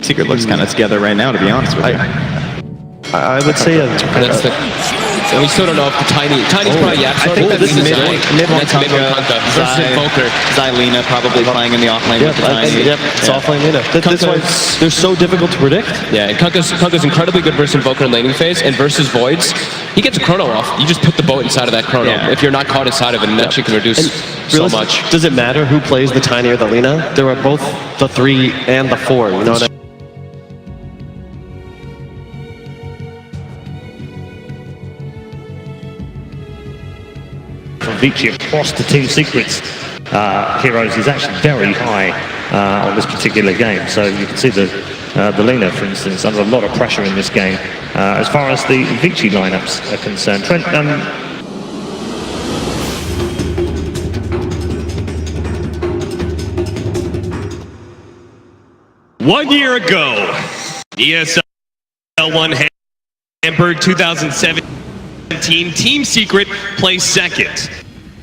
Secret looks kind of together right now, to be honest with you. I would say and we still don't know if the Tiny's probably I think that this is mid on Kunka versus Invoker. Lina probably playing in the offlane with the Tiny. Yep, it's offlane Lina. That's why they're so difficult to predict. Yeah, and Kunka's incredibly good versus Invoker in laning phase, and versus Voids, he gets a chrono off. You just put the boat inside of that chrono if you're not caught inside of it, and that shit can reduce so much. Does it matter who plays the Tiny or the Lina? There are both the 3 and the 4, you know what I mean? Vici across the Team Secrets heroes is actually very high on this particular game. So you can see the Lina, for instance, under a lot of pressure in this game. As far as the Vici lineups are concerned, Trent, 1 year ago, ESL 1 Hamburg 2017, Team Secret placed second.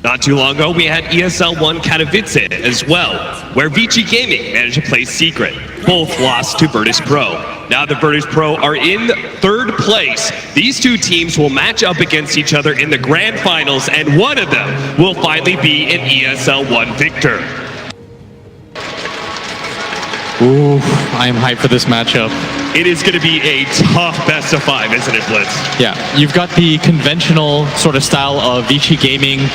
Not too long ago, we had ESL 1 Katowice as well, where VICIGAMING managed to place secret. Both lost to Virtus Pro. Now the Virtus Pro are in third place. These two teams will match up against each other in the grand finals, and one of them will finally be an ESL 1 victor. Ooh, I am hyped for this matchup. It is going to be a tough best of 5, isn't it, Blitz? Yeah, you've got the conventional sort of style of VICIGAMING,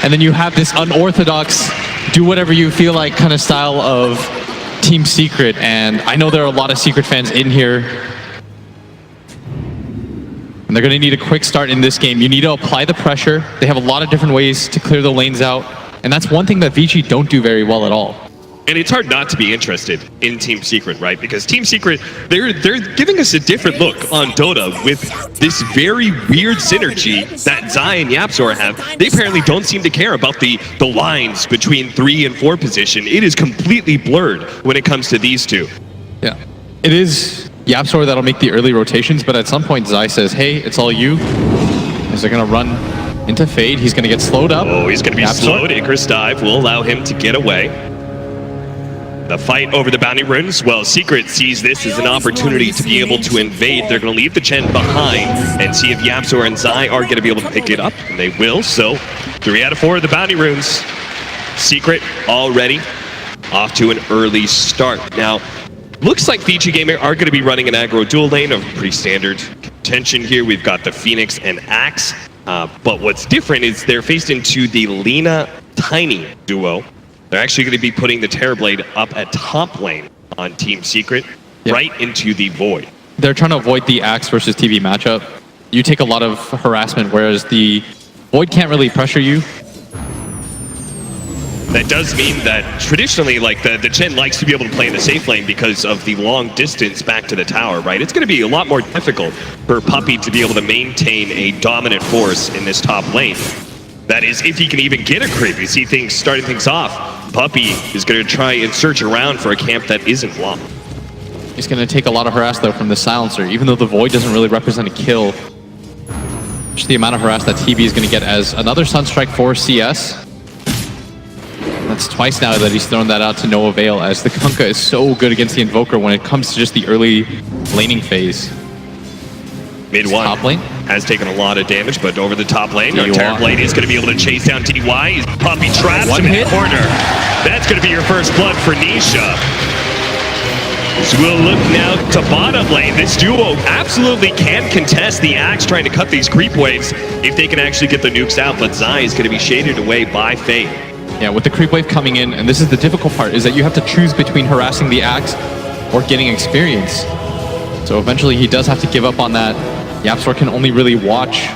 and then you have this unorthodox, do whatever you feel like kind of style of Team Secret. And I know there are a lot of Secret fans in here, and they're going to need a quick start in this game. You need to apply the pressure. They have a lot of different ways to clear the lanes out, and that's one thing that Vici don't do very well at all. And it's hard not to be interested in Team Secret, right? Because Team Secret, they're giving us a different look on Dota with this very weird synergy that Zai and YapzOr have. They apparently don't seem to care about the lines between 3 and 4 position. It is completely blurred when it comes to these two. Yeah, it is YapzOr that'll make the early rotations, but at some point Zai says, hey, it's all you. As they're gonna run into Fade, he's gonna get slowed up. Oh, he's gonna be slowed. Icarus dive will allow him to get away. The fight over the bounty runes, well, Secret sees this as an opportunity to be able to invade. They're going to leave the Chen behind and see if YapzOr and Zai are going to be able to pick it up, and they will. So 3 out of 4 of the bounty runes. Secret already off to an early start. Now, looks like VICIGAMING are going to be running an aggro dual lane of pretty standard contention here. We've got the Phoenix and Axe, but what's different is they're faced into the Lina Tiny duo. They're actually going to be putting the Terrorblade up at top lane on Team Secret, right into the Void. They're trying to avoid the Axe versus TV matchup. You take a lot of harassment, whereas the Void can't really pressure you. That does mean that traditionally, like the Chen likes to be able to play in the safe lane because of the long distance back to the tower, right? It's going to be a lot more difficult for Puppey to be able to maintain a dominant force in this top lane. That is, if he can even get a creep. You see things starting things off. Puppey is going to try and search around for a camp that isn't long. He's going to take a lot of harass, though, from the Silencer. Even though the Void doesn't really represent a kill, just the amount of harass that TB is going to get as another Sunstrike for CS. That's twice now that he's thrown that out to no avail, as the Kunkka is so good against the Invoker when it comes to just the early laning phase. Mid one top lane has taken a lot of damage, but over the top lane, Terrorblade is going to be able to chase down TY. Puppey traps him in the corner. That's going to be your first blood for Nisha. So we'll look now to bottom lane. This duo absolutely can contest the Axe, trying to cut these creep waves if they can actually get the nukes out, but Zai is going to be shaded away by Fate. Yeah, with the creep wave coming in, and this is the difficult part, is that you have to choose between harassing the Axe or getting experience. So eventually he does have to give up on that. YapzOr can only really watch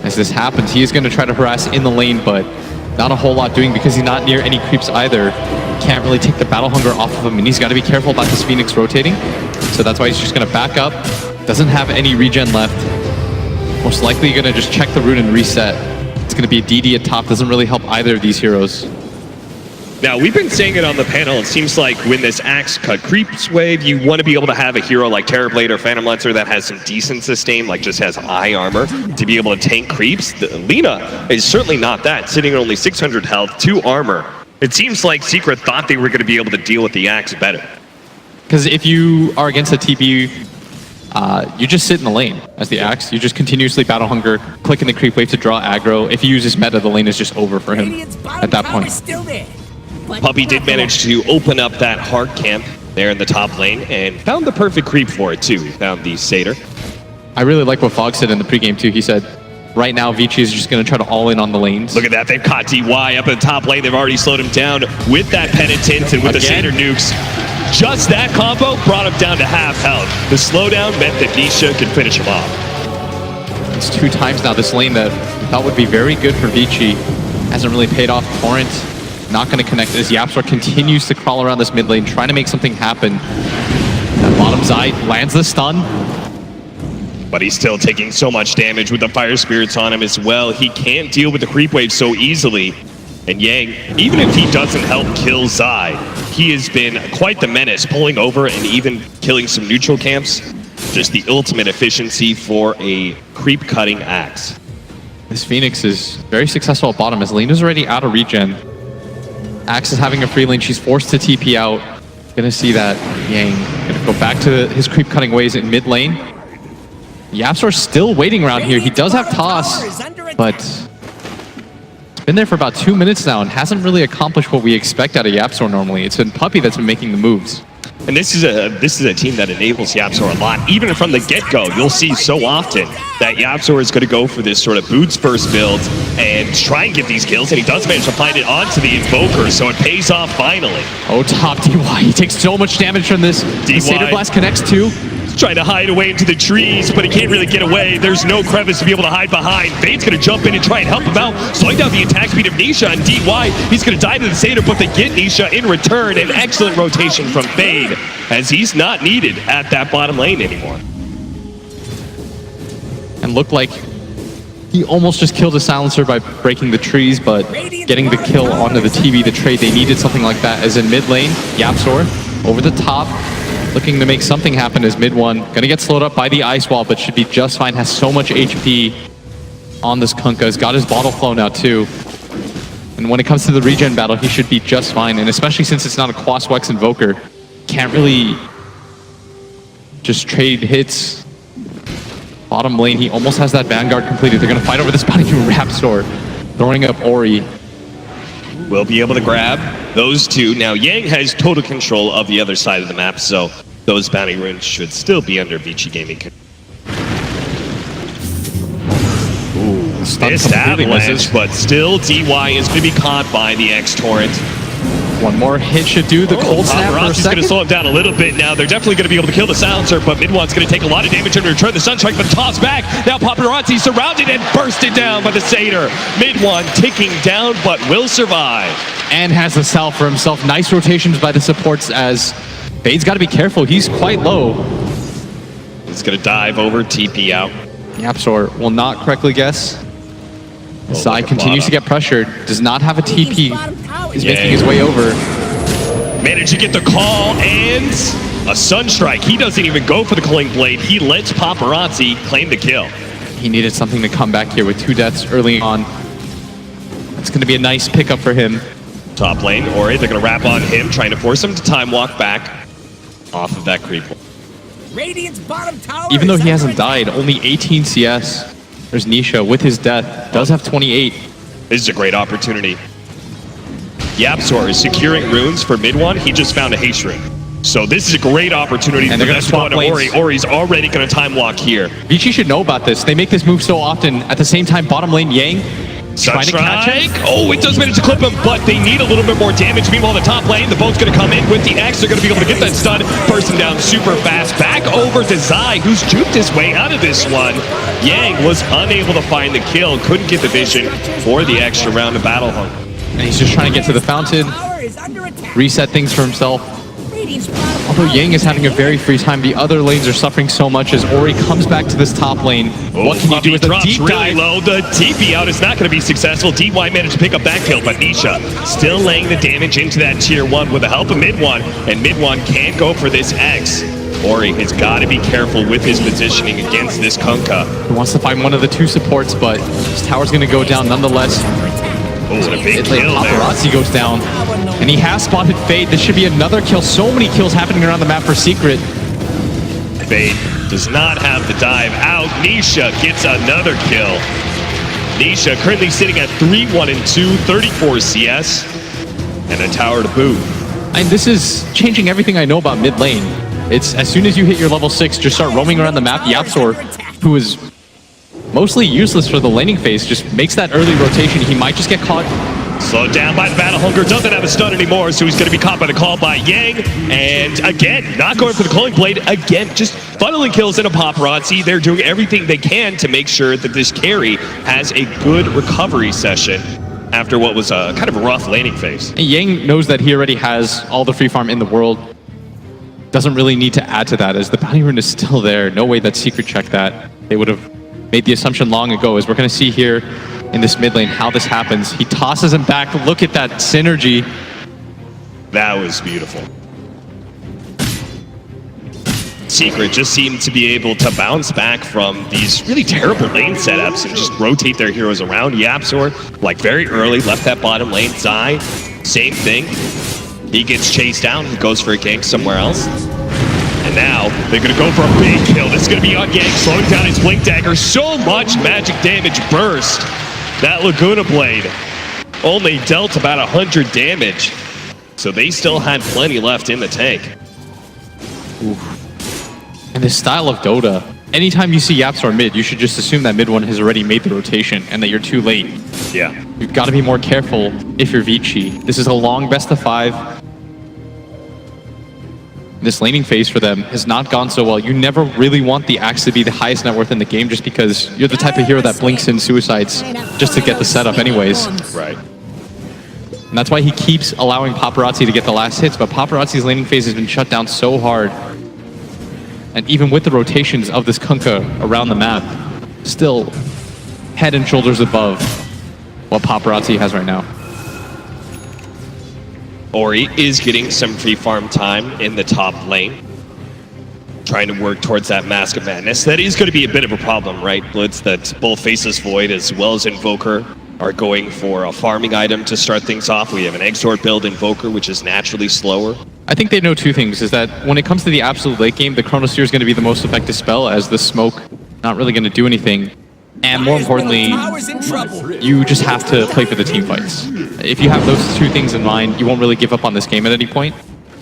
as this happens. He is going to try to harass in the lane, but not a whole lot doing because he's not near any creeps either. Can't really take the battle hunger off of him, and he's got to be careful about this Phoenix rotating. So that's why he's just going to back up. Doesn't have any regen left. Most likely going to just check the rune and reset. It's going to be a DD at top. Doesn't really help either of these heroes. Now, we've been saying it on the panel, it seems like when this Axe cut creeps wave, you want to be able to have a hero like Terrorblade or Phantom Lancer that has some decent sustain, like just has eye armor, to be able to tank creeps. Lina is certainly not that, sitting at only 600 health, 2 armor. It seems like Secret thought they were going to be able to deal with the Axe better. Because if you are against a TP, you just sit in the lane as the Axe. You just continuously battle hunger, click in the creep wave to draw aggro. If he uses meta, the lane is just over for him at that point. Puppey did manage to open up that hard camp there in the top lane and found the perfect creep for it too. He found the Satyr. I really like what Fog said in the pregame too. He said, right now Vici is just going to try to all in on the lanes. Look at that, they've caught DY up at the top lane. They've already slowed him down with that Penitent and with the Satyr nukes. Just that combo brought him down to half health. The slowdown meant that Nisha could finish him off. It's 2 times now this lane that we thought would be very good for Vici. Hasn't really paid off. Torrent not going to connect as YapzOr continues to crawl around this mid lane, trying to make something happen. That bottom side lands the stun. But he's still taking so much damage with the Fire Spirits on him as well. He can't deal with the creep wave so easily. And Yang, even if he doesn't help kill Zai, he has been quite the menace, pulling over and even killing some neutral camps. Just the ultimate efficiency for a creep-cutting Axe. This Phoenix is very successful at bottom as Lena's already out of regen. Axe is having a free lane. She's forced to TP out. Gonna see that Yang gonna go back to his creep-cutting ways in mid lane. YapzOr still waiting around here. He does have Toss, but it's been there for about 2 minutes now and hasn't really accomplished what we expect out of YapzOr normally. It's been Puppey that's been making the moves. And this is a team that enables YapzOr a lot. Even from the get-go, you'll see so often that YapzOr is going to go for this sort of boots first build and try and get these kills, and he does manage to find it onto the Invoker, so it pays off finally. Oh, top DY. He takes so much damage from this. DY. Satyr Blast connects too. Trying to hide away into the trees, but he can't really get away. There's no crevice to be able to hide behind. Fade's going to jump in and try and help him out, slowing down the attack speed of Nisha, and DY, he's going to die to the Satyr, but they get Nisha in return. An excellent rotation from Fade, as he's not needed at that bottom lane anymore. And looked like he almost just killed a silencer by breaking the trees, but getting the kill onto the TV, the trade, they needed something like that. As in mid lane, YapzOr over the top, looking to make something happen as mid one. Gonna get slowed up by the ice wall, but should be just fine. Has so much HP on this Kunkka. Has got his bottle flow now too. And when it comes to the regen battle, he should be just fine. And especially since it's not a Quas Wex Invoker, can't really just trade hits. Bottom lane, he almost has that Vanguard completed. They're gonna fight over this bounty YapzOr, throwing up Ori. Will be able to grab those two. Now Yang has total control of the other side of the map, so those bounty runes should still be under VICIGAMING. This avalanche, but still DY is going to be caught by the X-Torrent. One more hit should do the cold snap for a Paparazzi's second. going to slow him down a little bit now. They're definitely going to be able to kill the silencer, but Mid-One's going to take a lot of damage in return. The Sunstrike, but tossed back. Now Paparazzi surrounded and bursted down by the Satyr. Mid-One ticking down, but will survive. And has the cell for himself. Nice rotations by the supports as Fade's got to be careful. He's quite low. He's going to dive over, TP out. YapzOr will not correctly guess. Zai continues to get pressured. Does not have a TP. He's making his way over. Managed to get the call and a Sunstrike. He doesn't even go for the Culling Blade. He lets Paparazzi claim the kill. He needed something to come back here with 2 deaths early on. It's going to be a nice pickup for him. Top lane, Ori, they're going to wrap on him, trying to force him to time walk back off of that creep. Radiant's bottom tower. Even though he hasn't died, only 18 CS. There's Nisha with his death. Does have 28. This is a great opportunity. YapzOr is securing runes for Mid-One. He just found a haste rune. So this is a great opportunity And for they're them gonna to go swap into Ori. lanes. Ori's already going to time walk here. Vici should know about this. They make this move so often. At the same time, bottom lane Yang trying to catch him. Oh, it does manage to clip him, but they need a little bit more damage. Meanwhile, the top lane, the boat's going to come in with the X. They're going to be able to get that stun. Person down super fast. Back over to Zai, who's juked his way out of this one. Yang was unable to find the kill. Couldn't get the vision for the extra round of Battle Hunger. And he's just trying to get to the fountain, reset things for himself. Although Yang is having a very free time, the other lanes are suffering so much as Ori comes back to this top lane. What can you do with a deep really dive? low. The TP out is not going to be successful. DY managed to pick up that kill, but Nisha still laying the damage into that tier 1 with the help of Mid-One, and Mid-One can't go for this X. Ori has got to be careful with his positioning against this Kunkka. He wants to find one of the 2 supports, but his tower's going to go down nonetheless. Oh, what a big Mid lane kill there. Paparazzi goes down, and he has spotted Fade. This should be another kill. So many kills happening around the map for Secret. Fade does not have the dive out. Nisha gets another kill. Nisha currently sitting at 3-1-2, 34 CS, and a tower to boot. And this is changing everything I know about mid lane. It's as soon as you hit your level 6, just start roaming around the map. Yapzor, who is mostly useless for the laning phase, just makes that early rotation. He might just get caught. Slowed down by the Battle Hunger, doesn't have a stun anymore, so he's going to be caught by the call by Yang. And again, not going for the Culling Blade. Again, just funneling kills into Paparazzi. They're doing everything they can to make sure that this carry has a good recovery session after what was a kind of a rough laning phase. And Yang knows that he already has all the free farm in the world. Doesn't really need to add to that, as the bounty rune is still there. No way that Secret checked that. They would have made the assumption long ago, as we're going to see here in this mid lane how this happens. He tosses him back. Look at that synergy. That was beautiful. Secret just seemed to be able to bounce back from these really terrible lane setups and just rotate their heroes around. Yapzor, like very early, left that bottom lane. Zai, same thing. He gets chased down, he goes for a gank somewhere else. And now they're gonna go for a big kill. This is gonna be on Yang, slowing down his Blink Dagger. So much magic damage burst. That Laguna Blade only dealt about 100 damage. So they still had plenty left in the tank. And this style of Dota, anytime you see Yapzor mid, you should just assume that mid one has already made the rotation and that you're too late. Yeah. You've got to be more careful if you're Vici. This is a long best of 5. This laning phase for them has not gone so well. You never really want the Axe to be the highest net worth in the game, just because you're the type of hero that blinks in suicides just to get the setup anyways. Right. And that's why he keeps allowing Paparazzi to get the last hits, but Paparazzi's laning phase has been shut down so hard. And even with the rotations of this Kunkka around the map, still head and shoulders above what Paparazzi has right now. Ori is getting some free farm time in the top lane, trying to work towards that Mask of Madness. That is going to be a bit of a problem, right, Blitz? That both Faceless Void as well as Invoker are going for a farming item to start things off. We have an Exort build Invoker, which is naturally slower. I think they know two things, is that when it comes to the absolute late game, the Chronosphere is going to be the most effective spell, as the smoke not really going to do anything. And more importantly, you just have to play for the team fights. If you have those two things in mind, you won't really give up on this game at any point.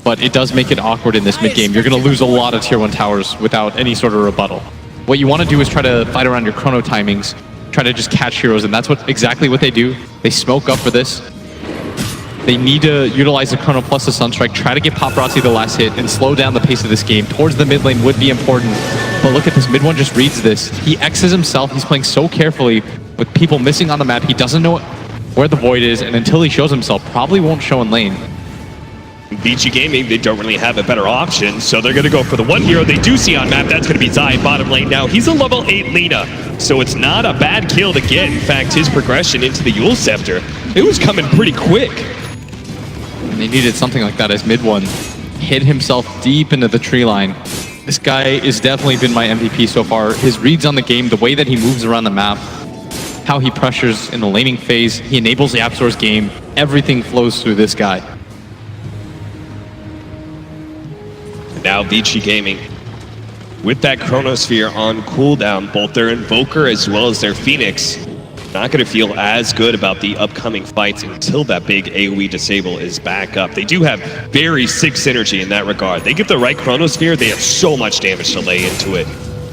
But it does make it awkward in this mid game. You're going to lose a lot of tier 1 towers without any sort of rebuttal. What you want to do is try to fight around your chrono timings, try to just catch heroes, and that's exactly what they do. They smoke up for this. They need to utilize the chrono plus the Sunstrike, try to get Paparazzi the last hit, and slow down the pace of this game. Towards the mid lane would be important. But look at this, mid one just reads this. He X's himself, he's playing so carefully with people missing on the map. He doesn't know where the Void is, and until he shows himself, probably won't show in lane. VICIGAMING, they don't really have a better option, so they're going to go for the one hero they do see on map. That's going to be Zai, bottom lane now. He's a level 8 Lina, so it's not a bad kill to get. In fact, his progression into the Yule Scepter, it was coming pretty quick. And they needed something like that as mid one hid himself deep into the tree line. This guy has definitely been my MVP so far. His reads on the game, the way that he moves around the map, how he pressures in the laning phase, he enables the Yapzor's game. Everything flows through this guy. Now VICIGAMING, with that Chronosphere on cooldown, both their Invoker as well as their Phoenix, not going to feel as good about the upcoming fights until that big AoE disable is back up. They do have very sick synergy in that regard. They get the right Chronosphere, they have so much damage to lay into it.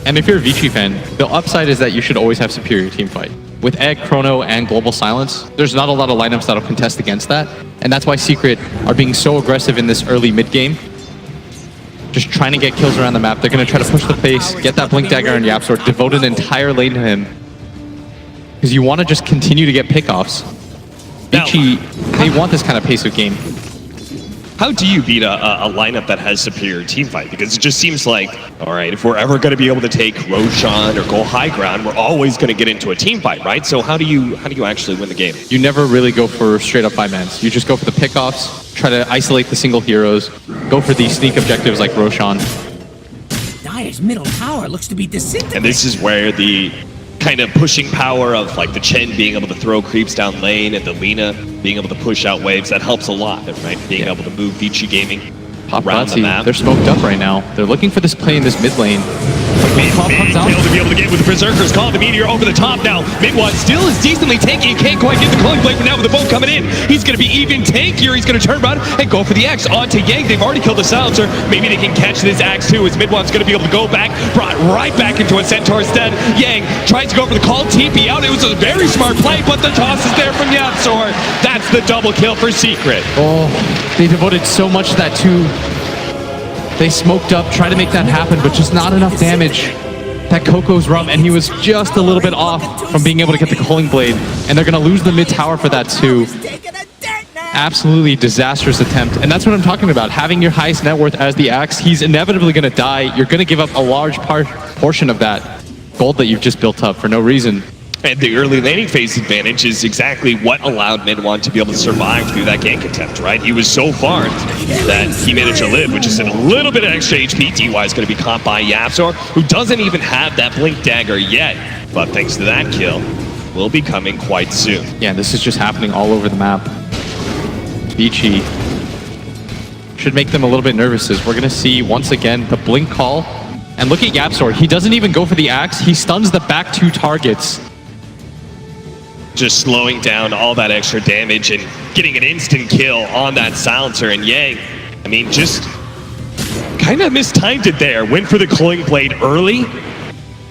And if you're a Vici fan, the upside is that you should always have superior team fight. With Egg, Chrono, and Global Silence, there's not a lot of lineups that'll contest against that. And that's why Secret are being so aggressive in this early mid game. Just trying to get kills around the map. They're going to try to push the pace, get that Blink Dagger on Yapzor, devote an entire lane to him. Because you want to just continue to get pickoffs. Vici, they want this kind of pace of game. How do you beat a lineup that has superior team fight? Because it just seems like, all right, if we're ever going to be able to take Roshan or go high ground, we're always going to get into a team fight, right? So how do you actually win the game? You never really go for straight up 5-mans. You just go for the pickoffs, try to isolate the single heroes, go for these sneak objectives like Roshan. Dire's middle tower looks to be disintegrating. And this is where the kind of pushing power of like the Chen being able to throw creeps down lane and the Lina being able to push out waves, that helps a lot, right? Being able to move VICIGAMING around the map. They're smoked up right now. They're looking for this play in this mid lane. Big kill to be able to get with the Berserkers. Call the Meteor over the top now. Midwan still is decently tanky. Can't quite get the Culling Blade, but now with the boat coming in, he's going to be even tankier. He's going to turn around and go for the X onto Yang. They've already killed the Silencer. Maybe they can catch this Axe too, as Midwan's going to be able to go back, brought right back into a Centaur instead. Yang tries to go for the call, TP out. It was a very smart play, but the toss is there from YapzOr. That's the double kill for Secret. Oh, they devoted so much to that too. They smoked up, tried to make that happen, but just not enough damage. That Coco's rum, and he was just a little bit off from being able to get the Culling Blade, and they're going to lose the mid tower for that too. Absolutely disastrous attempt, and that's what I'm talking about. Having your highest net worth as the Axe, he's inevitably going to die. You're going to give up a large portion of that gold that you've just built up for no reason. And the early laning phase advantage is exactly what allowed Midwan to be able to survive through that gank attempt, right? He was so farmed that he managed to live, which is a little bit of extra HP. DY is going to be caught by YapzOr, who doesn't even have that Blink Dagger yet. But thanks to that kill, will be coming quite soon. Yeah, this is just happening all over the map. Vici should make them a little bit nervous as we're going to see once again the Blink call. And look at YapzOr. He doesn't even go for the Axe. He stuns the back two targets. Just slowing down all that extra damage and getting an instant kill on that Silencer. And Yang, I mean, just kind of mistimed it there. Went for the Culling Blade early,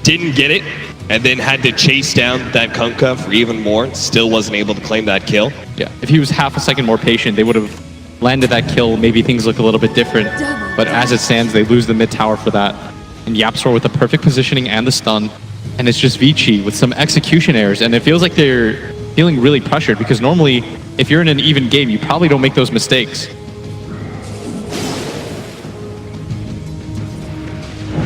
didn't get it, and then had to chase down that Kunkka for even more. Still wasn't able to claim that kill. Yeah, if he was half a second more patient, they would have landed that kill. Maybe things look a little bit different. But as it stands, they lose the mid tower for that. And YapzOr with the perfect positioning and the stun. And it's just Vici with some execution errors, and it feels like they're feeling really pressured because normally, if you're in an even game, you probably don't make those mistakes.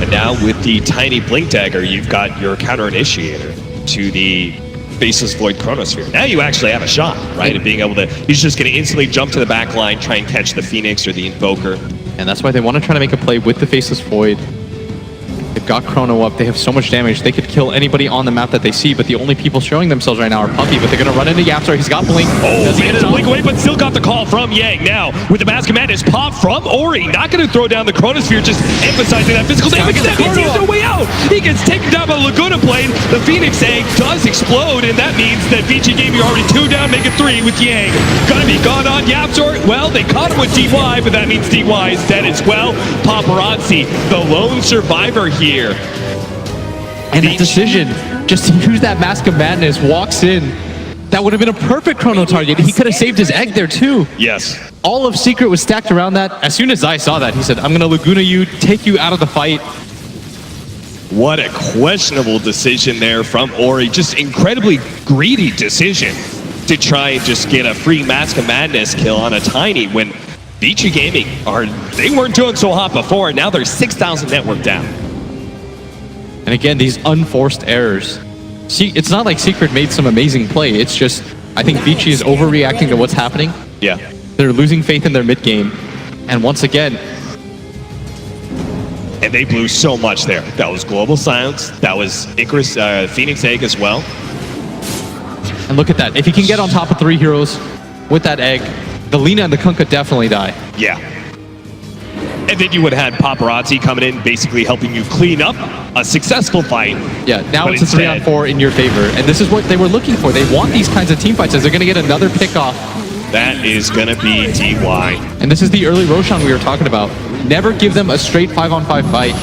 And now with the tiny Blink Dagger, you've got your counter initiator to the Faceless Void Chronosphere. Now you actually have a shot, right? At being able to, he's just going to instantly jump to the back line, try and catch the Phoenix or the Invoker. And that's why they want to try to make a play with the Faceless Void. They've got Chrono up, they have so much damage, they could kill anybody on the map that they see, but the only people showing themselves right now are Puppey, but they're going to run into YapzOr. He's got Blink. Oh, does he get it Blink away, but still got the call from Yang. Now, with the Mask of Madness pop from Ori, not going to throw down the Chronosphere, just emphasizing that physical damage. That means he has no way out. He gets taken down by the Laguna Blade. The Phoenix Egg does explode, and that means that VICIGAMING already 2 down, make it 3 with Yang. Gonna be gone on YapzOr. Well, they caught him with DY, but that means DY is dead as well. Paparazzi, the lone survivor here. And the decision just to use that Mask of Madness, walks in. That would have been a perfect Chrono target. He could have saved his egg there too. Yes. All of Secret was stacked around that. As soon as Zai saw that, he said, I'm going to Laguna you, take you out of the fight. What a questionable decision there from Ori. Just incredibly greedy decision to try and just get a free Mask of Madness kill on a Tiny when VICIGAMING they weren't doing so hot before. Now they're 6,000 network down. And again, these unforced errors. See, it's not like Secret made some amazing play. It's just, I think Vici is overreacting to what's happening. Yeah. They're losing faith in their mid game. And once again, and they blew so much there. That was Global Silence. That was Icarus, Phoenix Egg as well. And look at that. If he can get on top of 3 heroes with that egg, the Lina and the Kunkka definitely die. Yeah. And then you would have had Paparazzi coming in, basically helping you clean up a successful fight. Yeah, now it's a 3-on-4 in your favor. And this is what they were looking for. They want these kinds of team fights as they're going to get another pick off. That is going to be DY. And this is the early Roshan we were talking about. Never give them a straight 5-on-5 fight.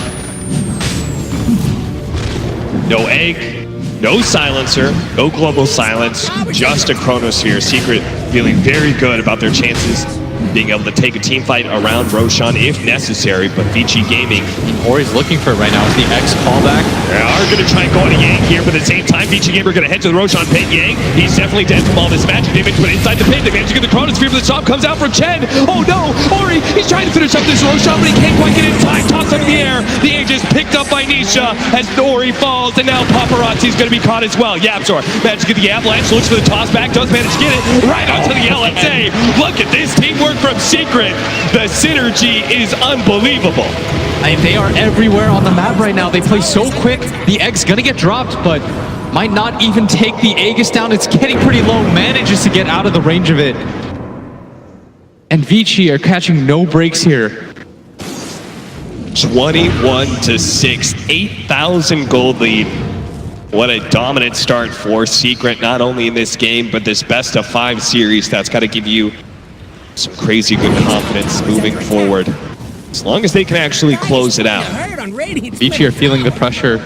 No egg, no silencer, no global silence, just a Chronosphere. Secret feeling very good about their chances being able to take a team fight around Roshan if necessary, but VICIGAMING. Ori's looking for it right now. Is the X callback? They are going to try and go on a Yang here, but at the same time, VICIGAMING are going to head to the Roshan pit. Yang, he's definitely dead from all this magic damage, but inside the pit, they manage to get the Chronosphere, but the chop comes out from Chen. Oh no, Ori, he's trying to finish up this Roshan, but he can't quite get in time. Toss up in the air. The Age is picked up by Nisha as Ori falls, and now Paparazzi is going to be caught as well. YapzOr manages to get the avalanche, looks for the toss back, does manage to get it right onto the LSA. Look at this teamwork from Secret. The synergy is unbelievable. I mean, they are everywhere on the map right now. They play so quick. The egg's gonna get dropped, but Might not even take the Aegis down. It's getting pretty low. Manages to get out of the range of it. And Vici are catching no breaks here. 21-6, 8,000 gold lead. What a dominant start for Secret, not only in this game, but this best of 5 series. That's got to give you some crazy good confidence moving forward. As long as they can actually close it out. Vici are feeling the pressure,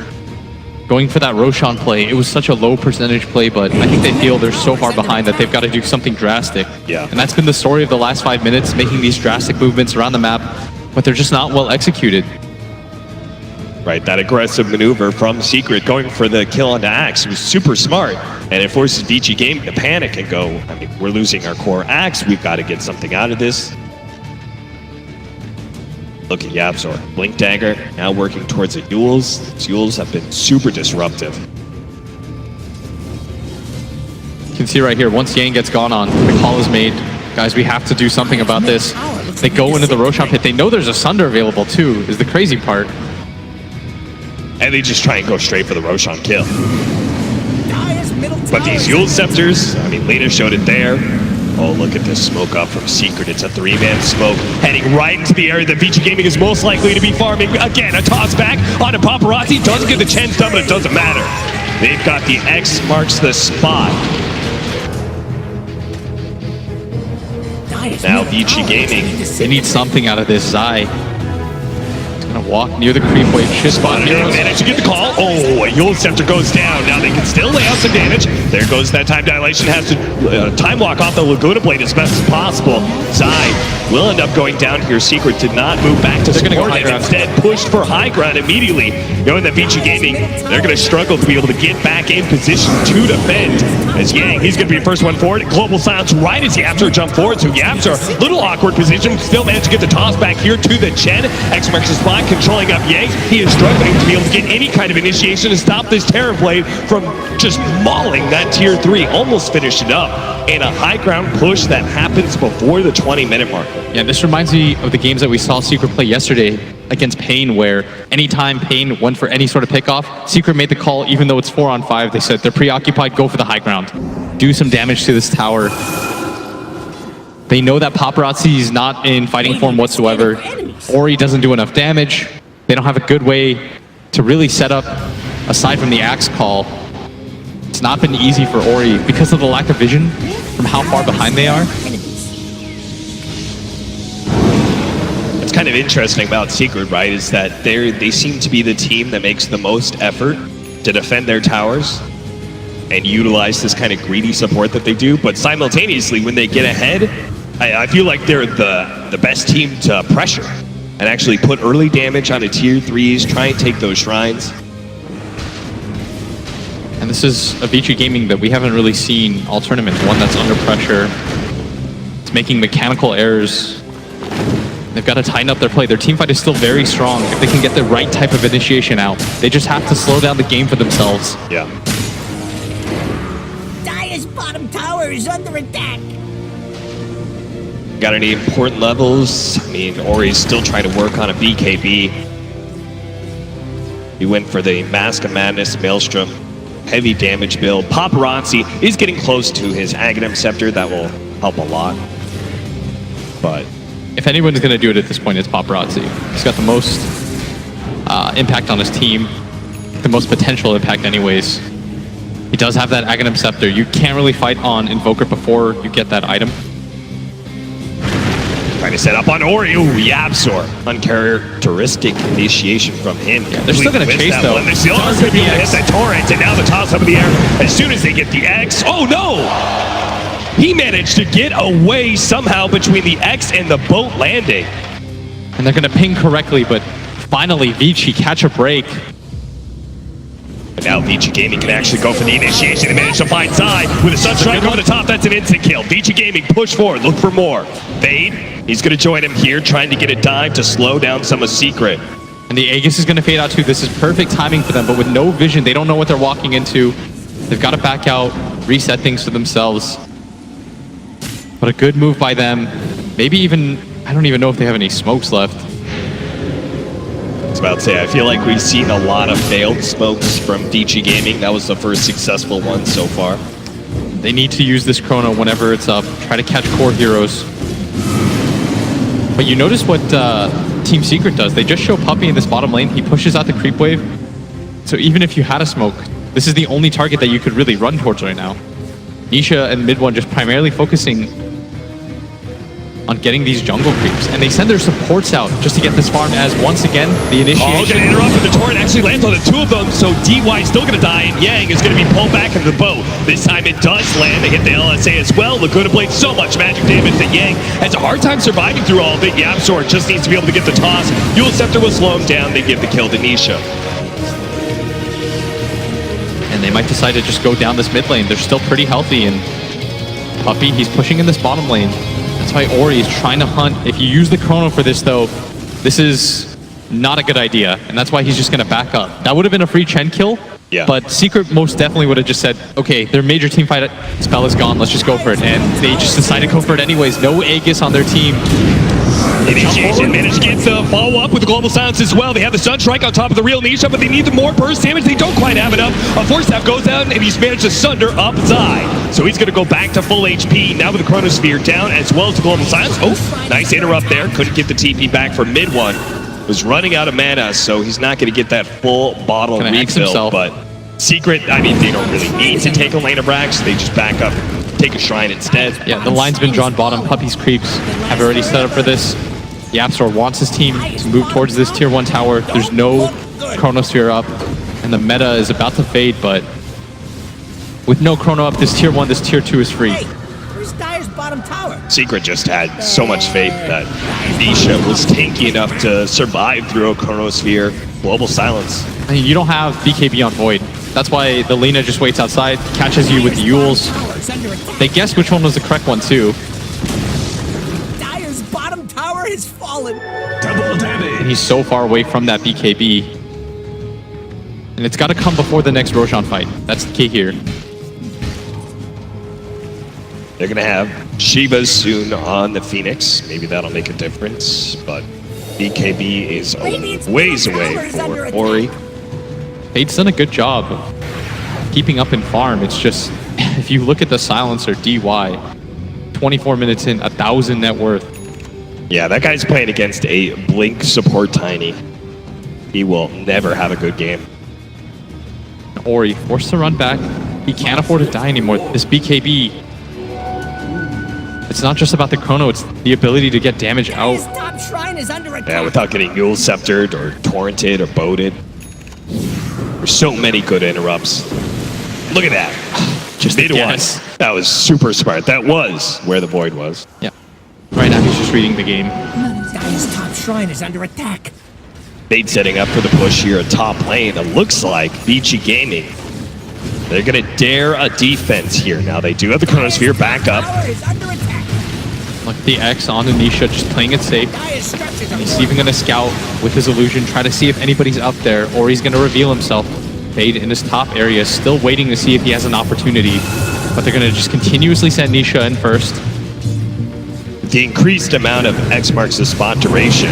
going for that Roshan play. It was such a low percentage play, but I think they feel they're so far behind that they've got to do something drastic. Yeah. And that's been the story of the last 5 minutes, making these drastic movements around the map, but they're just not well executed. Right, that aggressive maneuver from Secret going for the kill onto Axe was super smart. And it forces VICIGAMING to panic and go, I mean, we're losing our core Axe. We've got to get something out of this. Look at YapzOr. Blink Dagger now working towards the Yules. These Yules have been super disruptive. You can see right here, once Yang gets gone on, the call is made. Guys, we have to do something about this. They go into the Roshan pit. They know there's a Sunder available too, is the crazy part. And they just try and go straight for the Roshan kill. But these Yule Scepters, I mean, Lena showed it there. Oh, look at this smoke up from Secret. It's a 3-man smoke heading right into the area that VICIGAMING is most likely to be farming. Again, a toss back onto Paparazzi. Doesn't get the Chen's done, but it doesn't matter. They've got the X marks the spot. Now VICIGAMING. They need something out of this. Zai. Gonna walk near the creep wave. Shit spot here. Manage to get the call. Oh, a Yule Scepter goes down. Now they can still lay out some damage. There goes that time dilation. Has to time walk off the Laguna Blade as best as possible. Zai will end up going down here. Secret did not move back to support it. Instead, pushed for high ground immediately. Knowing that VICIGAMING, they're going to struggle to be able to get back in position to defend. As Yang, he's going to be the first one forward. Global silence right as YapzOr jump forward. So YapzOr, little awkward position. Still managed to get the toss back here to the Chen. X marks the spot. Controlling up Yang. He is struggling to be able to get any kind of initiation to stop this Terror Blade from just mauling that tier 3. Almost finished it up in a high ground push that happens before the 20-minute mark. Yeah, this reminds me of the games that we saw Secret play yesterday against Pain, where anytime Pain went for any sort of pickoff, Secret made the call. Even though it's 4-on-5, they said they're preoccupied, go for the high ground. Do some damage to this tower. They know that Paparazzi is not in fighting form whatsoever. Ori doesn't do enough damage. They don't have a good way to really set up, aside from the Axe call. It's not been easy for Ori because of the lack of vision from how far behind they are. What's kind of interesting about Secret, right, is that they seem to be the team that makes the most effort to defend their towers and utilize this kind of greedy support that they do. But simultaneously, when they get ahead, I feel like they're the best team to pressure and actually put early damage onto tier 3s, try and take those shrines. And this is a VICIGAMING that we haven't really seen all tournament. One that's under pressure. It's making mechanical errors. They've got to tighten up their play. Their team fight is still very strong. If they can get the right type of initiation out, they just have to slow down the game for themselves. Yeah. Dire's bottom tower is under attack. Got any important levels? I mean, Ori's still trying to work on a BKB. He went for the Mask of Madness Maelstrom. Heavy damage build. Paparazzi is getting close to his Aghanim Scepter. That will help a lot. But if anyone's going to do it at this point, it's Paparazzi. He's got the most impact on his team, the most potential impact anyways. He does have that Aghanim Scepter. You can't really fight on Invoker before you get that item. Trying to set up on Ori. Ooh, YapzOr. Uncharacteristic initiation from him. Yeah, they're still going to chase though. They're still going to be able to hit that torrent, and now the toss up in the air. As soon as they get the X. Oh no! He managed to get away somehow between the X and the boat landing. And they're going to ping correctly, but finally Vici catch a break. But now VICIGAMING can actually go for the initiation. They managed to find Zai with a Sunstrike over the top. That's an instant kill. VICIGAMING push forward, look for more. Fade, he's going to join him here, trying to get a dive to slow down some of Secret. And the Aegis is going to fade out too. This is perfect timing for them, but with no vision, they don't know what they're walking into. They've got to back out, reset things for themselves. But a good move by them. Maybe even, I don't even know if they have any smokes left. was about to say, I feel like we've seen a lot of failed smokes from VICIGAMING. That was the first successful one so far. They need to use this chrono whenever it's up. Try to catch core heroes. But you notice what Team Secret does. They just show Puppey in this bottom lane. He pushes out the creep wave. So even if you had a smoke, this is the only target that you could really run towards right now. Nisha and mid one just primarily focusing on getting these jungle creeps. And they send their supports out just to get this farm as, once again, the initiation. Oh, gonna interrupt, but the torrent actually lands on the two of them, so DY is still gonna die, and Yang is gonna be pulled back into the boat. This time it does land. They hit the LSA as well. Laguna played so much magic damage that Yang has a hard time surviving through all of it. YapzOr just needs to be able to get the toss. Eul Scepter will slow him down. They give the kill to Nisha. And they might decide to just go down this mid lane. They're still pretty healthy, and Puppey, he's pushing in this bottom lane. That's why Ori is trying to hunt. If you use the chrono for this, though, this is not a good idea, and that's why he's just going to back up. That would have been a free Chen kill, but Secret most definitely would have just said, okay, their major team fight spell is gone, let's just go for it. And they just decided to go for it anyways. No Aegis on their team. Initiation managed to get the follow-up with the Global Silence as well. They have the Sunstrike on top of the real Nisha, but they need the more burst damage. They don't quite have enough. A Force Staff goes down, and he's managed to sunder up Zai. So he's going to go back to full HP, now with the Chronosphere down, as well as the Global Silence. Oh, nice interrupt there. Couldn't get the TP back for mid one. Was running out of mana, so he's not going to get that full bottle refill. But Secret, I mean, they don't really need to take a lane of Rax. They just back up, take a shrine instead. Yeah, the line's been drawn bottom. Puppey's creeps have already set up for this. YapzOr wants his team to move towards this tier 1 tower. There's no Chronosphere up, and the meta is about to fade, but with no Chrono up, this tier 1, this tier 2 is free. Where's Dyer's bottom tower? Secret just had so much faith that Nisha was tanky enough to survive through a Chronosphere. Global Silence. I mean, you don't have BKB on Void. That's why the Lina just waits outside, catches you with the Euls. They guessed which one was the correct one, too. Tower has fallen. Double damage. And he's so far away from that BKB. And it's got to come before the next Roshan fight. That's the key here. They're going to have Shiva soon on the Phoenix. Maybe that'll make a difference, but BKB is ways away for Ori. Fade's done a good job of keeping up in farm. It's just, if you look at the silencer, DY, 24 minutes in, 1,000 net worth. Yeah, that guy's playing against a Blink support Tiny. He will never have a good game. Ori forced to run back. He can't afford to die anymore. This BKB, it's not just about the chrono, it's the ability to get damage out. His top shrine is under attack. Yeah, without getting Eul Sceptered or Torrented or Boated. There's so many good interrupts. Look at that. Just mid one. That was super smart. That was where the Void was. Yeah. Right now he's just reading the game. Dyer's top shrine is under attack. Fade setting up for the push here at top lane. It looks like VICIGAMING, they're going to dare a defense here. Now they do have the Chronosphere back up. Look at the X on Anisha, just playing it safe. He's even going to scout with his illusion, try to see if anybody's up there, or he's going to reveal himself. Fade in his top area, still waiting to see if he has an opportunity. But they're going to just continuously send Nisha in first. The increased amount of X marks the spot duration.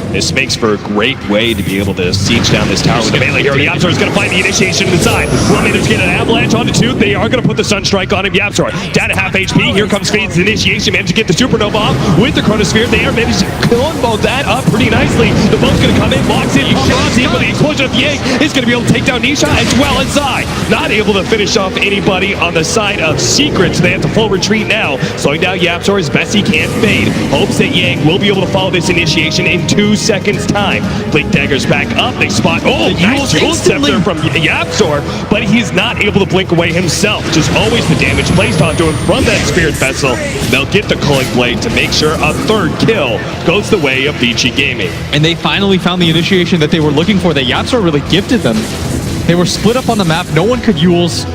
This makes for a great way to be able to siege down this tower with the melee hero. YapzOr is going to find the initiation inside. Wilmington's getting an avalanche onto Tooth. They are going to put the Sunstrike on him. YapzOr down to half HP. Here comes Fade's initiation. Managed to get the Supernova off with the Chronosphere. They are managed to combo that up pretty nicely. The boat's going to come in, locks in, but the explosion of Yang is going to be able to take down Nisha as well as Zai. Not able to finish off anybody on the side of Secret, so they have to full retreat now. Slowing down YapzOr as best he can. Fade hopes that Yang will be able to follow this initiation in 2 seconds time. Blink Dagger's back up. They spot, nice Eul Scepter from YapzOr, but he's not able to blink away himself. Just always the damage placed onto him from that Spirit Vessel. They'll get the Culling Blade to make sure a third kill goes the way of VICIGAMING. And they finally found the initiation that they were looking for, that YapzOr really gifted them. They were split up on the map. No one could Euls.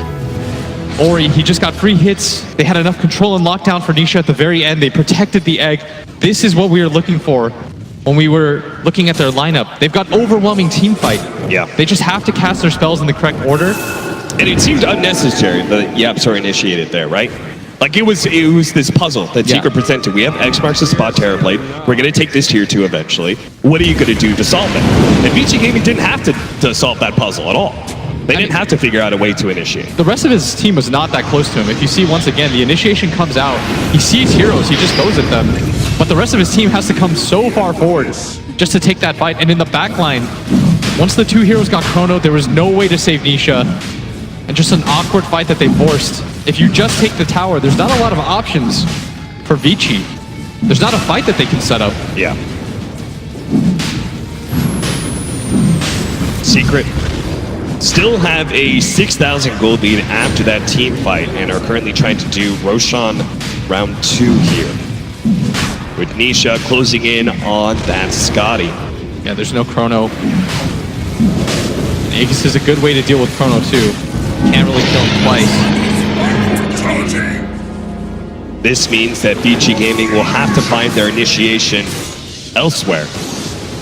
Ori, he just got free hits. They had enough control and lockdown for Nisha at the very end. They protected the egg. This is what we were looking for when we were looking at their lineup. They've got overwhelming team fight. Yeah. They just have to cast their spells in the correct order. And it seemed unnecessary that YapzOr initiated there, right? Like it was this puzzle that Yeah. Secret presented. We have X marks the spot Terrorblade. We're going to take this tier 2 eventually. What are you going to do to solve it? And VICIGAMING didn't have to solve that puzzle at all. They didn't have to figure out a way to initiate. The rest of his team was not that close to him. If you see, once again, the initiation comes out. He sees heroes, he just goes at them. But the rest of his team has to come so far forward just to take that fight. And in the back line, once the 2 heroes got chrono, there was no way to save Nisha. And just an awkward fight that they forced. If you just take the tower, there's not a lot of options for Vici. There's not a fight that they can set up. Yeah. Secret still have a 6,000 gold lead after that team fight and are currently trying to do Roshan round 2 here. With Nisha closing in on that Scotty. Yeah, there's no chrono. And Aegis is a good way to deal with chrono too. Can't really kill him twice. This means that VICIGAMING will have to find their initiation elsewhere.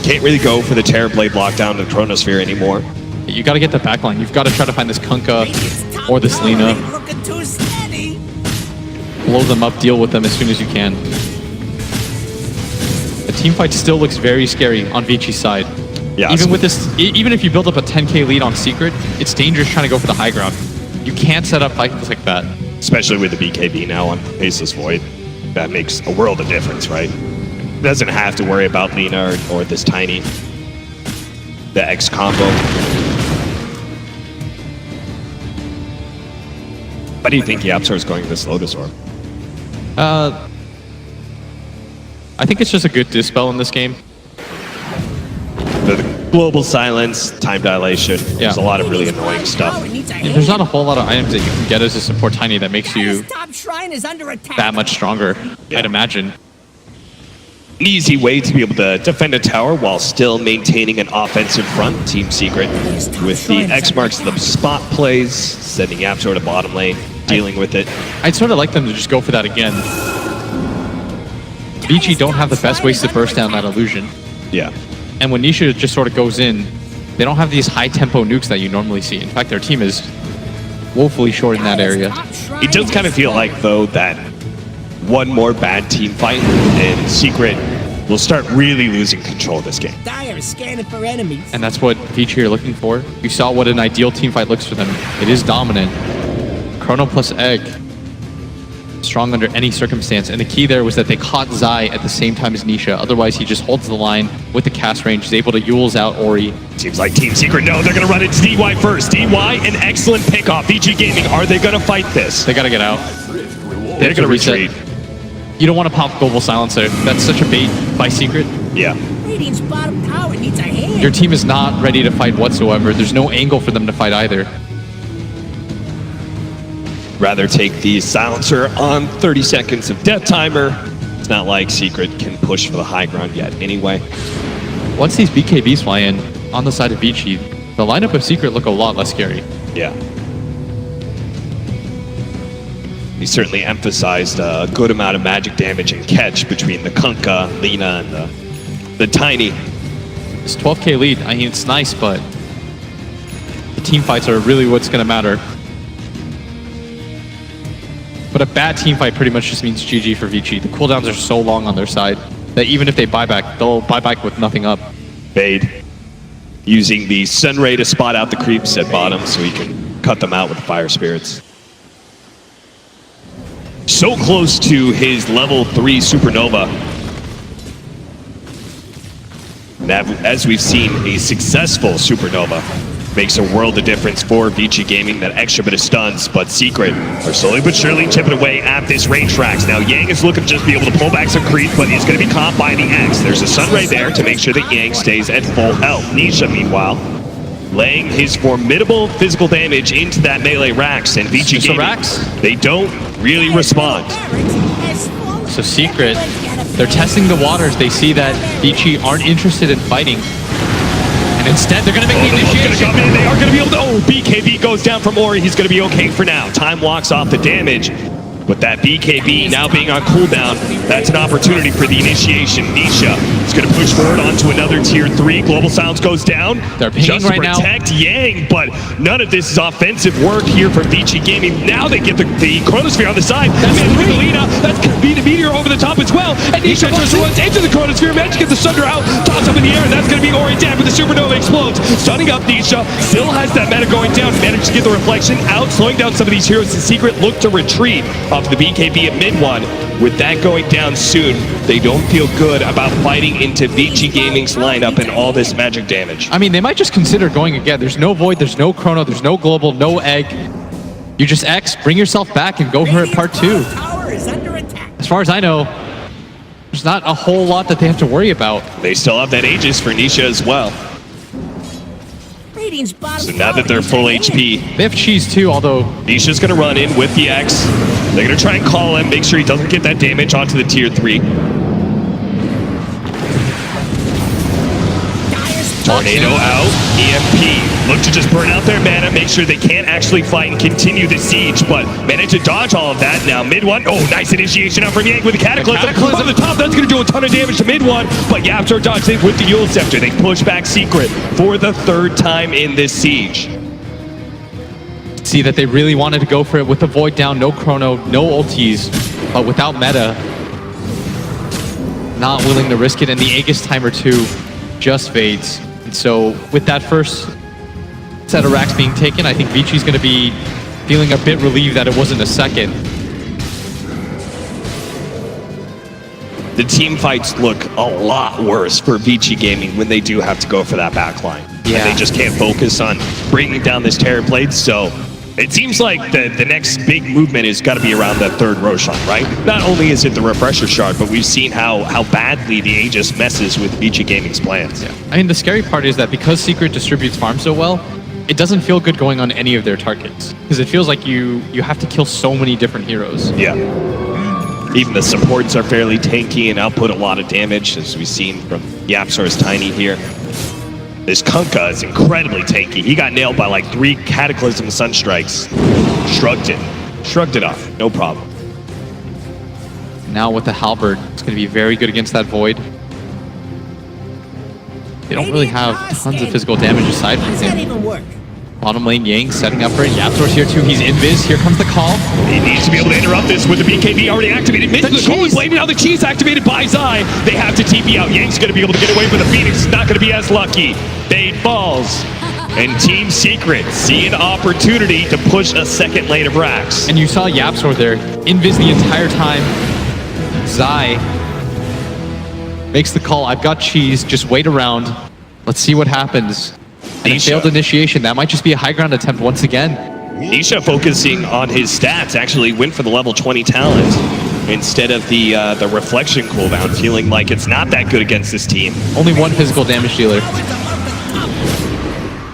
Can't really go for the Terrorblade lockdown to the Chronosphere anymore. You got to get the backline. You've got to try to find this Kunkka or this Lina. Looking too steady. Blow them up, deal with them as soon as you can. The team fight still looks very scary on Vici's side. Yeah, even with this, even if you build up a 10k lead on Secret, it's dangerous trying to go for the high ground. You can't set up fights like that. Especially with the BKB now on Faceless Void. That makes a world of difference, right? Doesn't have to worry about Lina or this Tiny. The X combo. Why do you think Yapzor is going this Lotus Orb? I think it's just a good dispel in this game. The global silence, time dilation. There's a lot of really annoying stuff. There's not a whole lot of items that you can get as a support Tiny that makes you Dire's top shrine is under attack. that much stronger, I'd imagine. An easy way to be able to defend a tower while still maintaining an offensive front. Team Secret with the X marks the spot plays, sending Yapzor to bottom lane, dealing with it. I'd sort of like them to just go for that again. Vici don't have the best ways to burst down that illusion. Yeah. And when Nisha just sort of goes in, they don't have these high tempo nukes that you normally see. In fact, their team is woefully short in that area. It does kind of feel like, though, that one more bad team fight and Secret will start really losing control of this game. Dire is scanning for enemies. And that's what Vici are looking for. You saw what an ideal team fight looks for them. It is dominant. Chrono plus Egg. Strong under any circumstance. And the key there was that they caught Zai at the same time as Nisha. Otherwise, he just holds the line with the cast range. He's able to Yules out Ori. Seems like Team Secret, no, they're going to run into DY first. DY, an excellent pickoff. VICIGAMING, are they going to fight this? They got to get out. They're going to retreat. You don't want to pop Global Silencer. That's such a bait by Secret. Yeah. Radiant's bottom tower needs a hand. Your team is not ready to fight whatsoever. There's no angle for them to fight either. Rather take the silencer on 30 seconds of death timer. It's not like Secret can push for the high ground yet anyway. Once these BKBs fly in on the side of Vici, the lineup of Secret look a lot less scary. Yeah. He certainly emphasized a good amount of magic damage and catch between the Kunkka, Lina, and the Tiny. This 12k lead, I mean, it's nice, but the team fights are really what's going to matter. But a bad team fight pretty much just means GG for Vici. The cooldowns are so long on their side that even if they buy back, they'll buy back with nothing up. Bade using the Sunray to spot out the creeps at bottom so he can cut them out with the Fire Spirits. So close to his level 3 Supernova. Now, as we've seen, a successful Supernova makes a world of difference for VICIGAMING, that extra bit of stuns, but Secret are slowly but surely chipping away at this range tracks. Now Yang is looking to just be able to pull back some creep, but he's going to be caught by the X. There's a Sunray there to make sure that Yang stays at full health. Nisha, meanwhile, laying his formidable physical damage into that melee Rax, and VICIGAMING, they don't really respond. So Secret, they're testing the waters. They see that Vici aren't interested in fighting. And instead, they're going to make the initiation. They are going to be able to... Oh, BKB goes down from Ori. He's going to be okay for now. Time walks off the damage. With that BKB now being on cooldown, that's an opportunity for the initiation. Nisha is going to push forward onto another tier 3. Global Silence goes down. They're pinging just to right now. protect Yang, but none of this is offensive work here for VICIGAMING. Now they get the Chronosphere on the side. That's Lina. That's going to be the Meteor over the top as well. And Nisha just runs into the Chronosphere, managed to get the Sunder out, toss up in the air, and that's going to be Ori dead, but the Supernova explodes. Stunning up Nisha, still has that meta going down, managed to get the reflection out, slowing down some of these heroes in secret, look to retreat off the BKB at mid one. With that going down soon, they don't feel good about fighting into VICIGAMING's lineup and all this magic damage. I mean, they might just consider going again. There's no Void, there's no Chrono, there's no Global, no Egg. You just X, bring yourself back, and go for it part 2. Tower is under attack. As far as I know, there's not a whole lot that they have to worry about. They still have that Aegis for Nisha as well. Radiant's bottom So now that they're full HP, They have Cheese too, although Nisha's going to run in with the X. They're going to try and call him, make sure he doesn't get that damage onto the tier 3. Tornado out, EMP. Look to just burn out their mana, make sure they can't actually fight and continue the siege, but manage to dodge all of that. Now mid one, oh, nice initiation out from Yang with the Cataclysm. On the top, that's going to do a ton of damage to mid one, but YapzOr dodged in with the Yule Scepter. They push back Secret for the 3rd time in this siege. see that they really wanted to go for it with the Void down, no Chrono, no ultis, but without meta. Not willing to risk it, and the Aegis timer 2 just fades. And so with that first set of racks being taken, I think Vici's going to be feeling a bit relieved that it wasn't a second. The team fights look a lot worse for VICIGAMING when they do have to go for that backline. Yeah. And they just can't focus on bringing down this Terror Blade, so it seems like the next big movement has got to be around that 3rd Roshan, right? Not only is it the Refresher Shard, but we've seen how badly the Aegis messes with VICIGAMING's plans. Yeah. I mean, the scary part is that because Secret distributes farm so well, it doesn't feel good going on any of their targets. Because it feels like you have to kill so many different heroes. Yeah. Even the supports are fairly tanky and output a lot of damage, as we've seen from YapzOr's Tiny here. This Kunkka is incredibly tanky. He got nailed by like 3 Cataclysm Sunstrikes. Shrugged it off, no problem. Now with the Halberd, it's going to be very good against that Void. They don't really have tons of physical damage aside from How does that him. even work? Bottom lane, Yang setting up for it. YapzOr's here too. He's invis. Here comes the call. He needs to be able to interrupt this with the BKB already activated. Mid the Golden Blade, now the cheese activated by Zai. They have to TP out. Yang's going to be able to get away, but the Phoenix is not going to be as lucky. Fade falls. And Team Secret see an opportunity to push a 2nd lane of racks. And you saw YapzOr there. Invis the entire time. Zai makes the call. I've got cheese. Just wait around. Let's see what happens. And a Nisha. failed initiation. That might just be a high ground attempt once again. Nisha focusing on his stats actually went for the level 20 talent instead of the reflection cooldown, feeling like it's not that good against this team. Only 1 physical damage dealer.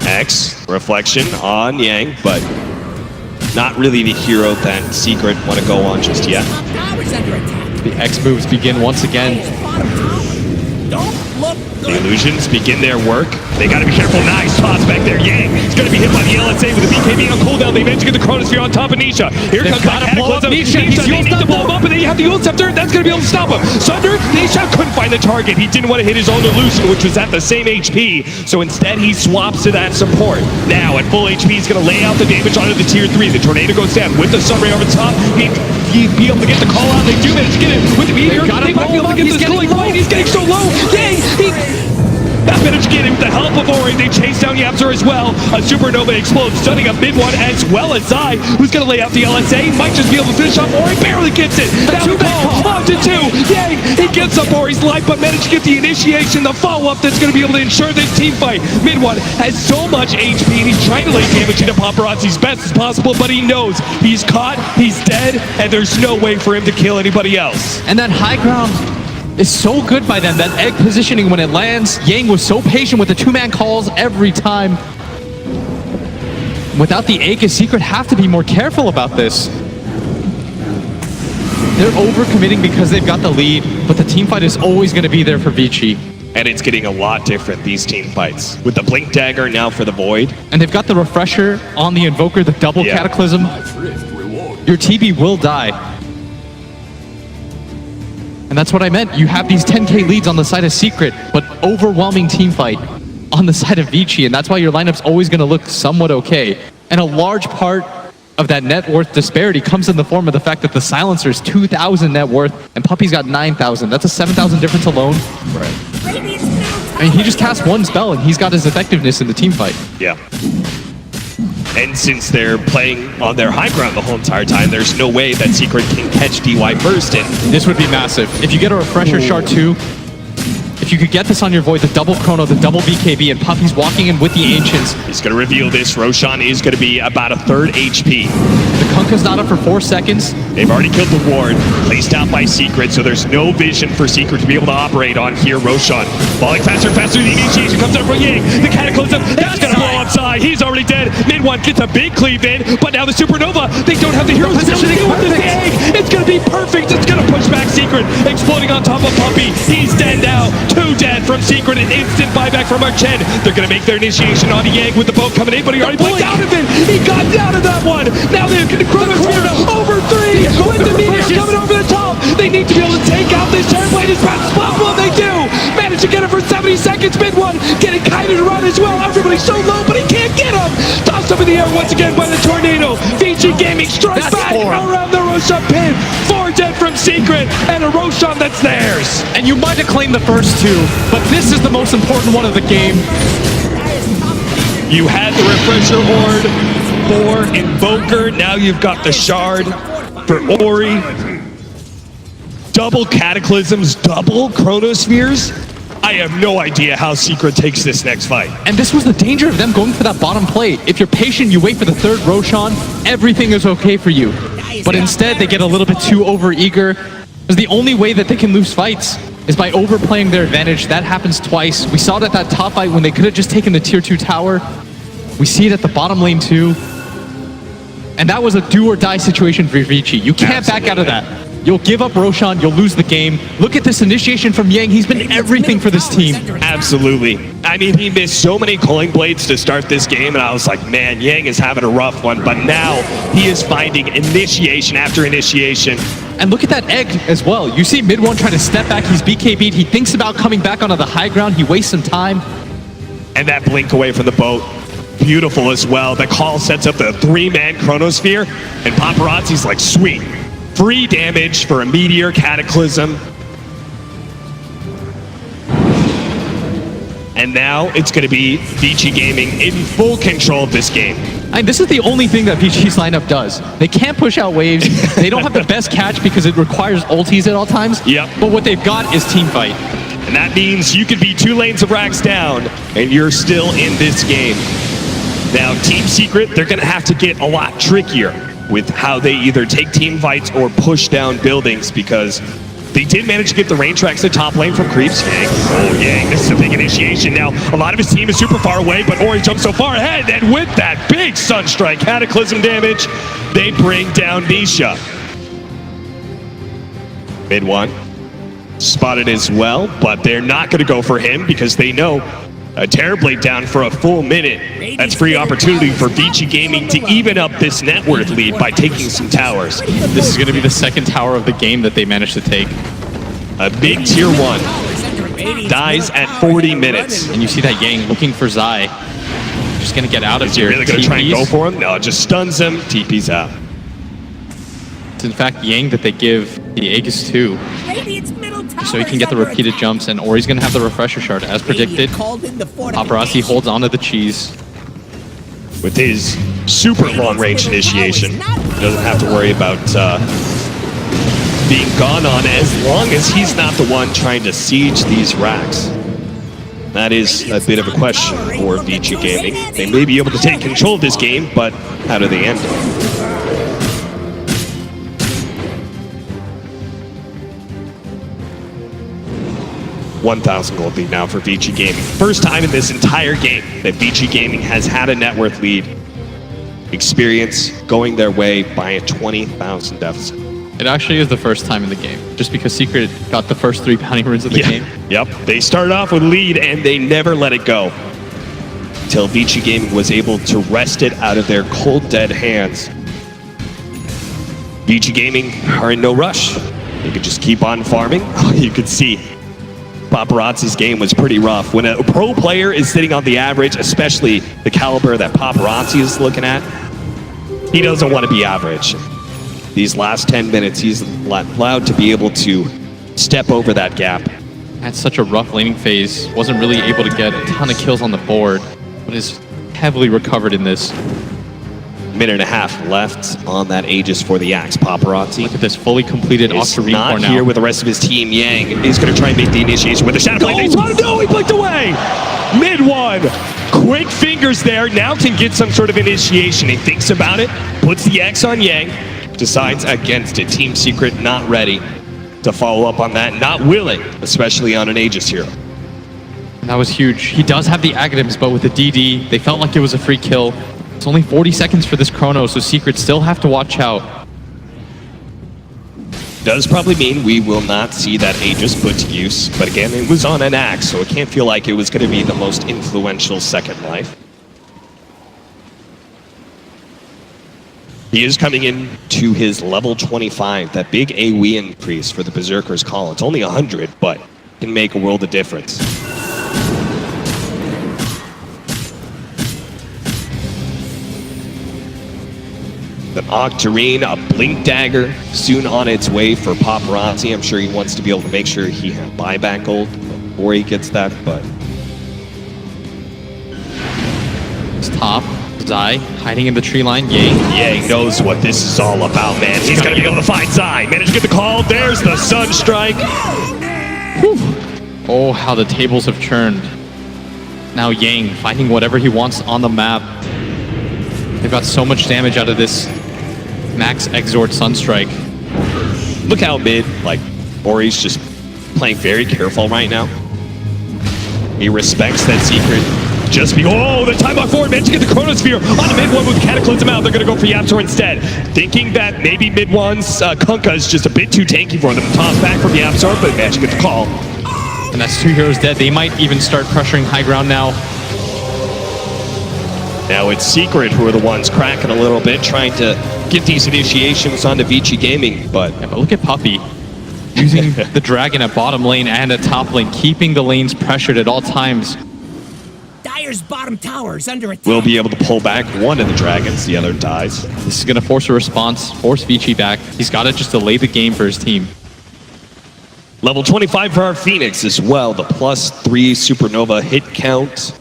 X, reflection on Yang, but not really the hero that Secret want to go on just yet. Top tower's under attack. The X moves begin once again. Radiant's bottom tower. Don't look The good. illusions begin their work. They got to be careful. Nice toss back there. Yang is going to be hit by the LSA with the BKB on cooldown. They managed to get the Chronosphere on top of Nisha. Here They've comes gotta blow up Cataclysm. Nisha. He's They need to blow him up, and then you have the Yule Scepter. That's going to be able to stop him. Sunder, Nisha couldn't find the target. He didn't want to hit his own illusion, which was at the same HP. So instead, he swaps to that support. Now, at full HP, he's going to lay out the damage onto the tier 3. The Tornado goes down with the Sunray over the top. He'd be able to get the call out. They do manage to get it with the Meteor. They might be able to get this cooling blade. He's getting so low. Yang, that managed to get him with the help of Ori. They chase down YapzOr as well. A Supernova explodes, stunning up mid one as well as Zai, who's going to lay out the LSA. Might just be able to finish off Ori. Barely gets it. Now the call on to 2. Yang, he gets up Ori's life, but managed to get the initiation, the follow-up that's going to be able to ensure this team fight. Mid one has so much HP, and he's trying to lay damage into Paparazzi's best as possible, but he knows he's caught, he's dead, and there's no way for him to kill anybody else. And that high ground is so good by them. That egg positioning when it lands. Yang was so patient with the 2-man calls every time. Without the Aegis, Secret have to be more careful about this. They're overcommitting because they've got the lead, but the team fight is always going to be there for Vici. And it's getting a lot different, these team fights. With the Blink Dagger now for the Void. And they've got the Refresher on the Invoker, the double Yeah. Cataclysm. Your TB will die. And that's what I meant. You have these 10K leads on the side of Secret, but overwhelming team fight on the side of Vici, and that's why your lineup's always going to look somewhat okay. And a large part of that net worth disparity comes in the form of the fact that the Silencer's 2,000 net worth and Puppy's got 9,000. That's a 7,000 difference alone. I mean, he just cast one spell and he's got his effectiveness in the team fight. Yeah. And since they're playing on their high ground the whole entire time, there's no way that Secret can catch DY first. And this would be massive. If you get a refresher shard too, if you could get this on your Void, the double chrono, the double BKB, and Puppy's walking in with the Ancients. He's going to reveal this. Roshan is going to be about a third HP. The Kunkka's not up for 4 seconds. They've already killed the ward, placed out by Secret, so there's no vision for Secret to be able to operate on here. Roshan falling faster and faster. The initiation comes up from Yang. The Cataclysm, that's going to blow upside. He's already dead. Mid one gets a big cleave in, but now the Supernova, they don't have the heroes to deal with this egg. It's going to be perfect. It's going to push back Secret, exploding on top of Puppy. He's dead now. 2 dead from Secret, an instant buyback from Archen. They're going to make their initiation on Yang with the boat coming in, but he already blinked out of it. He got down to that one. Now they're going to Chronosphere over 3 with the meteor coming over the top. They need to be able to take out this Terrorblade as fast as possible. They do. Manage to get it for 70 seconds. Mid one getting kited around as well. Everybody's so low, but he can't get him. Tossed up in the air once again by the Tornado. VICIGAMING strikes back around the Roshan pin. 4 dead from Secret and a Roshan that's theirs. And you might have claimed the first 2, but this is the most important one of the game. You had the refresher horde for Invoker. Now you've got the shard for Ori. Double Cataclysms, double Chronospheres. I have no idea how Secret takes this next fight. And this was the danger of them going for that bottom plate. If you're patient, you wait for the 3rd Roshan, everything is okay for you. But instead, they get a little bit too over-eager. Because the only way that they can lose fights is by overplaying their advantage. That happens twice. We saw it at that top fight when they could have just taken the tier 2 tower. We see it at the bottom lane too. And that was a do or die situation for Vici. You can't back out of that. You'll give up Roshan, you'll lose the game. Look at this initiation from Yang. He's been everything for this team. Absolutely. I mean, he missed so many Culling Blades to start this game, and I was like, man, Yang is having a rough one. But now he is finding initiation after initiation. And look at that egg as well. You see mid one trying to step back. He's BKB'd. He thinks about coming back onto the high ground. He wastes some time. And that blink away from the boat. Beautiful as well. The call sets up the 3-man Chronosphere, and Paparazzi's like, sweet. Free damage for a Meteor Cataclysm. And now it's going to be VICIGAMING in full control of this game. And this is the only thing that Vici's lineup does. They can't push out waves. They don't have the best catch because it requires ultis at all times. Yep. But what they've got is team fight. And that means you could be 2 lanes of racks down, and you're still in this game. Now, Team Secret, they're going to have to get a lot trickier with how they either take team fights or push down buildings, because they did manage to get the rain tracks to top lane from Creeps. Yang. Oh, Yang, this is a big initiation now. A lot of his team is super far away, but Ori jumps so far ahead, and with that big Sunstrike Cataclysm damage, they bring down Nisha. Mid one. Spotted as well, but they're not going to go for him because they know a Terrorblade down for a full minute. That's free opportunity for VICIGAMING to even up this net worth lead by taking some towers. This is going to be the 2nd tower of the game that they managed to take. A big tier 1 dies at 40 minutes. And you see that Yang looking for Zai. Just going to get out of Is he here. really going to try and go for him? No, it just stuns him. TP's out. It's in fact Yang that they give the Aegis to, so he can get the repeated jumps, and Ori's going to have the refresher shard as predicted. Paparazzi holds onto the cheese. With his super long range initiation, he doesn't have to worry about being gone on as long as he's not the one trying to siege these racks. That is a bit of a question for VICIGAMING. They may be able to take control of this game, but how do they end it? 1,000 gold lead now for VICIGAMING. First time in this entire game that VICIGAMING has had a net worth lead. Experience going their way by a 20,000 deficit. It actually is the first time in the game, just because Secret got the first 3 bounty runes of the game. Yep, they started off with lead and they never let it go. Until VICIGAMING was able to wrest it out of their cold dead hands. VICIGAMING are in no rush. You could just keep on farming. You could see Paparazzi's game was pretty rough. When a pro player is sitting on the average, especially the caliber that Paparazzi is looking at, he doesn't want to be average. These last 10 minutes, he's allowed to be able to step over that gap. Had such a rough laning phase, wasn't really able to get a ton of kills on the board, but is heavily recovered in this. Minute and a half left on that Aegis for the Axe. Paparazzi. Look at this fully completed Is Octarine not core now. here with the rest of his team. Yang is going to try and make the initiation with a Shadow Blade. Oh no, he blinked away! Mid one. Quick fingers there. Now can get some sort of initiation. He thinks about it, puts the X on Yang, decides against it. Team Secret not ready to follow up on that. Not willing, especially on an Aegis hero. That was huge. He does have the Aghanim's, but with the DD, they felt like it was a free kill. It's only 40 seconds for this chrono, so Secret still have to watch out. Does probably mean we will not see that Aegis put to use, but again, it was on an Axe, so it can't feel like it was going to be the most influential second life. He is coming in to his level 25, that big AoE increase for the Berserker's Call. It's only 100, but can make a world of difference. An Octarine, a Blink Dagger, soon on its way for Paparazzi. I'm sure he wants to be able to make sure he has buyback gold before he gets that, but... It's top. Zai hiding in the tree line. Yang knows what this is all about, man. He's going to be able to find Zai. Managed to get the call. There's the Sunstrike. Whew. Oh, how the tables have churned. Now Yang finding whatever he wants on the map. They've got so much damage out of this Max Exort Sunstrike. Look how mid, like, Ori's just playing very careful right now. He respects that Secret. Just be, oh, the time block forward, managed to get the Chronosphere on the mid one with Cataclysm out. They're going to go for Yaptor instead. Thinking that maybe mid one's Kunkka is just a bit too tanky for them. Toss back from Yaptor, but managed to get the call. And that's 2 heroes dead. They might even start pressuring high ground now. Now it's Secret who are the ones cracking a little bit, trying to get these initiations onto VICIGAMING, but... Yeah, but look at Puppy. Using the Dragon at bottom lane and at top lane, keeping the lanes pressured at all times. Dire's bottom tower is under attack. Will be able to pull back one of the dragons, the other dies. This is going to force a response, force Vici back. He's got to just delay the game for his team. Level 25 for our Phoenix as well, the +3 Supernova hit count.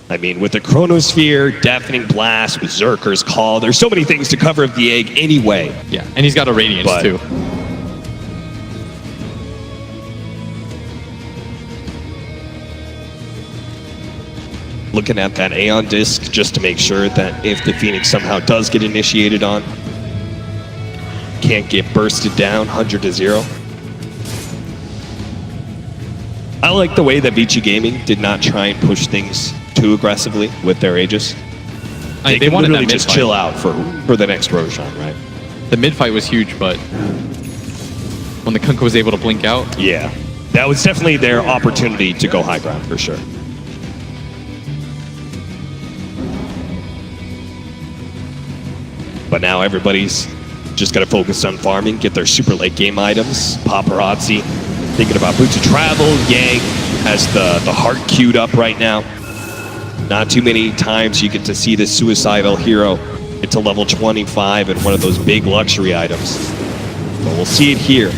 I mean, with the Chronosphere, Deafening Blast, Berserker's Call, there's so many things to cover of the egg anyway. Yeah, and he's got a Radiance too. Looking at that Aeon Disc just to make sure that if the Phoenix somehow does get initiated on, can't get bursted down 100-0. I like the way that VICIGAMING did not try and push things too aggressively with their Aegis. They can wanted literally that just mid-fight. chill out for the next Roshan, right? The mid fight was huge, but when the Kunkka was able to blink out, Yeah, that was definitely their opportunity to go high ground for sure. But now everybody's just got to focus on farming, get their super late game items. Paparazzi thinking about Boots of Travel. Yang has the heart queued up right now. Not too many times you get to see this suicidal hero get to level 25 and one of those big luxury items. But we'll see it here.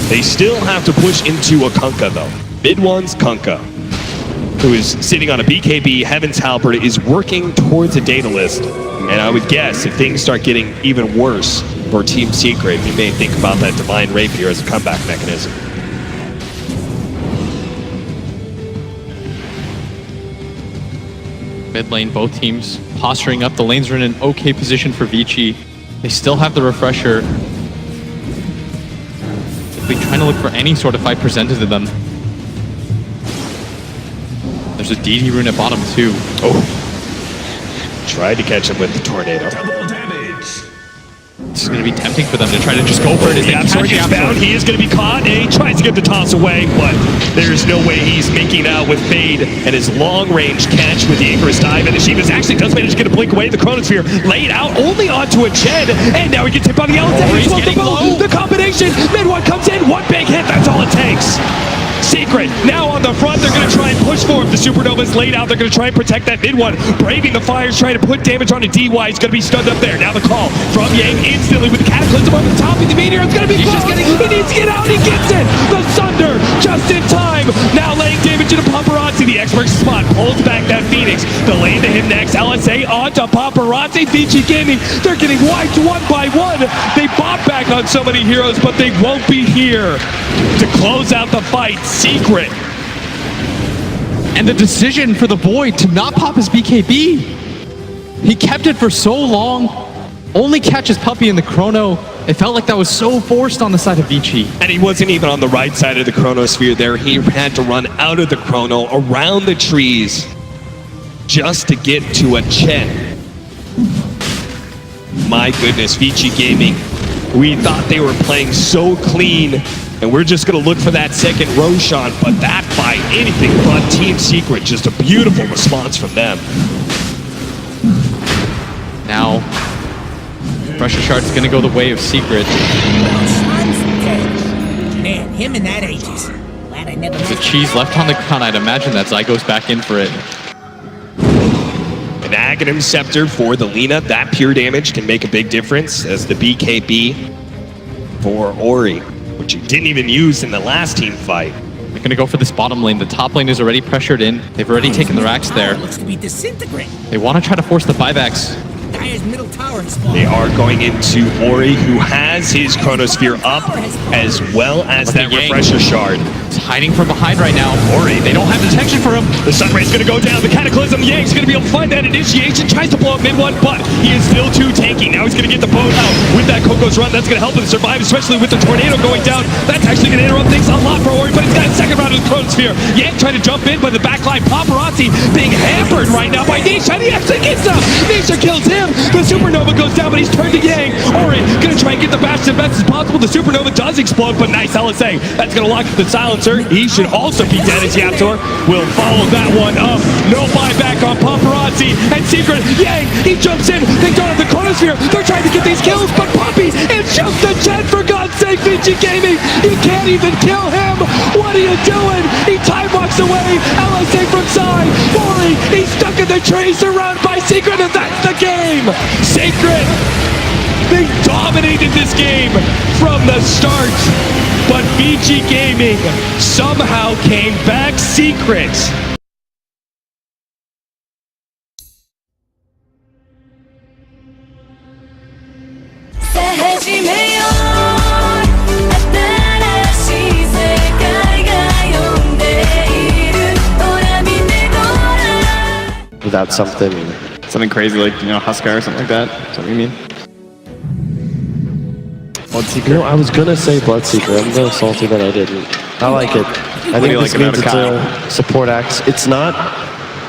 They still have to push into a Kunkka though. Mid one's Kunkka, who is sitting on a BKB. Heaven's Halberd is working towards a data list. And I would guess if things start getting even worse for Team Secret, you may think about that Divine Rapier as a comeback mechanism. mid lane, both teams posturing up. The lanes are in an okay position for Vici. They still have the refresher. They're trying to look for any sort of fight presented to them. There's a DD rune at bottom too. Oh. Tried to catch him with the tornado. This is going to be tempting for them to try to just go for it. The Yapsor gets found. He is going to be caught. And he tries to get the toss away, but there's no way he's making out with Fade and his long-range catch with the Icarus dive. And Ashivas actually does manage to get a blink away. The Chronosphere laid out only onto a Chen. And now he gets hit by the LSA. The combination. Mid one comes in. One big hit. That's all it takes. Secret now on the front. They're going to try and push for him. The Supernova's laid out. They're going to try and protect that mid one. Braving the fires, trying to put damage on a DY. He's going to be stunned up there. Now the call from Yang instantly with the Cataclysm on the top of the meteor. It's going to be close. He needs to get out. He gets it. The Sunder just in time. Now laying damage into Paparazzi. The expert spot pulls back that Phoenix. The lane to him next. LSA onto Paparazzi. VICIGAMING. They're getting wiped one by one. They bought back on so many heroes, but they won't be here to close out the fight. Secret. And the decision for the Void to not pop his BKB. He kept it for so long. Only catches Puppey in the Chrono. It felt like that was so forced on the side of Vici. And he wasn't even on the right side of the Chronosphere there. He had to run out of the Chrono, around the trees, just to get to a Chen. My goodness, VICIGAMING. We thought they were playing so clean, and we're just going to look for that second Roshan, but that fight, anything but Team Secret, just a beautiful response from them. Now, Pressure Shard's going to go the way of Secret. Man, him and that Aegis. Glad I never The cheese left on the ground. I'd imagine that Zai goes back in for it. An Aghanim Scepter for the Lina. That pure damage can make a big difference as the BKB for Ori, which he didn't even use in the last team fight. They're going to go for this bottom lane. The top lane is already pressured in. They've already taken the racks there. Looks to be disintegrating. They want to try to force the buybacks. Dire's middle tower is falling. They are going into Ori, who has his Chronosphere up, as well as that Refresher Shard. He's hiding from behind right now. Ori, they don't have detection for him. The Sunray's going to go down. The Cataclysm, Yang's going to be able to find that initiation. Tries to blow up mid one, but he is still too tanky. Now he's going to get the boat out with that Coco's Run. That's going to help him survive, especially with the Tornado going down. That's actually going to interrupt things a lot for Ori, but he's got a second round of the Chronosphere. Yang trying to jump in, but the backline Paparazzi being hampered right now by Nisha, and he actually gets up. Nisha kills him. The Supernova goes down, but he's turned to Yang. Ori going to try and get the bash as best as possible. The Supernova does explode, but nice LSA. That's going to lock up the silencer. He should also be dead as Yaptor will follow that one up. No buyback on Paparazzi and Secret. Yang, he jumps in. They don't have the Chronosphere. They're trying to get these kills, but Puppey is just a Chen, for God's sake. VICIGAMING, you can't even kill him. What are you doing? He time walks away. LSA from side. Ori, he's stuck in the tree, surrounded by Secret, and that's the game. Secret, they dominated this game from the start, but VICIGAMING somehow came back. Secret. Without something crazy like, you know, Huskar or something like that. Is that what you mean? You know, I was gonna say Bloodseeker. I'm a little salty that I didn't. I like it. I think this means it's a support axe. It's not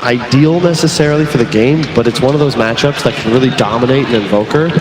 ideal necessarily for the game, but it's one of those matchups that can really dominate an Invoker,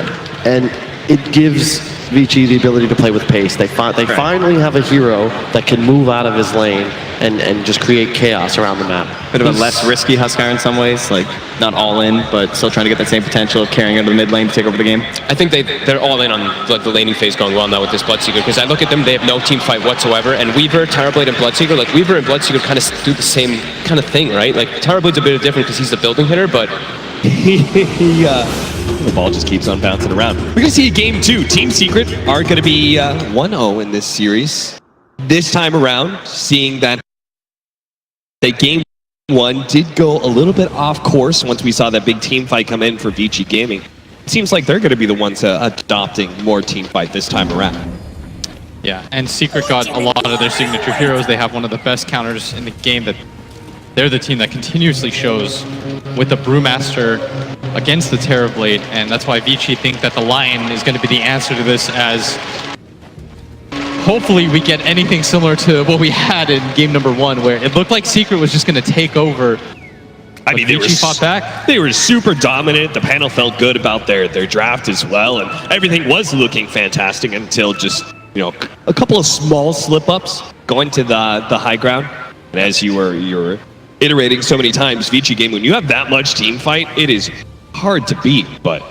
and it gives Vici the ability to play with pace. They finally have a hero that can move out of his lane and just create chaos around the map. Bit of a less risky Huskar in some ways, like not all in, but still trying to get that same potential of carrying into the mid lane to take over the game. I think they're all in on like the laning phase going well now with this Bloodseeker, because I look at them, they have no team fight whatsoever, and Weaver, Terrorblade, and Bloodseeker, like Weaver and Bloodseeker kind of do the same kind of thing, right? Like Terrorblade's a bit different because he's the building hitter, but the ball just keeps on bouncing around. We're going to see a game two. Team Secret are going to be 1-0 in this series. This time around, seeing that game one did go a little bit off course once we saw that big team fight come in for VICIGAMING. It seems like they're going to be the ones adopting more team fight this time around. Yeah, and Secret got a lot of their signature heroes. They have one of the best counters in the game. That they're the team that continuously shows with the Brewmaster against the Terrorblade, and that's why Vici think that the Lion is going to be the answer to this, as hopefully we get anything similar to what we had in game number one, where it looked like Secret was just going to take over I mean, Vici fought back. They were super dominant. The panel felt good about their draft as well, and everything was looking fantastic until just, you know, a couple of small slip-ups going to the high ground. And as you were iterating so many times, VICIGAMING, when you have that much team fight, it is hard to beat. But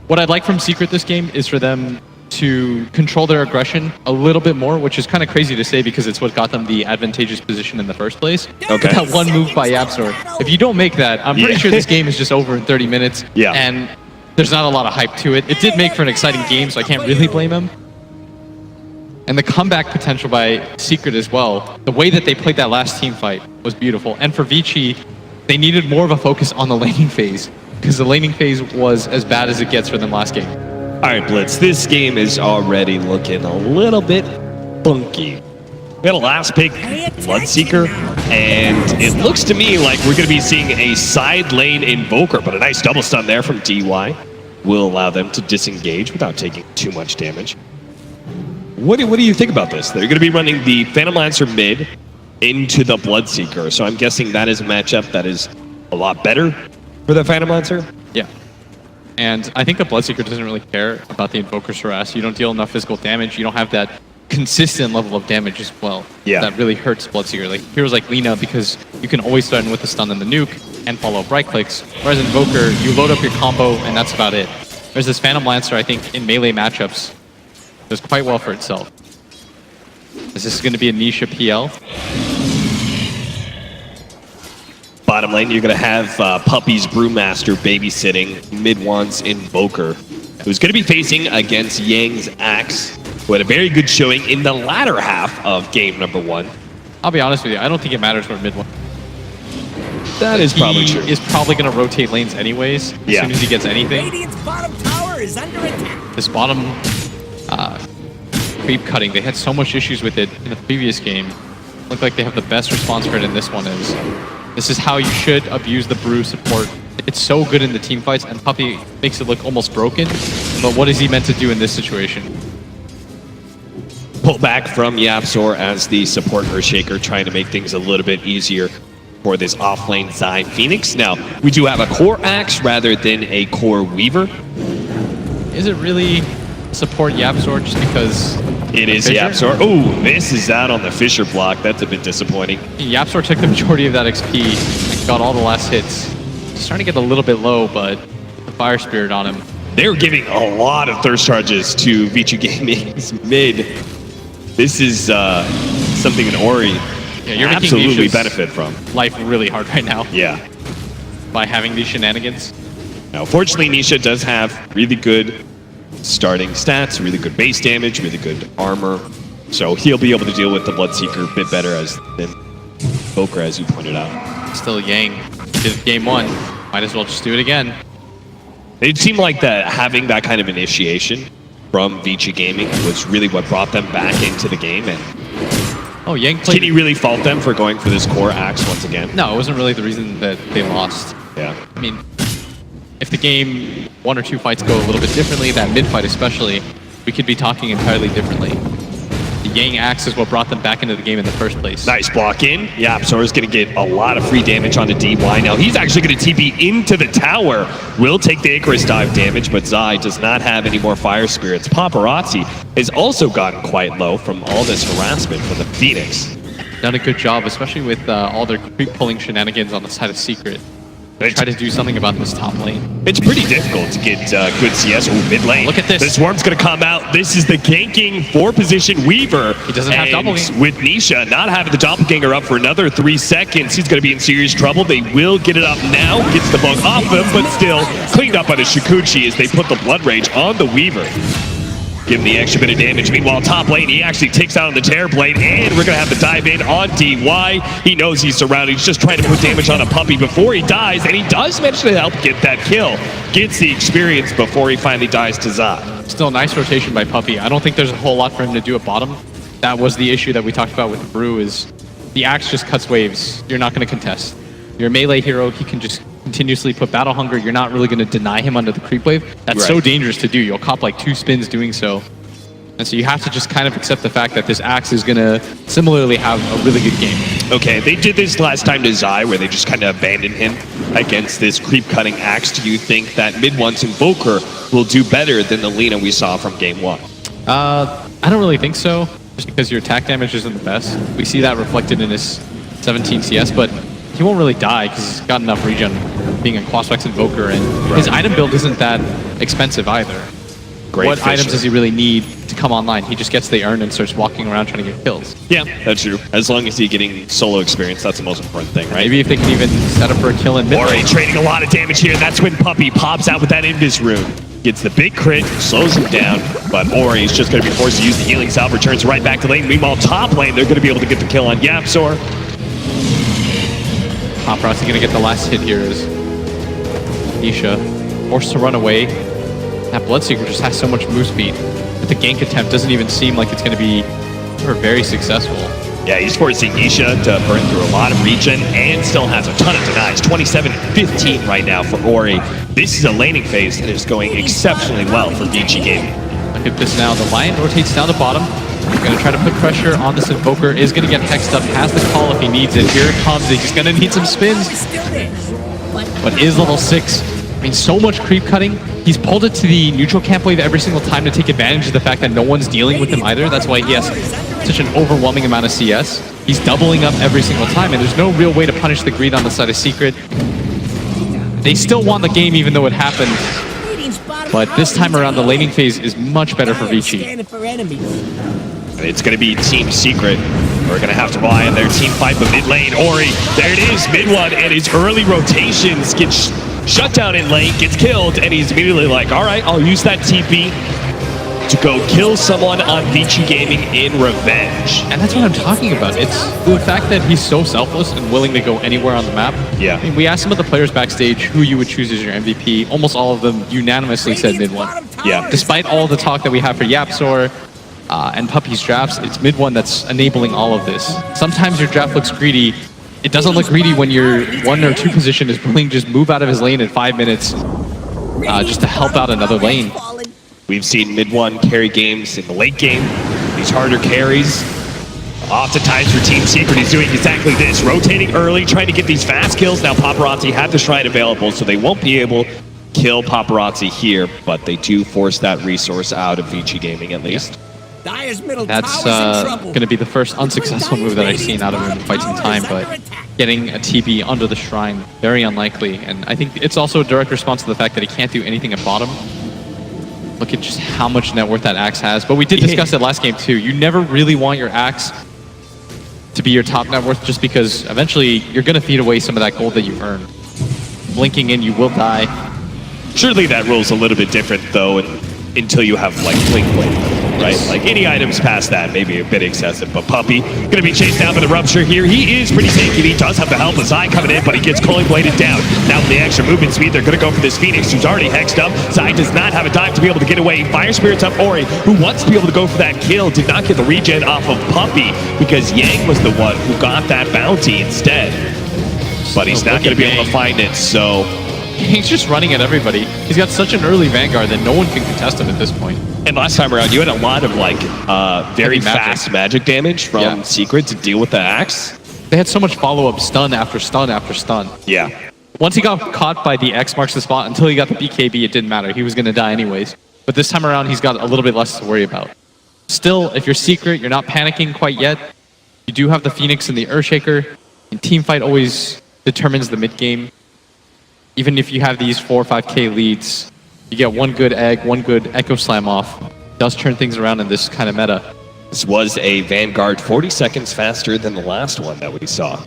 what I'd like from Secret this game is for them to control their aggression a little bit more, which is kind of crazy to say because it's what got them the advantageous position in the first place. Okay. That one move by YapzOr. If you don't make that, I'm pretty sure this game is just over in 30 minutes. Yeah. And there's not a lot of hype to it. It did make for an exciting game, so I can't really blame him. And the comeback potential by Secret as well. The way that they played that last team fight was beautiful. And for Vici, they needed more of a focus on the laning phase because the laning phase was as bad as it gets for them last game. all right, Blitz, this game is already looking a little bit funky. We got a last pick, Bloodseeker, and it looks to me like we're going to be seeing a side lane Invoker, but a nice double stun there from DY will allow them to disengage without taking too much damage. What do you think about this? They're going to be running the Phantom Lancer mid into the Bloodseeker, so I'm guessing that is a matchup that is a lot better for the Phantom Lancer. Yeah. And I think the Bloodseeker doesn't really care about the Invoker's harass. You don't deal enough physical damage. You don't have that consistent level of damage as well. Yeah. That really hurts Bloodseeker. Like heroes like Lina, because you can always threaten with the stun and the nuke and follow up right clicks. Whereas Invoker, you load up your combo and that's about it. Whereas this Phantom Lancer, I think in melee matchups, does quite well for itself. Is this going to be a Nisha PL? Bottom lane, you're going to have Puppy's Brewmaster babysitting mid-one's Invoker, who's going to be facing against Yang's Axe, who had a very good showing in the latter half of game number 1. I'll be honest with you, I don't think it matters where mid one. That is probably true. He is probably going to rotate lanes anyways, as soon as he gets anything. Radiant's bottom tower is under attack. This bottom creep cutting, they had so much issues with it in the previous game. Look like they have the best response rate in this one is. This is how you should abuse the brew support. It's so good in the team fights, and Puppy makes it look almost broken. But what is he meant to do in this situation? Pull back from YapzOr as the support Earthshaker, trying to make things a little bit easier for this offlane Zai Phoenix. Now, we do have a core Axe rather than a core Weaver. Is it really support YapzOr just because... It is Fisher? YapzOr. Oh, misses out on the Fisher block. That's a bit disappointing. YapzOr took the majority of that XP and got all the last hits. He's starting to get a little bit low, but the Fire Spirit on him. They're giving a lot of thirst charges to VICIGAMING's mid. This is something an Ori you're absolutely making Nisha's benefit from. Life really hard right now. Yeah. By having these shenanigans. Now, fortunately, Nisha does have really good starting stats, really good base damage, really good armor. So he'll be able to deal with the Bloodseeker a bit better than Invoker, as you pointed out. Still Yang did game 1. Might as well just do it again. It seemed like that having that kind of initiation from VICIGAMING was really what brought them back into the game. And oh, Yang played... Can you really fault them for going for this core Axe once again? No, it wasn't really the reason that they lost. Yeah. I mean, if the game 1 or 2 fights go a little bit differently, that mid fight especially, we could be talking entirely differently. The Yang Axe is what brought them back into the game in the first place. Nice block in. YapzOr is going to get a lot of free damage onto DY. Now he's actually going to TP into the tower. Will take the Icarus dive damage, but Zai does not have any more Fire Spirits. Paparazzi has also gotten quite low from all this harassment from the Phoenix. Done a good job, especially with all their creep pulling shenanigans on the side of Secret. Try to do something about this top lane. It's pretty difficult to get good CS. Ooh, mid lane. Look at this. The Swarm's going to come out. This is the ganking 4-position Weaver. He doesn't have doppelganger. With Nisha not having the doppelganger up for another 3 seconds, he's going to be in serious trouble. They will get it up now. Gets the bug off him, but still cleaned up by the Shikuchi as they put the Blood Rage on the Weaver. Give him the extra bit of damage. Meanwhile, top lane, he actually takes out on the Terrorblade, and we're going to have the dive in on DY. He knows he's surrounded. He's just trying to put damage on a Puppy before he dies, and he does manage to help get that kill. Gets the experience before he finally dies to Zai. Still nice rotation by Puppy. I don't think there's a whole lot for him to do at bottom. That was the issue that we talked about with the Brew is the Axe just cuts waves. You're not going to contest. You're a melee hero. He can just continuously put Battle Hunger. You're not really going to deny him under the creep wave. That's so dangerous to do. You'll cop like 2 spins doing so. And so you have to just kind of accept the fact that this Axe is going to similarly have a really good game. Okay, they did this last time to Zai, where they just kind of abandoned him against this creep-cutting Axe. Do you think that mid-one's Invoker will do better than the Lina we saw from Game 1? I don't really think so, just because your attack damage isn't the best. We see that reflected in his 17 CS, but he won't really die because he's got enough regen being a Quaspex Invoker, and his item build isn't that expensive either. What items does he really need to come online? He just gets the urn and starts walking around trying to get kills. Yeah, that's true. As long as he's getting solo experience, that's the most important thing, right? Maybe if they can even set up for a kill in mid. Ori trading a lot of damage here. That's when Puppey pops out with that Invis rune. Gets the big crit, slows him down, but Ori is just going to be forced to use the healing salve, returns right back to lane. Meanwhile, top lane, they're going to be able to get the kill on Yapzor. Paparazzi going to get the last hit here is Isha. Forced to run away. That Bloodseeker just has so much move speed, but the gank attempt doesn't even seem like it's going to be very successful. Yeah, he's forcing Isha to burn through a lot of regen and still has a ton of denies. 27-15 right now for Ori. This is a laning phase that is going exceptionally well for VICIGAMING. Look at this now. The Lion rotates down the bottom. Going to try to put pressure on this Invoker. Is going to get hexed up. Has the call if he needs it. Here it comes. He's going to need some spins. But is level 6. I mean, so much creep cutting. He's pulled it to the neutral camp wave every single time to take advantage of the fact that no one's dealing with him either. That's why he has such an overwhelming amount of CS. He's doubling up every single time, and there's no real way to punish the greed on the side of Secret. They still won the game even though it happened. But this time around, the laning phase is much better for Vici. And it's going to be Team Secret. We're going to have to rely on their team fight, but mid lane, Ori, there it is, mid one, and his early rotations get shut down in lane, gets killed, and he's immediately like, all right, I'll use that TP to go kill someone on VICIGAMING in revenge. And that's what I'm talking about. It's the fact that he's so selfless and willing to go anywhere on the map. Yeah. I mean, we asked some of the players backstage who you would choose as your MVP. Almost all of them unanimously said mid one. Yeah. Despite all the talk that we have for Yapzor and Puppey's drafts, it's mid one that's enabling all of this. Sometimes your draft looks greedy. It doesn't look greedy when your 1 or 2 position is willing to just move out of his lane in 5 minutes just to help out another lane. We've seen mid one carry games in the late game. These harder carries. Oftentimes for Team Secret, he's doing exactly this. Rotating early, trying to get these fast kills. Now Paparazzi have the Shrine available, so they won't be able to kill Paparazzi here, but they do force that resource out of VICIGAMING at least. That's going to be the first unsuccessful move that I've seen out of him in quite some time, but getting a TB under the Shrine, very unlikely. And I think it's also a direct response to the fact that he can't do anything at bottom. Look at just how much net worth that Axe has. But we did discuss it last game too. You never really want your Axe to be your top net worth just because eventually you're going to feed away some of that gold that you've earned. Blinking in, you will die. Surely that rule's a little bit different though until you have like Blink Blade, right? Like any items past that may be a bit excessive, but Puppey gonna be chased down by the Rupture here. He is pretty tanky. He does have the help of Zai coming in, but he gets Culling Bladed down. Now with the extra movement speed, they're gonna go for this Phoenix, who's already hexed up. Zai does not have a dive to be able to get away. Fire Spirit's up Ori, who wants to be able to go for that kill. Did not get the regen off of Puppey because Yang was the one who got that bounty instead. But he's not gonna be able to find it, so He's just running at everybody. He's got such an early Vanguard that no one can contest him at this point. And last time around, you had a lot of like very fast magic damage from Secret to deal with the Axe. They had so much follow-up stun after stun after stun. Yeah. Once he got caught by the X marks the spot, until he got the BKB, it didn't matter. He was going to die anyways. But this time around, he's got a little bit less to worry about. Still, if you're Secret, you're not panicking quite yet. You do have the Phoenix and the Earthshaker. And teamfight always determines the mid-game. Even if you have these 4 or 5k leads, you get one good egg, one good Echo Slam off. It does turn things around in this kind of meta. This was a Vanguard 40 seconds faster than the last one that we saw.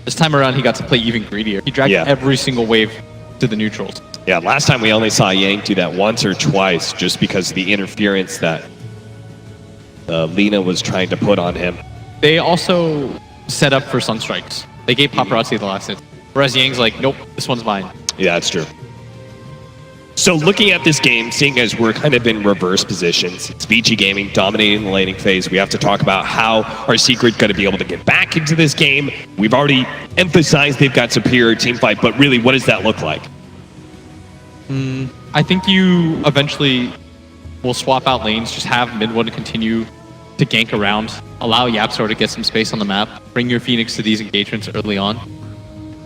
This time around, he got to play even greedier. He dragged every single wave to the neutrals. Yeah, last time we only saw Yang do that once or twice just because of the interference that Lina was trying to put on him. They also set up for Sunstrikes. They gave Paparazzi the last hit. Whereas Yang's like, nope, this one's mine. Yeah, that's true. So looking at this game, seeing as we're kind of in reverse positions, it's VICIGAMING dominating the laning phase. We have to talk about how our Secret going to be able to get back into this game. We've already emphasized they've got superior team fight, but really, what does that look like? I think you eventually we'll swap out lanes, just have mid one continue to gank around, allow YapzOr to get some space on the map, bring your Phoenix to these engagements early on.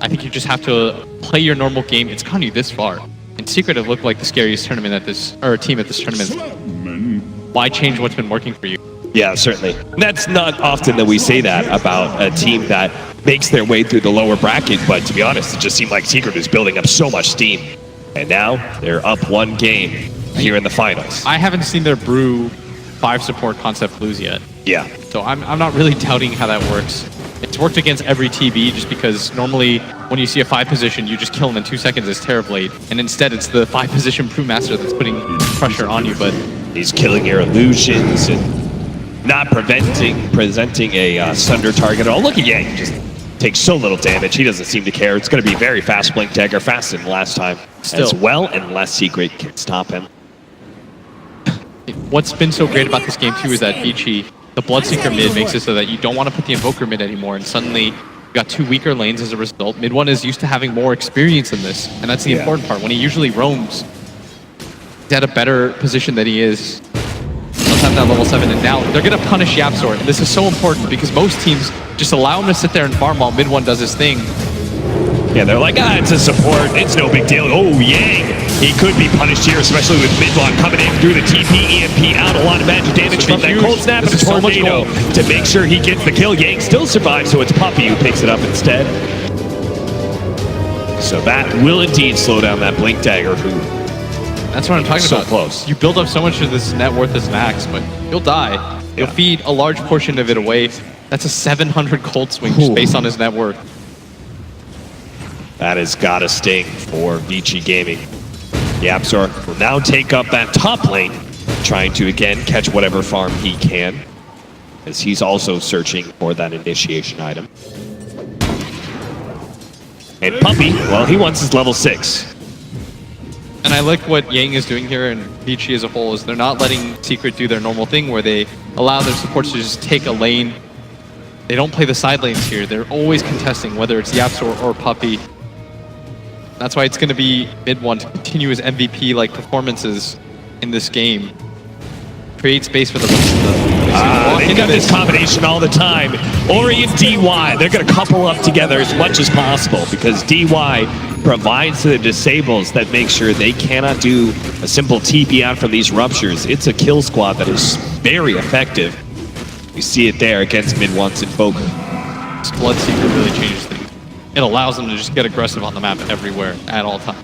I think you just have to play your normal game. It's gotten you this far. And Secret have looked like the scariest tournament at this, or team at this tournament. Why change what's been working for you? Yeah, certainly. That's not often that we say that about a team that makes their way through the lower bracket, but to be honest, it just seemed like Secret was building up so much steam. And now they're up 1 game here in the finals. I haven't seen their Brew 5 support concept lose yet. Yeah. So I'm not really doubting how that works. It's worked against every TB just because normally when you see a 5 position, you just kill them in 2 seconds as Terrorblade. And instead it's the 5 position Brewmaster that's putting pressure on you, but... He's killing your illusions and not presenting a Sunder target at all. Look at Yang, just takes so little damage. He doesn't seem to care. It's going to be very fast Blink Dagger, faster than last time as well, unless Secret can stop him. What's been so great about this game too is that Vici, the Bloodseeker mid makes it so that you don't want to put the Invoker mid anymore, and suddenly you got 2 weaker lanes as a result. Mid one is used to having more experience in this, and that's the important part. When he usually roams, he's at a better position than he is. Let's have that level 7, and now they're going to punish YapzOr, and this is so important because most teams just allow him to sit there and farm while mid one does his thing. Yeah, they're like, it's a support, it's no big deal. Oh, Yang, he could be punished here, especially with Midlock coming in through the TP, EMP out, a lot of magic damage from that cold snap and a tornado to make sure he gets the kill. Yang still survives, so it's Puppy who picks it up instead. So that will indeed slow down that Blink Dagger, who that's what I'm talking about. So close. You build up so much of this net worth as max, but you'll die. You'll feed a large portion of it away. That's a 700 cold swing just based on his net worth. That has got to sting for VICIGAMING. YapzOr will now take up that top lane, trying to again catch whatever farm he can, as he's also searching for that initiation item. And Puppy, well, he wants his level 6. And I like what Yang is doing here, and Vici as a whole, is they're not letting Secret do their normal thing where they allow their supports to just take a lane. They don't play the side lanes here. They're always contesting, whether it's YapzOr or Puppy. That's why it's going to be mid one to continue his MVP-like performances in this game. Create space for the they've got this combination all the time. Ori and DY, they're going to couple up together as much as possible because DY provides the disables that make sure they cannot do a simple TP out from these ruptures. It's a kill squad that is very effective. You see it there against mid one's Invoker. This Bloodseeker really changes things. It allows them to just get aggressive on the map everywhere at all times.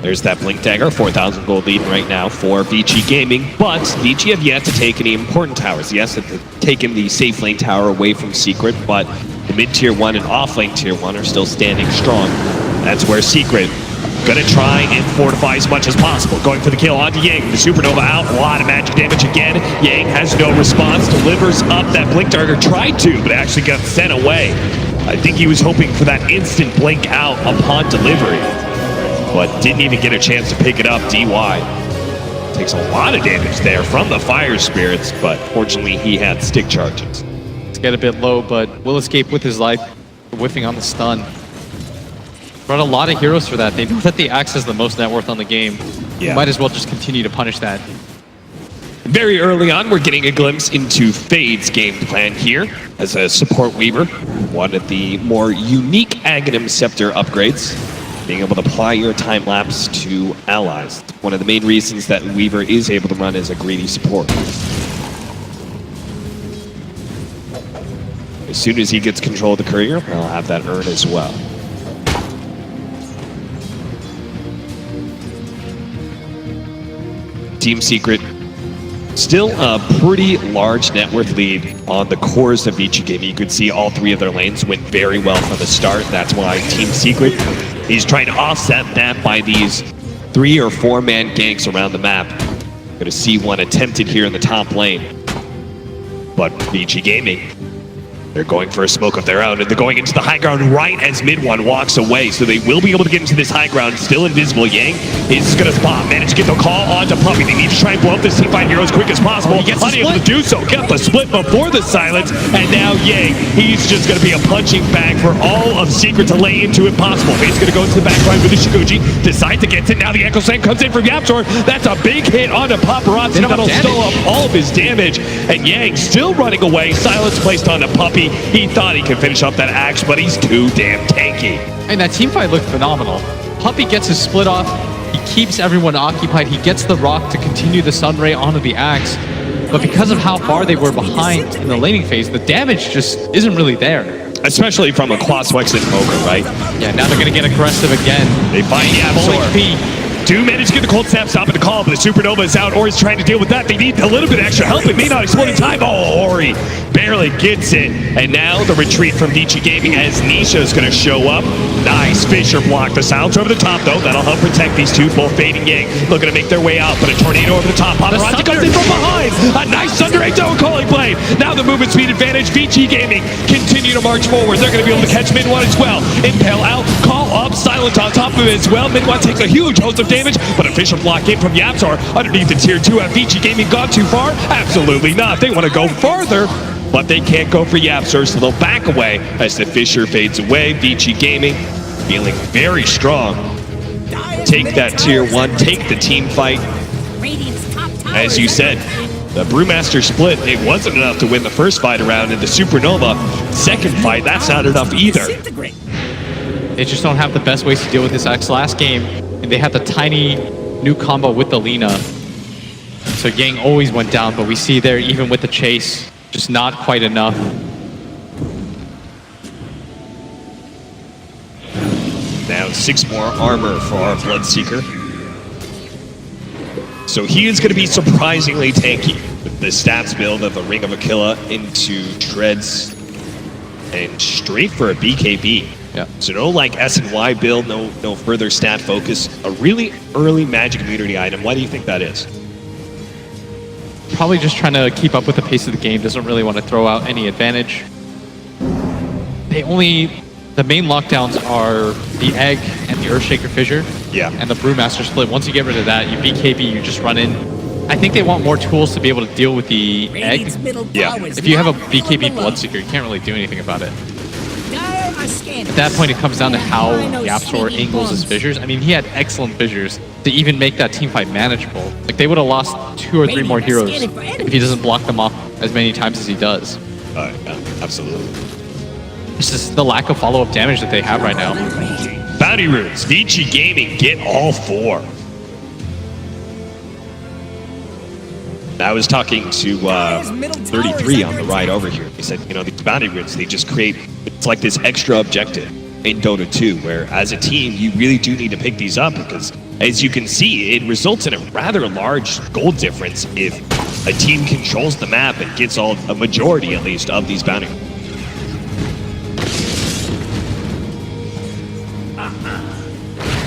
There's that Blink Dagger, 4,000 gold lead right now for VICIGAMING, but Vici have yet to take any important towers. Yes, they've taken the safe lane tower away from Secret, but the mid-tier 1 and off-lane tier 1 are still standing strong. That's where Secret gonna try and fortify as much as possible. Going for the kill onto Yang, the Supernova out, a lot of magic damage again. Yang has no response, delivers up that Blink Dagger, tried to, but actually got sent away. I think he was hoping for that instant blink out upon delivery, but didn't even get a chance to pick it up. DY takes a lot of damage there from the Fire Spirits, but fortunately he had stick charges. It's get a bit low, but will escape with his life, whiffing on the stun. Brought a lot of heroes for that. They know that the Axe has the most net worth on the game. Yeah. Might as well just continue to punish that. Very early on, we're getting a glimpse into Fade's game plan here as a support Weaver. One of the more unique Aghanim Scepter upgrades, being able to apply your time lapse to allies. One of the main reasons that Weaver is able to run as a greedy support. As soon as he gets control of the courier, he'll have that urn as well. Team Secret, still a pretty large net worth lead on the cores of VICIGAMING. You could see all 3 of their lanes went very well from the start. That's why Team Secret is trying to offset that by these 3 or 4 man ganks around the map. Going to see one attempted here in the top lane. But VICIGAMING They're going for a smoke of their own, and they're going into the high ground right as mid one walks away, so they will be able to get into this high ground. Still invisible. Yang is going to spot, manage to get the call onto Puppy. They need to try and blow up this team fight hero as quick as possible. He gets unable to do so. Get the split before the silence, and now Yang, he's just going to be a punching bag for all of Secret to lay into it possible. He's going to go into the back line with the Shiguchi, decide to get it. Now the Echo Slam comes in from Yapzor. That's a big hit onto Paparazzi. That'll still up all of his damage, and Yang still running away. Silence placed onto Puppy. He thought he could finish off that axe, but he's too damn tanky. And that team fight looked phenomenal. Puppy gets his split off. He keeps everyone occupied. He gets the rock to continue the sun ray onto the axe. But because of how far they were behind in the laning phase, the damage just isn't really there. Especially from a Quaswex and Poker, right? Yeah, now they're going to get aggressive again. They find Yapzor. Do manage to get the cold snap stop at the call, but the Supernova is out. Ori's trying to deal with that. They need a little bit of extra help. It may not explode in time. Oh, Ori barely gets it. And now the retreat from VICIGAMING as Nisha is going to show up. Nice. Fisher blocked the silence over the top, though. That'll help protect these two. Both fading Yang looking to make their way out, but a tornado over the top. Paparazzi comes in from behind. A nice Thunder 8-0 calling blade. Now the movement speed advantage. VICIGAMING continue to march forward. They're going to be able to catch mid one as well. Impale out. Call up. Silent on top of it as well. Mid one takes a huge host of damage, but a Fisher block in from Yapzor underneath the tier 2. Have VICIGAMING gone too far? Absolutely not. They want to go farther, but they can't go for Yapzor, so they'll back away as the Fisher fades away. VICIGAMING feeling very strong. Take that tier 1, take the team fight. As you said, the Brewmaster split, it wasn't enough to win the first fight around, and the Supernova second fight, that's not enough either. They just don't have the best ways to deal with this X last game, and they had the tiny new combo with the Lina. So Yang always went down, but we see there, even with the chase, just not quite enough. Now 6 more armor for our Bloodseeker. So he is going to be surprisingly tanky with the stats build of a Ring of Aquila into Treads and straight for a BKB. Yeah. So no like S and Y build, no further stat focus. A really early Magic Immunity item. Why do you think that is? Probably just trying to keep up with the pace of the game. Doesn't really want to throw out any advantage. The main lockdowns are the Egg and the Earthshaker Fissure. Yeah. And the Brewmaster split. Once you get rid of that, you BKB, you just run in. I think they want more tools to be able to deal with the Egg. Yeah. If you have a BKB Bloodseeker, you can't really do anything about it. At that point, it comes down to how Yapzor angles his fissures. I mean, he had excellent fissures to even make that team fight manageable. Like, they would have lost 2 or 3 more heroes if he doesn't block them off as many times as he does. Yeah, absolutely. It's just the lack of follow-up damage that they have right now. Bounty Runes, VICIGAMING get all 4. I was talking to 33 on the ride over here. He said, you know, these bounty runes, they just create, it's like this extra objective in Dota 2, where as a team, you really do need to pick these up because, as you can see, it results in a rather large gold difference if a team controls the map and gets a majority, at least, of these bounty runes.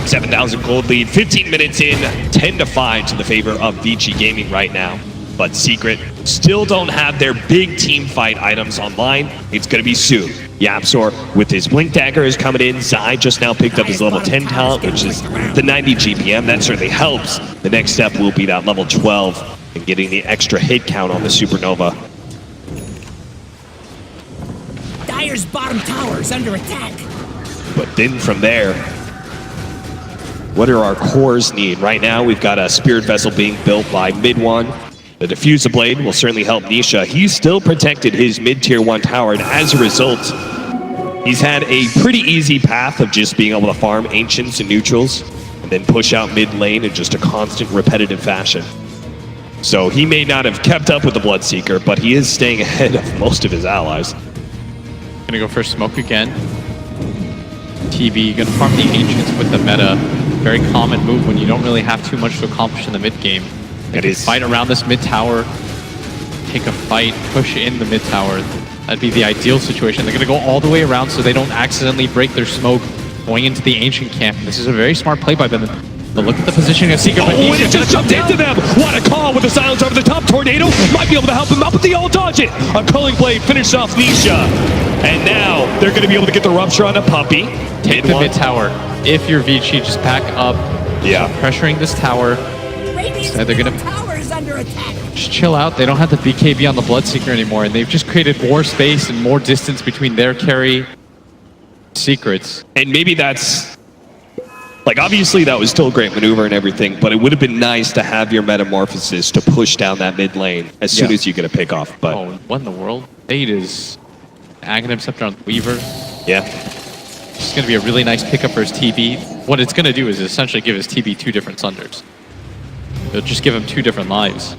$7,000 gold lead, 15 minutes in, 10-5 to the favor of VICIGAMING right now. But Secret still don't have their big team fight items online. It's going to be soon. Yapzor with his Blink Dagger is coming in. Zai just now picked up his level 10 talent, which is the 90 GPM. That certainly helps. The next step will be that level 12 and getting the extra hit count on the Supernova. Dire's bottom tower is under attack. But then from there, what do our cores need? Right now, we've got a Spirit Vessel being built by mid one. The Diffuser Blade will certainly help Nisha. He's still protected his mid-tier 1 tower, and as a result, he's had a pretty easy path of just being able to farm Ancients and Neutrals, and then push out mid lane in just a constant, repetitive fashion. So he may not have kept up with the Bloodseeker, but he is staying ahead of most of his allies. Gonna go for smoke again. TB, gonna farm the Ancients with the meta. Very common move when you don't really have too much to accomplish in the mid game. It is fight around this mid tower, take a fight, push in the mid tower. That'd be the ideal situation. They're gonna go all the way around so they don't accidentally break their smoke going into the Ancient camp. This is a very smart play by them. But look at the positioning of Secret. Oh, and it just jumped into them. What a call with the silence over the top. Tornado might be able to help him out, but they all dodge it. A Culling Blade finished off Nisha. And now they're going to be able to get the rupture on a Puppy. Take the mid tower. If you're Vici, just back up. Yeah. Pressuring this tower. Radiant's They're gonna tower is under attack. just chill out. They don't have the BKB on the Bloodseeker anymore, and they've just created more space and more distance between their carry Secrets. And maybe that's... Like, obviously that was still a great maneuver and everything, but it would have been nice to have your Metamorphosis to push down that mid lane as soon as you get a pick off. But Oh, what in the world? Fade is Aghanim Scepter on Weaver. yeah. It's going to be a really nice pickup for his TB. What it's going to do is essentially give his TB 2 different Sunders. It'll just give him 2 different lives.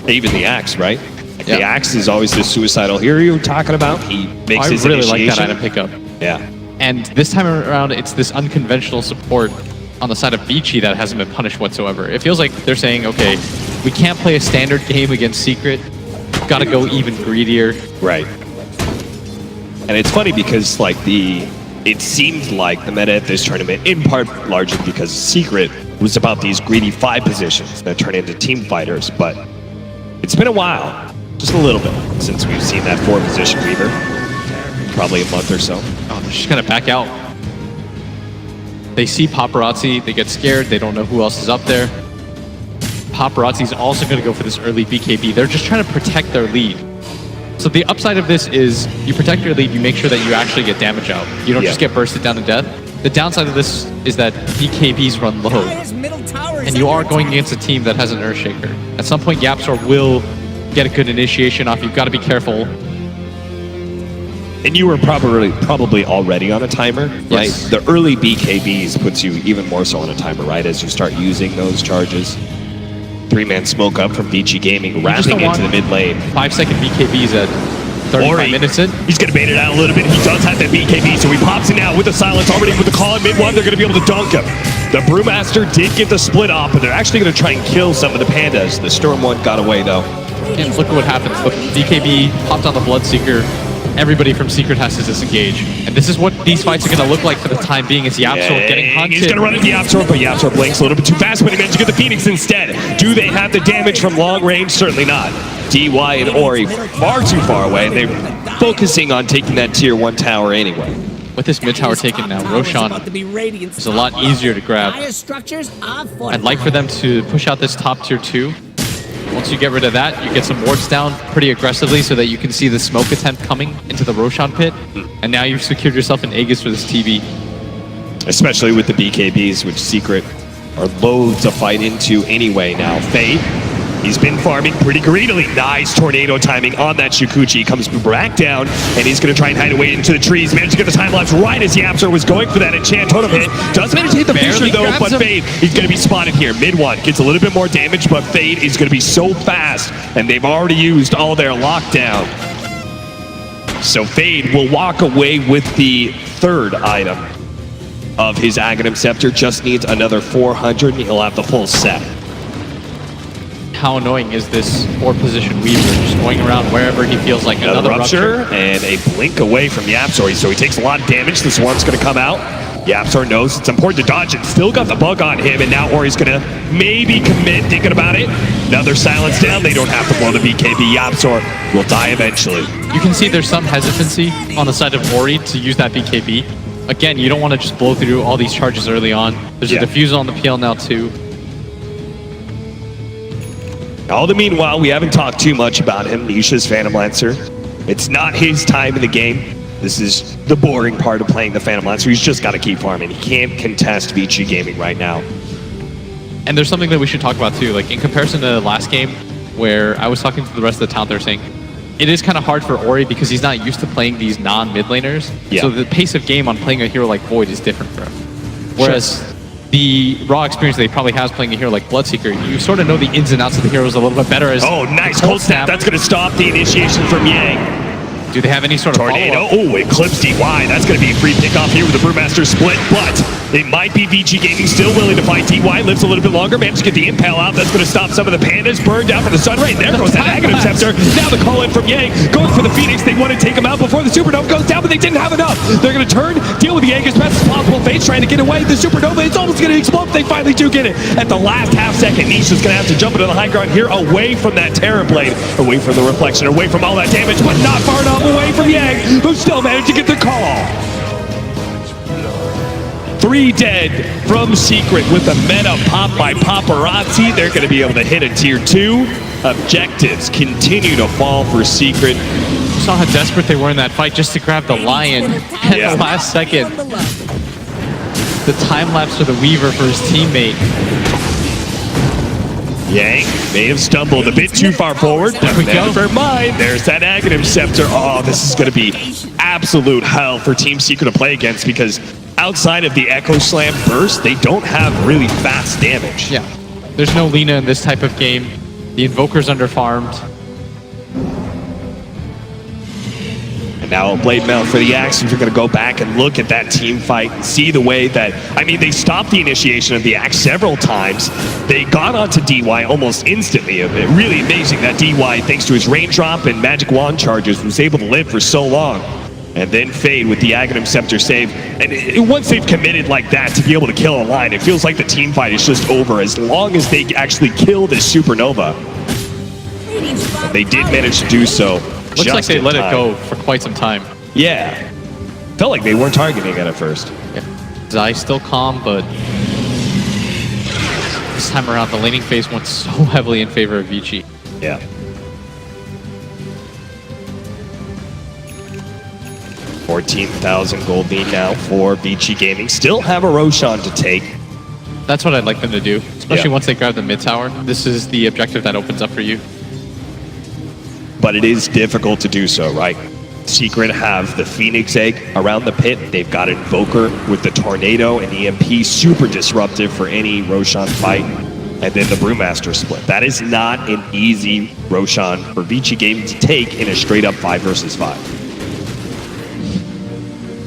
Even the Axe, right? Like Yeah. The Axe is always the suicidal hero you were talking about. He makes his I really like initiation. that item pickup. Yeah. And this time around, it's this unconventional support on the side of Vici that hasn't been punished whatsoever. It feels like they're saying, okay, we can't play a standard game against Secret. Gotta go even greedier. Right. And it's funny because like it seemed like the meta at this tournament, in part largely because Secret was about these greedy 5 positions that turn into team fighters, but it's been a while, just a little bit, since we've seen that 4 position Weaver. Probably a month or so. Oh, they're just gonna back out. They see Paparazzi, they get scared, they don't know who else is up there. Paparazzi's also gonna go for this early BKB. They're just trying to protect their lead. So the upside of this is you protect your lead, you make sure that you actually get damage out. You don't just get bursted down to death. The downside of this is that BKBs run low. Dire's middle tower is And you are under going attack. against a team that has an Earthshaker. At some point, YapzOr will get a good initiation off. You've got to be careful. And you were probably already on a timer, right? Yes. The early BKBs puts you even more so on a timer, right? As you start using those charges. 3-man smoke up from VICIGAMING, just wrapping don't into the want- mid lane. 5-second BKBs at 35 Ori, minutes in. he's going to bait it out a little bit. He does have that BKB, so he pops it out with the silence already with the call in mid one. They're going to be able to dunk him. The Brewmaster did get the split off, but they're actually going to try and kill some of the pandas. The Storm one got away, though. And look at what happens. Look, BKB popped on the Bloodseeker. Everybody from Secret has to disengage. And this is what these fights are going to look like for the time being as YapzOr getting hunted. He's going to run into YapzOr, but YapzOr blinks a little bit too fast, but he managed to get the Phoenix instead. Do they have the damage from long range? Certainly not. DY and Ori far too far away, and they're focusing on taking that tier 1 tower anyway. With this mid tower taken now, Roshan is a lot easier to grab. Dire structures are I'd like for them to push out this top tier 2. Once you get rid of that, you get some wards down pretty aggressively so that you can see the smoke attempt coming into the Roshan pit. And now you've secured yourself an Aegis for this TB. Especially with the BKBs, which Secret are loath to fight into anyway now. Fade, he's been farming pretty greedily. Nice tornado timing on that Shukuchi. Comes back down, and he's going to try and hide away into the trees. Managed to get the time lapse right as YapzOr was going for that enchant totem hit. Does manage to hit the Barely Fisher though, grabs but him. Fade, he's going to be spotted here. Mid one, gets a little bit more damage, but Fade is going to be so fast, and they've already used all their lockdown. So Fade will walk away with the 3rd item of his Aghanim Scepter. Just needs another 400 and he'll have the full set. How annoying is this 4-position Weaver just going around wherever he feels like Another rupture and a blink away from YapzOr. So he takes a lot of damage. The swarm's going to come out. YapzOr knows it's important to dodge it. Still got the bug on him, and now Ori's going to maybe commit, thinking about it. Another silence down. They don't have to blow the BKB. YapzOr will die eventually. You can see there's some hesitancy on the side of Ori to use that BKB. Again, you don't want to just blow through all these charges early on. There's a diffusal on the PL now too. All the meanwhile, we haven't talked too much about him. Nisha's Phantom Lancer. It's not his time in the game. This is the boring part of playing the Phantom Lancer. He's just got to keep farming. He can't contest VICIGAMING right now. And there's something that we should talk about too. Like in comparison to the last game, where I was talking to the rest of the talent, they're saying it is kind of hard for Ori because he's not used to playing these non-mid laners. Yeah. So the pace of game on playing a hero like Void is different for him. Whereas the raw experience that he probably has playing a hero like Bloodseeker, you sort of know the ins and outs of the heroes a little bit better. As Oh, nice cold snap. That's going to stop the initiation from Yang. Do they have any sort of Tornado. follow-up? Oh, it clips DY. That's going to be a free pick off here with the Brewmaster split, but it might be VICIGAMING still willing to fight. DY lives a little bit longer, managed to get the impale out. That's going to stop some of the pandas. Burned out for the sun ray. There goes that Aghanim Scepter. Now the call in from Yang. Going for the Phoenix. They want to take him out before the Supernova goes down, but they didn't have enough. They're going to turn, deal with the Yang as best as possible. Fate's trying to get away. The Supernova is almost going to explode. They finally do get it. At the last half second, Nisha's going to have to jump into the high ground here, away from that Terror Blade, away from the reflection, away from all that damage, but not far enough away from Yang, who still managed to get the call. 3 dead from Secret with the meta pop by Paparazzi. They're going to be able to hit a tier 2. Objectives continue to fall for Secret. Saw how desperate they were in that fight just to grab the Lion at the last second. The time lapse for the Weaver for his teammate. Yang may have stumbled a bit too far forward, but never mind. There's that Aghanim Scepter. Oh, this is going to be absolute hell for Team Secret to play against, because outside of the Echo Slam burst, they don't have really fast damage. Yeah, there's no Lina in this type of game. The Invoker's underfarmed. And now a Blade Mail for the Axe. If you're going to go back and look at that team fight and see the way that, I mean, they stopped the initiation of the Axe several times. They got onto DY almost instantly. Really amazing that DY, thanks to his range drop and magic wand charges, was able to live for so long. And then Fade with the Aghanim Scepter save. And once they've committed like that to be able to kill a line, it feels like the team fight is just over as long as they actually kill this Supernova. And they did manage to do so. Looks like they let it go for quite some time. Yeah. Felt like they weren't targeting it at first. Yeah. Zai still calm, but this time around the laning phase went so heavily in favor of Vici. Yeah. $14,000 gold lead now for VICIGAMING. Still have a Roshan to take. That's what I'd like them to do, especially once they grab the mid tower. This is the objective that opens up for you. But it is difficult to do so, right? Secret have the Phoenix Egg around the pit. They've got Invoker with the Tornado and EMP, super disruptive for any Roshan fight. And then the Brewmaster split. That is not an easy Roshan for VICIGAMING to take in a straight up 5 versus 5.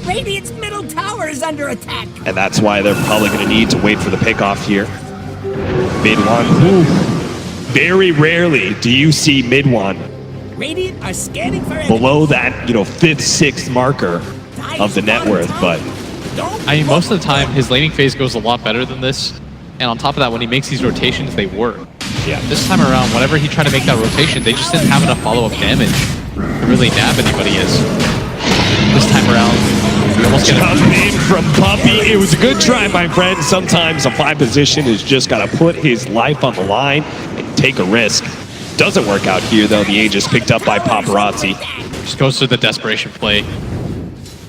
Radiant's middle tower is under attack. And that's why they're probably going to need to wait for the pickoff here. Mid one. Ooh. Very rarely do you see mid one Radiant are scanning for below that, 5th, 6th marker of the net worth, but I mean, most of the time his laning phase goes a lot better than this. And on top of that, when he makes these rotations, they work. yeah. This time around, whenever he tried to make that rotation, they just didn't have enough follow-up damage to really nab anybody is. This time around, we almost get Come in from Puppy. It was a good try, my friend. Sometimes a 5 position has just got to put his life on the line and take a risk. Doesn't work out here, though. The age is picked up by Paparazzi. just goes to the desperation play.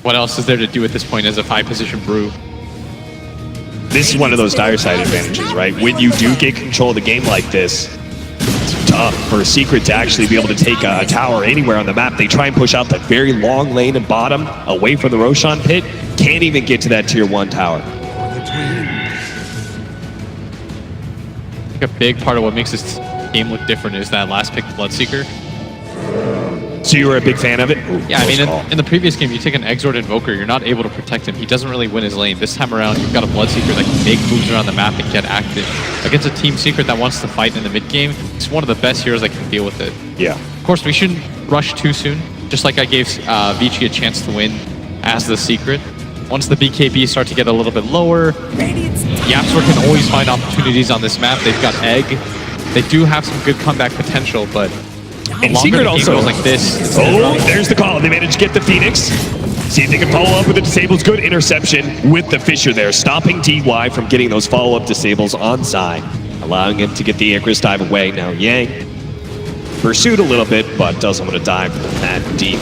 What else is there to do at this point as a 5 position brew? This is one of those dire side advantages, right? When you do get control of the game like this, it's tough for Secret to actually be able to take a tower anywhere on the map. They try and push out that very long lane and bottom away from the Roshan pit. Can't even get to that tier 1 tower. I think a big part of what makes this game look different is that last pick, Bloodseeker. So you were a big fan of it? Ooh, Yeah, I mean, close in the previous game, you take an Exort Invoker, you're not able to protect him. He doesn't really win his lane. This time around, you've got a Bloodseeker that can make moves around the map and get active. Against a Team Secret that wants to fight in the mid game, it's one of the best heroes that can deal with it. Yeah. Of course, we shouldn't rush too soon. Just like I gave Vici a chance to win as the Secret. Once the BKB start to get a little bit lower, Yapsor can always find opportunities on this map. They've got Egg. They do have some good comeback potential, but And Secret also goes like this. Oh, there's the call. They managed to get the Phoenix. See if they can follow up with the disables. Good interception with the Fisher there, stopping DY from getting those follow-up disables on side, allowing him to get the Icarus dive away. Now Yang pursued a little bit, but doesn't want to dive that deep.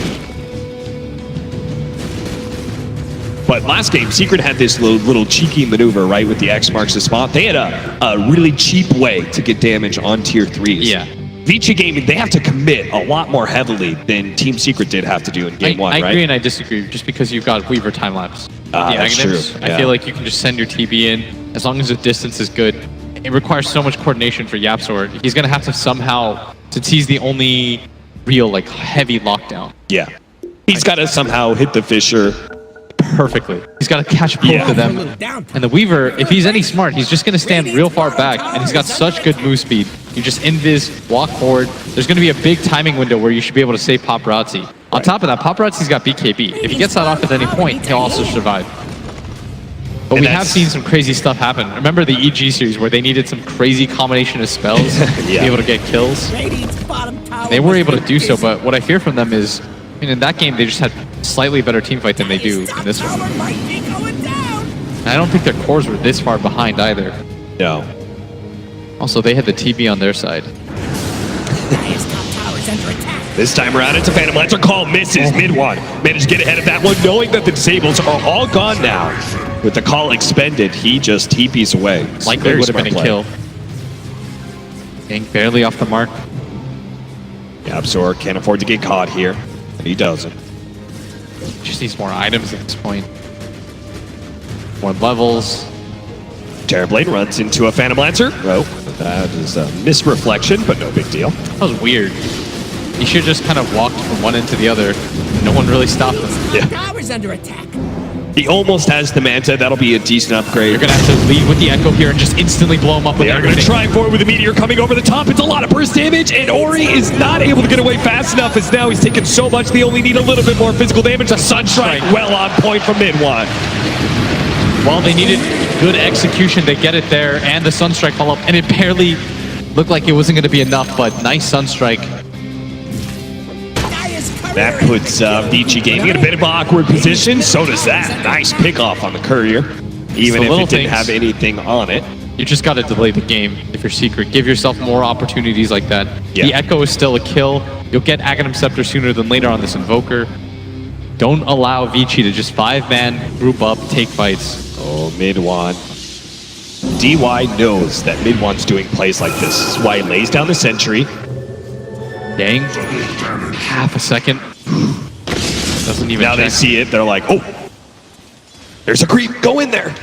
But last game, Secret had this little cheeky maneuver, right, with the X marks the spot. They had a really cheap way to get damage on tier 3s. Yeah. VICIGAMING, they have to commit a lot more heavily than Team Secret did have to do in game 1, right? I agree and I disagree, just because you've got Weaver time-lapse. That's true. I feel like you can just send your TB in, as long as the distance is good. It requires so much coordination for Yapsor. He's going to have to somehow, since he's the only real, heavy lockdown. Yeah. He's got to somehow hit the Fisher perfectly. He's got to catch both of them. And the Weaver, if he's any smart, he's just going to stand real far back, and he's got such good move speed. You just invis, walk forward. There's going to be a big timing window where you should be able to save Paparazzi. On top of that, Paparazzi's got BKB. If he gets that off at any point, he'll also survive. But we have seen some crazy stuff happen. Remember the EG series where they needed some crazy combination of spells to be able to get kills? They were able to do so, but what I fear from them is, I mean, in that game, they just had slightly better team fight than they do in this one. And I don't think their cores were this far behind either. No. Also, they had the TB on their side. This time around, it's a Phantom Lancer call, misses. Mid-1 managed to get ahead of that one, knowing that the disables are all gone now. With the call expended, he just TPs away. Likely would have been a kill. Getting barely off the mark. YapzOr can't afford to get caught here, and he doesn't. Just needs more items at this point. More levels. Terrorblade runs into a Phantom Lancer. Oh, that is a misreflection, but no big deal. That was weird. He should have just kind of walked from one end to the other. No one really stopped him. Yeah. Tower's under attack. He almost has the Manta. That'll be a decent upgrade. You're going to have to lead with the Echo here and just instantly blow him up with everything. They're going to try for it with the Meteor coming over the top. It's a lot of burst damage, and Ori is not able to get away fast enough as now he's taken so much they only need a little bit more physical damage. The Sunstrike well on point from mid-1. Well, they needed good execution to get it there and the Sunstrike follow-up, and it barely looked like it wasn't going to be enough, but nice Sunstrike. That puts VICIGAMING in a bit of an awkward position. So does that. Nice pickoff on the Courier. Even if it didn't have anything on it. You just got to delay the game if you're Secret. Give yourself more opportunities like that. Yeah. The Echo is still a kill. You'll get Aghanim Scepter sooner than later on this Invoker. Don't allow Vici to just 5-man group up, take fights. Oh, mid-1. DY knows that mid-1's doing plays like this. This is why he lays down the sentry. Dang. Half a second. Doesn't even Now check. they see it, they're like, oh, there's a creep, go in there.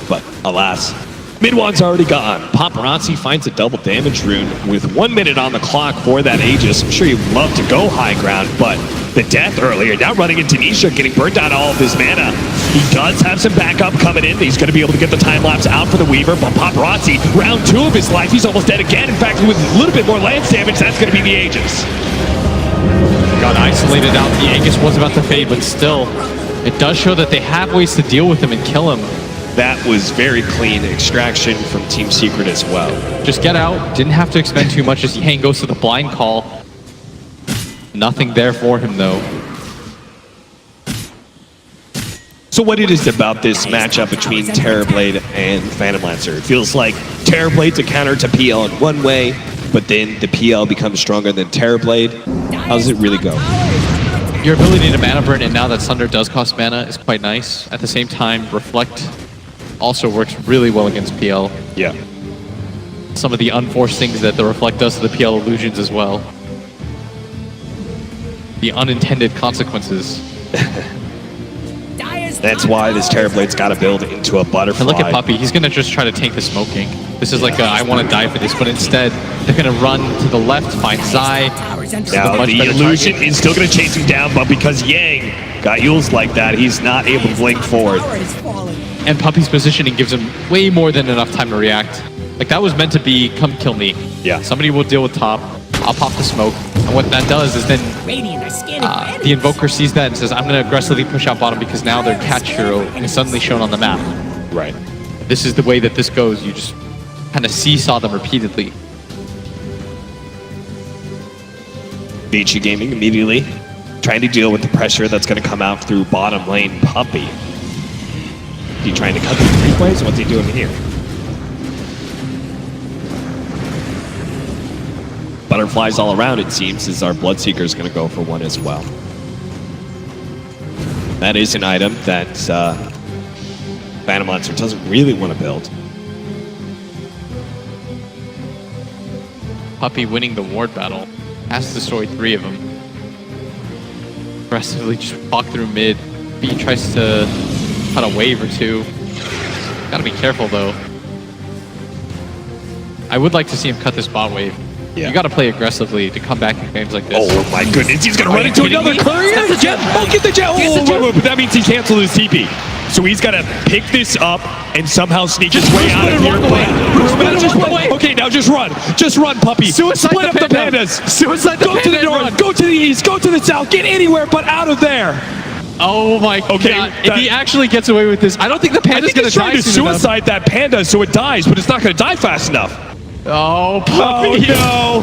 But alas, mid-1's already gone. Paparazzi finds a double damage rune with 1 minute on the clock for that Aegis. I'm sure you'd love to go high ground, but the death earlier, now running into Nisha, getting burnt out all of his mana. He does have some backup coming in. He's going to be able to get the time lapse out for the Weaver, but Paparazzi, round 2 of his life, he's almost dead again. In fact, with a little bit more lance damage, that's going to be the Aegis. Got isolated out. The Aegis was about to fade, but still, it does show that they have ways to deal with him and kill him. That was very clean extraction from Team Secret as well. Just get out. Didn't have to expend too much as Yang goes to the blind call. Nothing there for him, though. So what it is about this matchup between Terrorblade and Phantom Lancer? It feels like Terrorblade's a counter to PL in one way, but then the PL becomes stronger than Terrorblade. How does it really go? Your ability to mana burn, and now that Sunder does cost mana, is quite nice. At the same time, Reflect also works really well against PL. Yeah. Some of the unforced things that the Reflect does to the PL illusions as well. The unintended consequences. That's why this Terrorblade's got to build into a butterfly. And look at Puppey. He's going to just try to tank the smoking. This is like a, I want to die for this, but instead they're going to run to the left, find Zai. Now the illusion is still going to chase him down, but because Yang got Yules like that, he's not able to blink forward. And Puppey's positioning gives him way more than enough time to react. Like that was meant to be, come kill me. Yeah. Somebody will deal with top. I'll pop the smoke. And what that does is then the Invoker sees that and says, I'm going to aggressively push out bottom because now their catch hero is suddenly shown on the map. Right. This is the way that this goes. You just kind of seesaw them repeatedly. VICIGAMING immediately trying to deal with the pressure that's going to come out through bottom lane Puppey. Is he trying to cut the 3 ways? What's he doing here? Butterflies all around, it seems, as our Bloodseeker is going to go for one as well. That is an item that Phantom Lancer doesn't really want to build. Puppey winning the ward battle. Has to destroy 3 of them. Aggressively just walk through mid. B tries to cut a wave or 2. Gotta be careful though. I would like to see him cut this bot wave. You got to play aggressively to come back in games like this. Oh my goodness, he's gonna run into kidding another me? courier. That's the gem. Oh, get the gem. Oh, but that means he canceled his TP. So he's got to pick this up and somehow sneak his way out of here. Okay, now just run. Just run, puppy. Suicide Split up the the panda. pandas. Suicide the Go to panda the and north, run. go to the east, go to the south. Get anywhere but out of there. Oh my Okay, god. If he actually gets away with this, I don't think the I panda's think going he's to trying die to soon enough. suicide that panda so it dies, but it's not going to die fast enough. Oh, Oh Puppy. no.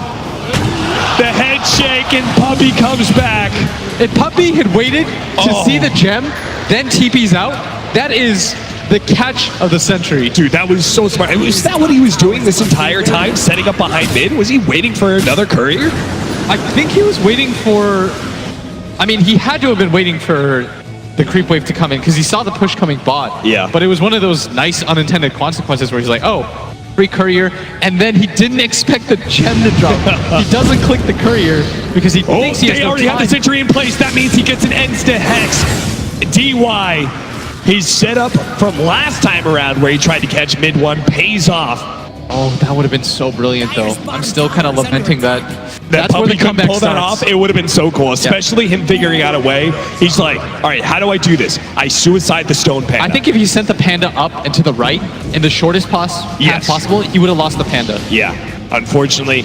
The head shake and Puppy comes back. If Puppy had waited to see the gem, then TP's out, that is the catch of the century. Dude, that was so smart. And was that what he was doing this entire time, setting up behind mid? Was he waiting for another courier? I think he was waiting for... I mean, he had to have been waiting for the creep wave to come in because he saw the push coming bot. Yeah. But it was one of those nice unintended consequences where he's like, oh, free courier, and then he didn't expect the gem to drop. He doesn't click the courier because he thinks he has they no already have the time. century in place. That means he gets an instant hex. DY, his setup from last time around where he tried to catch mid one pays off. Oh, that would have been so brilliant, though. I'm still kind of lamenting that. That That's where the Puppy couldn't comeback pull that starts. off. It would have been so cool, especially him figuring out a way. He's like, all right, how do I do this? I suicide the stone panda. I think if he sent the panda up and to the right in the shortest path Yes. possible, he would have lost the panda. Yeah, unfortunately,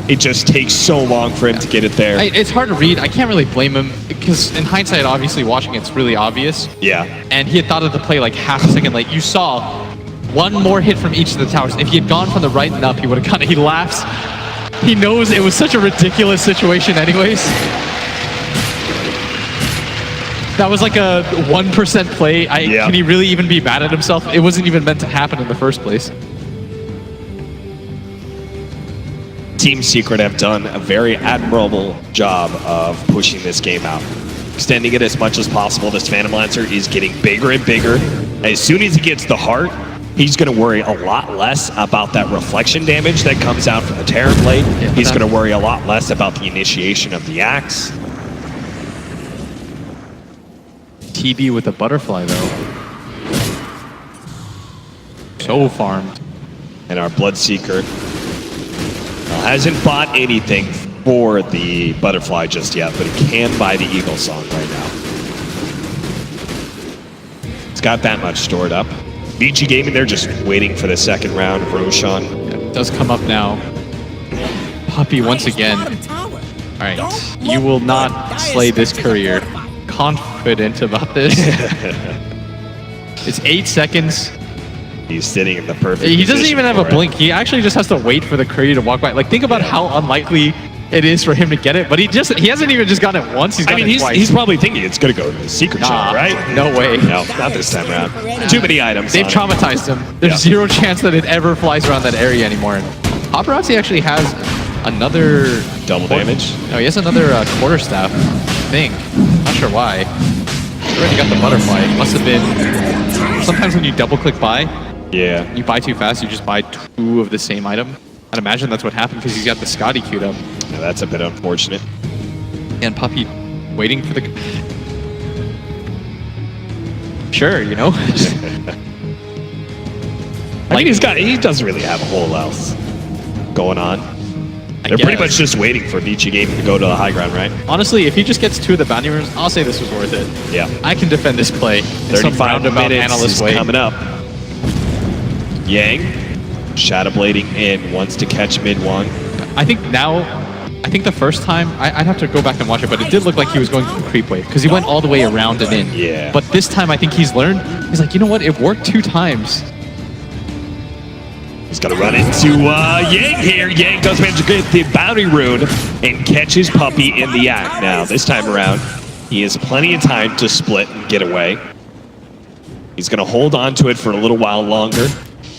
it just takes so long for him to get it there. It's hard to read. I can't really blame him because in hindsight, obviously watching it's really obvious. Yeah. And he had thought of the play like half a second late. You saw one more hit from each of the towers. If he had gone from the right and up, he would have gotten it. He laughs. He knows it was such a ridiculous situation anyways. That was like a 1% play. Can he really even be mad at himself? It wasn't even meant to happen in the first place. Team Secret have done a very admirable job of pushing this game out. Extending it as much as possible. This Phantom Lancer is getting bigger and bigger. As soon as he gets the heart, he's going to worry a lot less about that reflection damage that comes out from the Terror Blade. Yeah, he's going to worry a lot less about the initiation of the axe. TB with the butterfly, though. So farmed. And our Bloodseeker hasn't bought anything for the butterfly just yet, but he can buy the Eagle Song right now. It's got that much stored up. VICIGAMING, they're just waiting for the second round of Roshan. It does come up now. Puppy once again. All right, you will not slay this courier. Confident about this. It's 8 seconds. He's sitting in the perfect He doesn't position even have a for it. blink. He actually just has to wait for the courier to walk by. Like, think about how unlikely it is for him to get it. But he hasn't even just gotten it once. He's gotten it twice. He's probably thinking it's going to go to the secret shop, right? No way. No, not this time around. Too many items. They've on it. traumatized him. There's zero chance that it ever flies around that area anymore. And Paparazzi actually has another... Double damage? No, he has another quarterstaff thing. Not sure why. He already got the butterfly. It must have been... Sometimes when you double-click buy, Yeah. you buy too fast, you just buy 2 of the same item. I'd imagine that's what happened because he's got the Scotty queued up. Yeah, that's a bit unfortunate. And Puppy waiting for the... Sure, you know? I mean, he doesn't really have a whole else going on. I They're pretty guess. much just waiting for VICIGAMING to go to the high ground, right? Honestly, if he just gets 2 of the bounty runes, I'll say this was worth it. Yeah. I can defend this play in some 35 roundabout minutes analyst is way. coming up. Yang, Shadow Blading in, wants to catch mid one. I think the first time, I'd have to go back and watch it, but it did look like he was going for the creep wave because he went all the way around and in. Yeah. But this time, I think he's learned. He's like, you know what? It worked 2 times. He's going to run into Yang here. Yang does manage to get the bounty rune and catches Puppy in the act. Now, this time around, he has plenty of time to split and get away. He's going to hold on to it for a little while longer.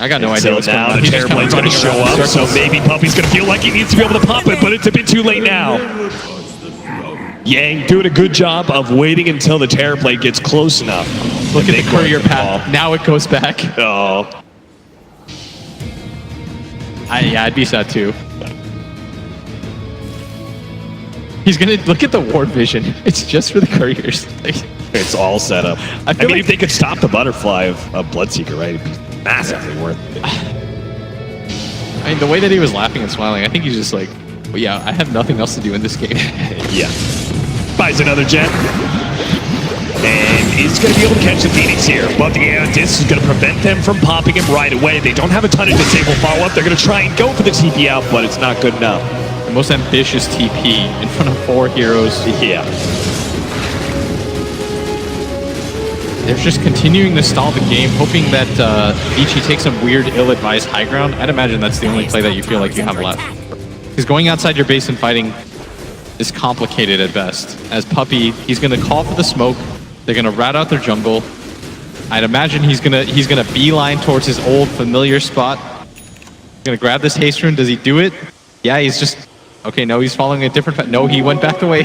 I got no idea Until what's going now, on. the He's Terror just kinda Blade's going to running show around in up, so circles. maybe Puppy's going to feel like he needs to be able to pop it, but it's a bit too late now. Yang doing a good job of waiting until the Terror Blade gets close enough. Look at the courier ball. path. Now it goes back. Oh, Yeah, I'd be sad too. He's gonna look at the ward vision. It's just for the couriers. it's all set up. I feel mean, like- if they could stop the butterfly of Bloodseeker, right, it'd be massively worth it. I mean, the way that he was laughing and smiling, I think he's just like, But yeah, I have nothing else to do in this game. Yeah. Buys another gen. And he's going to be able to catch the Phoenix here. But the air disc is going to prevent them from popping him right away. They don't have a ton of disable follow-up. They're going to try and go for the TP out, but it's not good enough. The most ambitious TP in front of 4 heroes. Yeah. They're just continuing to stall the game, hoping that Vici takes some weird, ill-advised high ground. I'd imagine that's the only play that you feel like you have left. Because going outside your base and fighting is complicated at best. As Puppey, he's going to call for the smoke. They're going to rat out their jungle. I'd imagine he's gonna beeline towards his old familiar spot. He's going to grab this haste rune. Does he do it? Yeah, he's just... Okay, no, he's following a different path. No, he went back the way.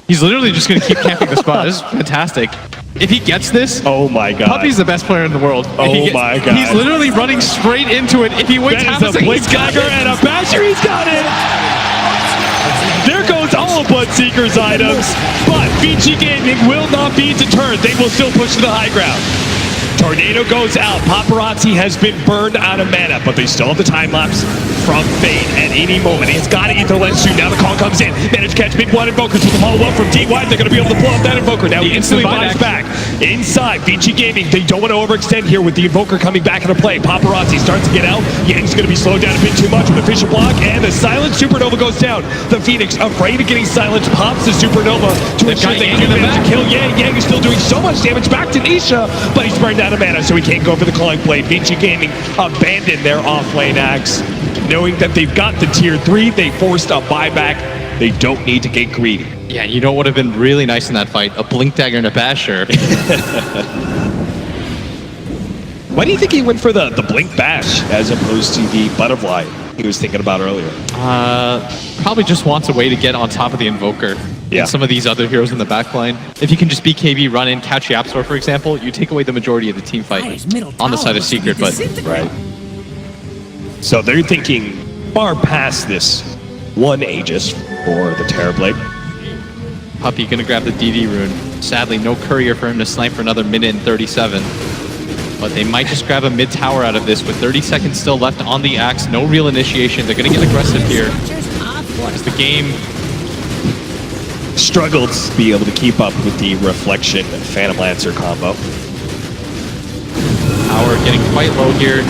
He's literally just going to keep camping the spot. This is fantastic. If he gets this, oh my god, Puppey's the best player in the world. Oh my god, he's literally running straight into it. If he waits half a second, he's got it. And a basher, he's got it. There goes all of Bloodseeker's items, but VICIGAMING will not be deterred. They will still push to the high ground. Tornado goes out. Paparazzi has been burned out of mana, but they still have the time lapse from Fate at any moment. He's got to Ether Lens soon. Now the call comes in. Managed to catch mid-1 Invokers with the follow-up from DY. They're going to be able to blow up that Invoker. Now he instantly buys back. Inside, VICIGAMING, they don't want to overextend here with the Invoker coming back into play. Paparazzi starts to get out. Yang's going to be slowed down a bit too much with the Fisher block, and the Silent Supernova goes down. The Phoenix, afraid of getting silenced, pops the Supernova to ensure they do manage to kill Yang. Yang is still doing so much damage back to Nisha, but he's burned out of mana, so he can't go for the Calling Blade. VICIGAMING abandoned their off-lane axe. Knowing that they've got the tier 3, they forced a buyback. They don't need to get greedy. Yeah, you know what would have been really nice in that fight? A Blink Dagger and a Basher. Why do you think he went for the Blink Bash as opposed to the Butterfly he was thinking about earlier? Probably just wants a way to get on top of the Invoker. Yeah. And some of these other heroes in the backline. If you can just BKB, run in, catch Yapsor, for example, you take away the majority of the team fight on the side of Secret. But right. So they're thinking far past this one Aegis for the Terrorblade. Puppey gonna grab the DD rune. Sadly, no courier for him to snipe for another minute and 37. But they might just grab a mid tower out of this with 30 seconds still left on the axe. No real initiation. They're gonna get aggressive here. As the game struggled to be able to keep up with the Reflection Phantom Lancer combo. Power getting quite low here.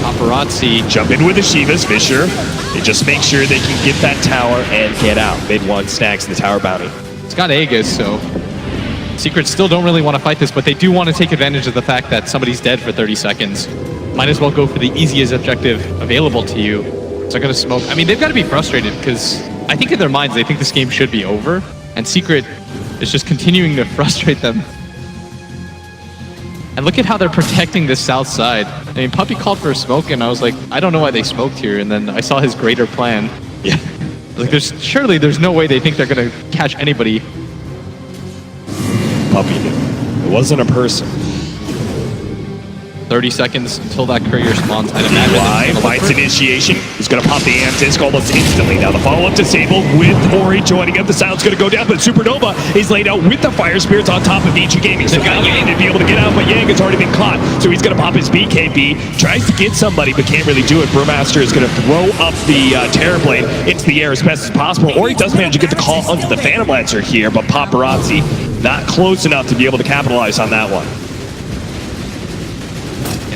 Paparazzi. Jump in with the Shivas, Fisher. They just make sure they can get that tower and get out. Mid-1 stacks the tower bounty. It's got Aegis, so Secret still don't really want to fight this, but they do want to take advantage of the fact that somebody's dead for 30 seconds. Might as well go for the easiest objective available to you. So they're going to smoke. I mean, they've got to be frustrated because I think in their minds they think this game should be over, and Secret is just continuing to frustrate them. And look at how they're protecting this south side. I mean, Puppey called for a smoke, and I was like, I don't know why they smoked here. And then I saw his greater plan. Yeah. Like, surely there's no way they think they're going to catch anybody. Puppey did. It wasn't a person. 30 seconds until that courier spawns. I'd imagine. DY fights initiation. He's going to pop the amp disc almost instantly. Now the follow-up disabled with Ori joining up. The sound's going to go down, but Supernova is laid out with the Fire Spirits on top of VICIGAMING. So got Yang to be able to get out, but Yang has already been caught. So he's going to pop his BKB. Tries to get somebody, but can't really do it. Brewmaster is going to throw up the Terrorblade into the air as best as possible. Ori does manage to get the call onto the Phantom Lancer here, but Paparazzi not close enough to be able to capitalize on that one.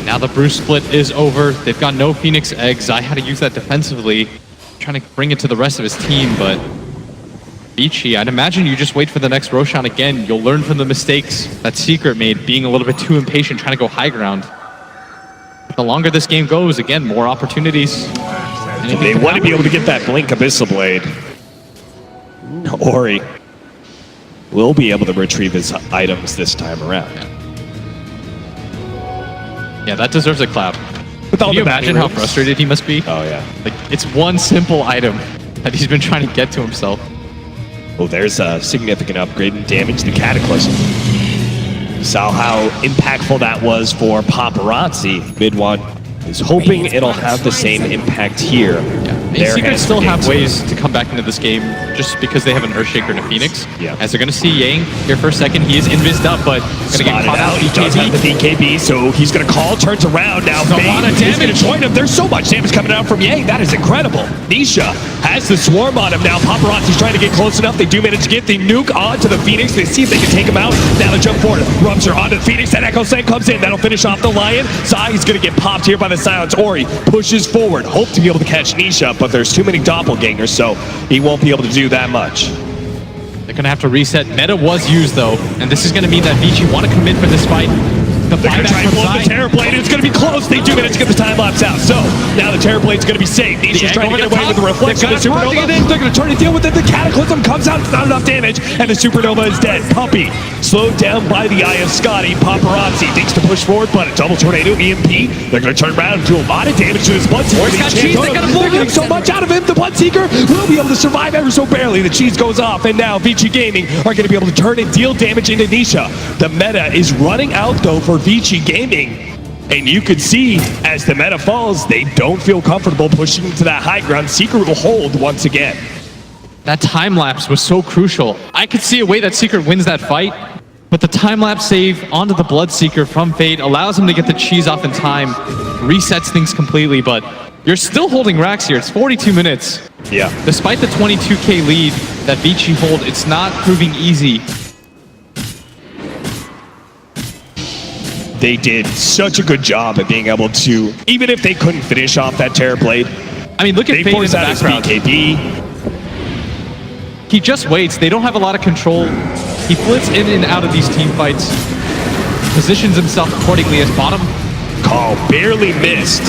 Now the Bruce split is over. They've got no Phoenix eggs. I had to use that defensively, trying to bring it to the rest of his team, but Vici, I'd imagine you just wait for the next Roshan again. You'll learn from the mistakes that Secret made, being a little bit too impatient, trying to go high ground. The longer this game goes, again, more opportunities. They want to be able to get that Blink Abyssal Blade. Ori will be able to retrieve his items this time around. Yeah, that deserves a clap. Can you imagine how frustrated he must be? Oh, yeah. Like, it's one simple item that he's been trying to get to himself. Oh, there's a significant upgrade in damage to Cataclysm. Saw how impactful that was for Paparazzi. Mid-1 is hoping it'll have the same impact here. Yeah. Secret still have ways to come back into this game just because they have an Earthshaker and a Phoenix. Yeah. As they're going to see Yang here for a second. He is invised up, but going to get caught out. He does have the BKB, so he's going to call, turns around now. A lot of He's going damage. to join him. There's so much damage coming out from Yang. That is incredible. Nisha has the swarm on him now. Paparazzi's trying to get close enough. They do manage to get the nuke onto the Phoenix. They see if they can take him out. Now they jump forward. Rupture onto the Phoenix. That Echo Sand comes in. That'll finish off the Lion. Zai is going to get popped here by the silence. Ori pushes forward. Hope to be able to catch Nisha, but there's too many doppelgangers, so he won't be able to do that much. They're going to have to reset. Meta was used, though, and this is going to mean that Vici want to commit for this fight. The They're going to try and buyback pull up the Terror Blade, and it's going to be close. They do manage to get the time lapse out. So now the Terror Blade's going to be safe. Nisha's trying to get away with the reflection of the Supernova. They're going to try to deal with it. The Cataclysm comes out. It's not enough damage, and the Supernova is dead. Puppy slowed down by the eye of Scotty. Paparazzi thinks to push forward, but a double tornado EMP. They're going to turn around and do a lot of damage to his Bloodseeker. They're getting so much out of him. The Bloodseeker will be able to survive ever so barely. The cheese goes off, and now Vici Gaming are going to be able to turn and deal damage into Nisha. The meta is running out, though, for Vici Gaming. And you could see, as the meta falls, they don't feel comfortable pushing to that high ground. Secret will hold once again. That time lapse was so crucial. I could see a way that Secret wins that fight, but the time lapse save onto the Bloodseeker from Fade allows him to get the cheese off in time, resets things completely, but you're still holding racks here. It's 42 minutes. Yeah. Despite the 22k lead that Vici hold, it's not proving easy. They did such a good job at being able to, even if they couldn't finish off that Terror Blade, I mean, look at they Fade in the forced out his background. BKB. He just waits. They don't have a lot of control. He flits in and out of these team fights, positions himself accordingly as bottom. Call barely missed.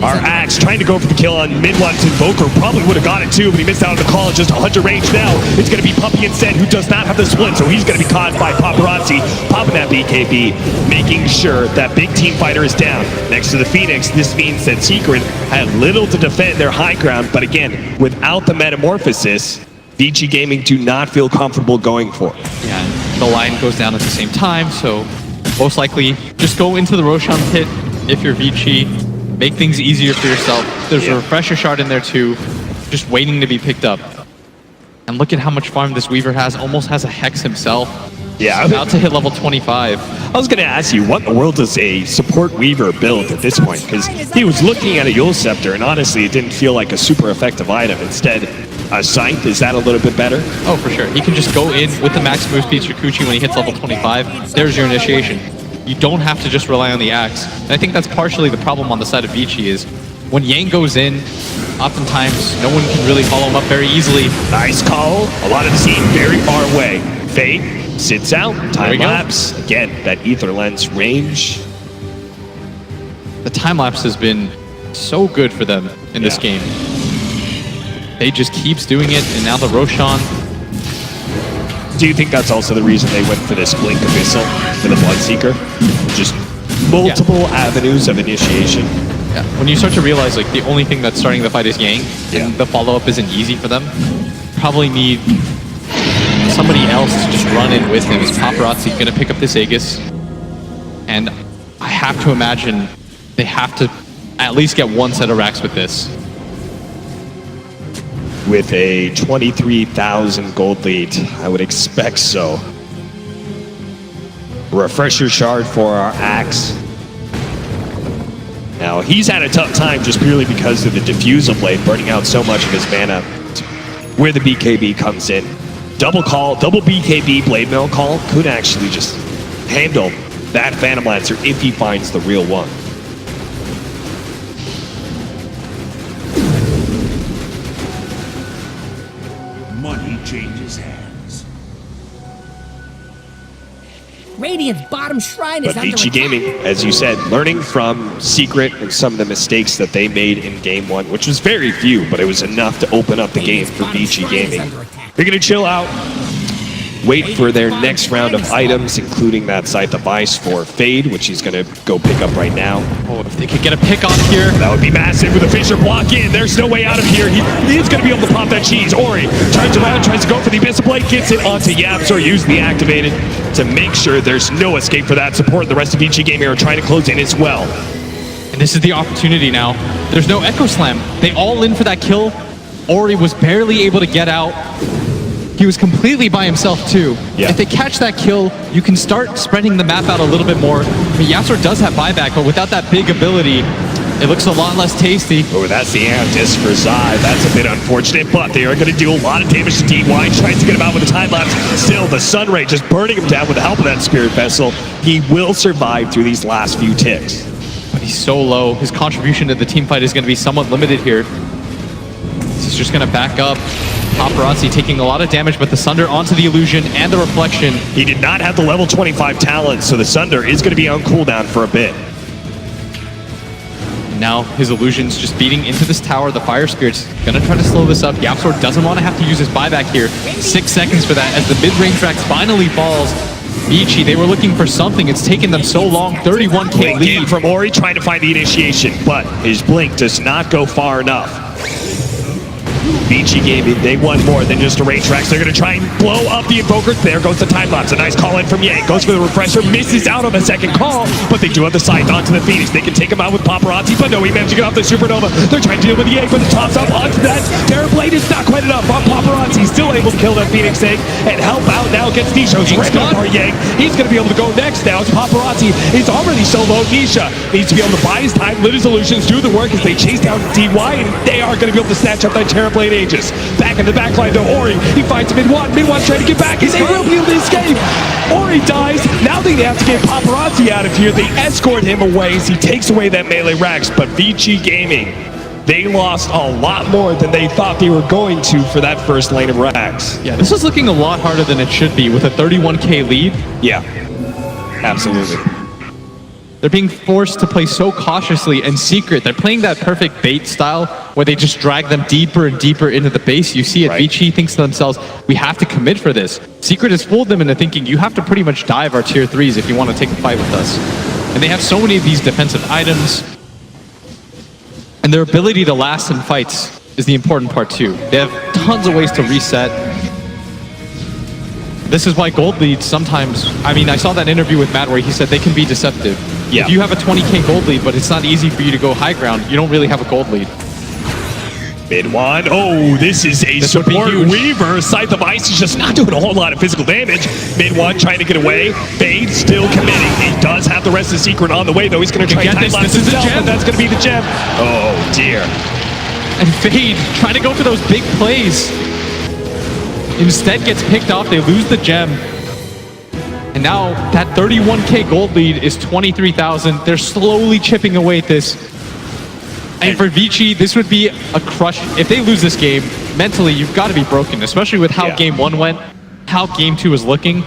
Our Axe trying to go for the kill on mid-ones. Invoker probably would have got it too, but he missed out on the call. Just 100 range now. It's going to be Puppy instead, who does not have the split, so he's going to be caught by Paparazzi, popping that BKB, making sure that big team fighter is down. Next to the Phoenix, this means that Secret had little to defend their high ground, but again, without the Metamorphosis, Vici Gaming do not feel comfortable going for it. Yeah, the line goes down at the same time, so most likely just go into the Roshan pit if you're Vici. Make things easier for yourself. There's a refresher shard in there too, just waiting to be picked up. And look at how much farm this Weaver has. Almost has a Hex himself. Yeah, about to hit level 25. I was going to ask you, what in the world does a support Weaver build at this point? Because he was looking at a Yule Scepter, and honestly, it didn't feel like a super effective item. Instead, a Scythe, is that a little bit better? Oh, for sure. He can just go in with the max move speed Shukuchi when he hits level 25. There's your initiation. You don't have to just rely on the axe. And I think that's partially the problem on the side of Vici is when Yang goes in, oftentimes no one can really follow him up very easily. Nice call. A lot of the team very far away. Fade sits out. Time lapse. Again, that Ether Lens range. The time lapse has been so good for them in this game. They just keeps doing it, and now the Roshan. Do you think that's also the reason they went for this Blink Abyssal for the Bloodseeker? Just multiple avenues of initiation. Yeah. When you start to realize like the only thing that's starting the fight is Yang, and the follow-up isn't easy for them, probably need somebody else to just run in with him. Is Paparazzi going to pick up this Aegis? And I have to imagine they have to at least get one set of racks with this. With a 23,000 gold lead, I would expect so. Refresher shard for our Axe. Now, he's had a tough time just purely because of the Diffusal Blade burning out so much of his mana. Where the BKB comes in. Double call, double BKB Blade Mail call could actually just handle that Phantom Lancer if he finds the real one. Money changes hands. Radiant's bottom shrine is But under Vici attack. Gaming, as you said, learning from Secret and some of the mistakes that they made in Game 1, which was very few, but it was enough to open up the game for Vici Gaming. They're going to chill out, wait for their next round of items, including that Scythe of Ice for Fade, which he's going to go pick up right now. Oh, if they could get a pick off here. That would be massive with a Fissure block in. There's no way out of here. He's going to be able to pop that cheese. Ori turns around, tries to go for the Abyssal Blade, gets it onto Yaps or use the Activated to make sure there's no escape for that support. The rest of Vici Gaming are trying to close in as well. And And this is the opportunity now. There's no Echo Slam. They all in for that kill. Ori was barely able to get out. He was completely by himself too. Yeah. If they catch that kill, you can start spreading the map out a little bit more. I mean, YapzOr does have buyback, but without that big ability, it looks a lot less tasty. Oh, that's the Antis for Zai. That's a bit unfortunate, but they are going to do a lot of damage to DY. Tries to get him out with the time lapse. Still, the Sun Ray just burning him down with the help of that Spirit Vessel. He will survive through these last few ticks. But he's so low. His contribution to the team fight is going to be somewhat limited here. He's just going to back up. Paparazzi taking a lot of damage, but the Sunder onto the illusion and the reflection. He did not have the level 25 talent, so the Sunder is going to be on cooldown for a bit. Now his illusion's just beating into this tower. The Fire Spirit's gonna try to slow this up. YapzOr doesn't want to have to use his buyback here. 6 seconds for that as the mid-range Rax finally falls. Vici, they were looking for something. It's taken them so long. 31K Blink in lead. from Ori trying to find the initiation, but his blink does not go far enough. VICIGAMING, they want more than just a range Rax. They're going to try and blow up the Invoker. There goes the time lapse. A nice call in from Yang. Goes for the refresher. Misses out on the second call, but they do have the sight onto the Phoenix. They can take him out with Paparazzi, but no, he managed to get off the Supernova. They're trying to deal with the Yang, but the toss up onto that Terrorblade is not quite enough. On Paparazzi, still able to kill that Phoenix egg and help out now against Nisha. Right up our Yang. He's going to be able to go next now. It's Paparazzi is already so low. Nisha needs to be able to buy his time, let his illusions do the work as they chase down DY, and they are going to be able to snatch up that Terrorblade Aegis. Back in the backline to Ori. He finds Mid-1. Mid-1's trying to get back, and they will be able to escape. Ori dies. Now they have to get Paparazzi out of here. They escort him away as he takes away that melee Rax. But VICIGAMING, they lost a lot more than they thought they were going to for that first lane of Rax. Yeah, this is looking a lot harder than it should be with a 31K lead. Yeah, absolutely. They're being forced to play so cautiously and secret. They're playing that perfect bait style where they just drag them deeper and deeper into the base. You see it, Right. Vici thinks to themselves, we have to commit for this. Secret has fooled them into thinking you have to pretty much dive our tier 3s if you want to take a fight with us. And they have so many of these defensive items. And their ability to last in fights is the important part too. They have tons of ways to reset. This is why gold leads sometimes, I mean, I saw that interview with Matt where he said they can be deceptive. Yeah. If you have a 20K gold lead, but it's not easy for you to go high ground, you don't really have a gold lead. Mid-1, oh, this is a This would be support huge. Weaver. Scythe of Ice is just not doing a whole lot of physical damage. Mid-1 trying to get away. Fade still committing. He does have the rest of Secret on the way, though. He's going to try Get time this, lapse this is the himself, gem. and that's going to be the gem. Oh, dear. And Fade trying to go for those big plays. Instead gets picked off, they lose the gem. And now that 31K gold lead is 23,000. They're slowly chipping away at this. And for Vici, this would be a crush. If they lose this game, mentally, you've got to be broken, especially with how Yeah. game 1 went, how game 2 is looking.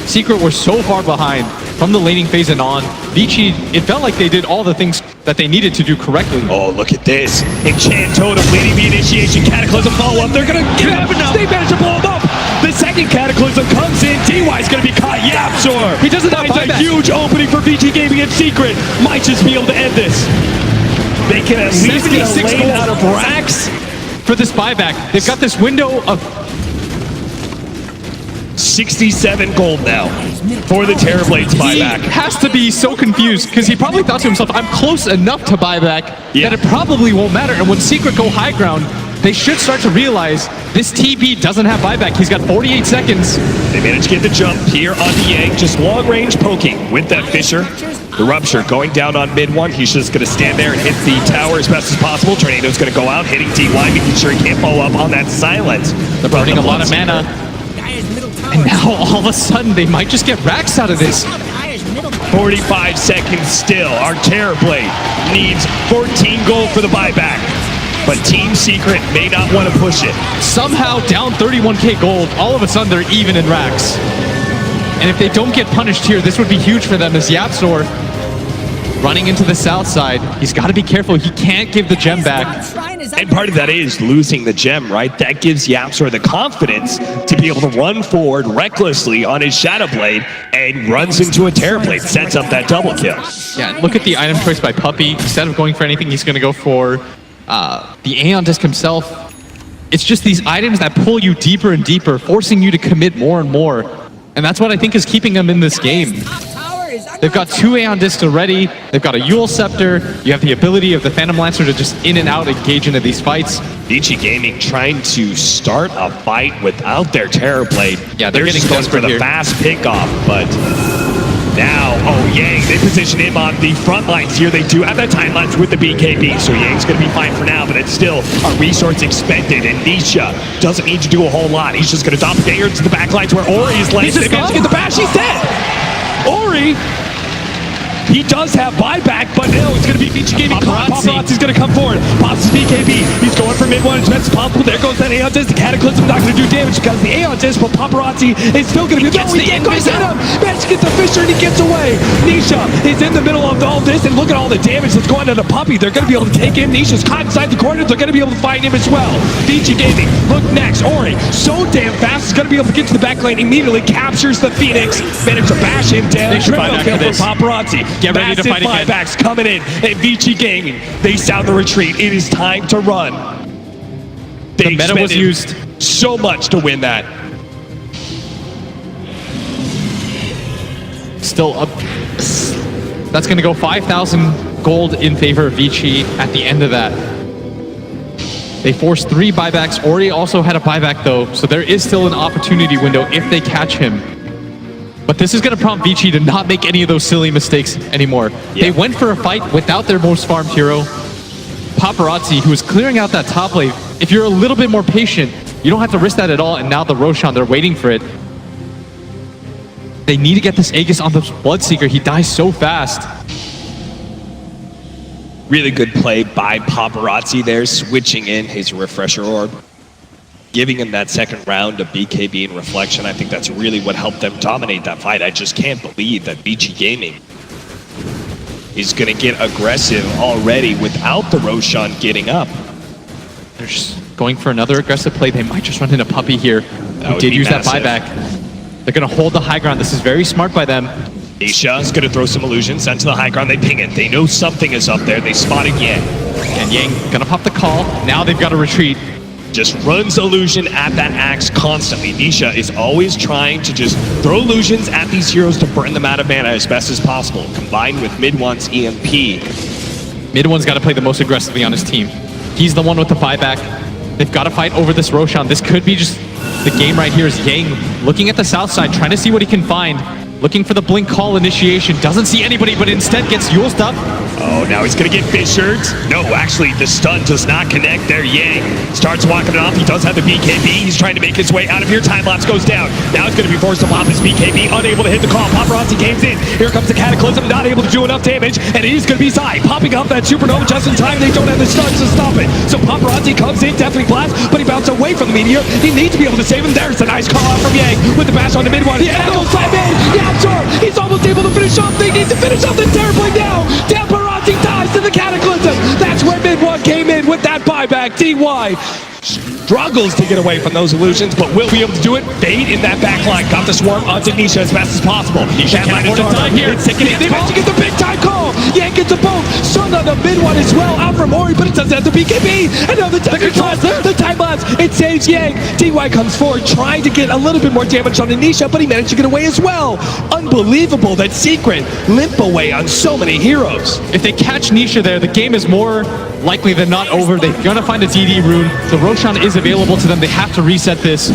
Secret were so far behind from the laning phase and on. Vici, it felt like they did all the things that they needed to do correctly. Oh, look at this. Enchant Totem leading the initiation. Cataclysm follow-up. They're going to get him. They managed to blow him up. The second Cataclysm comes in. DY's going to be caught. YapzOr. He doesn't have finds a buyback. huge opening for VICIGAMING and Secret. Might just be able to end this. They can at least get a 76 lane gold. out of Rax. For this buyback, they've got this window of 67 gold now for the Terrorblade's He buyback. has to be so confused because he probably thought to himself, I'm close enough to buyback Yeah. that it probably won't matter. And when Secret go high ground, they should start to realize this TP doesn't have buyback. He's got 48 seconds. They managed to get the jump here on the Yang, just long range poking with that Fissure. The Rupture going down on mid-1. He's just going to stand there and hit the tower as best as possible. Tornado's going to go out, hitting DY, making sure he can't follow up on that silence. They're burning a lot of mana. Dyer's middle tower. And now all of a sudden they might just get Rax out of this. Dyer's middle tower. 45 seconds still. Our Terrorblade needs 14 gold for the buyback. But Team Secret may not want to push it. Somehow down 31K gold, all of a sudden they're even in Rax. And if they don't get punished here, this would be huge for them as YapzOr running into the south side. He's got to be careful. He can't give the gem back. And part of that is losing the gem, right? That gives YapzOr the confidence to be able to run forward recklessly on his Shadow Blade and runs into a Terrorblade, sets up that double kill. Yeah, look at the item choice by Puppey. Instead of going for anything, he's going to go for the Aeon Disc himself. It's just these items that pull you deeper and deeper, forcing you to commit more and more. And that's what I think is keeping him in this game. Top tower is They've got 2 Aeon Discs already. They've got a Yule Scepter. You have the ability of the Phantom Lancer to just in and out engage into these fights. VICIGAMING trying to start a fight without their Terror Blade. Yeah, they're getting just going for desperate the here. fast pickoff, but now, Yang, they position him on the front lines here. They do have that time lapse with the BKB, so Yang's going to be fine for now, but it's still a resource expended, and Nisha doesn't need to do a whole lot. He's just going to doppelganger to the back lines where Ori is laying. They managed to get the bash, he's dead! Ori, he does have buyback, but no, it's going to be VICIGAMING. Paparazzi's going to come forward. Pops his BKB. He's going for mid one as best as possible. There goes that Aeon Disc. The Cataclysm not going to do damage because the Aeon Disc, but Paparazzi is still going to be... No, he goes at him! Managed to get the Fisher and he gets away. Nisha is in the middle of all this, and look at all the damage that's going to the Puppy. They're going to be able to take him. Nisha's caught inside the corner. They're going to be able to find him as well. VICIGAMING, look next. Ori, so damn fast, is going to be able to get to the back lane. Immediately captures the Phoenix. Managed to bash him down. Triple kill for Paparazzi. Get ready to fight again. Buybacks coming in, and VICIGAMING, they sound the retreat. It is time to run. The meta was used so much to win that. Still up. That's going to go 5,000 gold in favor of Vici at the end of that. They forced 3 buybacks. Ori also had a buyback though, so there is still an opportunity window if they catch him. But this is going to prompt Vici to not make any of those silly mistakes anymore. Yeah. They went for a fight without their most farmed hero. Paparazzi, who is clearing out that top lane. If you're a little bit more patient, you don't have to risk that at all. And now the Roshan, they're waiting for it. They need to get this Aegis on the Bloodseeker. He dies so fast. Really good play by Paparazzi there, switching in his Refresher Orb, giving him that second round of BKB and Reflection. I think that's really what helped them dominate that fight. I just can't believe that VICIGAMING is going to get aggressive already without the Roshan getting up. They're just going for another aggressive play. They might just run into Puppy here. Who did use massive. that buyback. They're going to hold the high ground. This is very smart by them. Nisha is going to throw some illusions onto the high ground. They ping it. They know something is up there. They spotted Yang. And Yang going to pop the call. Now they've got to retreat. Just runs illusion at that axe constantly. Nisha is always trying to just throw illusions at these heroes to burn them out of mana as best as possible, combined with Mid-One's EMP. Mid-One's got to play the most aggressively on his team. He's the one with the buyback. They've got to fight over this Roshan. This could be just the game right here. Is Yang looking at the south side, trying to see what he can find. Looking for the blink call initiation. Doesn't see anybody, but instead gets Yule's up. Oh, now he's going to get fissured. No, actually, the stun does not connect there. Yang starts walking it off. He does have the BKB. He's trying to make his way out of here. Time-lapse goes down. Now he's going to be forced to pop his BKB. Unable to hit the call. Paparazzi games in. Here comes the Cataclysm. Not able to do enough damage. And it is going to be Zai popping up that Supernova just in time. They don't have the stuns to stop it. So Paparazzi comes in, definitely blast, but he bounced away from the Meteor. He needs to be able to save him. There's a nice call out from Yang with the bash on the mid-one. Yeah, goes Zai in. Yeah, sure. He's almost able to finish off. They need to finish off the Terror Blade now. Paparazzi dies to the Cataclysm. That's where Mid-One came in with that buyback. DY struggles to get away from those illusions, but will be able to do it. Fade in that back line. Got the swarm onto Nisha as fast as possible. Nisha can't afford time here. They managed to get the big time call. Yang gets a boat. Stun on the Mid-One as well. Out from Ori, but it doesn't have the BKB. And now the time lapse. It saves Yang. DY comes forward, trying to get a little bit more damage on the Nisha, but he managed to get away as well. Unbelievable that Secret limp away on so many heroes. If they catch Nisha there, the game is more likely than not over. They're gonna find a DD rune. The Roshan is available to them. They have to reset this.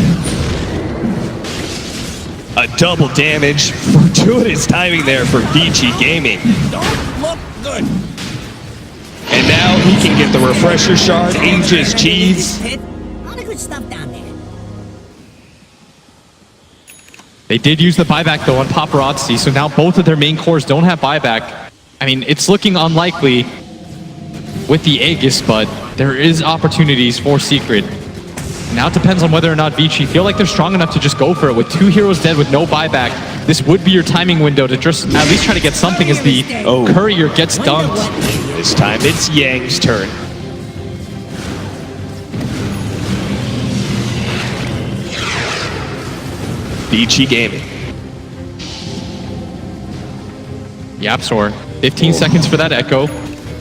A double damage. Fortuitous timing there for VICIGAMING. Don't look good. And now he can get the Refresher Shard, Aegis Cheese. A lot of good stuff down there. They did use the buyback though on Paparazzi, so now both of their main cores don't have buyback. I mean, it's looking unlikely with the Aegis, but there is opportunities for Secret. Now it depends on whether or not Vici feel like they're strong enough to just go for it. With 2 heroes dead with no buyback, this would be your timing window to just at least try to get something as the courier gets dunked. This time it's Yang's turn. VICIGAMING. Yapzor, 15 seconds for that Echo.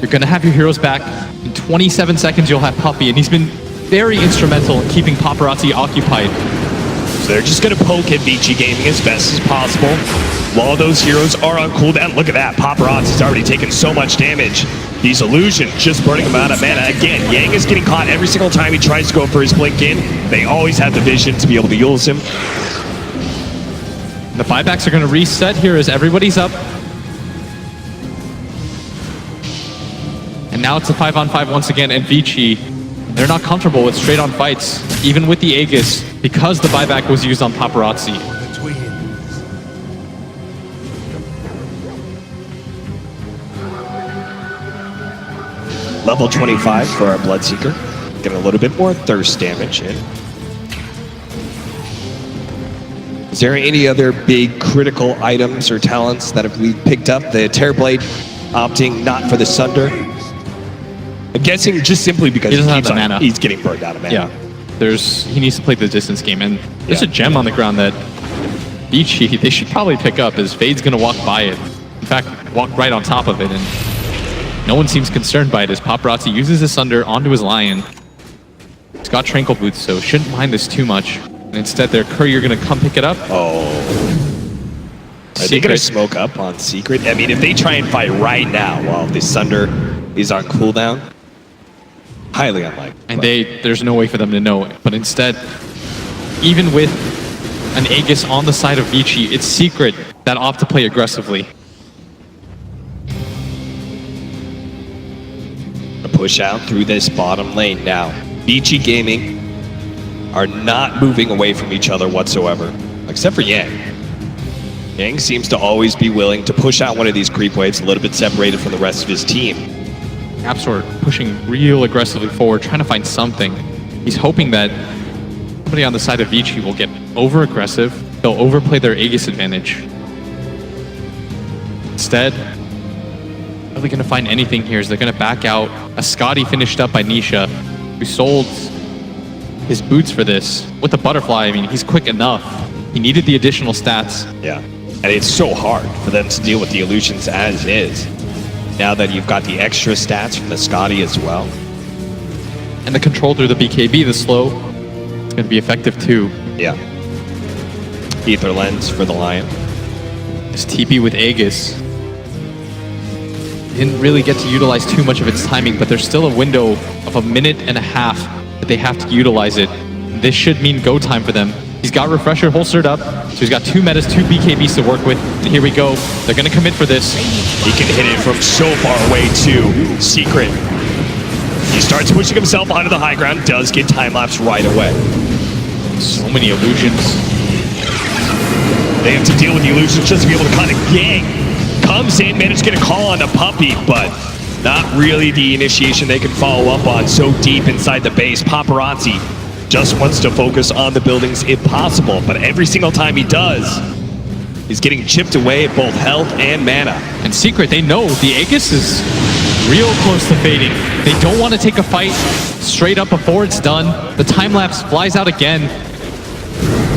You're gonna have your heroes back. In 27 seconds, you'll have Puppy, and he's been very instrumental in keeping Paparazzi occupied. So they're just going to poke at VICIGAMING as best as possible. While those heroes are on cooldown, look at that. Paparazzi's already taken so much damage. These illusions just burning him out of mana. Again, Yang is getting caught every single time he tries to go for his blink in. They always have the vision to be able to use him. The buybacks are going to reset here as everybody's up. And now it's a 5-on-5 once again, and Vici, they're not comfortable with straight-on fights, even with the Aegis, because the buyback was used on Paparazzi. Level 25 for our Bloodseeker. Getting a little bit more thirst damage in. Is there any other big critical items or talents that we picked up? The Terrorblade opting not for the Sunder. I'm guessing just simply because he doesn't have the mana. He's getting burned out of mana. Yeah, he needs to play the distance game, and there's a gem on the ground that Vici, they should probably pick up, as Fade's gonna walk by it. In fact, walk right on top of it, and no one seems concerned by it as Paparazzi uses his Sunder onto his Lion. He's got Tranquil Boots, so shouldn't mind this too much. And instead, their Courier gonna come pick it up. Oh. Are they gonna smoke up on Secret? I mean, if they try and fight right now while the Sunder is on cooldown, highly unlikely. And there's no way for them to know it. But instead, even with an Aegis on the side of Vici, it's Secret that opt to play aggressively. A push out through this bottom lane now. VICIGAMING are not moving away from each other whatsoever, except for Yang. Yang seems to always be willing to push out one of these creep waves a little bit separated from the rest of his team. Absol pushing real aggressively forward, trying to find something. He's hoping that somebody on the side of Vici will get over-aggressive. They'll overplay their Aegis advantage. Instead, are they going to find anything here? Is they're going to back out. A Scotty finished up by Nisha, who sold his boots for this. With the butterfly, I mean, he's quick enough. He needed the additional stats. Yeah, and it's so hard for them to deal with the illusions as is. Now that you've got the extra stats from the Scotty as well. And the control through the BKB, the slow, it's going to be effective too. Yeah. Ether Lens for the Lion. This TP with Aegis didn't really get to utilize too much of its timing, but there's still a window of a minute and a half that they have to utilize it. This should mean go time for them. He's got Refresher holstered up, so he's got 2 metas, 2 BKBs to work with. And here we go. They're going to commit for this. He can hit it from so far away too. Secret. He starts pushing himself onto the high ground, does get time-lapse right away. So many illusions. They have to deal with the illusions just to be able to kind of gang. Comes in, managed to get a call on the Puppy, but not really the initiation they can follow up on so deep inside the base. Paparazzi just wants to focus on the buildings if possible, but every single time he does, he's getting chipped away at both health and mana. And Secret, they know the Aegis is real close to fading. They don't want to take a fight straight up before it's done. The time-lapse flies out again.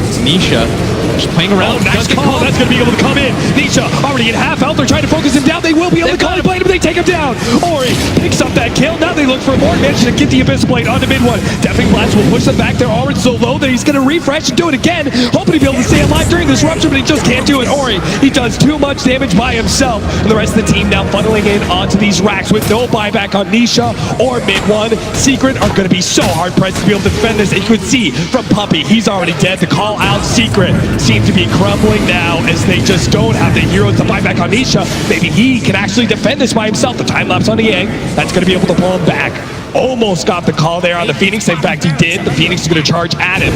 It's Nisha just playing around. Oh, nice call. That's going to be able to come in. Nisha already at half health. They're trying to focus him down. They will be able to contemplate him. They take him down. Ori picks up that kill. Now they look for more. Managed to get the Abyss Blade on the mid one. Deafening Blast will push them back. They're already so low that he's going to refresh and do it again. Hoping to be able to stay alive during this rupture, but he just can't do it. Ori, he does too much damage by himself. And the rest of the team now funneling in onto these racks with no buyback on Nisha or mid one. Secret are going to be so hard pressed to be able to defend this. And you could see from Puppy, he's already dead. The call out Secret seems to be crumbling now as they just don't have the heroes to buy back on Nisha. Maybe he can actually defend this by himself. The time lapse on the Yang, that's going to be able to pull him back. Almost got the call there on the Phoenix. In fact, he did. The Phoenix is going to charge at him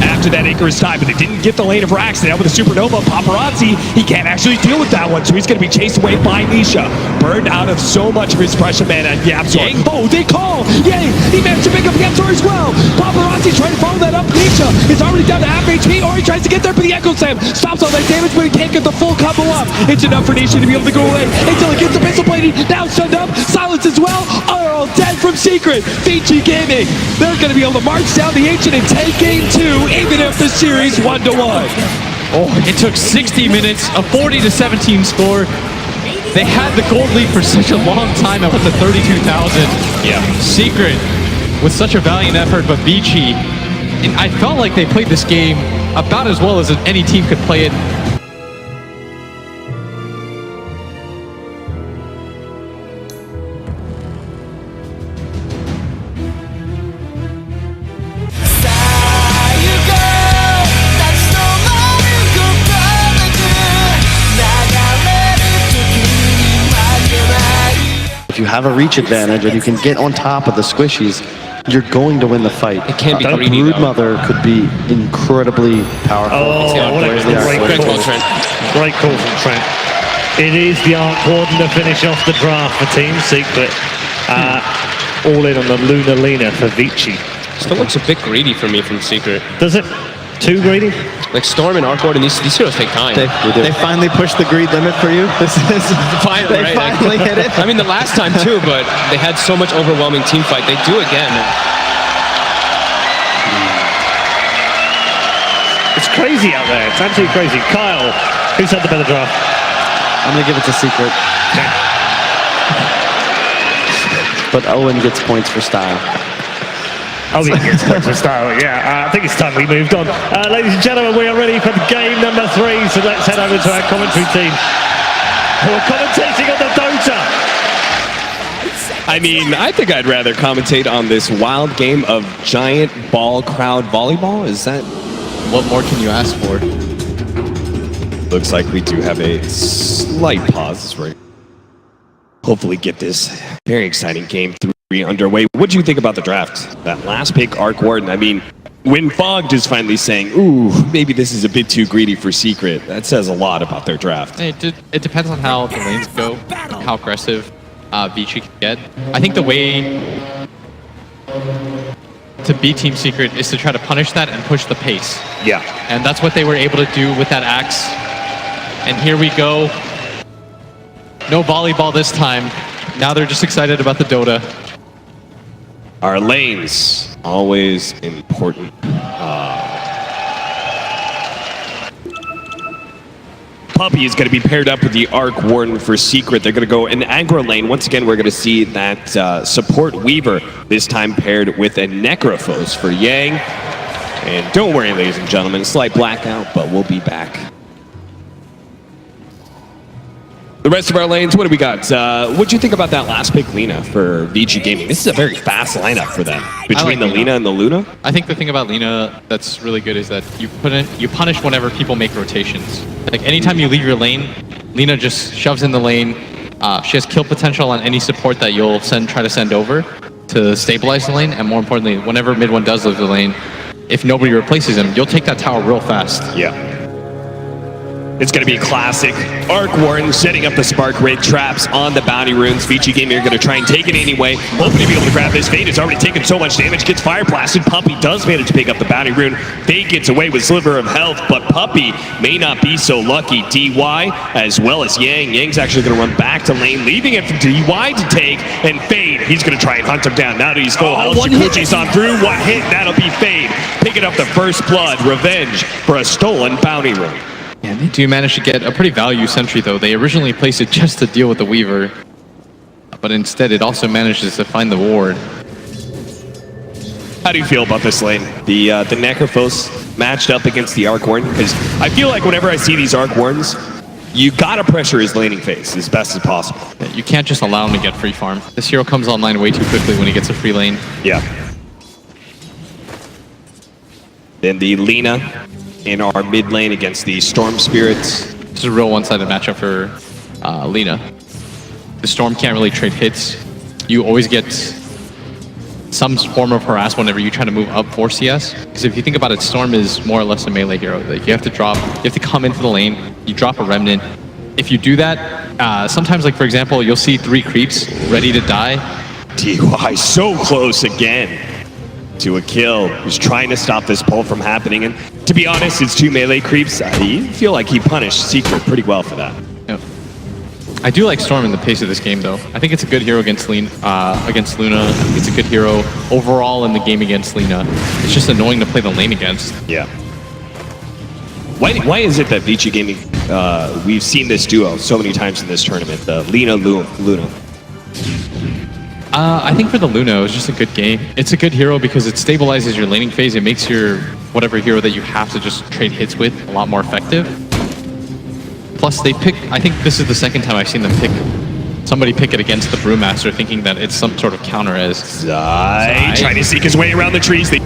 after that Icarus time, but they didn't get the lane of Rax. Now with the Supernova, Paparazzi, he can't actually deal with that one, so he's going to be chased away by Nisha. Burned out of so much of his pressure mana and Yapzor. Oh, they call! Yay! He managed to pick up Yapzor as well! Paparazzi trying to follow that up. Nisha is already down to half HP, or he tries to get there for the Echo Slam. Stops all that damage, but he can't get the full combo up. It's enough for Nisha to be able to go away until he gets the pistol blading. Now stunned up, Silence as well, are all dead from Secret. VICIGAMING, they're going to be able to march down the Ancient and take game 2, even if the series 1-1. Oh, it took 60 minutes, a 40-17 score. They had the gold lead for such a long time up at the 32,000. Yeah. Secret with such a valiant effort, but Vici, and I felt like they played this game about as well as any team could play it. If you have a reach advantage and you can get on top of the squishies, you're going to win the fight. It can't be A greedy, brood though. mother could be incredibly powerful. Oh, what a great call. Great call from Trent. It is the Arc Warden to finish off the draft for Team Secret. All in on the Luna Lena for Vici. Still looks a bit greedy for me from Secret. Does it? Too greedy? Like Storm and Arc Warden, these heroes take time. They finally pushed the greed limit for you. This is Finally, they right? finally hit it. I mean, the last time too, but they had so much overwhelming team fight. They do again. It's crazy out there. It's absolutely crazy. Kyle, who's had the better draft? I'm going to give it to Secret. But Owen gets points for style. Oh, he gets points for style, yeah. I think it's time we moved on. Ladies and gentlemen, we are ready for game number 3, so let's head over to our commentary team who are commentating on the Dota. I mean, I think I'd rather commentate on this wild game of giant ball crowd volleyball. Is that... What more can you ask for? Looks like we do have a slight pause. Right. Hopefully get this very exciting game 3 underway. What do you think about the draft? That last pick, Arc Warden. I mean, when Fogged is finally saying, ooh, maybe this is a bit too greedy for Secret, that says a lot about their draft. It depends on how the lanes go, how aggressive Vici can get. I think the way to beat Team Secret is to try to punish that and push the pace. Yeah. And that's what they were able to do with that axe. And here we go. No volleyball this time. Now they're just excited about the Dota. Our lanes, always important. Puppy is going to be paired up with the Arc Warden for Secret. They're going to go an aggro lane. Once again, we're going to see that support Weaver, this time paired with a Necrophos for Yang. And don't worry, ladies and gentlemen, slight blackout, but we'll be back. The rest of our lanes, what do we got? What do you think about that last pick, Lena, for VICIGAMING? This is a very fast lineup for them, between the Lena and the Luna. I think the thing about Lena that's really good is that you punish whenever people make rotations. Like anytime you leave your lane, Lena just shoves in the lane. She has kill potential on any support that you'll try to send over to stabilize the lane. And more importantly, whenever mid one does leave the lane, if nobody replaces him, you'll take that tower real fast. Yeah. It's going to be classic. Arc Warden setting up the Spark Wraith traps on the Bounty Runes. VICIGAMING are going to try and take it anyway. Hoping to be able to grab this. Fade has already taken so much damage. Gets Fire Blasted. Puppy does manage to pick up the Bounty Rune. Fade gets away with Sliver of Health, but Puppy may not be so lucky. DY as well as Yang. Yang's actually going to run back to lane, leaving it for DY to take. And Fade, he's going to try and hunt him down. Now that he's full health, Shikuchi's on through. One hit, that'll be Fade. Picking up the first blood. Revenge for a stolen Bounty Rune. Yeah, they do manage to get a pretty value sentry though. They originally placed it just to deal with the Weaver, but instead it also manages to find the ward. How do you feel about this lane? The Necrophos matched up against the Arc Warden? Because I feel like whenever I see these Arc Wardens, you gotta pressure his laning phase as best as possible. Yeah, you can't just allow him to get free farm. This hero comes online way too quickly when he gets a free lane. Yeah. Then the Lena in our mid lane against the Storm Spirits. This is a real one-sided matchup for Lena. The Storm can't really trade hits. You always get some form of harass whenever you try to move up for CS. Because if you think about it, Storm is more or less a melee hero. Like you have to come into the lane, you drop a remnant. If you do that, sometimes like for example, you'll see 3 creeps ready to die. DY so close again to a kill. He's trying to stop this pull from happening, and to be honest, it's 2 melee creeps. I feel like he punished Secret pretty well for that. Yep. I do like Storm in the pace of this game, though. I think it's a good hero against Luna. I think it's a good hero overall in the game against Lena. It's just annoying to play the lane against. Yeah. Why is it that VICIGAMING, we've seen this duo so many times in this tournament, the Luna. I think for the Luna, it was just a good game. It's a good hero because it stabilizes your laning phase. It makes your whatever hero that you have to just trade hits with a lot more effective. Plus, they pick, I think this is the second time I've seen them somebody pick it against the Brewmaster, thinking that it's some sort of counter as Zai trying to seek his way around the trees. They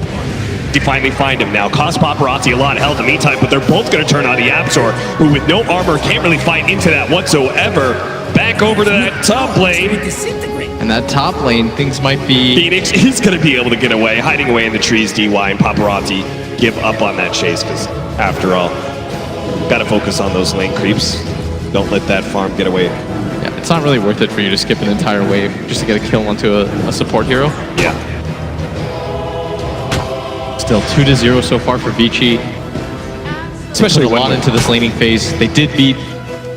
finally find him now. Cost Paparazzi a lot of health in the meantime, but they're both going to turn on the Absol, who with no armor can't really fight into that whatsoever. Back over to that top lane. And that top lane, things might be... Phoenix is going to be able to get away, hiding away in the trees. DY and Paparazzi give up on that chase because, after all, got to focus on those lane creeps. Don't let that farm get away. Yeah, it's not really worth it for you to skip an entire wave just to get a kill onto a support hero. Yeah. Still 2-0 so far for Vici. Especially a lot into this laning phase. They did beat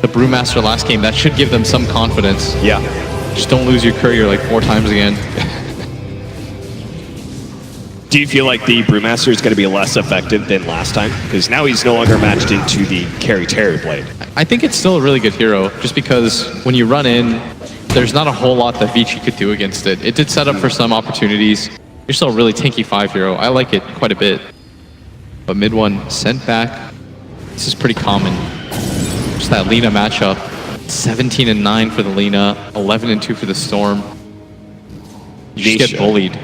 the Brewmaster last game. That should give them some confidence. Yeah. Just don't lose your courier like 4 times again. Do you feel like the Brewmaster is going to be less effective than last time? Because now he's no longer matched into the carry Terry blade. I think it's still a really good hero, just because when you run in, there's not a whole lot that Vici could do against it. It did set up for some opportunities. You're still a really tanky 5 hero. I like it quite a bit. But mid one sent back. This is pretty common. Just that Lina matchup. 17-9 for the Lina, 11-2 for the Storm. You just get bullied.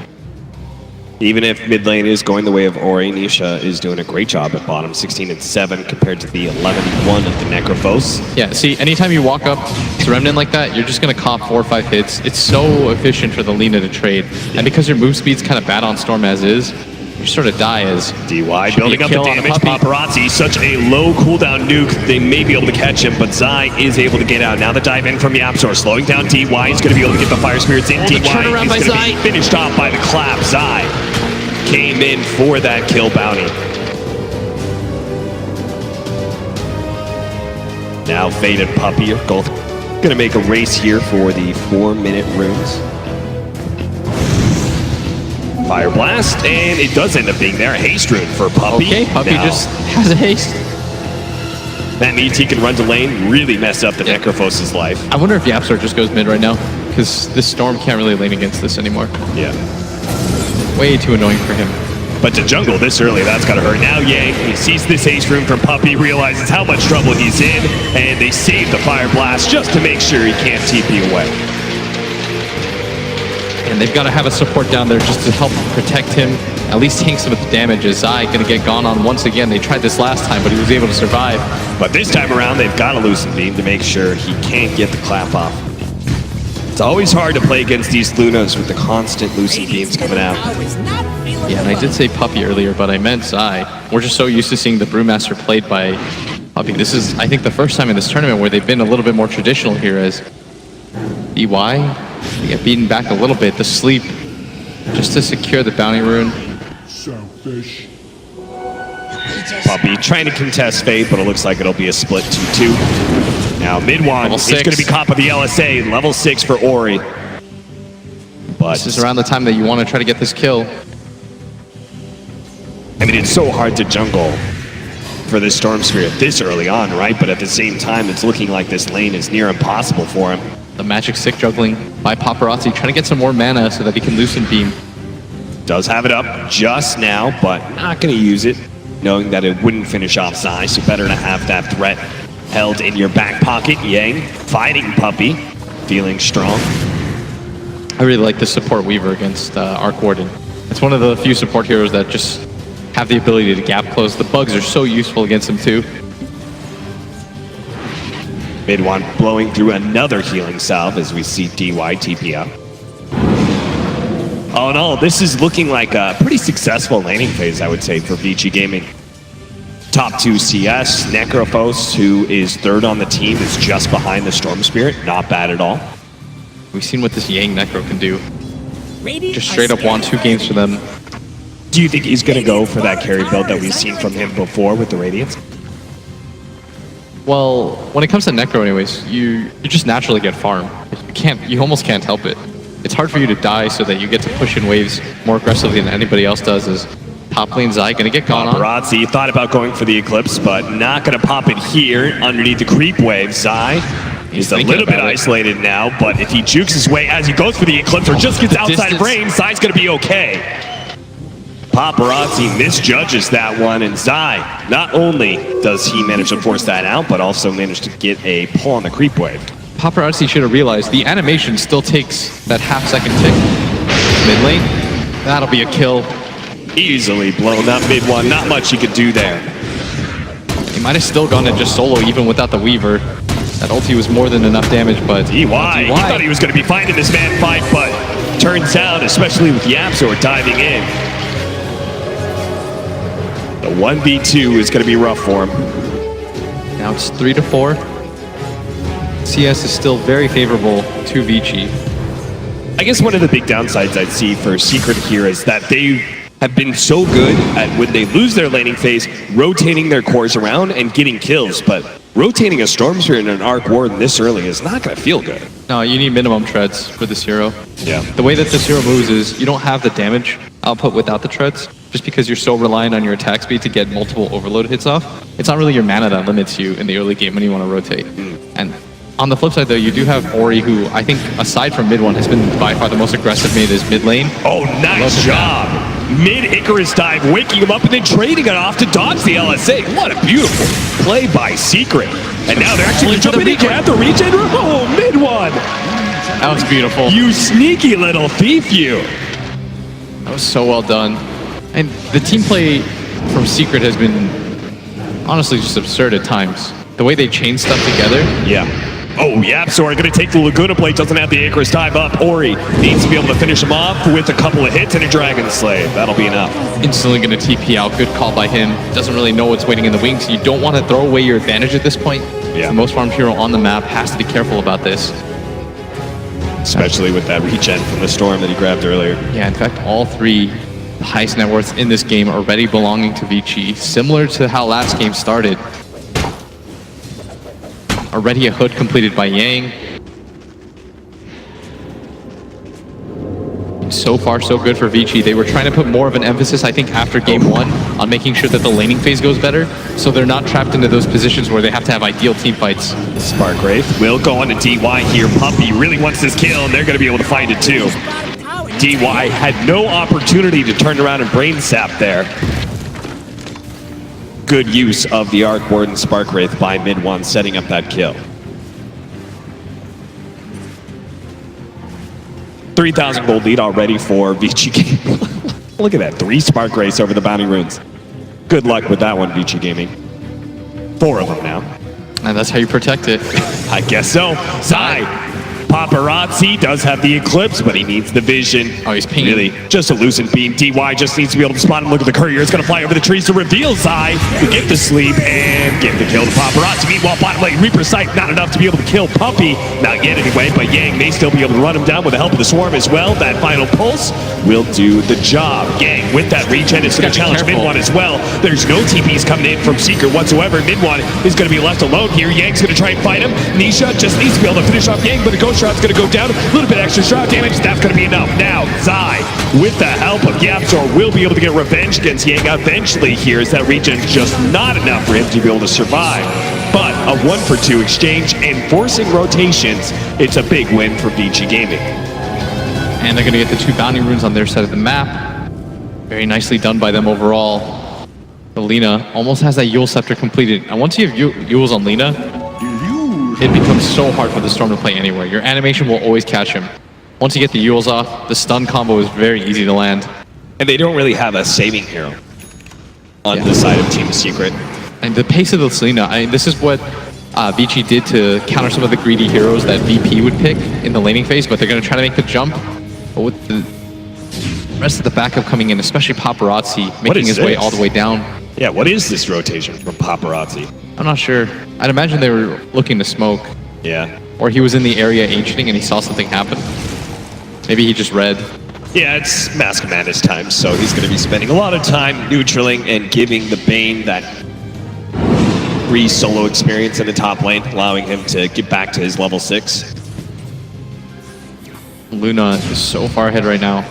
Even if mid lane is going the way of Ori, Nisha is doing a great job at bottom, 16-7 compared to the 11-1 of the Necrophos. Yeah, see, anytime you walk up to Remnant like that, you're just going to cop 4 or 5 hits. It's so efficient for the Lina to trade. And because your move speed's kind of bad on Storm as is, you sort of die as... DY building up the damage. Paparazzi, such a low cooldown nuke. They may be able to catch him, but Zai is able to get out. Now the dive in from Yapsor, slowing down DY. He's going to be able to get the Fire Spirits in. DY is going to be finished off by the clap. Zai came in for that kill bounty. Now Faded Puppy are both going to make a race here for the 4-minute runes. Fire Blast, and it does end up being there. A haste rune for Puppy. Okay, Puppy now just has a haste. That means he can run to lane, really mess up the Necrophos' life. I wonder if Yapsor just goes mid right now, because this Storm can't really lane against this anymore. Yeah. Way too annoying for him. But to jungle this early, that's gotta hurt. Now Yang, he sees this haste rune from Puppy, realizes how much trouble he's in, and they save the Fire Blast just to make sure he can't TP away. And they've got to have a support down there just to help protect him, at least tank some of the damage. Is Zai going to get gone on once again? They tried this last time, but he was able to survive. But this time around, they've got a Lucent Beam to make sure he can't get the clap off. It's always hard to play against these Lunas with the constant Lucent Beams coming out. Yeah, and I did say Puppy earlier, but I meant Zai. We're just so used to seeing the Brewmaster played by Puppy. This is, I think, the first time in this tournament where they've been a little bit more traditional here as DY. They get beaten back a little bit. The sleep, just to secure the bounty rune. Selfish. Puppy trying to contest Fade, but it looks like it'll be a split 2-2. Now mid-one is going to be caught by the LSA, level 6 for Ori. But this is around the time that you want to try to get this kill. I mean, it's so hard to jungle for this Storm Spirit this early on, right? But at the same time, it's looking like this lane is near impossible for him. The magic stick juggling by Paparazzi, trying to get some more mana so that he can Lucent Beam. Does have it up just now, but not going to use it, knowing that it wouldn't finish off Zai, so better to have that threat held in your back pocket. Yang fighting Puppy, feeling strong. I really like the support Weaver against Arc Warden. It's one of the few support heroes that just have the ability to gap close. The bugs are so useful against him too. Mid one blowing through another healing salve as we see DY TP up. All in all, this is looking like a pretty successful laning phase, I would say, for VICIGAMING. Top 2 CS, Necrophos, who is third on the team, is just behind the Storm Spirit. Not bad at all. We've seen what this Yang Necro can do. Just straight up won 2 games for them. Do you think he's going to go for that carry build that we've seen from him before with the Radiance? Well, when it comes to Necro anyways, you just naturally get farm. You almost can't help it. It's hard for you to die so that you get to push in waves more aggressively than anybody else does. Is top lane Zai gonna get caught on? Paparazzi thought about going for the Eclipse, but not gonna pop it here underneath the creep wave. Zai is a little bit isolated now, but if he jukes his way as he goes for the Eclipse or just gets outside of range, Zai's gonna be okay. Paparazzi misjudges that one, and Zai, not only does he manage to force that out, but also managed to get a pull on the creep wave. Paparazzi should have realized the animation still takes that half-second tick. Mid lane, that'll be a kill. Easily blown that mid one, not much he could do there. He might have still gone to just solo even without the Weaver. That ulti was more than enough damage, but DY, he thought he was going to be finding this man fight, but turns out, especially with YapzOr diving in, the 1v2 is going to be rough for him. Now it's 3-4. CS is still very favorable to Vici. I guess one of the big downsides I'd see for Secret here is that they have been so good at, when they lose their laning phase, rotating their cores around and getting kills, but rotating a Storm Spirit and an Arc Warden this early is not going to feel good. No, you need minimum treads for this hero. Yeah. The way that this hero moves is you don't have the damage output without the treads, just because you're so reliant on your attack speed to get multiple overload hits off. It's not really your mana that limits you in the early game when you want to rotate. And on the flip side, though, you do have Ori, who I think, aside from mid one, has been by far the most aggressive mid is mid lane. Oh, nice job. Mid Icarus dive, waking him up and then trading it off to dodge the LSA. What a beautiful play by Secret. And now they're actually going to jump in and grab the regen. Oh, mid one. That was beautiful. You sneaky little thief, you. That was so well done. And the team play from Secret has been honestly just absurd at times. The way they chain stuff together. Yeah. Oh, YapzOr going to take the Laguna plate, doesn't have the Icarus dive up. Ori needs to be able to finish him off with a couple of hits and a Dragon Slave. That'll be enough. Instantly going to TP out. Good call by him. Doesn't really know what's waiting in the wings. You don't want to throw away your advantage at this point. Yeah. The most farmed hero on the map has to be careful about this. Especially with that regen from the Storm that he grabbed earlier. Yeah, in fact, all three highest net worths in this game already belonging to Vici. Similar to how last game started. Already a hood completed by Yang. So far, so good for Vici. They were trying to put more of an emphasis, I think, after game one on making sure that the laning phase goes better, so they're not trapped into those positions where they have to have ideal team fights. Spark Wraith will go on to DY here. Puppey really wants this kill, and they're going to be able to find it too. DY had no opportunity to turn around and brain sap there. Good use of the Arc Warden Spark Wraith by mid one, setting up that kill. 3,000 gold lead already for VICIGaming. Look at that, 3 Spark Wraiths over the Bounty Runes. Good luck with that one, VICIGaming. 4 of them now. And that's how you protect it. I guess so. Zai. Paparazzi does have the Eclipse, but he needs the vision. Oh, he's pinging. Really, just a lucent beam. DY just needs to be able to spot him. Look at the courier. It's going to fly over the trees to reveal Zai, to get the sleep and get the kill to Paparazzi. Meanwhile, bottom lane, Reaper Sight, not enough to be able to kill Puppey. Not yet anyway, but Yang may still be able to run him down with the help of the Swarm as well. That final pulse will do the job. Yang, with that regen, is going to challenge mid one as well. There's no TPs coming in from Secret whatsoever. Mid one is going to be left alone here. Yang's going to try and fight him. Nisha just needs to be able to finish off Yang, but a Ghost Shot's going to go down. A little bit extra shot damage, that's going to be enough. Now, Zai, with the help of YapzOr, will be able to get revenge against Yang eventually here, as that regen just not enough for him to be able to survive. But a 1-for-2 exchange and forcing rotations, it's a big win for VICIGaming. And they're going to get the 2 Bounty Runes on their side of the map. Very nicely done by them overall. The Lina almost has that Yule Scepter completed. And once you have Yules on Lina, it becomes so hard for the Storm to play anywhere. Your animation will always catch him. Once you get the Yules off, the stun combo is very easy to land. And they don't really have a saving hero on the side of Team Secret. And the pace of the Selena, this is what Vici did to counter some of the greedy heroes that VP would pick in the laning phase, but they're going to try to make the jump. But with the rest of the backup coming in, especially Paparazzi, making his way all the way down. Yeah, what is this rotation from Paparazzi? I'm not sure. I'd imagine they were looking to smoke. Yeah. Or he was in the area ancienting and he saw something happen. Maybe he just read. Yeah, it's Mask of Madness time, so he's going to be spending a lot of time neutraling and giving the Bane that free solo experience in the top lane, allowing him to get back to his level 6. Luna is so far ahead right now.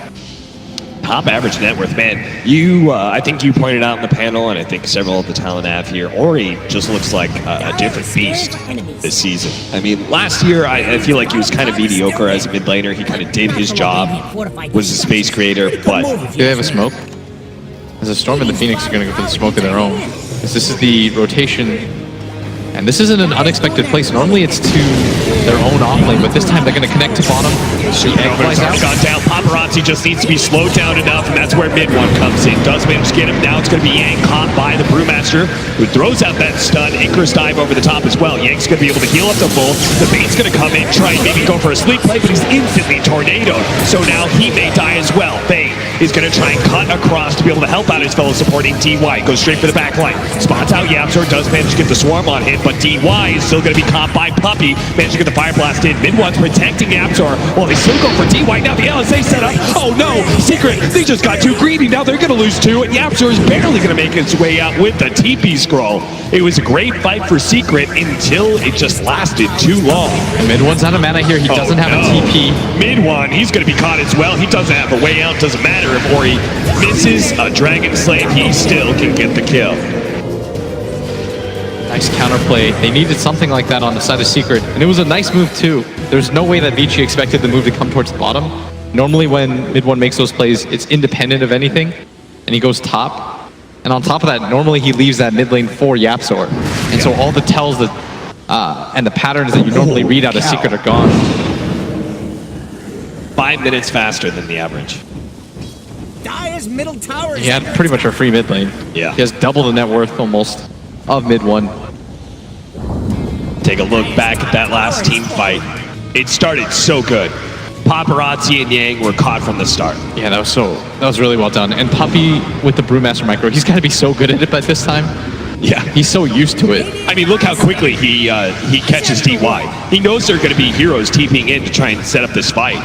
Top average net worth, man. You, I think you pointed out in the panel, and I think several of the talent have here, Ori just looks like a different beast this season. I mean, last year, I feel like he was kind of mediocre as a mid laner. He kind of did his job, was a space creator, but... Do they have a smoke? As the Storm and the Phoenix are going to go for the smoke of their own. As this is the rotation. And this isn't an unexpected place. Normally it's to their own off lane, but this time they're going to connect to bottom. Supernova's already gone down. Paparazzi just needs to be slowed down enough, and that's where mid one comes in. Does manage to get him. Now it's going to be Yang caught by the Brewmaster, who throws out that stun. Icarus dive over the top as well. Yang's going to be able to heal up to full. The bait's going to come in, try and maybe go for a sleep play, but he's instantly tornadoed. So now he may die as well. Bait is going to try and cut across to be able to help out his fellow supporting DY. Goes straight for the back line. Spots out Yapzor, does manage to get the swarm on him, but DY is still going to be caught by Puppey. Managed to get the fire blast in. Mid one's protecting Yapzor. Well, they still go for DY. Now the LSA set up. Oh no, Secret, they just got too greedy. Now they're going to lose two, and Yapzor is barely going to make his way out with the TP scroll. It was a great fight for Secret until it just lasted too long. Mid one's out of mana here. He doesn't have a TP. Mid one, he's going to be caught as well. He doesn't have a way out. Doesn't matter if Ori misses a Dragon Slave, he still can get the kill. Nice counterplay. They needed something like that on the side of Secret, and it was a nice move too. There's no way that Vici expected the move to come towards the bottom. Normally when mid one makes those plays, it's independent of anything, and he goes top. And on top of that, normally he leaves that mid lane for Yapzor. And so all the tells that and the patterns that you normally read out of Secret are gone. 5 minutes faster than the average. Dire's middle tower. He had pretty much a free mid lane. Yeah. He has double the net worth almost of mid one. Take a look back at that last team fight. It started so good. Paparazzi and Yang were caught from the start. Yeah, that was really well done. And Puppey with the Brewmaster micro, he's got to be so good at it by this time. Yeah, he's so used to it. I mean, look how quickly he catches DY. He knows there are going to be heroes TPing in to try and set up this fight.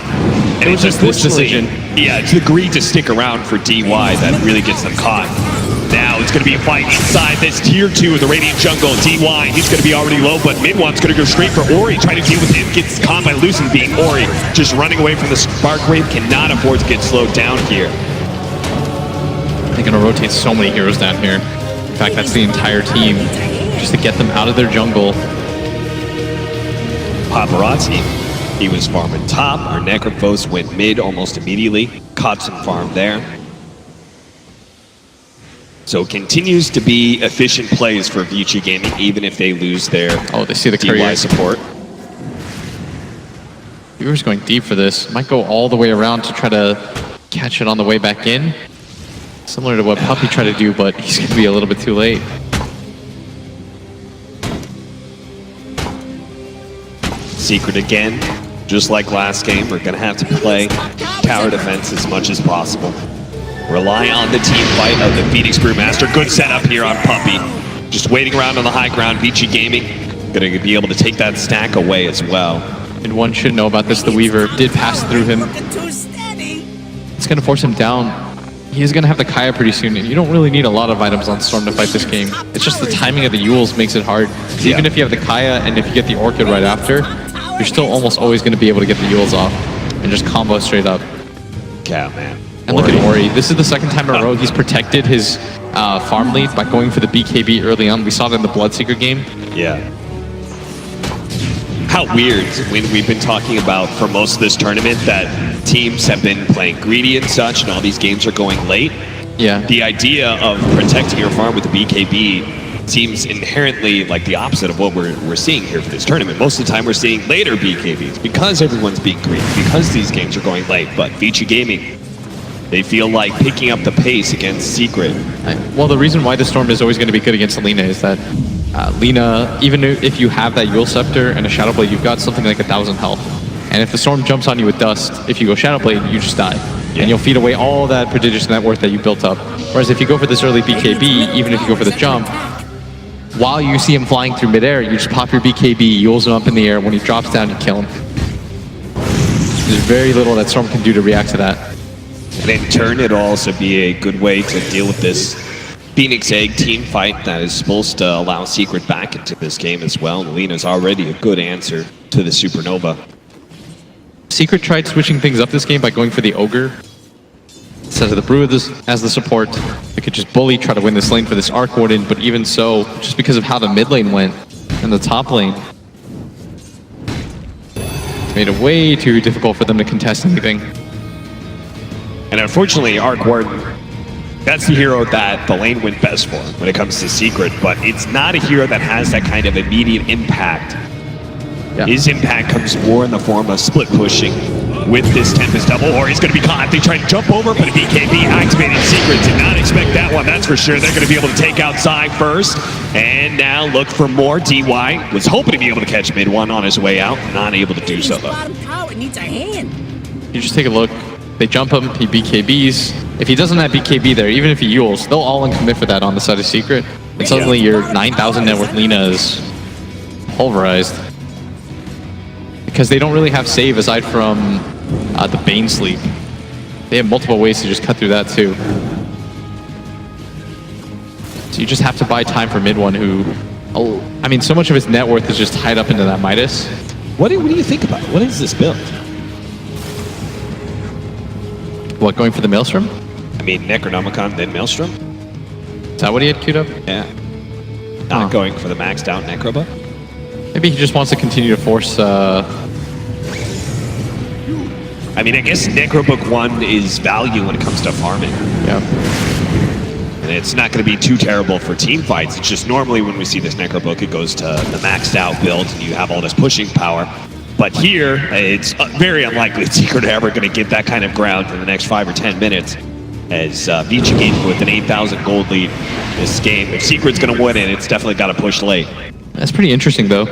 And it's just this decision. Yeah, it's the greed to stick around for DY that really gets them caught. Now it's going to be a fight inside this tier 2 of the Radiant Jungle. DY, he's going to be already low, but mid one's going to go straight for Ori, trying to deal with him. Gets caught by Lucent being Ori, just running away from the Spark Wave, cannot afford to get slowed down here. They're going to rotate so many heroes down here. In fact, that's the entire team, just to get them out of their jungle. Paparazzi, he was farming top. Our Necrophos went mid almost immediately. Caught some farm there. So continues to be efficient plays for VICIGAMING, even if they lose their they see the DY support. Viewers going deep for this. Might go all the way around to try to catch it on the way back in. Similar to what Puppey tried to do, but he's going to be a little bit too late. Secret again, just like last game, we're going to have to play tower defense as much as possible. Rely on the team fight of the Phoenix Brewmaster. Good setup here on Puppey. Just waiting around on the high ground. VICIGAMING going to be able to take that stack away as well. And one should know about this. The Weaver did pass through him. It's going to force him down. He's going to have the Kaya pretty soon, and you don't really need a lot of items on Storm to fight this game. It's just the timing of the Yules makes it hard. Yeah. Even if you have the Kaya and if you get the Orchid right after, you're still almost always going to be able to get the Yules off and just combo straight up. Yeah, man. And look at Ori. This is the second time in a row he's protected his farm lead by going for the BKB early on. We saw it in the Bloodseeker game. Yeah. How weird when we've been talking about for most of this tournament that teams have been playing greedy and such and all these games are going late. Yeah. The idea of protecting your farm with the BKB seems inherently like the opposite of what we're seeing here for this tournament. Most of the time we're seeing later BKBs because everyone's being greedy, because these games are going late. But VICIGAMING, they feel like picking up the pace against Secret. Well, the reason why the Storm is always going to be good against Lina is that Lina, even if you have that Yule Scepter and a Shadow Blade, you've got something like 1,000 health. And if the Storm jumps on you with Dust, if you go Shadow Blade, you just die. Yeah. And you'll feed away all that prodigious net worth that you built up. Whereas if you go for this early BKB, even if you go for the jump, while you see him flying through midair, you just pop your BKB, Yules him up in the air. When he drops down, you kill him. There's very little that Storm can do to react to that. And in turn, it'll also be a good way to deal with this Phoenix Egg team fight that is supposed to allow Secret back into this game as well. Lena's already a good answer to the Supernova. Secret tried switching things up this game by going for the Ogre. Instead of the Brew as the support, they could just bully, try to win this lane for this Arc Warden, but even so, just because of how the mid lane went and the top lane, it made it way too difficult for them to contest anything. And unfortunately, Arc Warden That's the hero that the lane went best for when it comes to Secret, but it's not a hero that has that kind of immediate impact. Yeah. His impact comes more in the form of split pushing with this Tempest double, or he's going to be caught. They try to jump over, but a BKB activated Secret. Did not expect that one, that's for sure. They're going to be able to take out Psy first, and now look for more. DY was hoping to be able to catch mid one on his way out, not able to do so though. Bottom tower needs a hand. You just take a look. They jump him, he BKBs. If he doesn't have BKB there, even if he Yules, they'll all in commit for that on the side of Secret. And suddenly your 9,000 net worth Lina is pulverized. Because they don't really have save aside from the Bane Sleep. They have multiple ways to just cut through that too. So you just have to buy time for mid one who, I mean, so much of his net worth is just tied up into that Midas. What do you think about it? What is this build? What, going for the Maelstrom? I mean, Necronomicon, then Maelstrom? Is that what he had queued up? Yeah. Not going for the maxed out Necroba? Maybe he just wants to continue to force... I mean, I guess Necrobook 1 is value when it comes to farming. Yeah. And it's not going to be too terrible for team fights. It's just normally when we see this Necrobook, it goes to the maxed out build and you have all this pushing power. But here, it's very unlikely that Secret are ever going to get that kind of ground in the next 5 or 10 minutes. As VICIGAMING with an 8,000 gold lead this game. If Secret's going to win it, it's definitely got to push late. That's pretty interesting though.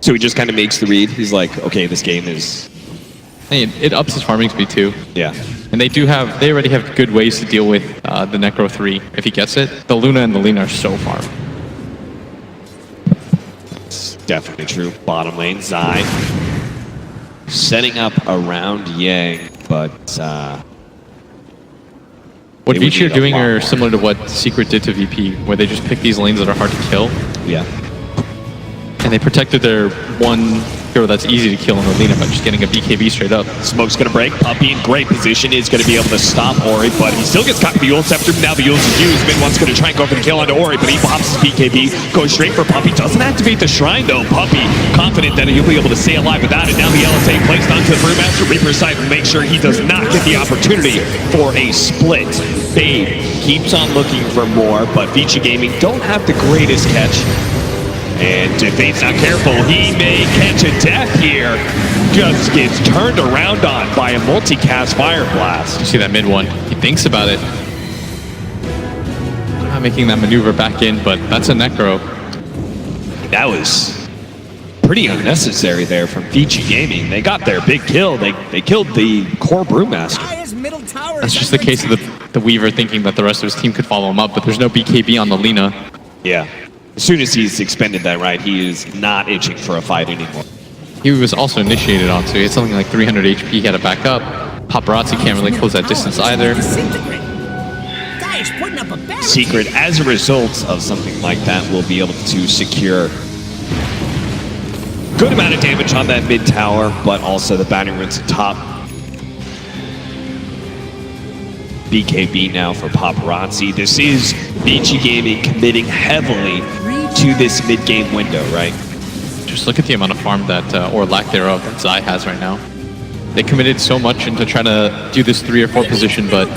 So he just kind of makes the read. He's like, okay, this game is... Hey, it ups his farming speed too. Yeah. And they already have good ways to deal with the Necro 3 if he gets it. The Luna and the Lina are so far. It's definitely true. Bottom lane, Zai. Setting up around Yang, but... what Vici are doing are similar to what Secret did to VP, where they just pick these lanes that are hard to kill. Yeah. And they protected their one hero that's easy to kill in the Lina by just getting a BKB straight up. Smoke's gonna break. Puppey in great position is gonna be able to stop Ori, but he still gets caught with the Ult Scepter. Now the Ult is used. Mid one's gonna try and go for the kill onto Ori, but he pops his BKB, goes straight for Puppey. Doesn't activate the Shrine though. Puppey confident that he'll be able to stay alive without it. Now the LSA placed onto the Brewmaster. Reaper side will make sure he does not get the opportunity for a split. Fade keeps on looking for more, but VICIGAMING don't have the greatest catch. And if Fade's not careful, he may catch a death here. Just gets turned around on by a multicast Fire Blast. You see that mid one. He thinks about it. Not making that maneuver back in, but that's a Necro. That was pretty unnecessary there from VICIGAMING. They got their big kill. They killed the core Brewmaster. That's just the case of the Weaver thinking that the rest of his team could follow him up, but there's no BKB on the Lina. Yeah. As soon as he's expended that right, he is not itching for a fight anymore. He was also initiated on, so he had something like 300 HP, he had to back up. Paparazzi can't really close that distance either. Secret, as a result of something like that, will be able to secure good amount of damage on that mid tower, but also the bounty runes top. BKB now for Paparazzi. This is VICIGAMING committing heavily to this mid-game window, right? Just look at the amount of farm that, or lack thereof, that Zai has right now. They committed so much into trying to do this 3 or 4 position, but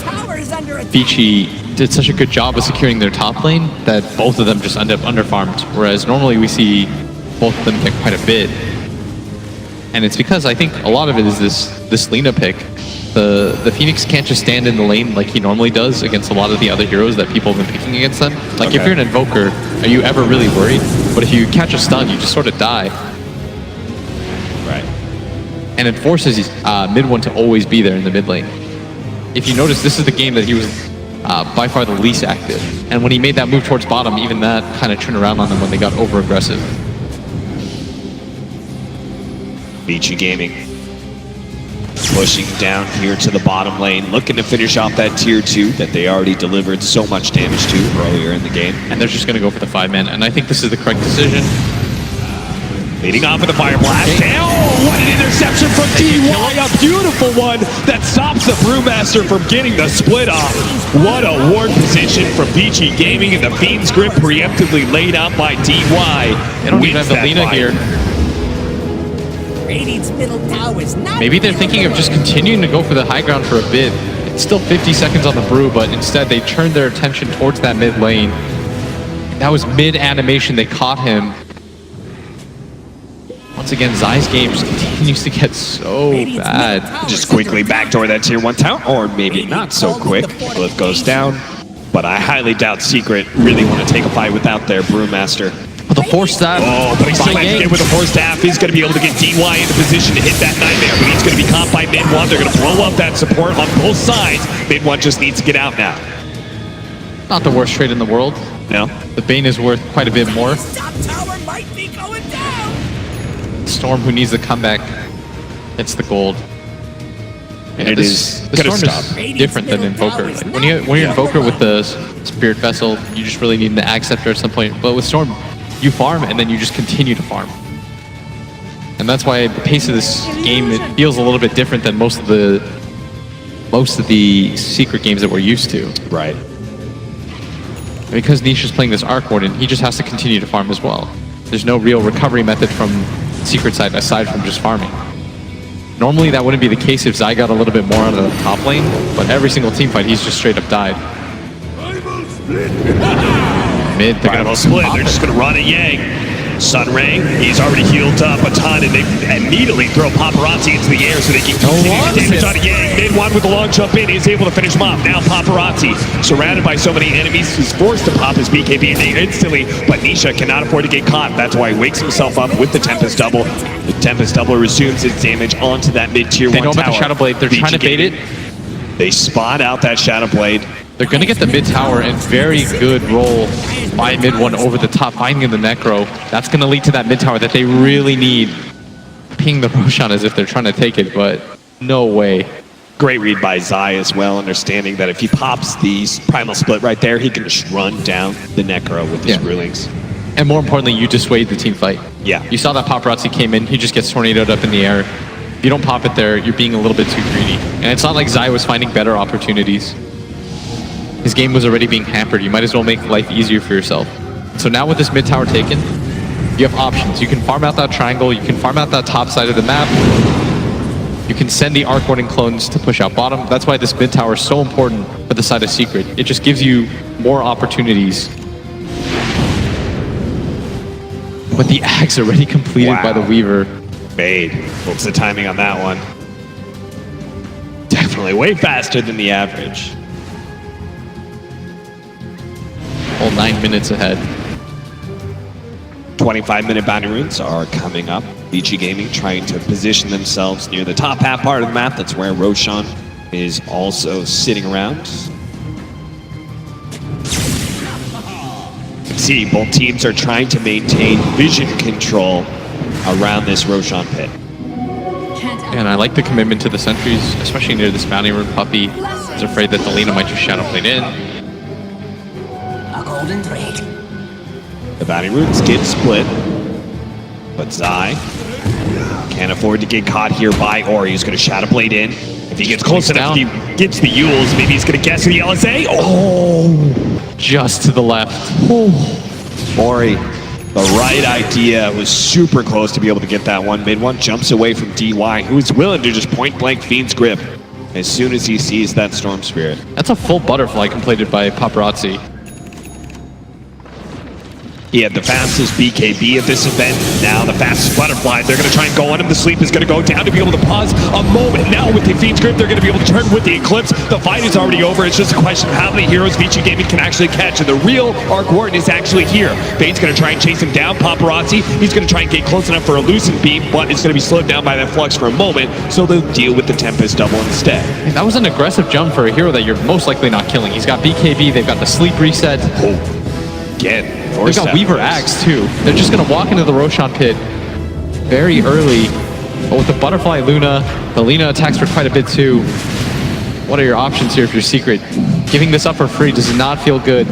Vici did such a good job of securing their top lane that both of them just end up underfarmed, whereas normally we see both of them get quite a bit. And it's because I think a lot of it is this Lina pick. The Phoenix can't just stand in the lane like he normally does against a lot of the other heroes that people have been picking against them. Like if you're an Invoker, are you ever really worried? But if you catch a stun, you just sort of die. Right. And it forces mid one to always be there in the mid lane. If you notice, this is the game that he was by far the least active. And when he made that move towards bottom, even that kind of turned around on them when they got over aggressive. VICIGAMING pushing down here to the bottom lane, looking to finish off that tier 2 that they already delivered so much damage to earlier in the game. And they're just going to go for the 5-man, and I think this is the correct decision. Leading off with the Fire Blast. Oh, what an interception from DY! A beautiful one that stops the Brewmaster from getting the split off. What a ward position from VICIGAMING, and the Fiend's Grip preemptively laid out by DY. They don't even have the Lina here. Middle tower is not Maybe they're thinking of just continuing to go for the high ground for a bit. If Still 50 seconds on the brew, but instead they turned their attention towards that mid lane. That was mid-animation, they caught him. Once again, Zai's game just continues to get so bad. Just quickly backdoor that tier 1 tower, or maybe not so quick. Cliff goes down, but I highly doubt Secret really want to take a fight without their Brewmaster. With the force staff. Oh, but he still has to get with the force staff. He's going to be able to get DY into position to hit that Nightmare, but he's going to be caught by mid-1. They're going to blow up that support on both sides. Mid-1 just needs to get out now. Not the worst trade in the world. No. The Bane is worth quite a bit more. Top tower might be going down. Storm, who needs the comeback, gets the gold. And it is the gonna Storm stop. is different than Invoker. Like when you're Invoker with the Spirit Vessel, you just really need the Ag Scepter at some point. But with Storm, you farm and then you just continue to farm. And that's why the pace of this game, it feels a little bit different than most of the Secret games that we're used to. Right. Because Nisha's playing this Arc Warden, he just has to continue to farm as well. There's no real recovery method from Secret side aside from just farming. Normally that wouldn't be the case if Zai got a little bit more out of the top lane, but every single team fight he's just straight up died. Mid, they're gonna split. They're just gonna run at Yang. Sunray, he's already healed up a ton, and they immediately throw Paparazzi into the air so they can continue damage on Yang. Mid-1 with the long jump in, he's able to finish him off. Now Paparazzi, surrounded by so many enemies, he's forced to pop his BKB instantly, but Nisha cannot afford to get caught. That's why he wakes himself up with the Tempest Double. The Tempest Double resumes its damage onto that mid-tier 1 tower. They know about the Shadow Blade. They're trying to bait it. They spawn out that Shadow Blade. They're going to get the mid tower and very good roll by mid-1 over the top, finding the Necro. That's going to lead to that mid tower that they really need. Ping the Roshan as if they're trying to take it, but no way. Great read by Zai as well, understanding that if he pops the Primal Split right there, he can just run down the Necro with his Rulings. And more importantly, you dissuade the team fight. Yeah. You saw that Paparazzi came in, he just gets tornadoed up in the air. If you don't pop it there, you're being a little bit too greedy. And it's not like Zai was finding better opportunities. His game was already being hampered. You might as well make life easier for yourself. So now with this mid tower taken, you have options. You can farm out that triangle, you can farm out that top side of the map, you can send the Arc Warden clones to push out bottom. That's why this mid tower is so important for the side of Secret. It just gives you more opportunities. But the Axe already completed by the Weaver. Bade. What's the timing on that one? Definitely way faster than the average. Whole 9 minutes ahead. 25-minute bounty runes are coming up. VICIGAMING trying to position themselves near the top half part of the map. That's where Roshan is also sitting around. You can see both teams are trying to maintain vision control around this Roshan pit. And I like the commitment to the sentries, especially near this bounty rune puppy. He's afraid that the Lena might just Shadow Blade in. A golden thread. The bounty runes get split, but Zai can't afford to get caught here by Ori. He's going to Shadow Blade in. If he gets close enough, he gets the Yules. Maybe he's going to guess the LSA. Oh! Just to the left. Ori, the right idea, was super close to be able to get that one. Mid-1 jumps away from DY, who's willing to just point-blank Fiend's Grip as soon as he sees that Storm Spirit. That's a full butterfly completed by Paparazzi. He had the fastest BKB at this event, now the fastest butterfly. They're going to try and go on him. The sleep is going to go down to be able to pause a moment. Now with the Fiend's Grip, they're going to be able to turn with the Eclipse. The fight is already over. It's just a question of how many heroes VICIGAMING can actually catch. And the real Arc Warden is actually here. Bane's going to try and chase him down. Paparazzi, he's going to try and get close enough for a Lucent Beam, but it's going to be slowed down by that Flux for a moment, so they'll deal with the Tempest Double instead. And that was an aggressive jump for a hero that you're most likely not killing. He's got BKB, they've got the sleep reset. Again, they've got Weaver Axe too. They're just going to walk into the Roshan pit very early. But with the Butterfly Luna, the Lena attacks for quite a bit too. What are your options here if you're Secret? Giving this up for free does not feel good.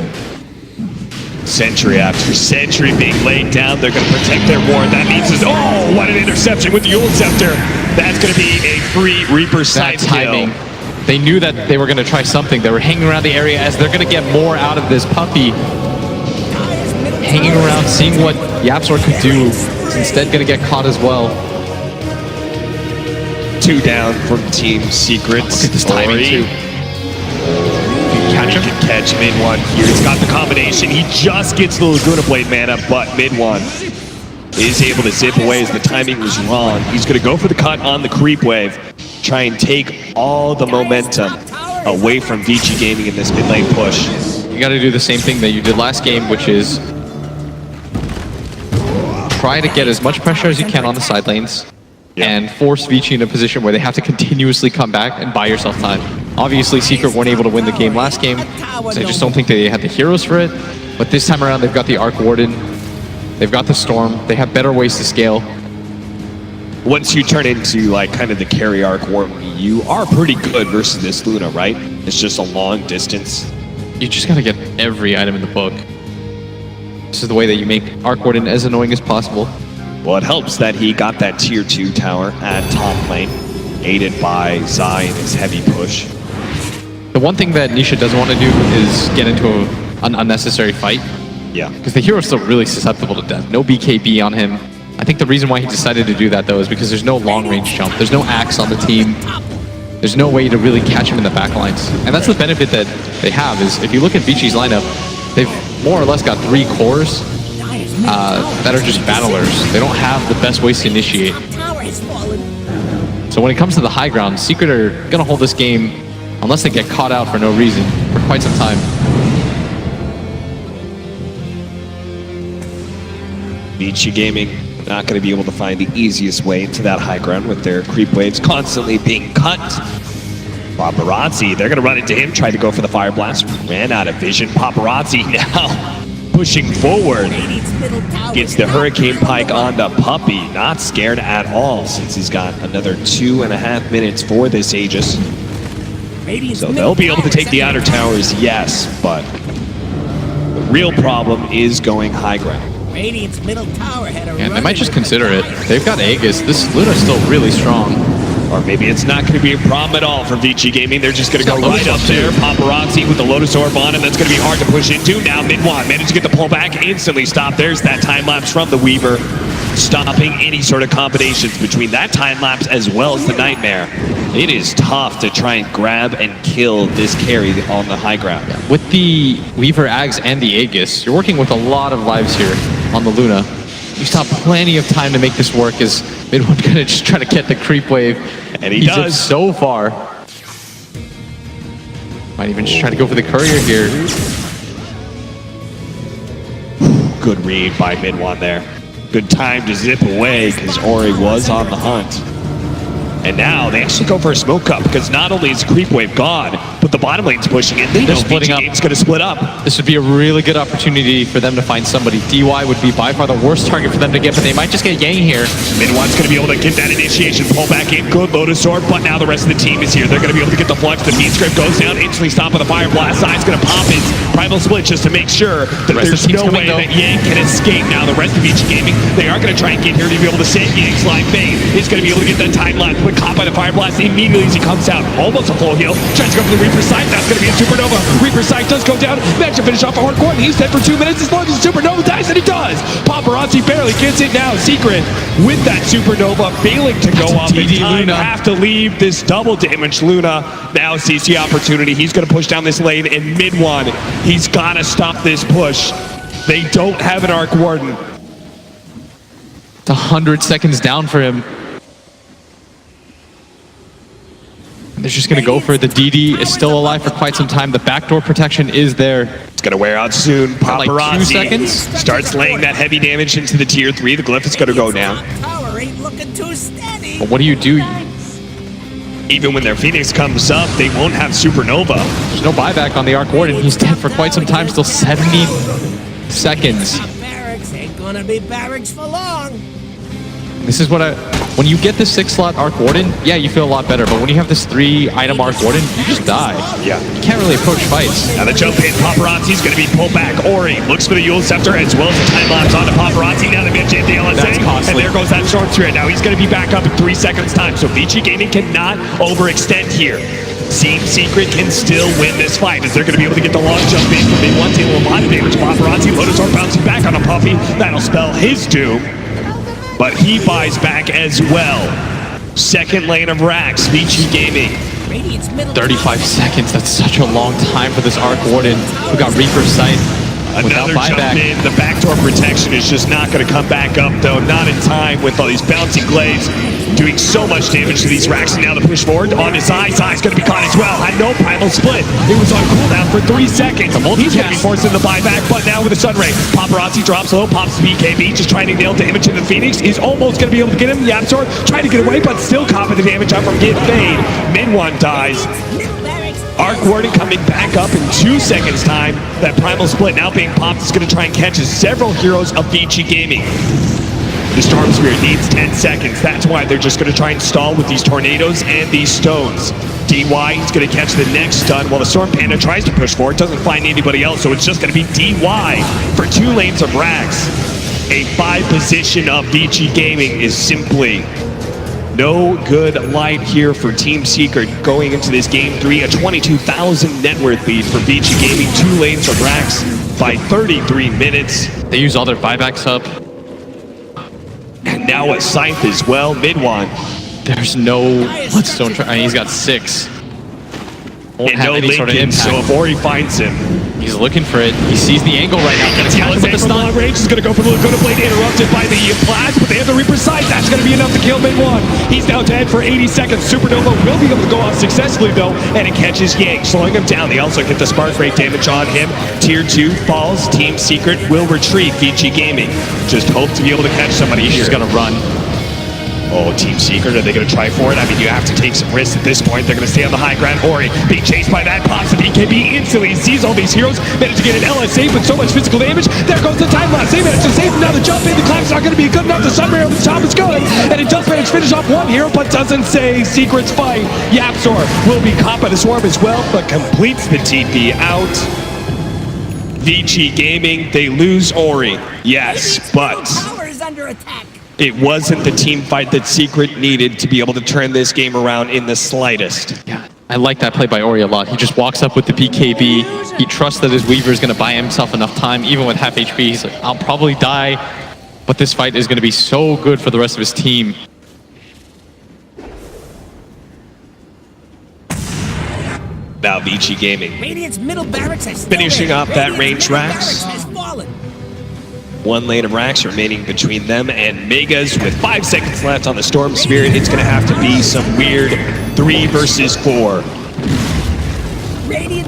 Sentry after sentry being laid down. They're going to protect their ward. That means, oh, what an interception with the Yule Scepter. That's going to be a free Reaper side timing. They knew that they were going to try something. They were hanging around the area as they're going to get more out of this puppy. Hanging around, seeing what Yapzor could do. He's instead going to get caught as well. 2 down from Team Secret. Look at this timing too. Catch him. He can catch mid-1 here. He's got the combination. He just gets the Laguna Blade mana, but mid-1 is able to zip away as the timing was wrong. He's going to go for the cut on the creep wave, try and take all the momentum away from VICIGAMING in this mid-lane push. You got to do the same thing that you did last game, which is try to get as much pressure as you can on the side lanes and force Vici in a position where they have to continuously come back and buy yourself time. Obviously, Secret weren't able to win the game last game, so I just don't think they had the heroes for it. But this time around, they've got the Arc Warden, they've got the Storm, they have better ways to scale. Once you turn into like kind of the carry Arc Warden, you are pretty good versus this Luna, right? It's just a long distance. You just got to get every item in the book. This is the way that you make Arc Warden as annoying as possible. Well, it helps that he got that tier 2 tower at top lane, aided by Zai in his heavy push. The one thing that Nisha doesn't want to do is get into an unnecessary fight. Yeah. Because the hero's still really susceptible to death. No BKB on him. I think the reason why he decided to do that, though, is because there's no long-range jump. There's no axe on the team. There's no way to really catch him in the backlines. And that's the benefit that they have, is if you look at Vici's lineup, they've more or less got 3 cores that are just battlers. They don't have the best ways to initiate. So when it comes to the high ground, Secret are going to hold this game, unless they get caught out for no reason, for quite some time. VICIGAMING not going to be able to find the easiest way into that high ground with their creep waves constantly being cut. Paparazzi, they're going to run into him, try to go for the Fire Blast. Ran out of vision. Paparazzi now pushing forward. Gets the Hurricane Pike on the Puppy. Not scared at all since he's got another 2.5 minutes for this Aegis. So they'll be able to take the outer towers, yes, but the real problem is going high ground. Radiant's middle tower had a And they might just consider it. They've got Aegis. This Luna's still really strong. Or maybe it's not going to be a problem at all for VICIGAMING. They're just going to go right up there. Paparazzi with the Lotus Orb on him. That's going to be hard to push into. Now mid-1 managed to get the pullback. Instantly stopped. There's that time lapse from the Weaver, stopping any sort of combinations between that time lapse as well as the Nightmare. It is tough to try and grab and kill this carry on the high ground. With the Weaver Ags and the Aegis, you're working with a lot of lives here on the Luna. You still have plenty of time to make this work, as mid-1 gonna just try to get the creep wave. And he does. So far. Might even just try to go for the courier here. Good read by mid-1 there. Good time to zip away because Ori was on the hunt. And now they actually go for a smoke cup because not only is creep wave gone, but the bottom lane's pushing it. They know VICIGAMING's going to split up. This would be a really good opportunity for them to find somebody. DY would be by far the worst target for them to get, but they might just get Yang here. Mid-1's going to be able to get that initiation, pull back in, good Lotus Orb, but now the rest of the team is here. They're going to be able to get the flux. The Mean Script goes down, instantly stopped with a Fire Blast. Side's going to pop his Primal Split just to make sure that there's no way that Yang can escape. Now the rest of VICIGAMING, they are going to try and get here to be able to save Yang's life. Bane is going to be able to get that time lapse, but caught by the Fire Blast immediately as he comes out. Almost a full heal. Tries to go for the Reaper Sight. That's going to be a Supernova. Reaper Sight does go down. Managed to finish off a Hard Court. He's dead for 2 minutes as long as the Supernova dies, and he does. Paparazzi barely gets it now. Secret with that Supernova failing to go up in time. Luna. Have to leave this double damage. Luna now sees the opportunity. He's going to push down this lane in mid-1. He's got to stop this push. They don't have an Arc Warden. It's 100 seconds down for him. They're just going to go for it. The DD is still alive for quite some time. The backdoor protection is there. It's going to wear out soon. Paparazzi like 2 seconds. Starts laying that heavy damage into the tier 3. The Glyph is going to go down. Tower ain't looking too steady. But what do you do? Even when their Phoenix comes up, they won't have Supernova. There's no buyback on the Arc Warden. He's dead for quite some time. Still 70 seconds. Barracks ain't gonna be barracks for long. This is what when you get the 6-slot Arc Warden, yeah, you feel a lot better. But when you have this 3-item Arc Warden, you just die. Yeah. You can't really approach fights. Now the jump in, Paparazzi's going to be pulled back. Ori looks for the Yule Scepter as well as the time lapse onto Paparazzi. Now they get the LSA. That's costly. And there goes that Storm Spirit. Now he's going to be back up in 3 seconds time. So VICIGAMING cannot overextend here. Team Secret can still win this fight as they're going to be able to get the long jump in from mid-1, taking a lot of damage. Paparazzi, Lotus Orb bouncing back on a Puppy. That'll spell his doom. But he buys back as well. Second lane of racks, VICIGAMING Radiant's middle 35 seconds, that's such a long time for this Arc Warden who got Reaper Sight without Another jump buyback. in. The backdoor protection is just not going to come back up, though. Not in time with all these bouncing glaives doing so much damage to these racks. And now the push forward on his eye. Eye's going to be caught as well. Had no primal split. It was on cooldown for 3 seconds. He's going to be forced into the buyback, but now with a Sun Ray. Paparazzi drops low, pops the BKB, just trying to nail damage to the Phoenix. He's almost going to be able to get him. Yapzor trying to get away, but still copping the damage up from Get Fade. Mid-1 dies. Arc Warden coming back up in 2 seconds time. That primal split now being popped is going to try and catch several heroes of VICIGAMING. The Storm Spirit needs 10 seconds. That's why they're just going to try and stall with these tornadoes and these stones. DY is going to catch the next stun while the Storm Panda tries to push forward. Doesn't find anybody else, so it's just going to be DY for 2 lanes of racks. A 5 position of VICIGAMING is simply no good light here for Team Secret going into this game 3. A 22,000 net worth lead for VICIGAMING. 2 lanes of racks by 33 minutes. They use all their buybacks up. And now a Scythe as well, mid-1. There's no Bloodstone. He's got 6. Won't And have no any sort of Lincoln, impact. so if Ori finds him, He's looking for it. He sees the angle right now. Gonna catch him with the from long stun. range is going to go for the Laguna Blade, interrupted by the Blast, but they have the Reaper Sight. That's going to be enough to kill mid-1. He's now dead for 80 seconds. Supernova will be able to go off successfully, though, and it catches Yang, slowing him down. They also get the Spark Break damage on him. Tier 2 falls. Team Secret will retreat. VICIGAMING just hope to be able to catch somebody here. He's gonna run. Oh, Team Secret, are they going to try for it? I mean, you have to take some risks at this point. They're going to stay on the high ground. Ori being chased by that, pops the BKB instantly. He sees all these heroes, managed to get an LSA, but so much physical damage. There goes the time lapse. They managed to save him. Now the jump in, the clock's not going to be good enough. The Sunray over the top is good, and it does manage to finish off one hero, but doesn't say Secret's fight. Yapzor will be caught by the swarm as well, but completes the TP out. VICIGAMING, they lose Ori, yes, but tower is under attack. it wasn't the team fight that Secret needed to be able to turn this game around in the slightest. Yeah, I like that play by Ori a lot. He just walks up with the BKB. He trusts that his Weaver is going to buy himself enough time, even with half HP. He's like, I'll probably die, but this fight is going to be so good for the rest of his team. Now VICIGAMING Radiant's middle barracks has finishing off that range racks. has fallen. 1 lane of racks remaining between them and Megas with 5 seconds left on the Storm Spirit. It's going to have to be some weird 3 versus 4.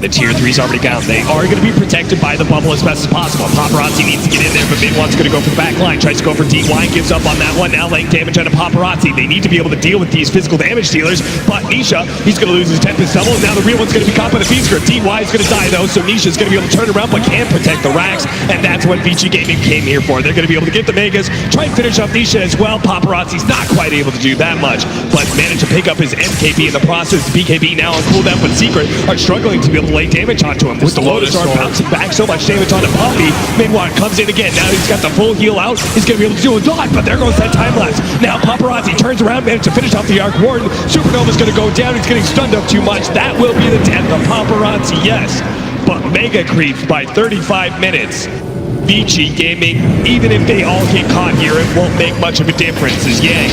The tier 3's already down. They are going to be protected by the bubble as best as possible. Paparazzi needs to get in there, but mid-1's going to go for the back line. Tries to go for DY, gives up on that one. Now laying damage onto Paparazzi. They need to be able to deal with these physical damage dealers, but Nisha, he's going to lose his Tempest double. Now the real one's going to be caught by the feed script. DY is going to die though, so Nisha's going to be able to turn around, but can't protect the racks, and that's what VICIGAMING came here for. They're going to be able to get the Megas, try and finish up Nisha as well. Paparazzi's not quite able to do that much, but managed to pick up his MKB in the process. BKB now on cooldown, but Secret are struggling to be able to lay damage onto him. With the Lotus Orb bouncing back so much damage onto Puppy. Mid-1 comes in again. Now he's got the full heal out. He's going to be able to do a dodge, but there goes that time lapse. Now Paparazzi turns around, managed to finish off the Arc Warden. Supernova's going to go down. He's getting stunned up too much. That will be the death of Paparazzi, yes. But Mega creeps by 35 minutes. VICIGAMING, even if they all get caught here, it won't make much of a difference as Yang,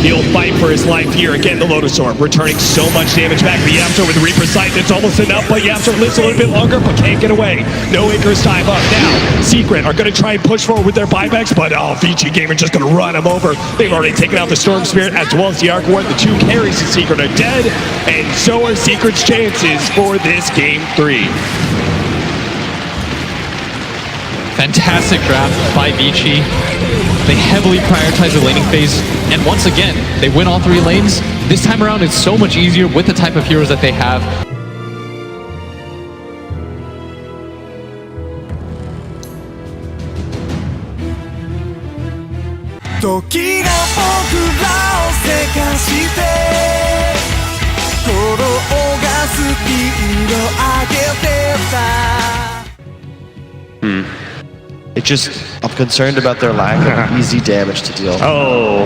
he'll fight for his life here. Again, the Lotus Orb returning so much damage back. The Yapzor with the Reaper Sight, that's almost enough, but Yapzor lives a little bit longer, but can't get away. No Icarus time up now. Secret are going to try and push forward with their buybacks, but VICIGAMING just going to run them over. They've already taken out the Storm Spirit as well as the Arc Warden. The 2 carries of Secret are dead, and so are Secret's chances for this game 3. Fantastic draft by Vici. They heavily prioritize the laning phase, and once again, they win all 3 lanes. This time around, it's so much easier with the type of heroes that they have. It just, I'm concerned about their lack of easy damage to deal. Oh,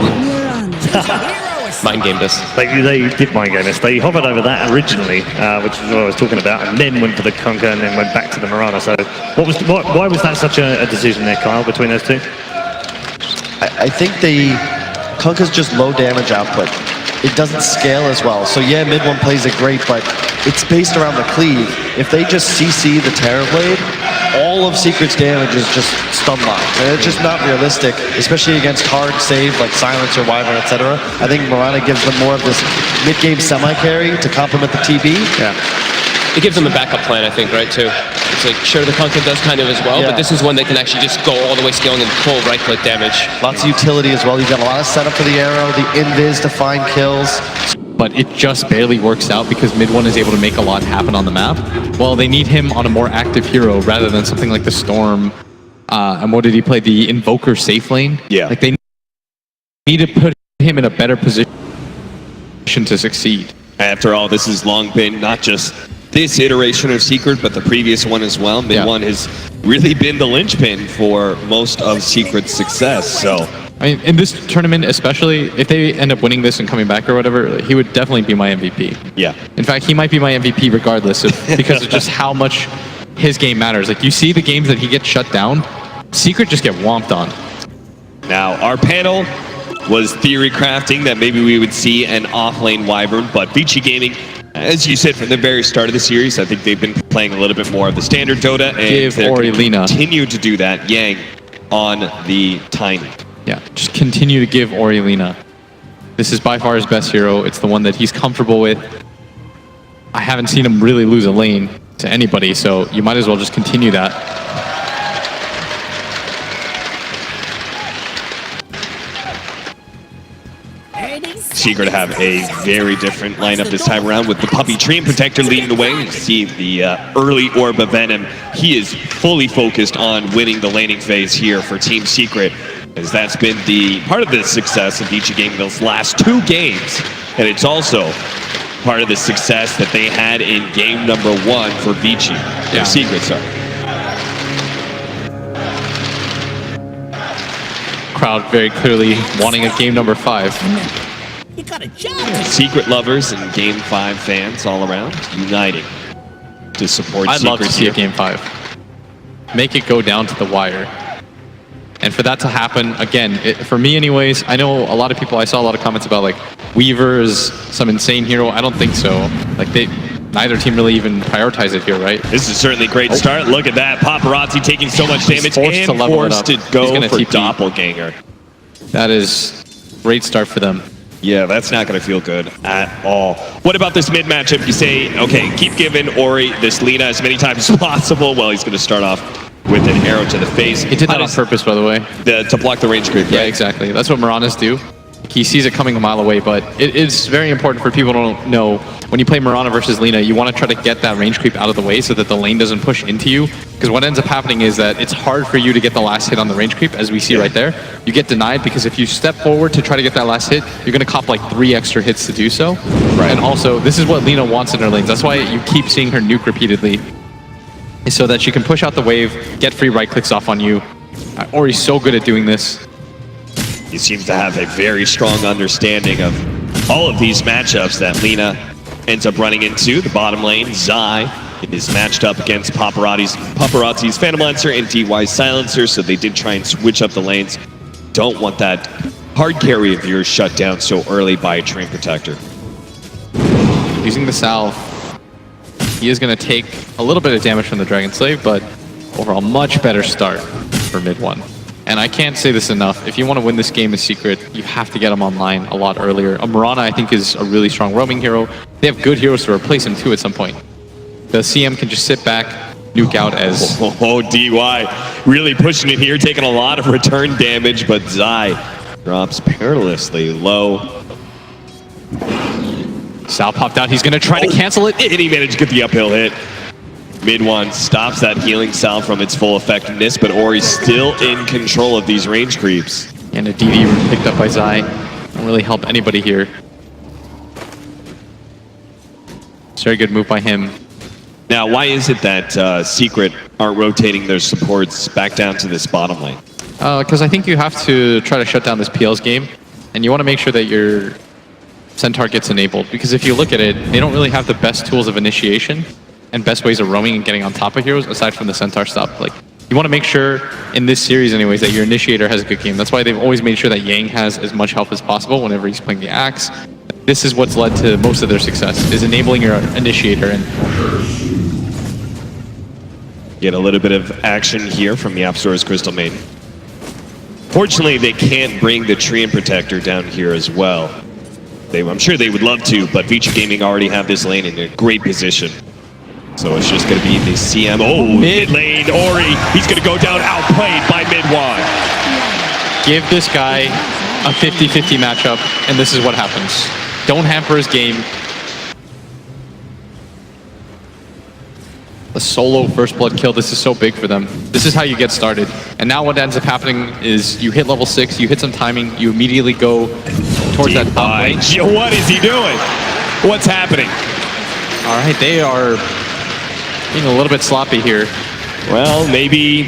Mind gamed us. they did mind game us. They hovered over that originally, which is what I was talking about, and then went for the Conquer and then went back to the Mirana. So why was that such a decision there, Kyle, between those two? I think Kunkka's just low damage output. it doesn't scale as well. So yeah, mid one plays it great, but it's based around the cleave. If they just CC the Terror Blade, all of Secret's damage is just stun locks. And it's just not realistic, especially against hard save like Silencer, Wyvern, etc. I think Mirana gives them more of this mid-game semi-carry to complement the TB. Yeah. It gives them a backup plan, I think, right, too. It's like, sure, the Conquer does kind of as well, but this is when they can actually just go all the way scaling and full right-click damage. Lots of utility as well. You've got a lot of setup for the arrow, the invis to find kills. But it just barely works out because mid one is able to make a lot happen on the map. Well, they need him on a more active hero rather than something like the Storm. And what did he play? The Invoker safe lane? Yeah. Like they need to put him in a better position to succeed. After all, this has long been not just this iteration of Secret, but the previous one as well. Mid one has really been the linchpin for most of Secret's success. So, I mean, in this tournament, especially if they end up winning this and coming back or whatever, he would definitely be my MVP. yeah. In fact, he might be my MVP regardless because of just how much his game matters. Like you see the games that he gets shut down, Secret just get whomped on. Now, our panel was theory crafting that maybe we would see an off-lane Wyvern, but VICIGAMING, as you said from the very start of the series, I think they've been playing a little bit more of the standard Dota, and Give they're Ori gonna Lina. continue to do that. Yang on the Tiny. Yeah, just continue to give Ori Lina. This is by far his best hero. It's the one that he's comfortable with. I haven't seen him really lose a lane to anybody, so you might as well just continue that. Secret have a very different lineup this time around with the Puppy Tree Protector leading the way. You see the early Orb of Venom. He is fully focused on winning the laning phase here for Team Secret, as that's been the part of the success of VICIGAMING those last 2 games. And it's also part of the success that they had in game number 1 for Vici. Yeah. Secret, sorry. Crowd very clearly wanting a game number 5. You got a job. Secret lovers and Game 5 fans all around uniting to support I'd Secret love to see here. a game 5. Make it go down to the wire. And for that to happen, again, for me anyways, I know a lot of people, I saw a lot of comments about like Weaver is some insane hero. I don't think so. Like neither team really even prioritize it here, right? This is certainly a great start. Look at that. Paparazzi taking so much damage forced and to level it forced up. to He's go gonna for TP. Doppelganger. That is great start for them. Yeah, that's not going to feel good at all. What about this mid matchup? You say, okay, keep giving Ori this Lina as many times as possible. Well, he's going to start off with an arrow to the face. He did that on purpose, by the way. To block the range creep, right? Yeah, exactly. That's what Miranas do. He sees it coming a mile away, but it is very important for people to know when you play Mirana versus Lina, you want to try to get that range creep out of the way so that the lane doesn't push into you. Because what ends up happening is that it's hard for you to get the last hit on the range creep, as we see right there. You get denied because if you step forward to try to get that last hit, you're going to cop like 3 extra hits to do so. Right. And also, this is what Lina wants in her lanes. That's why you keep seeing her nuke repeatedly, is so that she can push out the wave, get free right clicks off on you. Ori's so good at doing this. He seems to have a very strong understanding of all of these matchups that Lina ends up running into. The bottom lane, Zai, is matched up against Paparazzi's Phantom Lancer and DY Silencer, so they did try and switch up the lanes. Don't want that hard carry of yours shut down so early by a Train Protector. Using the salve, he is going to take a little bit of damage from the Dragon Slave, but overall much better start for mid one. And I can't say this enough, if you want to win this game as Secret, you have to get him online a lot earlier. Mirana, I think, is a really strong roaming hero. They have good heroes to replace him too at some point. The CM can just sit back, nuke out as... Oh, DY really pushing it here, taking a lot of return damage, but Zai drops perilously low. Sal popped out, he's going to try to cancel it. And he managed to get the uphill hit. Mid one stops that healing salve from its full effectiveness, but Ori's still in control of these range creeps. And a DD picked up by Zai. Don't really help anybody here. It's a very good move by him. Now, why is it that Secret aren't rotating their supports back down to this bottom lane? Because I think you have to try to shut down this PL's game, and you want to make sure that your Centaur gets enabled. Because if you look at it, they don't really have the best tools of initiation and best ways of roaming and getting on top of heroes aside from the Centaur stuff. Like, you want to make sure in this series anyways that your initiator has a good game. That's why they've always made sure that Yang has as much health as possible whenever he's playing the Axe. this is what's led to most of their success, is enabling your initiator. And Get a little bit of action here from the App Store's Crystal Maiden. Fortunately, they can't bring the Treant Protector down here as well. I'm sure they would love to, but VICIGAMING already have this lane in a great position. So it's just going to be the CM. Oh, mid lane, Ori. He's going to go down outplayed by mid-1. give this guy a 50-50 matchup, and this is what happens. Don't hamper his game. A solo first blood kill, this is so big for them. This is how you get started. And now what ends up happening is you hit level 6, you hit some timing, you immediately go towards that top lane. What is he doing? What's happening? All right, they are being a little bit sloppy here. Well, maybe,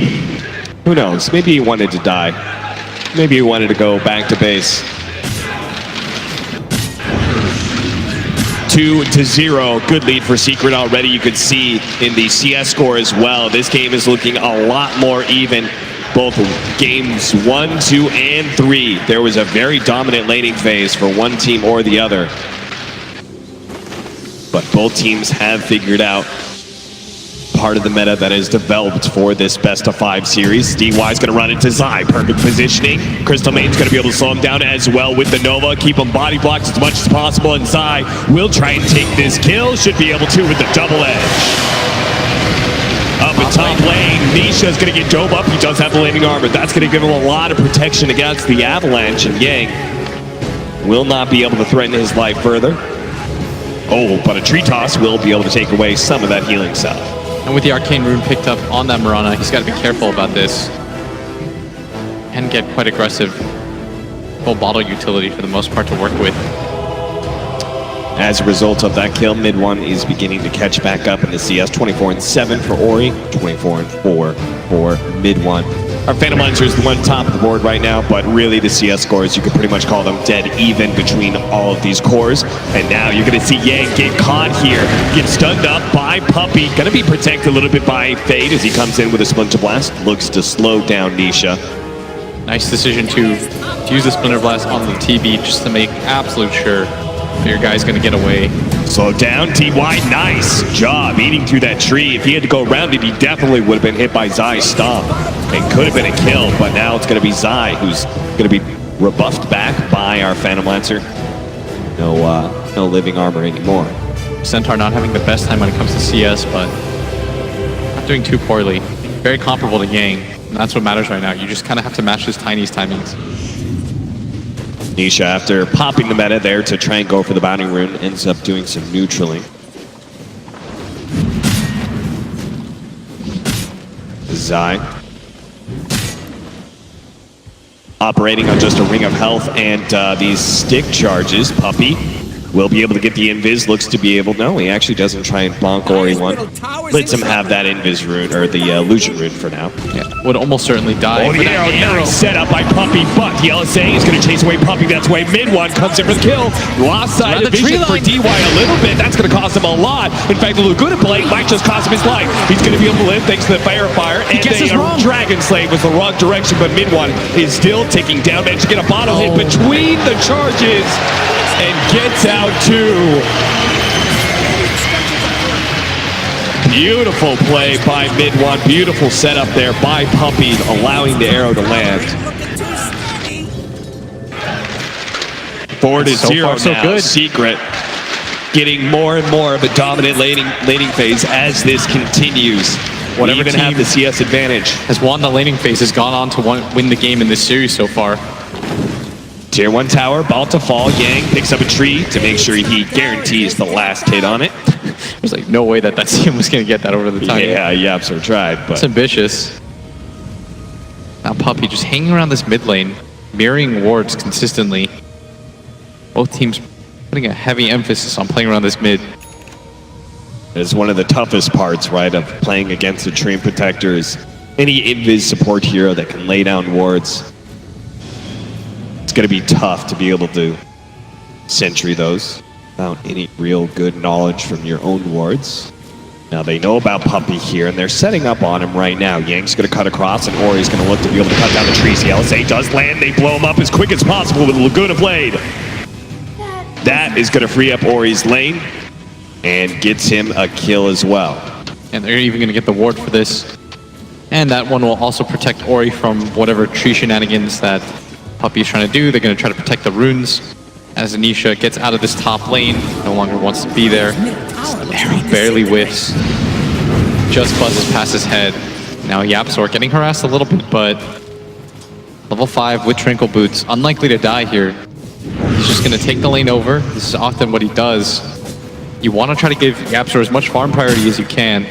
who knows? Maybe he wanted to die. Maybe he wanted to go back to base. 2-0, good lead for Secret already. You could see in the CS score as well. This game is looking a lot more even. Both games 1, 2, and 3. There was a very dominant laning phase for one team or the other. But both teams have figured out part of the meta that is developed for this best-of-5 series. DY's going to run into Zai, perfect positioning. Crystal Main's going to be able to slow him down as well with the Nova, keep him body blocked as much as possible, and Zai will try and take this kill, should be able to with the double edge. Up at top lane, Nisha's going to get dove up. He does have the landing armor. That's going to give him a lot of protection against the Avalanche, and Yang will not be able to threaten his life further. Oh, but a tree toss will be able to take away some of that healing cell. And with the Arcane Rune picked up on that Mirana, he's got to be careful about this. And get quite aggressive. Full bottle utility for the most part to work with. As a result of that kill, mid-1 is beginning to catch back up in the CS. 24-7 for Ori, 24-4 for mid-1. Our Phantom Lancer is the one top of the board right now, but really the CS scores, you could pretty much call them dead even between all of these cores. And now you're going to see Yang get caught here, get stunned up by Puppey. Going to be protected a little bit by Fade as he comes in with a Splinter Blast. Looks to slow down Nisha. Nice decision to use the Splinter Blast on the TB just to make absolute sure that your guy's going to get away. Slow down, TY, nice job eating through that tree. If he had to go around it, he definitely would have been hit by Zai's stomp. It could have been a kill, but now it's going to be Zai who's going to be rebuffed back by our Phantom Lancer. No living armor anymore. Centaur not having the best time when it comes to CS, but not doing too poorly. Very comparable to Yang, and that's what matters right now. You just kind of have to match his Tiny's timings. Nisha, after popping the meta there to try and go for the bounty rune, ends up doing some neutraling. Zai operating on just a ring of health and these stick charges. Puppey will be able to get the invis, looks to be able, no, he actually doesn't try and bonk Ori one. Lets him have that invis rune, or the illusion rune for now. Yeah, would almost certainly die. Oh, yeah, nice set up by Puppey, but the LSA is going to chase away Puppey. That's why mid-1 comes in for the kill. Lost side of vision for DY a little bit. That's going to cost him a lot. In fact, the Laguna blade might just cost him his life. He's going to be able to live thanks to the Fire. And the Dragon Slave was the wrong direction, but mid-1 is still taking damage to get a bottle hit between the charges and gets out too. Beautiful play by mid-1. Beautiful setup there by Puppey, allowing the arrow to land. 4-0 now. Good. Secret getting more and more of a dominant laning phase as this continues. Whatever going to have the CS advantage. Has won the laning phase, has gone on to win the game in this series so far. Tier 1 tower about to fall. Yang picks up a tree to make sure he guarantees the last hit on it. There's like no way that CM was going to get that over the time. Yeah, Yapser tried, but it's ambitious. Now Puppey just hanging around this mid lane, mirroring wards consistently. Both teams putting a heavy emphasis on playing around this mid. It's one of the toughest parts, right, of playing against the Treant Protector is any invis support hero that can lay down wards. It's going to be tough to be able to sentry those without any real good knowledge from your own wards. Now they know about Puppey here, and they're setting up on him right now. Yang's going to cut across, and Ori's going to look to be able to cut down the trees. The LSA does land. They blow him up as quick as possible with the Laguna Blade. That is going to free up Ori's lane and gets him a kill as well. And they're even going to get the ward for this. And that one will also protect Ori from whatever tree shenanigans that Puppy is trying to do. They're going to try to protect the runes. As Anisha gets out of this top lane, no longer wants to be there. Arrow barely whiffs. Just buzzes past his head. Now Yapzor getting harassed a little bit, but level 5 with Trinkle Boots, unlikely to die here. He's just going to take the lane over. This is often what he does. You want to try to give Yapzor as much farm priority as you can,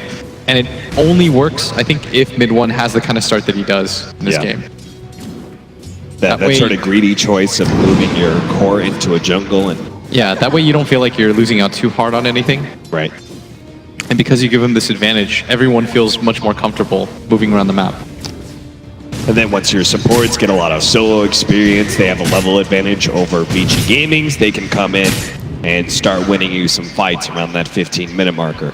and it only works, I think, if mid 1 has the kind of start that he does in this game. That way, sort of greedy choice of moving your core into a jungle. And yeah, that way you don't feel like you're losing out too hard on anything. Right. And because you give him this advantage, everyone feels much more comfortable moving around the map. And then once your supports get a lot of solo experience, they have a level advantage over VICIGAMING's. They can come in and start winning you some fights around that 15-minute marker.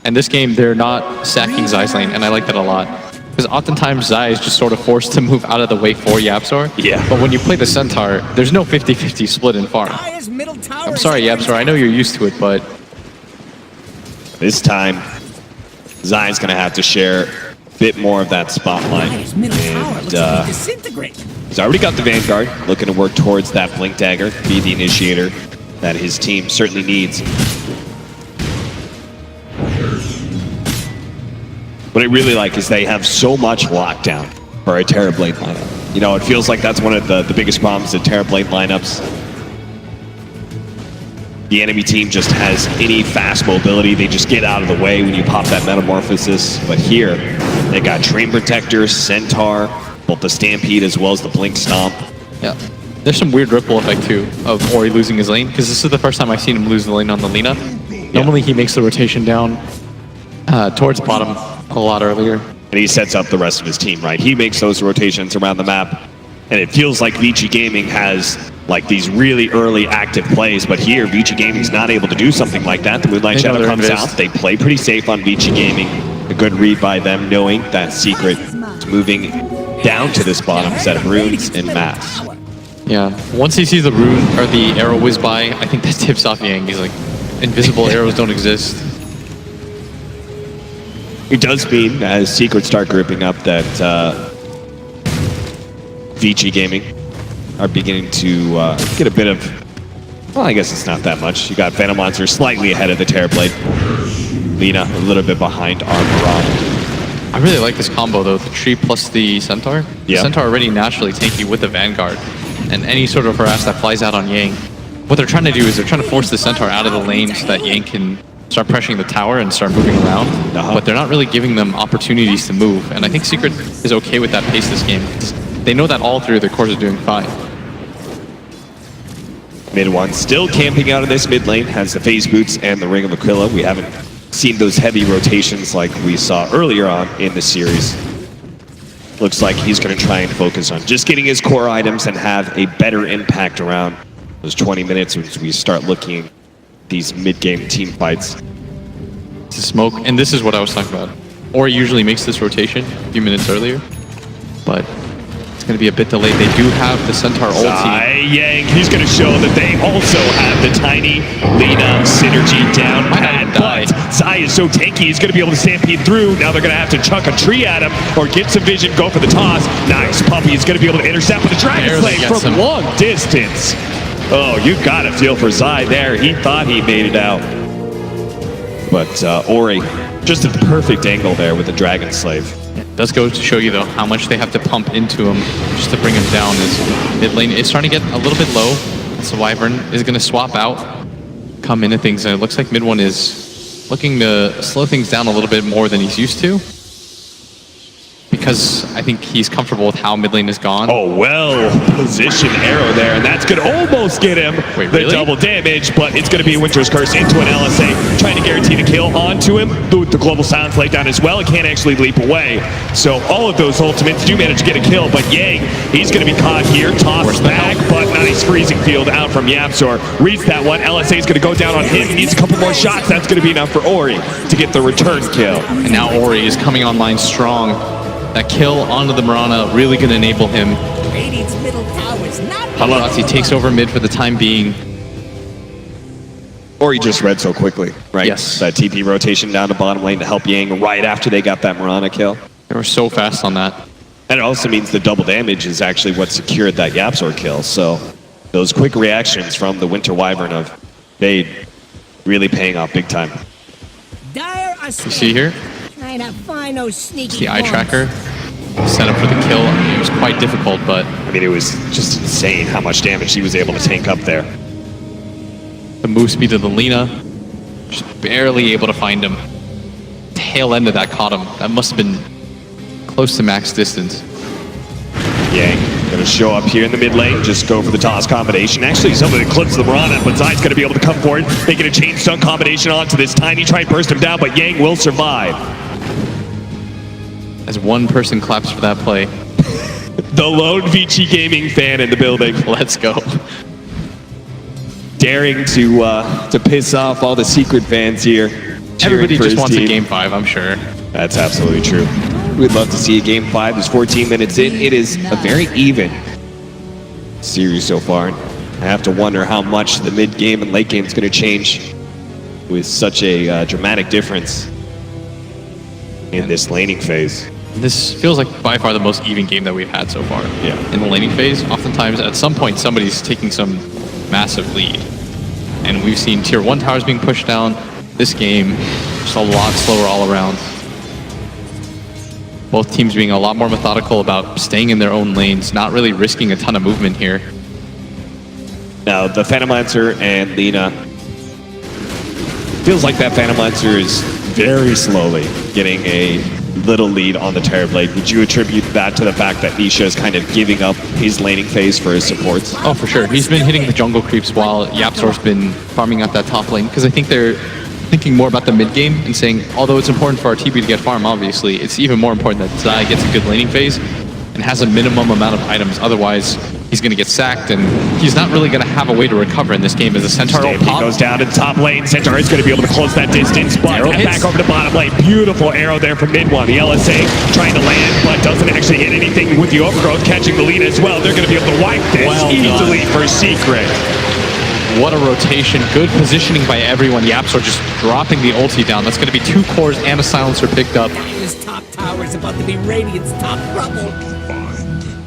And this game, they're not sacking Zai's lane, and I like that a lot. Because oftentimes Zai is just sort of forced to move out of the way for Yapzor. Yeah. But when you play the Centaur, there's no 50-50 split in farm. I'm sorry, Yapzor, I know you're used to it, but... This time, Zai's going to have to share a bit more of that spotlight. And he's already got the Vanguard, looking to work towards that Blink Dagger, be the initiator that his team certainly needs. What I really like is they have so much lockdown for a Terrorblade lineup. You know, it feels like that's one of the biggest problems in Terrorblade lineups. The enemy team just has any fast mobility. They just get out of the way when you pop that Metamorphosis. But here, they got Dream Protector, Centaur, both the Stampede as well as the Blink Stomp. Yeah. There's some weird ripple effect, too, of Ori losing his lane, because this is the first time I've seen him lose the lane on the Lina. Normally, he makes the rotation down towards bottom a lot earlier. And he sets up the rest of his team, right? He makes those rotations around the map. And it feels like VICIGAMING has like these really early active plays, but here VICIGAMING's not able to do something like that. The Moonlight Shadow comes out. They play pretty safe on VICIGAMING. A good read by them, knowing that Secret is moving down to this bottom set of runes in mass. Yeah, once he sees the rune or the arrow whiz by, I think that tips off Yang. He's like, invisible arrows don't exist. It does mean, as Secret start grouping up, that VICIGAMING are beginning to get a bit of, well, I guess it's not that much. You got Phantom Monster slightly ahead of the Terrorblade. Lina a little bit behind Armoron. I really like this combo, though, the tree plus the Centaur. Yeah. The Centaur already naturally tanky with the Vanguard, and any sort of harass that flies out on Yang. What they're trying to do is they're trying to force the Centaur out of the lane so that Yang can start pressuring the tower and start moving around, but they're not really giving them opportunities to move. And I think Secret is okay with that pace this game. They know that all through their cores are doing fine. Mid 1 still camping out of this mid lane, has the Phase Boots and the Ring of Aquila. We haven't seen those heavy rotations like we saw earlier on in the series. Looks like he's going to try and focus on just getting his core items and have a better impact around those 20 minutes as we start looking at these mid-game team fights. It's a smoke, and this is what I was talking about. Ori usually makes this rotation a few minutes earlier, but it's going to be a bit delayed. They do have the Centaur ulti. Yang, he's going to show that they also have the tiny Lina synergy down pat, but Zai is so tanky, he's going to be able to stampede through. Now they're going to have to chuck a tree at him or get some vision, go for the toss. Nice, Puppy is going to be able to intercept with the Dragon Slave from long distance. Oh, you got to feel for Zai there. He thought he made it out. But Ori, just at the perfect angle there with the Dragon Slave. It does go to show you, though, how much they have to pump into him just to bring him down. As mid lane is starting to get a little bit low. So Wyvern is going to swap out, come into things, and it looks like mid 1 is looking to slow things down a little bit more than he's used to. Because I think he's comfortable with how mid lane is gone. Oh, well-positioned arrow there, and that's going to almost get him the double damage, but it's going to be a Winter's Curse into an LSA, trying to guarantee the kill onto him. The Global Silence lay down as well. It can't actually leap away. So all of those ultimates do manage to get a kill, but Yang, he's going to be caught here, tossed back, but nice freezing field out from Yapzor. Reads that one. LSA is going to go down on him. He needs a couple more shots. That's going to be enough for Ori to get the return kill. And now Ori is coming online strong. That kill onto the Mirana really going to enable him. Radiant's middle tower's not Paparazzi takes over mid for the time being. Or he just read so quickly, right? Yes. That TP rotation down the bottom lane to help Yang right after they got that Mirana kill. They were so fast on that. And it also means the double damage is actually what secured that Yapzor kill. So those quick reactions from the Winter Wyvern of Fade really paying off big time. Dire You see here? Trying to find those sneaky It's the eye tracker. Set up for the kill. I mean, it was quite difficult, but I mean, it was just insane how much damage he was able to tank up there. the move speed of the Lina, just barely able to find him. Tail end of that caught him. That must have been close to max distance. Yang gonna show up here in the mid lane, just go for the toss combination. Actually, somebody clips the Mirana, but Zai's gonna be able to come forward, making a chain stun combination onto this tiny, try and burst him down, but Yang will survive. As one person claps for that play. The lone VICIGAMING fan in the building. Let's go. Daring to piss off all the Secret fans here. Everybody for just his wants team. a game 5, I'm sure. That's absolutely true. We'd love to see a game 5. There's 14 minutes in. It is a very even series so far. I have to wonder how much the mid game and late game is going to change with such a dramatic difference in this laning phase. This feels like by far the most even game that we've had so far. Yeah. In the laning phase, oftentimes at some point somebody's taking some massive lead. And we've seen tier 1 towers being pushed down. This game, just a lot slower all around. Both teams being a lot more methodical about staying in their own lanes, not really risking a ton of movement here. Now, the Phantom Lancer and Lina, feels like that Phantom Lancer is very slowly getting a little lead on the Terrorblade. Would you attribute that to the fact that Nisha is kind of giving up his laning phase for his supports? Oh, for sure. He's been hitting the jungle creeps while Yapzor's been farming out that top lane, because I think they're thinking more about the mid game and saying, although it's important for our TB to get farm, obviously, it's even more important that Zai gets a good laning phase and has a minimum amount of items. Otherwise, he's going to get sacked, and he's not really going to have a way to recover in this game as a Centaur will Stampede pop. goes down to the top lane. Centaur is going to be able to close that distance, but Arrow hits. back over to bottom lane. Beautiful arrow there from mid one. The LSA trying to land, but doesn't actually hit anything with the overgrowth, catching the lead as well. They're going to be able to wipe this Well easily for Secret. What a rotation. Good positioning by everyone. Yapzor just dropping the ulti down. That's going to be 2 cores and a silencer picked up. This top tower's about to be Radiant's top trouble.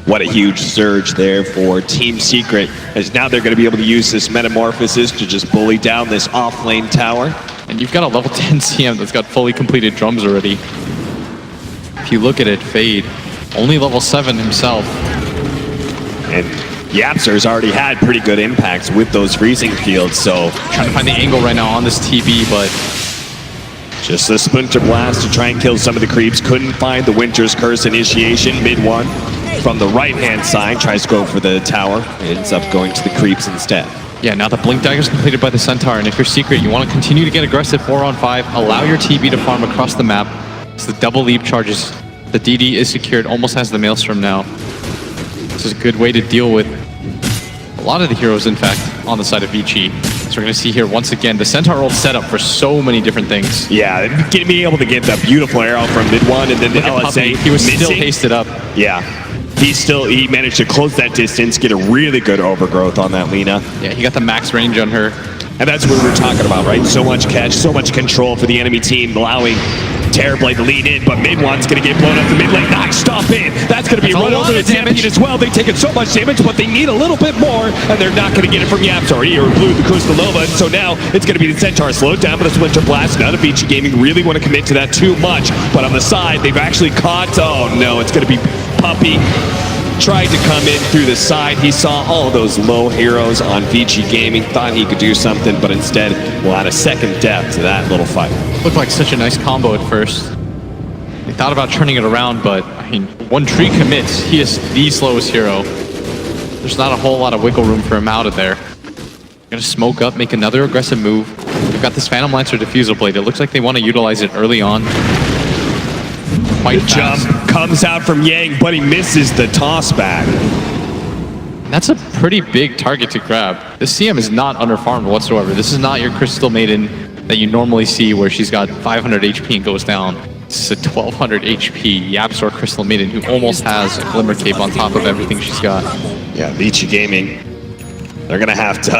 What a huge surge there for Team Secret, as now they're going to be able to use this metamorphosis to just bully down this off-lane tower. And you've got a level 10 CM that's got fully completed drums already. If you look at it, Fade, only level 7 himself. And Yapzor's already had pretty good impacts with those freezing fields, so Trying to find the angle right now on this TB, but just a Splinter Blast to try and kill some of the creeps. Couldn't find the Winter's Curse initiation. Mid one from the right-hand side tries to go for the tower. Ends up going to the creeps instead. yeah, now the Blink Dagger's completed by the Centaur, and if you're Secret, you want to continue to get aggressive 4-on-5, allow your TB to farm across the map. It's the double leap charges. The DD is secured, almost has the Maelstrom now. This is a good way to deal with a lot of the heroes, in fact, on the side of Vici. So we're going to see here, once again, the Centaur ult set up for so many different things. Yeah, being able to get that beautiful arrow from mid one, and then the Look at Puppey. LSA. He was still missing. hasted up. Yeah, he managed to close that distance, get a really good overgrowth on that Lina. Yeah, he got the max range on her. And that's what we were talking about, right? So much catch, so much control for the enemy team, allowing Terrorblade to lean in, but mid one's going to get blown up the mid lane. Nice stop in. That's going to be That's a run lot over of the damage. Stampede as well. They've taken so much damage, but they need a little bit more, and they're not going to get it from Yapzor. He blew the Crystal Nova, and so now it's going to be the Centaur slowed down by the Splinter Blast. None of VICIGAMING really want to commit to that too much, but on the side, they've actually caught, oh no, it's going to be Puppey. Tried to come in through the side. He saw all those low heroes on VICIGAMING, thought he could do something, but instead will add a second death to that little fight. Looked like such a nice combo at first. They thought about turning it around, but I mean, one tree commits. He is the slowest hero. There's not a whole lot of wiggle room for him out of there. Gonna smoke up, make another aggressive move. They've got this Phantom Lancer Diffusal Blade. It looks like they want to utilize it early on. Quite The jump fast. comes out from Yang, but he misses the toss back. That's a pretty big target to grab. The CM is not underfarmed whatsoever. This is not your Crystal Maiden that you normally see where she's got 500 HP and goes down. This is a 1200 HP Yapzor Crystal Maiden who almost has a Glimmer Cape on top of everything she's got. Yeah, VICIGAMING, they're going to have to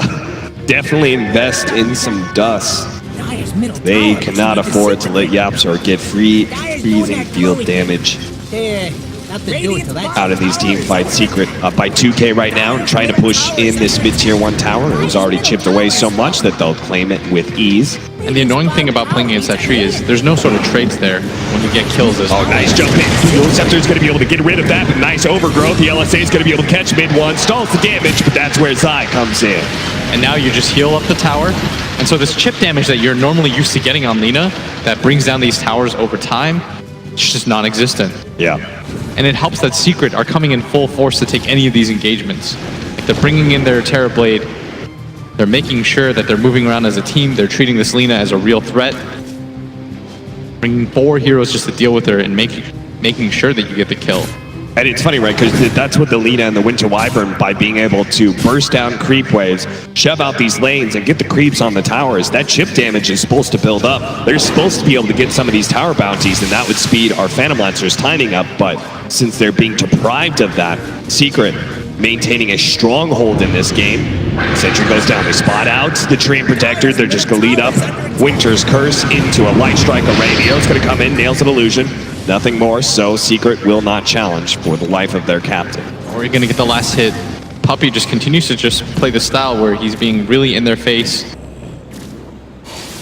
definitely invest in some dust. They cannot afford to let Yapzor get free freezing field damage out of these team fights. Secret up by 2K right now and trying to push in this mid-tier 1 tower. It was already chipped away so much that they'll claim it with ease. And the annoying thing about playing against that tree is there's no sort of trades there when you get kills. Oh, nice jump in. Scepter is going to be able to get rid of that. Nice overgrowth. The LSA is going to be able to catch mid-1, stalls the damage, but that's where Zai comes in. And now you just heal up the tower. And so this chip damage that you're normally used to getting on Lina that brings down these towers over time, it's just non-existent. Yeah. And it helps that Secret are coming in full force to take any of these engagements. Like they're bringing in their Terra Blade. They're making sure that they're moving around as a team. They're treating this Lina as a real threat. Bringing 4 heroes just to deal with her and making sure that you get the kill. And it's funny, right? Because that's what the Lina and the Winter Wyvern, by being able to burst down creep waves, shove out these lanes, and get the creeps on the towers, that chip damage is supposed to build up. They're supposed to be able to get some of these tower bounties, and that would speed our Phantom Lancers timing up. But since they're being deprived of that, Secret maintaining a stronghold in this game. Sentry goes down. They spot out the Treant Protector. They're just going to lead up Winter's Curse into a Light Strike array. Neo's going to come in, nails an illusion. Nothing more, so Secret will not challenge for the life of their captain. Or you're going to get the last hit. Puppey just continues to just play the style where he's being really in their face.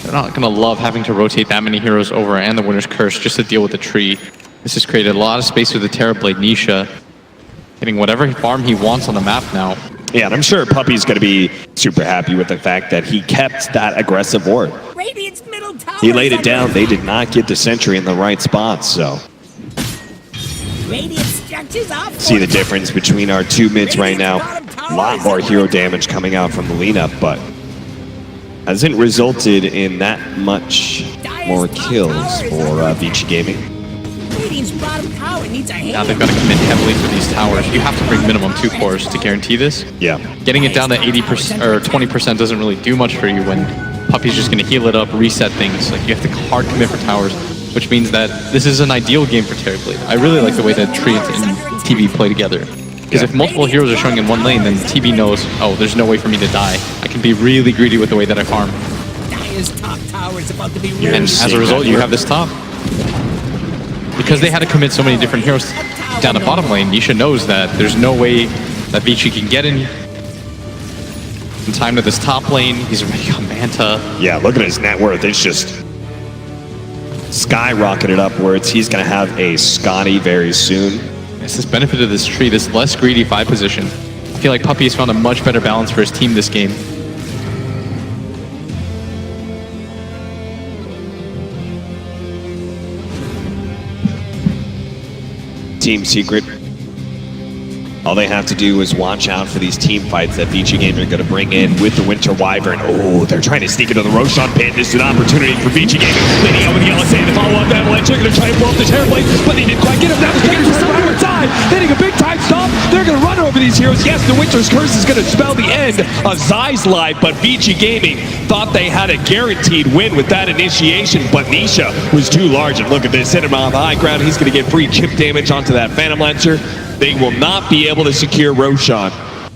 They're not going to love having to rotate that many heroes over and the Winter's Curse just to deal with the tree. This has created a lot of space for the Terra Blade Nisha, getting whatever farm he wants on the map now. Yeah, and I'm sure Puppey's going to be super happy with the fact that he kept that aggressive ward. He laid it down. They did not get the Sentry in the right spot, so. See the difference between our 2 mids right now. A lot more hero damage coming out from the Lina, but hasn't resulted in that much more kills for VICIGAMING. Now they've got to commit heavily for these towers. You have to bring minimum 2 cores to guarantee this. Yeah. Getting it down to 80% or 20% doesn't really do much for you when Puppey's just going to heal it up, reset things. Like you have to hard commit for towers, which means that this is an ideal game for Terra Blade. I really like the way that Treant and TB play together. Because if multiple heroes are showing in one lane, then TB knows, oh, there's no way for me to die. I can be really greedy with the way that I farm. And as a result, you have this top. Because they had to commit so many different heroes down the bottom lane, Nisha knows that there's no way that Vici can get in time to this top lane. He's already got Manta. Yeah, look at his net worth. It's just skyrocketed upwards. He's going to have a Scotty very soon. It's this benefit of this tree, this less greedy 5 position. I feel like Puppey has found a much better balance for his team this game. Team Secret. All they have to do is watch out for these team fights that VICIGAMING are going to bring in with the Winter Wyvern. Oh, they're trying to sneak into the Roshan pit. This is an opportunity for VICIGAMING. Leading out with the LSA to follow up Avalanche. They're going to try and blow up the Terra Blade, but they didn't quite get him. Now the Gators are right outside, hitting a big time stop. They're going to run over these heroes. Yes, the Winter's Curse is going to spell the end of Zai's life, but VICIGAMING thought they had a guaranteed win with that initiation, but Nisha was too large. And look at this, hit him on the high ground. He's going to get free chip damage onto that Phantom Lancer. They will not be able to secure Roshan,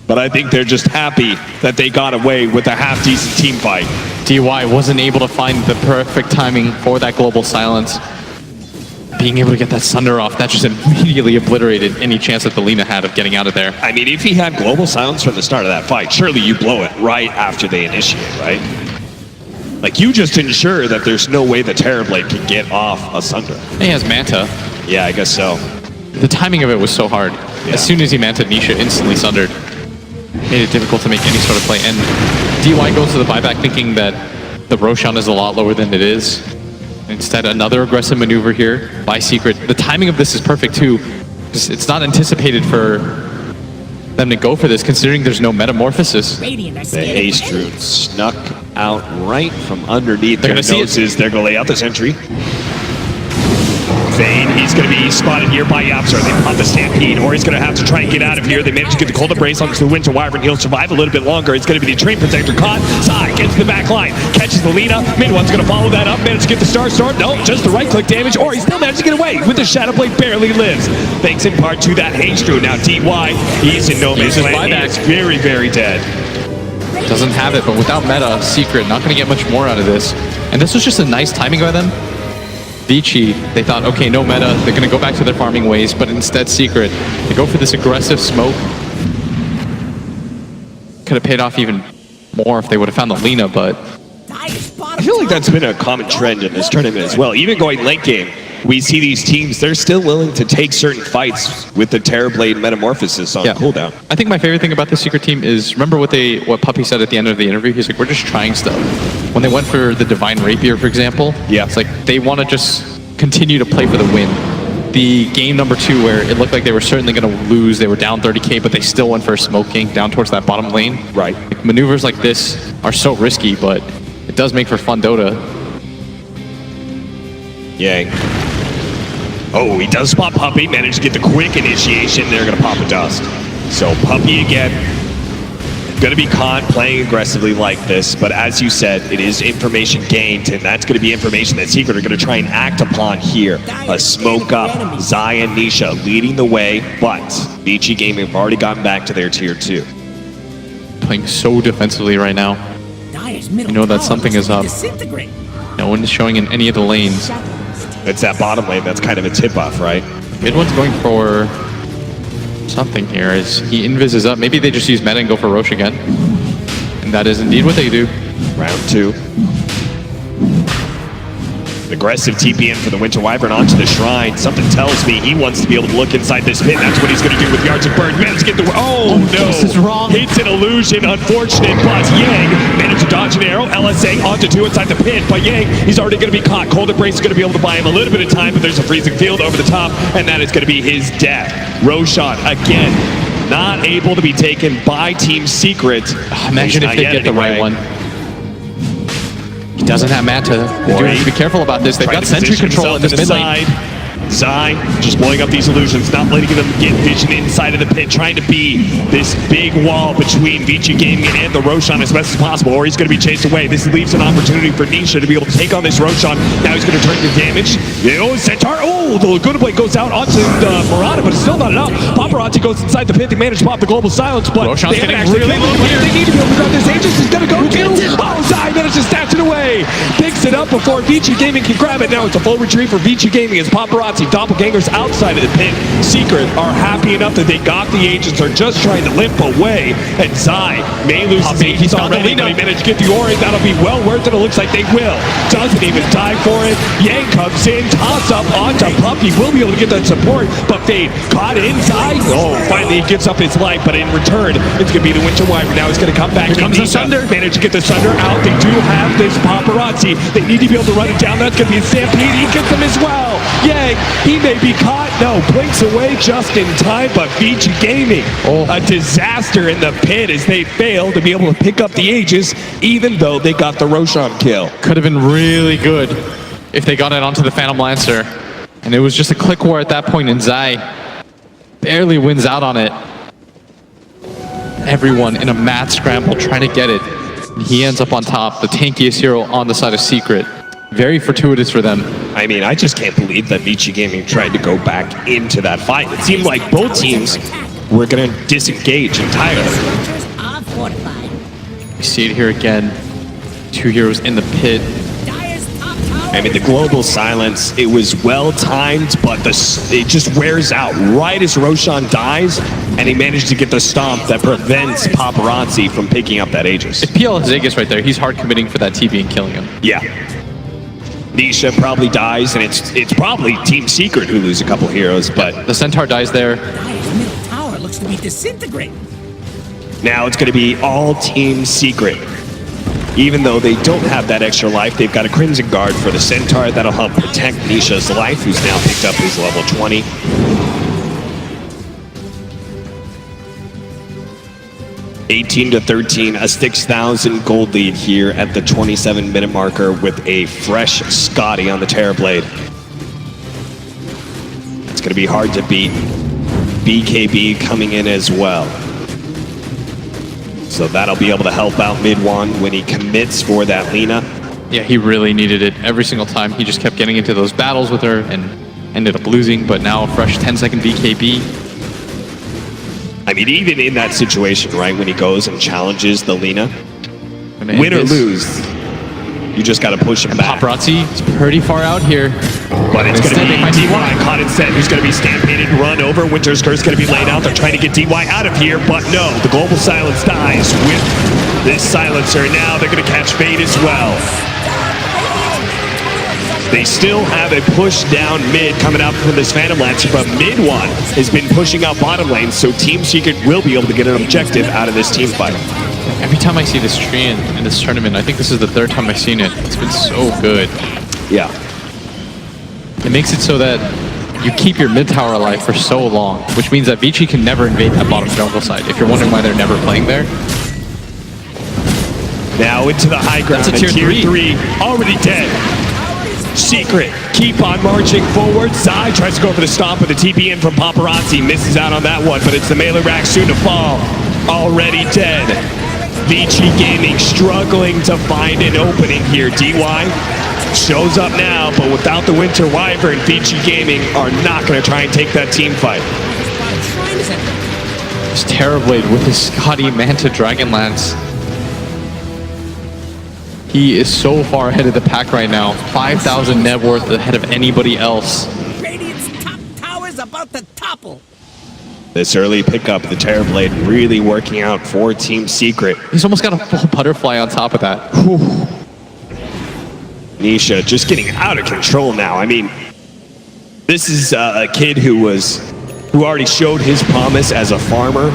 but I think they're just happy that they got away with a half-decent team fight. DY wasn't able to find the perfect timing for that global silence. Being able to get that Sunder off, that just immediately obliterated any chance that the Lina had of getting out of there. I mean, if he had global silence from the start of that fight, surely you blow it right after they initiate, right? Like, you just ensure that there's no way the Terra Blade can get off a Sunder. He has Manta. Yeah, I guess so. The timing of it was so hard. Yeah. As soon as he Manta, Nisha instantly sundered. Made it difficult to make any sort of play. And DY goes to the buyback thinking that the Roshan is a lot lower than it is. Instead, another aggressive maneuver here by Secret. The timing of this is perfect too. It's not anticipated for them to go for this, considering there's no metamorphosis. The haste root snuck out right from underneath their noses. They're going to lay out the sentry. Fade, he's going to be spotted here by Yapster. They pop the Stampede, or he's going to have to try and get out of here. They manage to get the cold embrace onto the Winter Wyvern. He'll survive a little bit longer. It's going to be the Train Protector caught. Sai gets to the back line, catches the Lina. Mid one's going to follow that up, manage to get the Star Start. No, just the right click damage, or he still managed to get away with the Shadow Blade, barely lives. Thanks in part to that Haze Drew. Now DY, he's in no man's land. He's very, very dead. Doesn't have it, but without meta, Secret not going to get much more out of this. And this was just a nice timing by them. Vici, they thought, okay, no meta, they're going to go back to their farming ways, but instead Secret, they go for this aggressive smoke. Could have paid off even more if they would have found the Lina, but... I feel like that's been a common trend in this tournament as well. Even going late game, we see these teams, they're still willing to take certain fights with the Terrorblade Metamorphosis on cooldown. I think my favorite thing about the Secret team is, remember what Puppy said at the end of the interview? He's like, we're just trying stuff. When they went for the Divine Rapier, for example, it's like they want to just continue to play for the win. The game number 2 where it looked like they were certainly going to lose, they were down 30k, but they still went for a smoke gank down towards that bottom lane. Right. Like, maneuvers like this are so risky, but it does make for fun Dota. Yang. Oh, he does spot Puppy, managed to get the quick initiation. They're going to pop a dust. So Puppy again, going to be caught playing aggressively like this, but as you said, it is information gained, and that's going to be information that Secret are going to try and act upon here. A smoke up, Zai and Nisha leading the way, but VICIGAMING have already gotten back to their tier 2. Playing so defensively right now. You know that something is up. No one is showing in any of the lanes. It's that bottom lane that's kind of a tip-off, right? Mid one's going for something here as he invises up. Maybe they just use meta and go for Roche again. And that is indeed what they do. Round 2. Aggressive TP in for the Winter Wyvern onto the Shrine. Something tells me he wants to be able to look inside this pit. That's what he's going to do with Yards of Burn. Managed to get the... Oh, no. This is wrong. Hits an illusion. Unfortunate. But Yang managed to dodge an arrow. LSA onto 2 inside the pit. But Yang, he's already going to be caught. Cold Embrace is going to be able to buy him a little bit of time, but there's a freezing field over the top, and that is going to be his death. Roshan, again, not able to be taken by Team Secret. Imagine if they get the right one. He doesn't have Manta. They do have to be careful about this. They've got sentry control in this mid lane. Zai just blowing up these illusions, not letting them get vision inside of the pit, trying to be this big wall between VICIGAMING and the Roshan as best as possible, or he's going to be chased away. This leaves an opportunity for Nisha to be able to take on this Roshan. Now he's going to turn the damage. Oh, Centaur. Oh, the Laguna Blade goes out onto the Murata, but it's still not enough. Paparazzi goes inside the pit. They manage to pop the Global Silence, but Roshan's they getting haven't actually really killed him. They need to be able to grab this. Aegis is going to go kill. Oh, Zai managed to snatch it away. Picks it up before VICIGAMING can grab it. Now it's a full retreat for VICIGAMING as Paparazzi, doppelgangers outside of the pit. Secret are happy enough that they got the agents, are just trying to limp away, and Zai may lose his agents already, but he managed to get the Ori. That'll be well worth it. It looks like they will. Doesn't even die for it. Yang comes in, toss up onto Puppy. Will be able to get that support, but Fade caught inside. Oh, finally he gives up his life, but in return, it's going to be the Winter Wyvern. Now he's going to come back. Here comes the Sunder. Managed to get the Sunder out. They do have this Paparazzi. They need to be able to run it down. That's going to be a Stampede. He gets them as well. Yang, he may be caught. No, blinks away just in time, but VICIGAMING, a disaster in the pit as they fail to be able to pick up the Aegis, even though they got the Roshan kill. Could have been really good if they got it onto the Phantom Lancer. And it was just a click war at that point, and Zai barely wins out on it. Everyone in a mad scramble trying to get it. And he ends up on top, the tankiest hero on the side of Secret. Very fortuitous for them. I mean, I just can't believe that VICIGAMING tried to go back into that fight. It seemed like both teams were going to disengage entirely. We see it here again. 2 heroes in the pit. I mean, the Global Silence, it was well timed, but it just wears out right as Roshan dies, and he managed to get the stomp that prevents Paparazzi from picking up that Aegis. If PL has Aegis right there, he's hard committing for that TP and killing him. Yeah. Nisha probably dies, and it's probably Team Secret who lose a couple heroes, but... The Centaur dies there. Dyer's middle tower looks to be disintegrating. Now it's going to be all Team Secret. Even though they don't have that extra life, they've got a Crimson Guard for the Centaur that'll help protect Nisha's life, who's now picked up his level 20. $18-13, a 6,000 gold lead here at the 27-minute marker with a fresh Scotty on the Terrorblade. going to be hard to beat. BKB coming in as well. So that'll be able to help out Mid1 when he commits for that Lina. Yeah, he really needed it every single time. He just kept getting into those battles with her and ended up losing, but now a fresh 10-second BKB. I mean, even in that situation, right, when he goes and challenges the Lina, win or lose, you just got to push him back. Paparazzi is pretty far out here. But it's going to be DY caught instead, who's going to be stampeded, run over. Winter's Curse going to be laid out. They're trying to get DY out of here, but no, the global silence dies with this silencer. Now they're going to catch Fade as well. They still have a push down mid coming out from this Phantom Lancer, but Mid1 has been pushing out bottom lane, so Team Secret will be able to get an objective out of this team fight. Every time I see this tree in this tournament, I think this is the third time I've seen it. It's been so good. Yeah. It makes it so that you keep your mid tower alive for so long, which means that Vici can never invade that bottom jungle side, if you're wondering why they're never playing there. Now into the high ground. That's a tier 3. Already dead. Secret, keep on marching forward. Zai tries to go for the stomp with the TP in from Paparazzi. Misses out on that one, but it's the melee rack soon to fall. Already dead. VICIGAMING struggling to find an opening here. DY shows up now, but without the Winter Wyvern, VICIGAMING are not going to try and take that team fight. It's Terrorblade with his Scotty Manta Dragonlance. He is so far ahead of the pack right now. 5,000 net worth ahead of anybody else. Radiant's top tower's about to topple. This early pickup, the Terrorblade really working out for Team Secret. He's almost got a full butterfly on top of that. Whew. Nisha just getting out of control now. I mean, this is a kid who already showed his promise as a farmer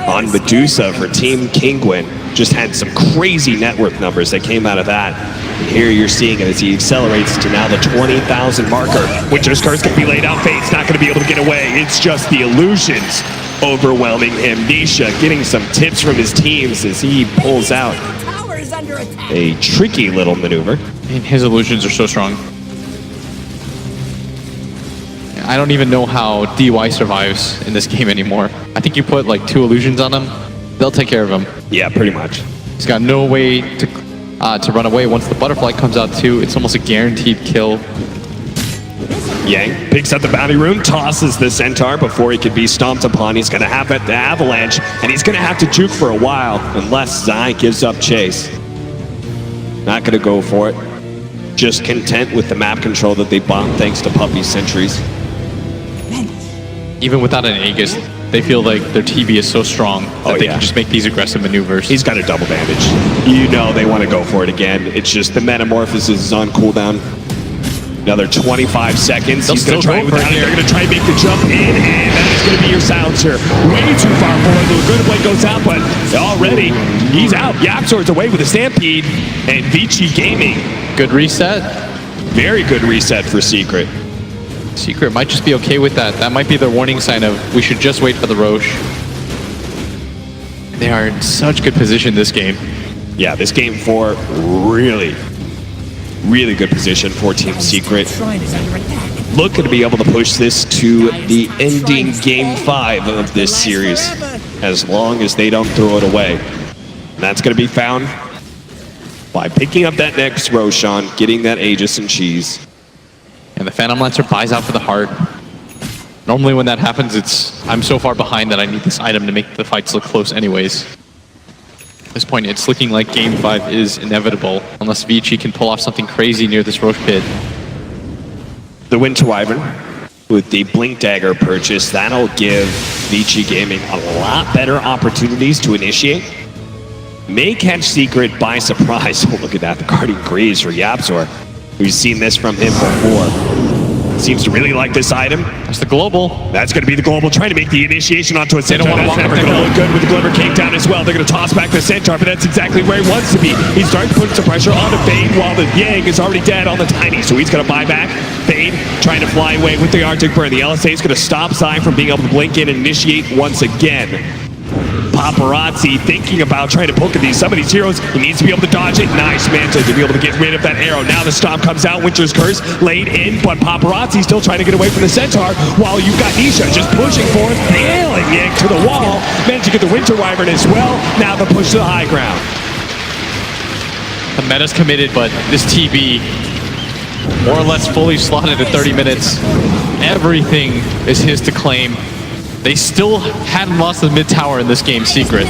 on Medusa for Team Kinguin. Just had some crazy net worth numbers that came out of that. And here you're seeing it as he accelerates to now the 20,000 marker. Winter's Curse can be laid out. Fate's not going to be able to get away. It's just the illusions overwhelming him. Nisha getting some tips from his teams as he pulls out a tricky little maneuver. And his illusions are so strong. I don't even know how DY survives in this game anymore. I think you put like 2 illusions on him, they'll take care of him. Yeah, pretty much. He's got no way to run away. Once the butterfly comes out too, it's almost a guaranteed kill. Yang picks up the bounty rune, tosses the centaur before he could be stomped upon. He's going to have the avalanche, and he's going to have to juke for a while unless Zai gives up chase. Not going to go for it. Just content with the map control that they bought thanks to Puppy's sentries. Even without an Aegis, they feel like their TV is so strong that they can just make these aggressive maneuvers. He's got a double bandage. You know they want to go for it again. It's just the metamorphosis is on cooldown. Another 25 seconds. He's going to try without it. They're going to try and make the jump in, and that is going to be your silencer. Way too far forward. The good blade goes out, but already he's out. YapzOr's away with a stampede, and VICIGAMING. Good reset. Very good reset for Secret. Secret might just be okay with that. That might be their warning sign of we should just wait for the Roche. They are in such good position this game. Yeah, this game 4 really good position for Team Secret. Looking to be able to push this to the ending game 5 of this series as long as they don't throw it away. And that's going to be found by picking up that next Roshan, getting that Aegis and cheese. And the Phantom Lancer buys out for the heart. Normally when that happens, I'm so far behind that I need this item to make the fights look close anyways. At this point, it's looking like Game 5 is inevitable, unless Vici can pull off something crazy near this Roche pit. The Winter Wyvern, with the Blink Dagger purchase, that'll give VICIGAMING a lot better opportunities to initiate. May catch Secret by surprise. Oh, look at that, the Guardian Greaves for YapzOr. We've seen this from him before. Seems to really like this item. That's the global. That's going to be the global, trying to make the initiation onto a centaur. That's never going to look good with the Glimmer Cake down as well. They're going to toss back the centaur, but that's exactly where he wants to be. He's starting to put some pressure on the Fade while the Yang is already dead on the Tiny, so he's going to buy back. Fade trying to fly away with the Arctic Burn. The LSA is going to stop Zai from being able to blink in and initiate once again. Paparazzi thinking about trying to poke at some of these heroes. He needs to be able to dodge it. Nice Manta to be able to get rid of that arrow. Now the stomp comes out. Winter's Curse laid in, but Paparazzi still trying to get away from the Centaur, while you've got Nisha just pushing for it. Nailing yank to the wall. Managed to get the Winter Wyvern as well. Now the push to the high ground. The meta's committed, but this TB more or less fully slotted at 30 minutes. Everything is his to claim. They still hadn't lost the mid tower in this game, Secret.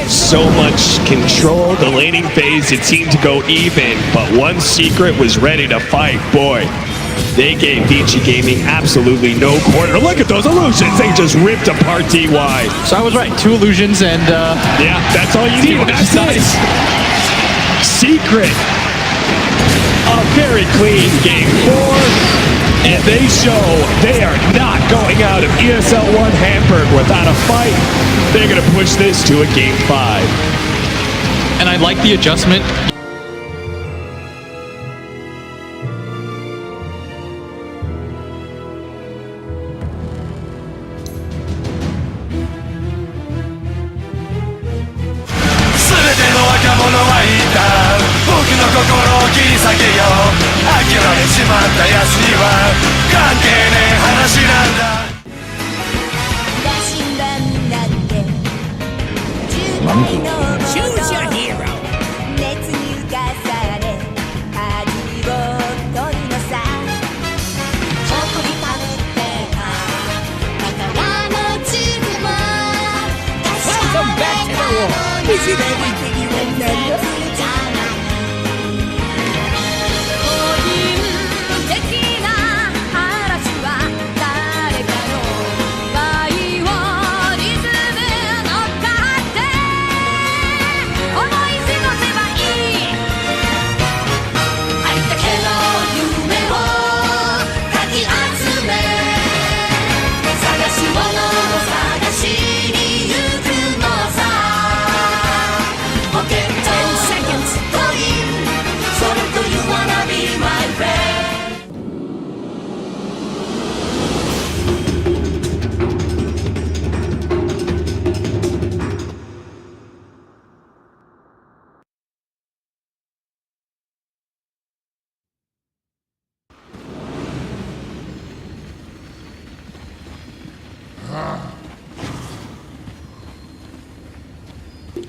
So much control, the laning phase, it seemed to go even, but once Secret was ready to fight, boy, they gave VICIGAMING absolutely no quarter. Look at those illusions, they just ripped apart DY. So I was right, 2 illusions and yeah, that's all you need, that's it. Secret, a very clean game 4. And they show they are not going out of ESL 1 Hamburg without a fight. They're going to push this to a game 5. And I like the adjustment. Choose your hero. Welcome back to the war. Is it everything you remember?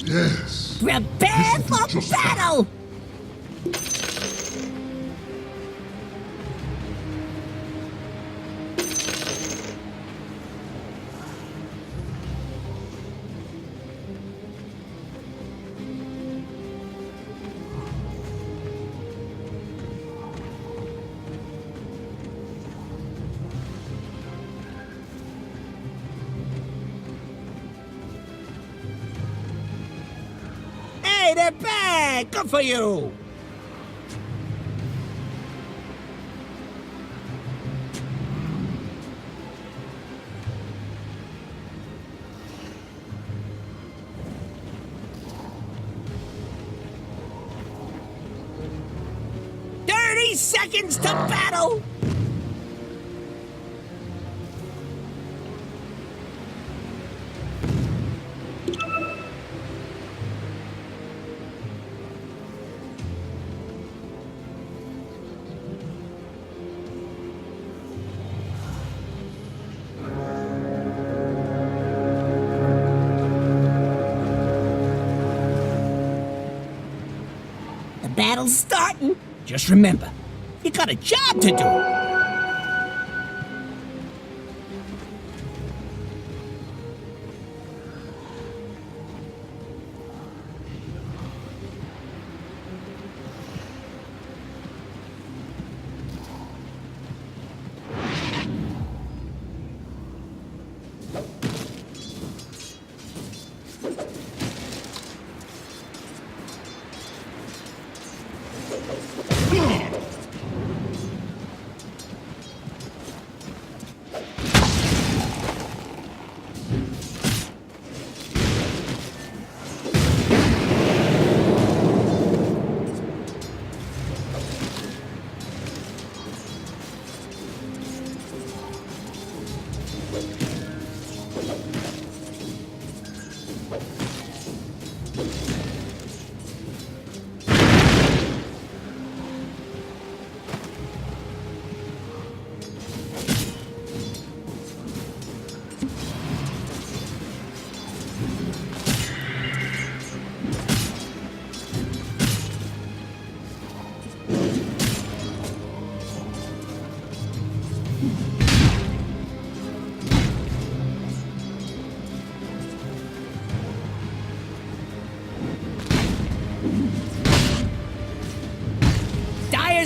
Yes. Prepare for battle! Hey, they're back! Good for you! Seconds to battle! The battle's starting. Just remember, you got a job to do.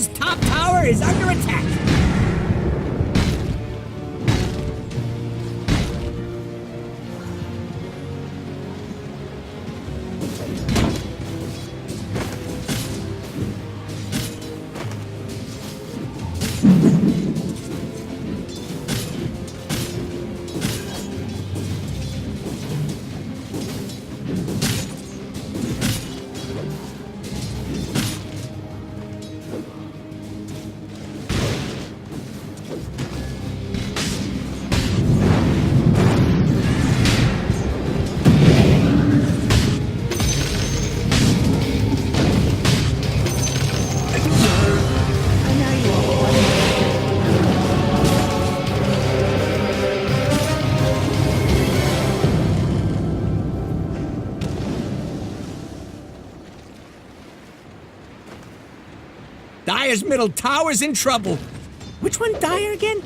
Dire's top tower is under attack. Dire's middle tower's in trouble. Which one, Dire again?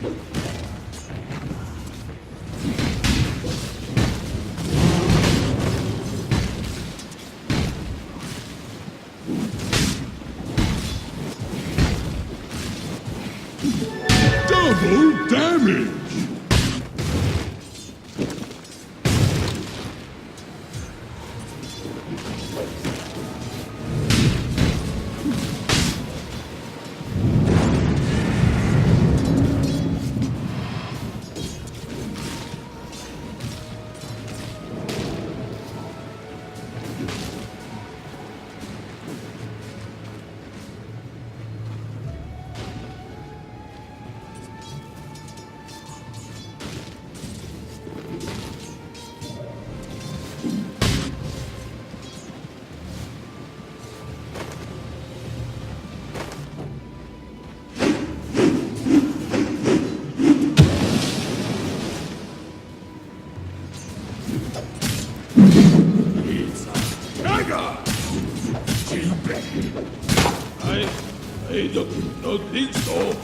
Double damage! I don't think so.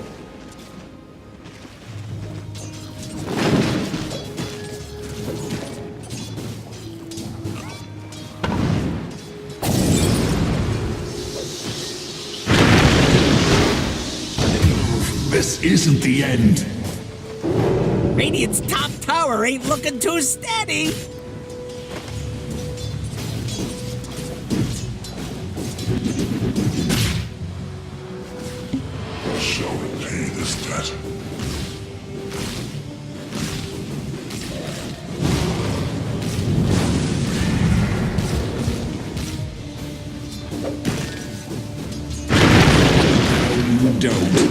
This isn't the end. Radiant's top tower ain't looking too steady. Shall we pay this debt? No, you don't.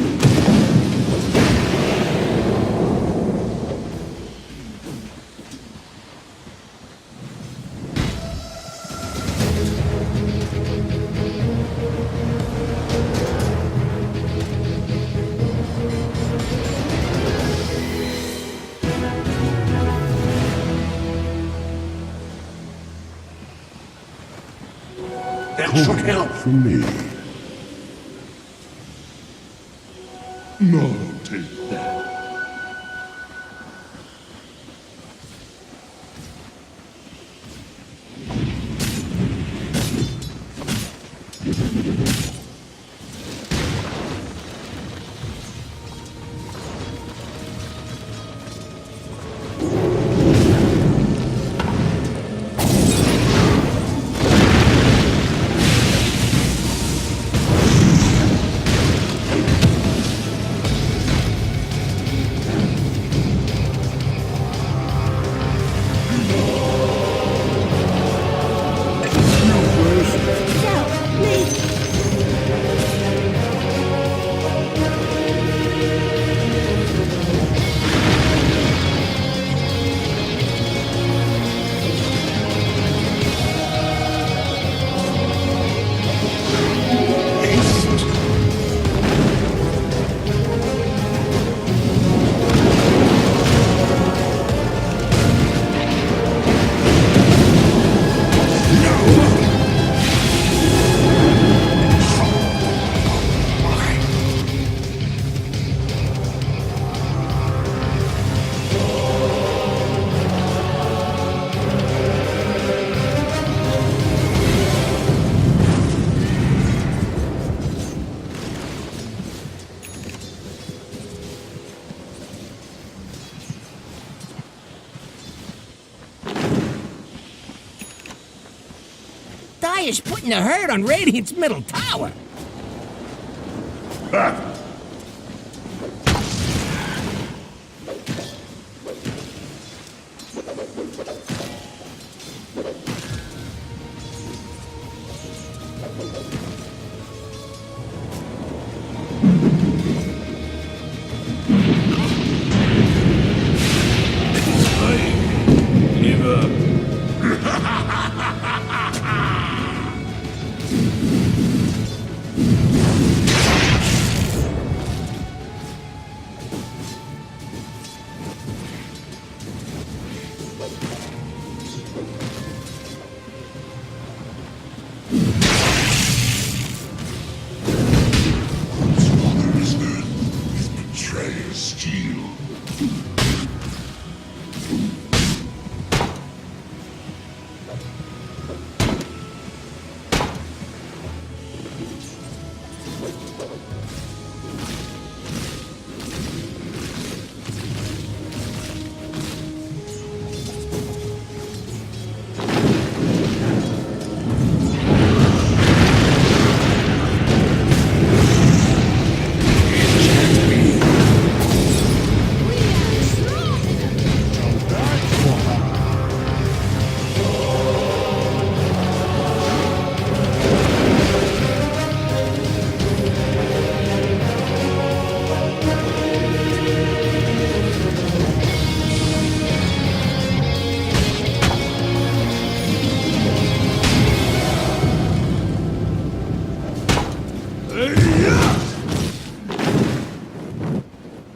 That should help. For me. No, take that. Dire's putting the hurt on Radiant's middle tower. Give up. Father is good. His betrayers steal.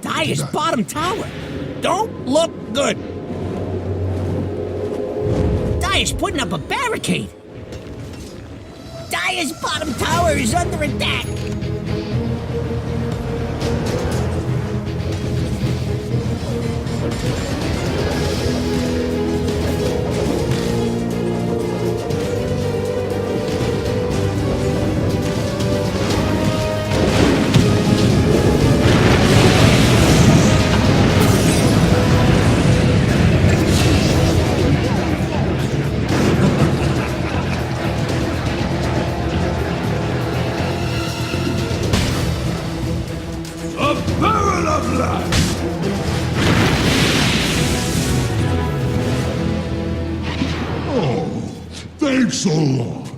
Dire's bottom tower. Don't look good. Dire's putting up a barricade. Dire's bottom tower is under attack. A barrel of life! Oh, thanks a lot.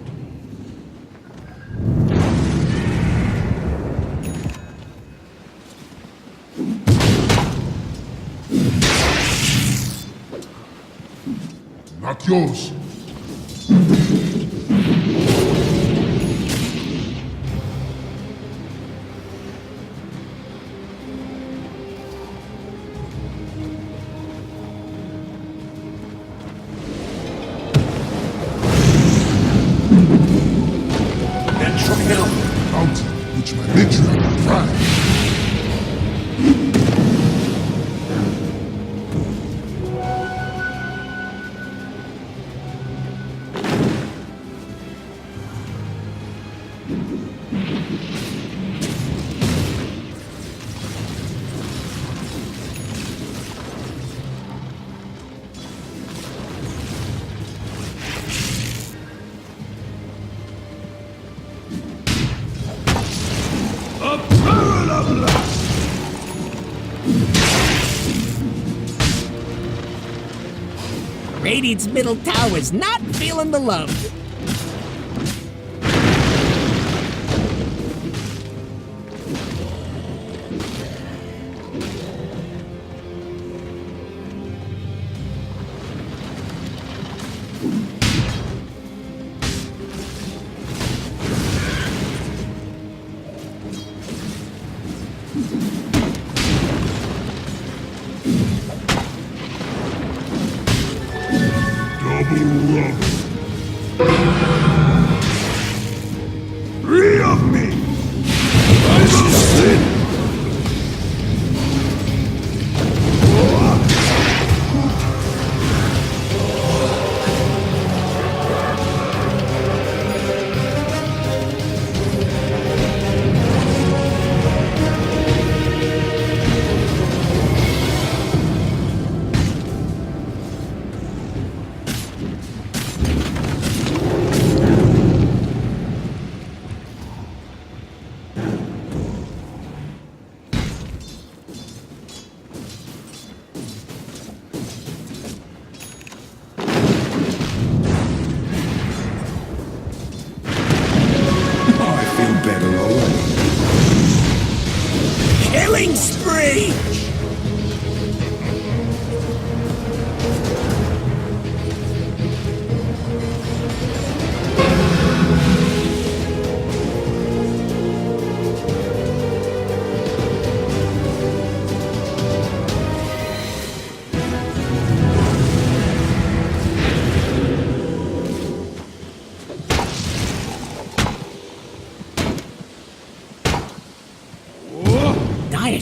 Not yours. Out, which my nature thrives. A barrel of life! Radiant's middle tower's not feeling the love. Free of me! I shall sin!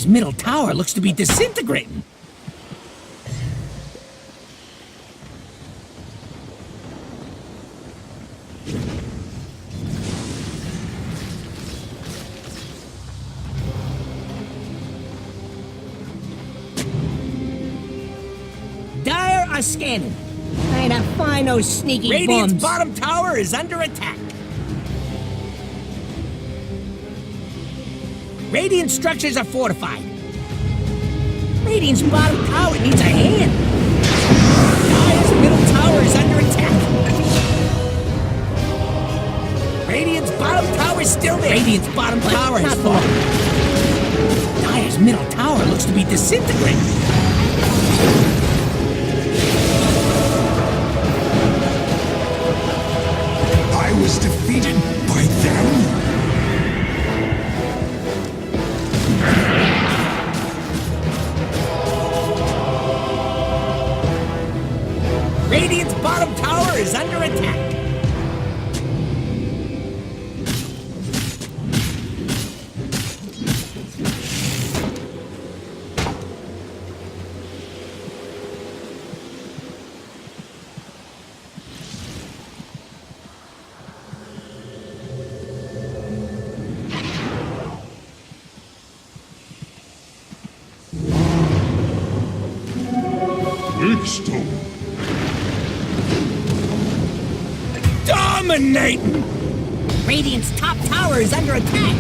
Dire's middle tower looks to be disintegrating. Dire are scanning. Trying to find those sneaky Radiant's bums. bottom tower is under attack. Radiant structures are fortified. Radiant's bottom tower needs a hand. Dire's middle tower is under attack. Radiant's bottom tower is still there. Radiant's bottom tower has fallen. Dire's middle tower looks to be disintegrating. I was defeated by them. Radiant's bottom tower is under attack. Withstone. Dominating! Radiant's top tower is under attack.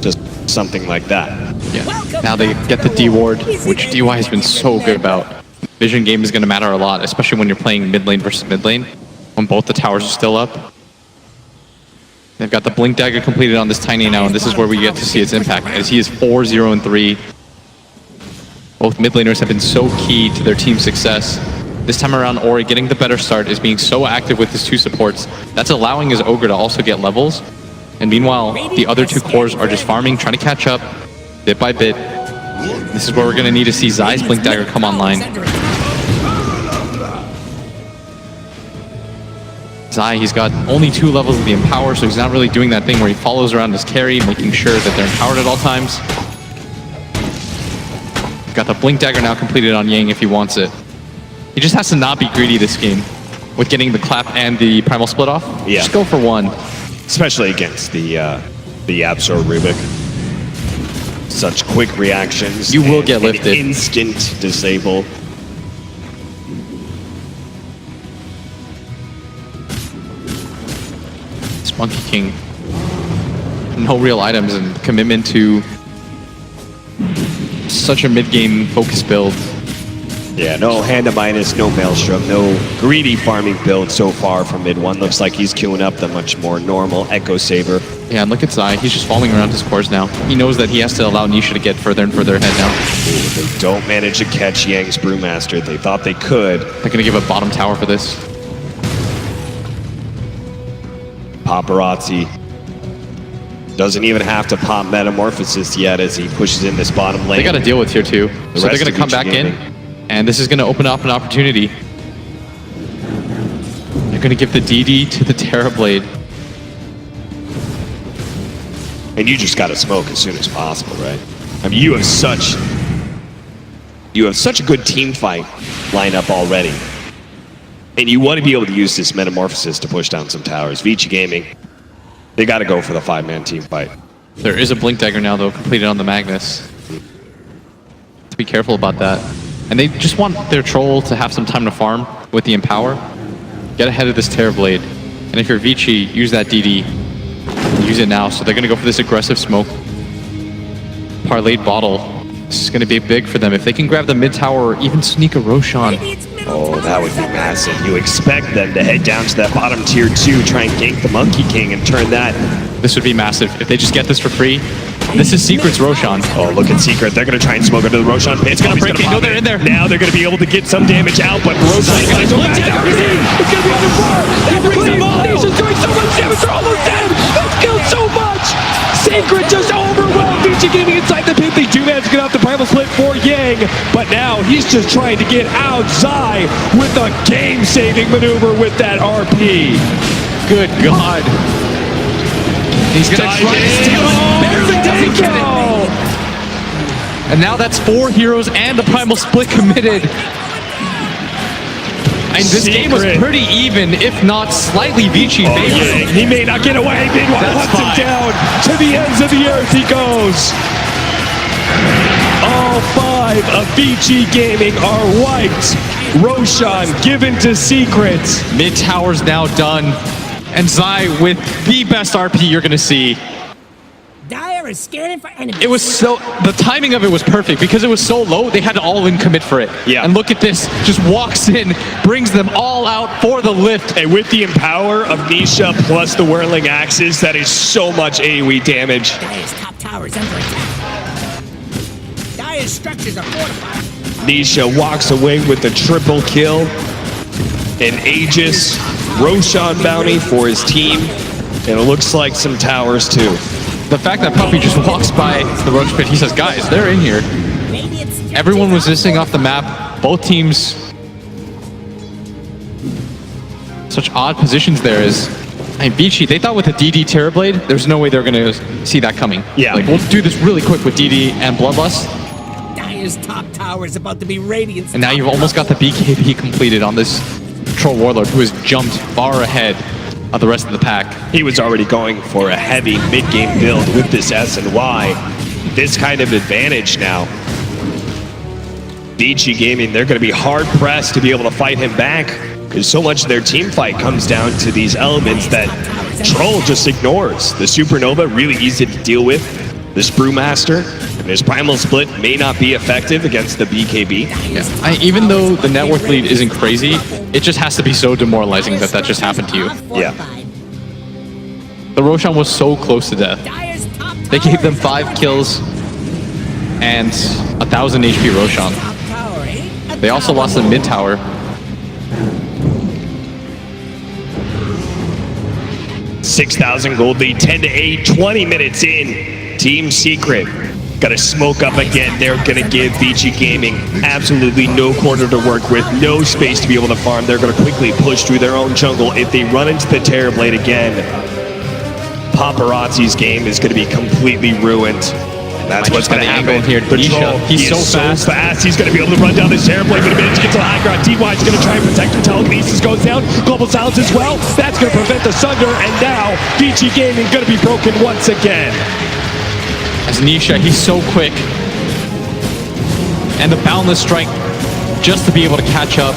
Just something like that. Yeah. Now they get the D ward, which DY has been so good about. Vision game is going to matter a lot, especially when you're playing mid lane versus mid lane, when both the towers are still up. They've got the Blink Dagger completed on this Tiny now, and this is where we get to see its impact, as he is 4-0-3. Both mid laners have been so key to their team's success. This time around, Ori getting the better start is being so active with his two supports. That's allowing his Ogre to also get levels. And meanwhile, the other two cores are just farming, trying to catch up, bit by bit. This is where we're going to need to see Zai's Blink Dagger come online. Zai, he's got only 2 levels of the Empower, so he's not really doing that thing where he follows around his carry, making sure that they're empowered at all times. Got the Blink Dagger now completed on Yang if he wants it. He just has to not be greedy this game with getting the clap and the Primal Split off. Yeah. Just go for one. Especially against the Absol Rubik. Such quick reactions. You will get lifted. Instant disable. Monkey King. No real items and commitment to such a mid-game focus build. Yeah, no hand to minus, no Maelstrom, no greedy farming build so far from mid one. Looks like he's queuing up the much more normal Echo Saber. Yeah, and look at Zai. He's just following around his cores now. He knows that he has to allow Nisha to get further and further ahead now. Ooh, they don't manage to catch Yang's Brewmaster. They thought they could. They're going to give a bottom tower for this. Paparazzi doesn't even have to pop Metamorphosis yet as he pushes in this bottom lane. They got to deal with tier 2. So they're going to come back in, VICIGAMING. and this is going to open up an opportunity. They're going to give the DD to the Terrorblade. And you just got to smoke as soon as possible, right? I mean, you have such a good team fight lineup already. And you want to be able to use this Metamorphosis to push down some towers. VICIGAMING, they got to go for the 5-man team fight. There is a Blink Dagger now, though, completed on the Magnus. To be careful about that. And they just want their Troll to have some time to farm with the Empower. Get ahead of this Terrorblade. And if you're Vici, use that DD. Use it now. So they're going to go for this aggressive smoke. Parlayed Bottle. This is going to be big for them. If they can grab the mid tower or even sneak a Roshan. Oh, that would be massive. You expect them to head down to that bottom tier 2, try and gank the Monkey King and turn that. This would be massive. If they just get this for free. This is Secret's Roshan. Oh, look at Secret. They're going to try and smoke into the Roshan pit. It's going to break it. No, they're in there. Now they're going to be able to get some damage out, but Roshan is going to go back down. It's going to be under 4. That brings them all. Nation's doing so much damage. They're almost dead. They've killed so much. Secret just overwhelmed VICIGAMING inside the pit. They do manage to get out the Primal Split for Yang. but now he's just trying to get outside with a game-saving maneuver with that RP. Good God. He's going to try to steal it. Barely doesn't get it. And now that's 4 heroes and the Primal Split committed. And this game was pretty even, if not slightly Vici favored. He may not get away. Meanwhile, hunts him down. To the ends of the earth he goes. All 5 of VICIGAMING are wiped. Roshan given to Secret. Mid tower's now done. And Zai with the best RP you're going to see. Dire is scanning for enemies. It was so, the timing of it was perfect because it was so low, they had to all in commit for it. Yeah. And look at this, just walks in, brings them all out for the lift. And with the empower of Nisha plus the whirling axes, that is so much AoE damage. Dire's top tower is under attack. Dire's structures are fortified. Nisha walks away with the triple kill. An Aegis Roshan bounty for his team. And it looks like some towers too. The fact that Puppy just walks by the Roach Pit, he says, guys, they're in here. Everyone was missing off the map. Both teams. Such odd positions there is. And Vici, they thought with the DD Terrorblade, there's no way they're going to see that coming. Yeah. Like, we'll do this really quick with DD and Bloodlust. Dire's top tower is about to be radiant. And now you've almost got the BKB completed on this Troll Warlord, who has jumped far ahead of the rest of the pack. He was already going for a heavy mid-game build with this S and Y. This kind of advantage now. VICIGAMING, they're going to be hard-pressed to be able to fight him back, because so much of their team fight comes down to these elements that Troll just ignores. The Supernova, really easy to deal with. This Brewmaster and his Primal Split may not be effective against the BKB. Yeah. Even though the net worth lead isn't crazy, it just has to be so demoralizing that that just happened to you. Yeah. The Roshan was so close to death. They gave them 5 kills and 1,000 HP Roshan. They also lost the mid tower. $6,000 gold lead, 10 to 8, 20 minutes in. Team Secret got to smoke up again. They're going to give VICIGAMING absolutely no corner to work with, no space to be able to farm. They're going to quickly push through their own jungle. If they run into the Terrorblade again, Paparazzi's game is going to be completely ruined. That's what's going to happen here. The Troll, He's so fast. He's going to be able to run down this Terrorblade in a minute to get to the high ground. DY is going to try and protect him. Telekinesis goes down. Global Silence as well. That's going to prevent the Sunder. And now VICIGAMING going to be broken once again. As Nisha, he's so quick. And the boundless strike just to be able to catch up.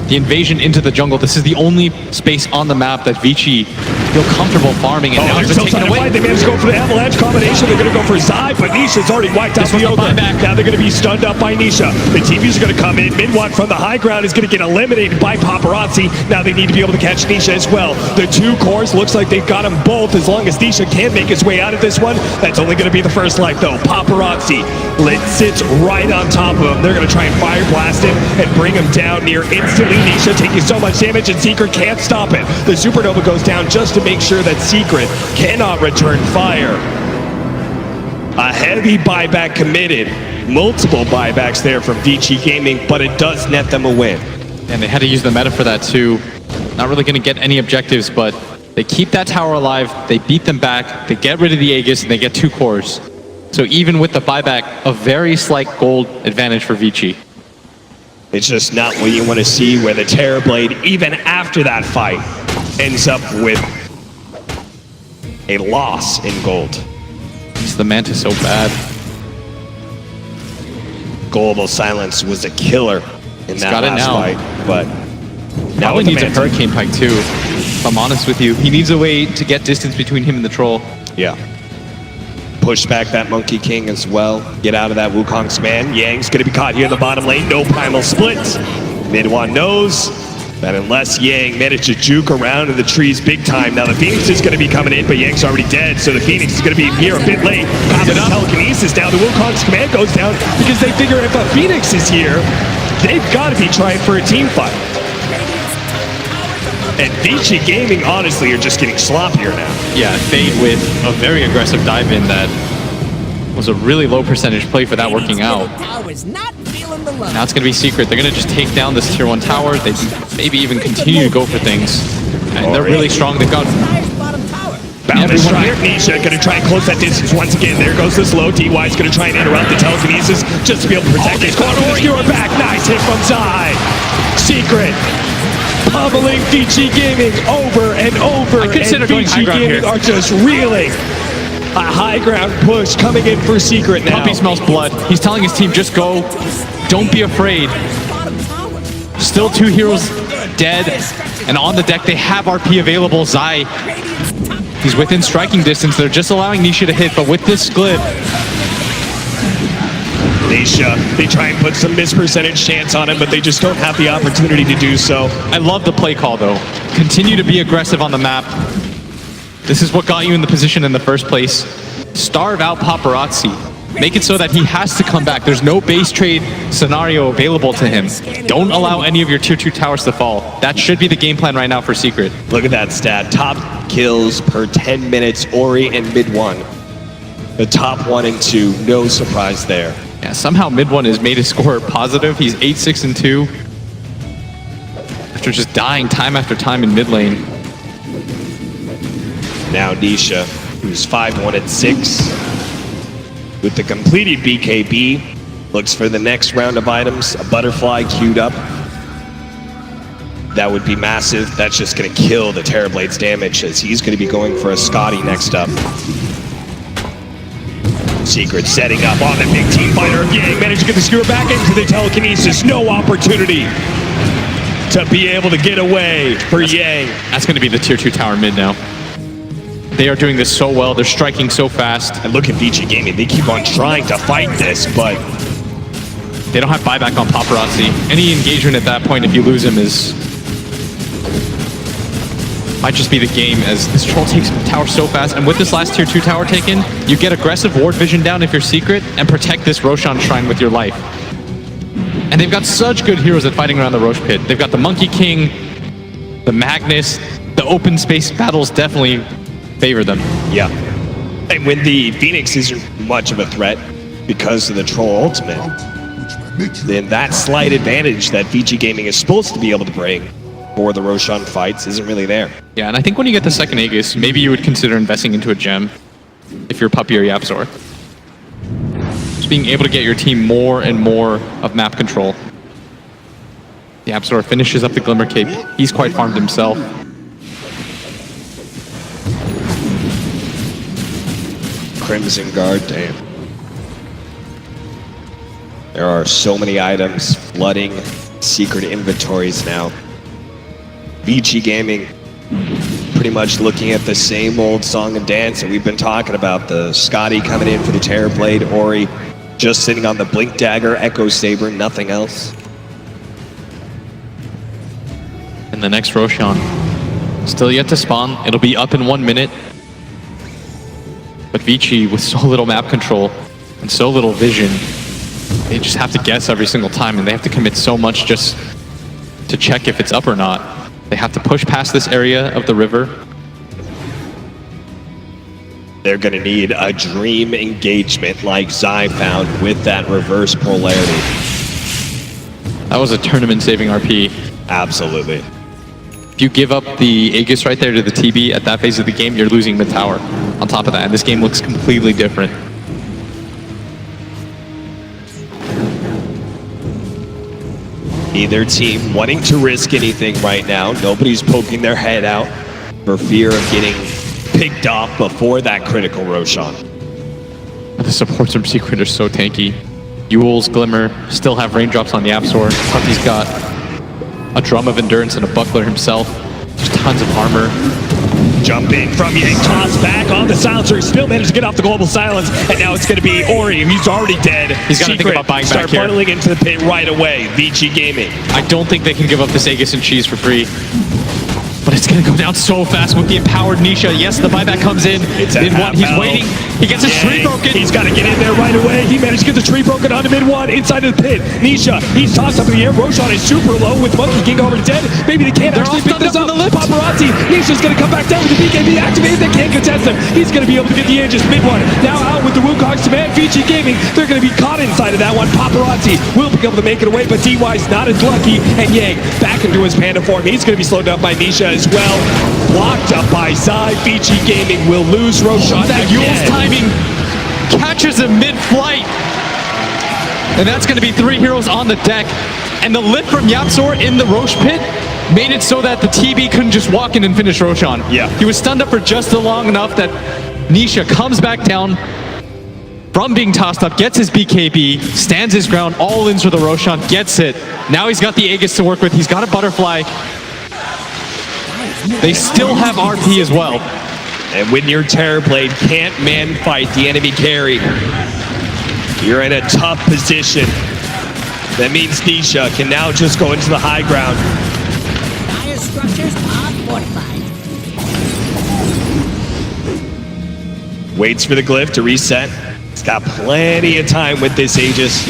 The invasion into the jungle. This is the only space on the map that Vici feel comfortable farming, and now they're it's still taken trying to away. fight. They managed to go for the avalanche combination. They're going to go for Zai, but Nisha's already wiped out the Ogre. Now they're going to be stunned up by Nisha. The TVs are going to come in. Midwalk from the high ground is going to get eliminated by Paparazzi. Now they need to be able to catch Nisha as well. The 2 cores looks like they've got them both. As long as Nisha can make his way out of this one, that's only going to be the first life though. Paparazzi sits right on top of him. They're going to try and fire blast him and bring him down near instantly. Nisha taking so much damage, and Secret can't stop it. The Supernova goes down just to make sure that Secret cannot return fire. A heavy buyback committed. Multiple buybacks there from VICIGAMING, but it does net them a win. And they had to use the meta for that too. Not really going to get any objectives, but they keep that tower alive. They beat them back. They get rid of the Aegis, and they get 2 cores. So even with the buyback, a very slight gold advantage for Vici. It's just not what you want to see, where the Terrorblade, even after that fight, ends up with a loss in gold. It's the Mantis so bad. Global Silence was a killer in that last fight, but now Probably needs a Hurricane Pike too, if I'm honest with you. He needs a way to get distance between him and the Troll. Yeah. Push back that Monkey King as well. Get out of that Wukong's command. Yang's going to be caught here in the bottom lane. No Primal Splits. Mid-One knows that unless Yang managed to juke around in the trees big time, now the Phoenix is going to be coming in, but Yang's already dead, so the Phoenix is going to be here a bit late. Popping the Telekinesis down. The Wukong's command goes down because they figure if a Phoenix is here, they've got to be trying for a team fight. And VICIGAMING, honestly, are just getting sloppier now. Yeah, Fade with a very aggressive dive in that was a really low percentage play for that working out. Tower is not feeling the love. Now it's going to be Secret. They're going to just take down this tier 1 tower. They maybe even continue to go for things. And they're really strong. They've got Highest bottom tower. Bound to strike. Nisha going to try and close that distance once again. There goes the slow. DY's going to try and interrupt the telekinesis just to be able to protect his corner. Skewer back. Nice hit from Zai. Secret pummeling VICIGAMING over and over. I consider going high ground VICIGAMING here. are just reeling. A high ground push coming in for Secret now. Puppy smells blood. He's telling his team, just go. Don't be afraid. Bottom tower. Still 2 heroes dead. And on the deck, they have RP available. Zai, he's within striking distance. They're just allowing Nisha to hit, but with this glib, Nisha, they try and put some miss percentage chance on him, but they just don't have the opportunity to do so. I love the play call, though. Continue to be aggressive on the map. This is what got you in the position in the first place. Starve out Paparazzi. Make it so that he has to come back. There's no base trade scenario available to him. Don't allow any of your tier 2 towers to fall. That should be the game plan right now for Secret. Look at that stat. Top kills per 10 minutes, Ori and mid 1. The top 1 and 2, no surprise there. Yeah, somehow mid 1 has made his score positive. He's 8-6-2. After just dying time after time in mid lane. Now Nisha, who's 5-1-6. With the completed BKB, looks for the next round of items. A butterfly queued up. That would be massive. That's just going to kill the Terrorblade's damage, as he's going to be going for a Scotty next up. Secret setting up on the big team fighter. Yang managed to get the skewer back into the telekinesis. No opportunity to be able to get away for Yang. That's going to be the tier 2 tower mid now. They are doing this so well. They're striking so fast. And look at VICIGAMING. They keep on trying to fight this, but they don't have buyback on Paparazzi. Any engagement at that point, if you lose him, might just be the game, as this troll takes tower so fast. And with this last tier 2 tower taken, you get aggressive ward vision down if you're Secret and protect this Roshan shrine with your life. And they've got such good heroes at fighting around the Rosh pit. They've got the Monkey King, the Magnus, the open space battles definitely favor them. Yeah. And when the Phoenix isn't much of a threat because of the troll ultimate, then that slight advantage that VICIGAMING is supposed to be able to bring for the Roshan fights isn't really there. Yeah, and I think when you get the second Aegis, maybe you would consider investing into a gem if you're Puppy or YapzOr. Just being able to get your team more and more of map control. YapzOr finishes up the Glimmer Cape. He's quite farmed himself. Crimson Guard, damn. There are so many items flooding Secret inventories now. VICIGAMING pretty much looking at the same old song and dance that we've been talking about. The Scotty coming in for the Terrorblade, Ori just sitting on the Blink Dagger, Echo Saber, nothing else. And the next Roshan, still yet to spawn. It'll be up in 1 minute. But Vici, with so little map control and so little vision, they just have to guess every single time, and they have to commit so much just to check if it's up or not. They have to push past this area of the river. They're going to need a dream engagement like Zai found with that reverse polarity. That was a tournament-saving RP. Absolutely. If you give up the Aegis right there to the TB at that phase of the game, you're losing the tower on top of that. And this game looks completely different. Neither team wanting to risk anything right now. Nobody's poking their head out for fear of getting picked off before that critical Roshan. The supports from Secret are so tanky. Yule's Glimmer still have raindrops on YapzOr. Puppy's got a Drum of Endurance and a Buckler himself. Just tons of armor. Jump in from Yang, toss back on the silencer, still managed to get off the global silence, and now it's going to be Ori. He's already dead. He's got to think about buying back here. Start funneling into the pit right away. VICIGAMING. I don't think they can give up this Aegis and cheese for free. But it's going to go down so fast with the empowered Nisha. Yes, the buyback comes in. It's a Mid-1, he's waiting. He gets his tree broken. He's got to get in there right away. He managed to get the tree broken onto mid-1 inside of the pit. Nisha, he's tossed up in the air. Roshan is super low with Monkey King already dead. Maybe they can't actually pick this up. Paparazzi, Nisha's going to come back down with the BKB activated. They can't contest him. He's going to be able to get the Aegis mid-1. Now out with the Wukong's command. Vici Gaming, they're going to be caught inside of that one. Paparazzi will be able to make it away, but DY's not as lucky. And Yang back into his panda form. He's going to be slowed down by Nisha as well. Blocked up by Zai. Vici Gaming will lose Roshan. That Yule's timing catches him mid-flight. And that's going to be 3 heroes on the deck. And the lift from Yapzor in the Rosh pit made it so that the TB couldn't just walk in and finish Roshan. Yeah. He was stunned up for just long enough that Nisha comes back down from being tossed up, gets his BKB, stands his ground, all in for the Roshan, gets it. Now he's got the Aegis to work with. He's got a butterfly. They still have RP as well. And when your Terrorblade can't man fight the enemy carry, you're in a tough position. That means Nisha can now just go into the high ground. Dire structures are fortified. Waits for the glyph to reset. He's got plenty of time with this Aegis.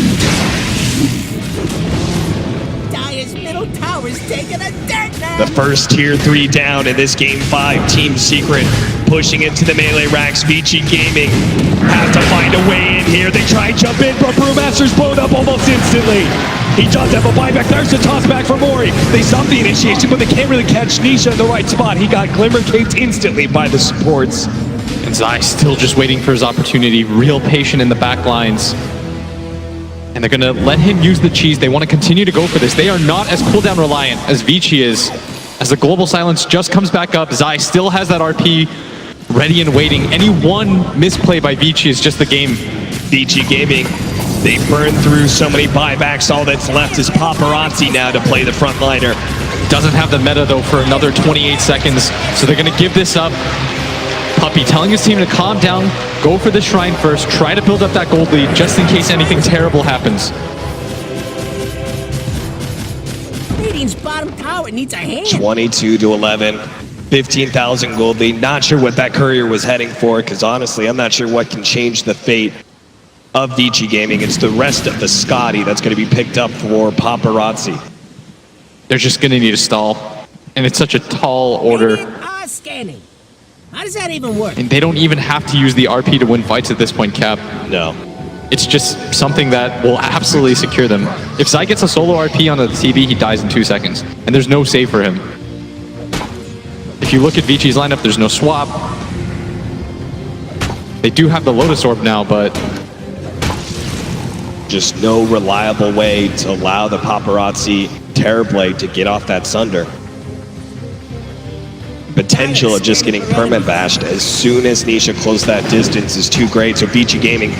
Dire's middle tower's taking a dirt nap. The first tier 3 down in this game 5. Team Secret pushing into the melee racks. Vici Gaming have to find a way in here. They try and jump in, but Brewmaster's blown up almost instantly. He does have a buyback. There's a toss back for Mori. They stop the initiation, but they can't really catch Nisha in the right spot. He got glimmer caped instantly by the supports. And Zai still just waiting for his opportunity. Real patient in the back lines. And they're going to let him use the cheese. They want to continue to go for this. They are not as cooldown reliant as Vici is. As the global silence just comes back up, Zai still has that RP ready and waiting. Any one misplay by Vici is just the game. Vici Gaming, they burned through so many buybacks. All that's left is Paparazzi now to play the frontliner. Doesn't have the meta though for another 28 seconds. So they're going to give this up. Puppy telling his team to calm down, go for the shrine first, try to build up that gold lead just in case anything terrible happens. Radiant's bottom tower needs a hand. 22-11, 15,000 gold lead. Not sure what that courier was heading for, because honestly, I'm not sure what can change the fate of Vici Gaming. It's the rest of the Scotty that's going to be picked up for Paparazzi. They're just going to need a stall. And it's such a tall order. Radiant are scanning. How does that even work? And they don't even have to use the RP to win fights at this point, Cap. No. It's just something that will absolutely secure them. If Zai gets a solo RP on the TV, he dies in 2 seconds. And there's no save for him. If you look at Vici's lineup, there's no swap. They do have the Lotus Orb now, but just no reliable way to allow the Paparazzi Terrorblade to get off that Sunder. Potential of just getting perma bashed as soon as Nisha closed that distance is too great. So Vici Gaming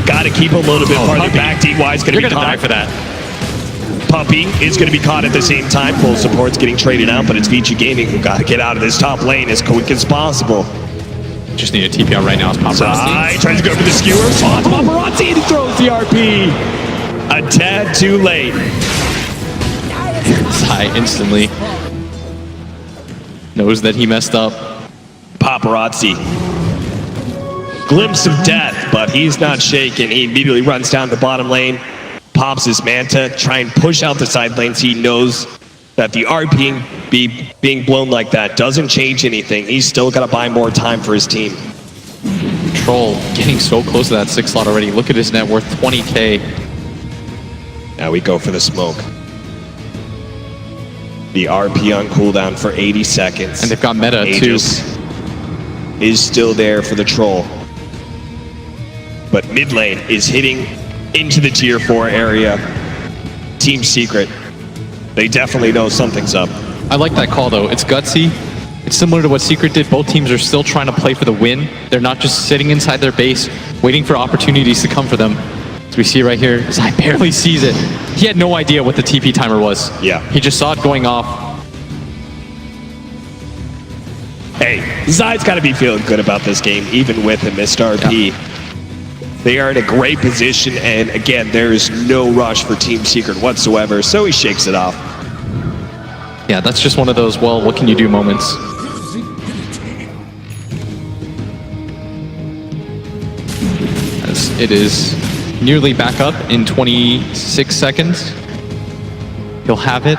got to keep a little bit farther back. DY's going to be denied for that. Puppy is going to be caught at the same time. Full support's getting traded out, but it's Vici Gaming who got to get out of this top lane as quick as possible. just need a TP out right now. It's Paparazzi. Tries to go for the skewer. Spots Paparazzi and he throws the RP. A tad too late. Zai instantly knows that he messed up. Paparazzi. Glimpse of death, but he's not shaken. He immediately runs down the bottom lane, pops his Manta, try and push out the side lanes. He knows that the RP being blown like that doesn't change anything. He's still got to buy more time for his team. Troll getting so close to that 6 slot already. Look at his net worth, 20K. Now we go for the smoke. The RP on cooldown for 80 seconds. And they've got meta Aegis too. Is still there for the troll. But mid lane is hitting into the tier 4 area. Team Secret, they definitely know something's up. I like that call though. It's gutsy. It's similar to what Secret did. Both teams are still trying to play for the win. They're not just sitting inside their base, waiting for opportunities to come for them. As we see right here, Zai barely sees it. He had no idea what the TP timer was. Yeah. He just saw it going off. Hey, Zai's got to be feeling good about this game, even with a missed RP. Yeah. They are in a great position, and again, there is no rush for Team Secret whatsoever, so he shakes it off. Yeah, that's just one of those, well, what can you do moments. As it is nearly back up in 26 seconds. He'll have it.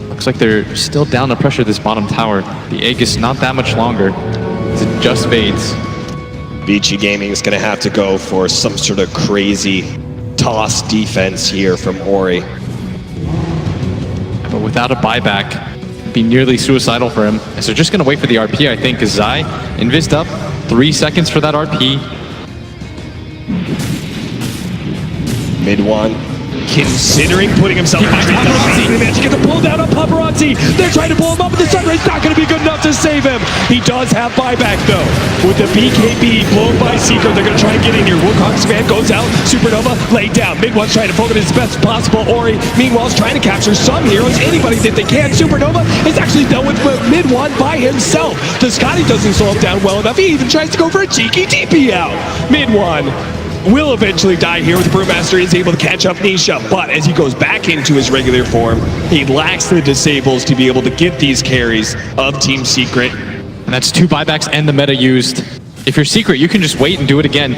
Looks like they're still down to pressure this bottom tower. The egg is not that much longer. It just fades. VICIGaming is going to have to go for some sort of crazy toss defense here from Ori. But without a buyback, it'd be nearly suicidal for him. So they're just going to wait for the RP, I think, because Zai invised up. 3 seconds for that RP. Mid one. Considering putting himself back in Paparazzi. They managed to get the pull down on Paparazzi. They're trying to pull him up, but the Sunray's not going to be good enough to save him. He does have buyback, though. With the BKB blown by Secret, they're going to try and get in here. Wilcox's fan goes out. Supernova laid down. Mid one's trying to poke it as best possible. Ori, meanwhile, is trying to capture some heroes, anybody that they can. Supernova is actually dealt with mid one by himself. The Scotty doesn't slow him down well enough. He even tries to go for a cheeky TP out. Mid one will eventually die here with the Brewmaster is able to catch up Nisha, but as he goes back into his regular form, he lacks the disables to be able to get these carries of Team Secret. And that's 2 buybacks and the meta used. If you're Secret, you can just wait and do it again.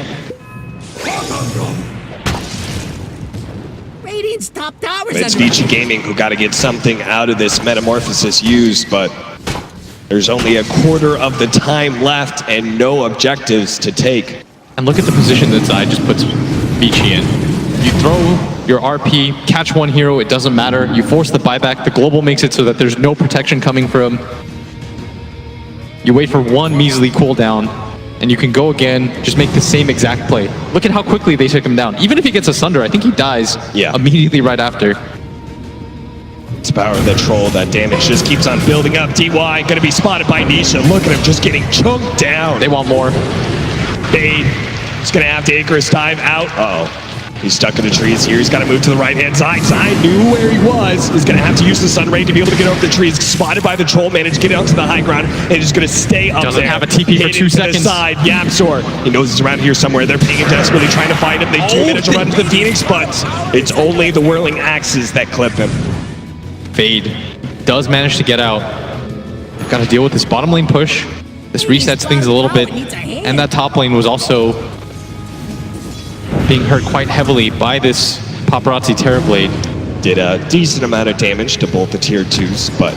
Radiant's top towers. It's VICIGaming who got to get something out of this metamorphosis used, but there's only a quarter of the time left and no objectives to take. And look at the position that Zai just puts Vici in. You throw your RP, catch one hero, it doesn't matter. You force the buyback, the global makes it so that there's no protection coming from. You wait for one measly cooldown, and you can go again, just make the same exact play. Look at how quickly they took him down. Even if he gets a Sunder, I think he dies immediately right after. It's the power of the troll, that damage just keeps on building up. DY gonna be spotted by Nisha. Look at him just getting chunked down. They want more. Fade. He's gonna have to Icarus dive out. Uh-oh. He's stuck in the trees here. He's got to move to the right-hand side. Zai knew where he was. He's going to have to use the Sun Ray to be able to get over the trees. Spotted by the troll, managed to get onto the high ground, and he's going to stay up Doesn't there. have a TP for 2 seconds. To the side, Yapsor. He knows he's around here somewhere. They're pinging desperately, trying to find him. They do manage to run to the Phoenix, but it's only the whirling axes that clip him. Fade does manage to get out. Got to deal with this bottom lane push. This resets things a little bit, and that top lane was also being hurt quite heavily by this Paparazzi Terrorblade. Did a decent amount of damage to both the tier 2s, but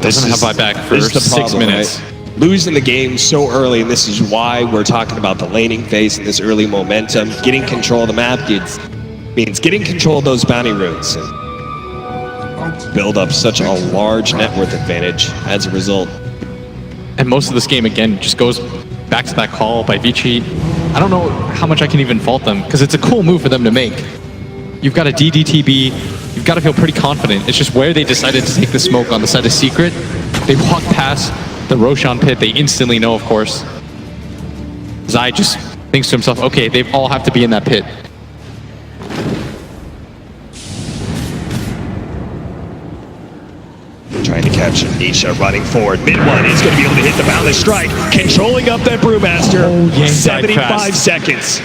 doesn't have buyback for 6 minutes. Right? Losing the game so early, and this is why we're talking about the laning phase and this early momentum. Getting control of the map means getting control of those bounty runes and build up such a large net worth advantage as a result. And most of this game, again, just goes back to that call by Vici. I don't know how much I can even fault them, because it's a cool move for them to make. You've got a DDTB, you've got to feel pretty confident. It's just where they decided to take the smoke on the side of Secret. They walk past the Roshan pit, they instantly know, of course. Zai just thinks to himself, okay, they all have to be in that pit. Trying to capture Nisha, running forward. Mid one is going to be able to hit the boundless strike. Controlling up that Brewmaster. 75 seconds.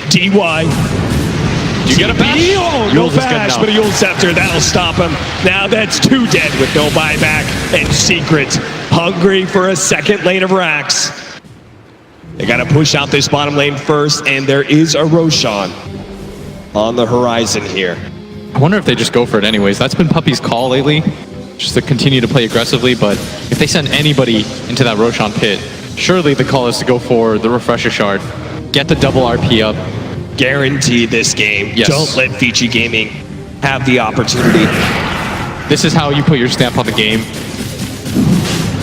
DY. Do you get a bash? Oh, no bash, but a Yule Scepter. That'll stop him. Now that's 2 dead with no buyback. And Secret, hungry for a second lane of racks. They got to push out this bottom lane first, and there is a Roshan on the horizon here. I wonder if they just go for it anyways. That's been Puppy's call lately, just to continue to play aggressively, but if they send anybody into that Roshan pit, surely the call is to go for the Refresher Shard, get the double RP up. Guarantee this game. Yes. Don't let VICIGaming have the opportunity. This is how you put your stamp on the game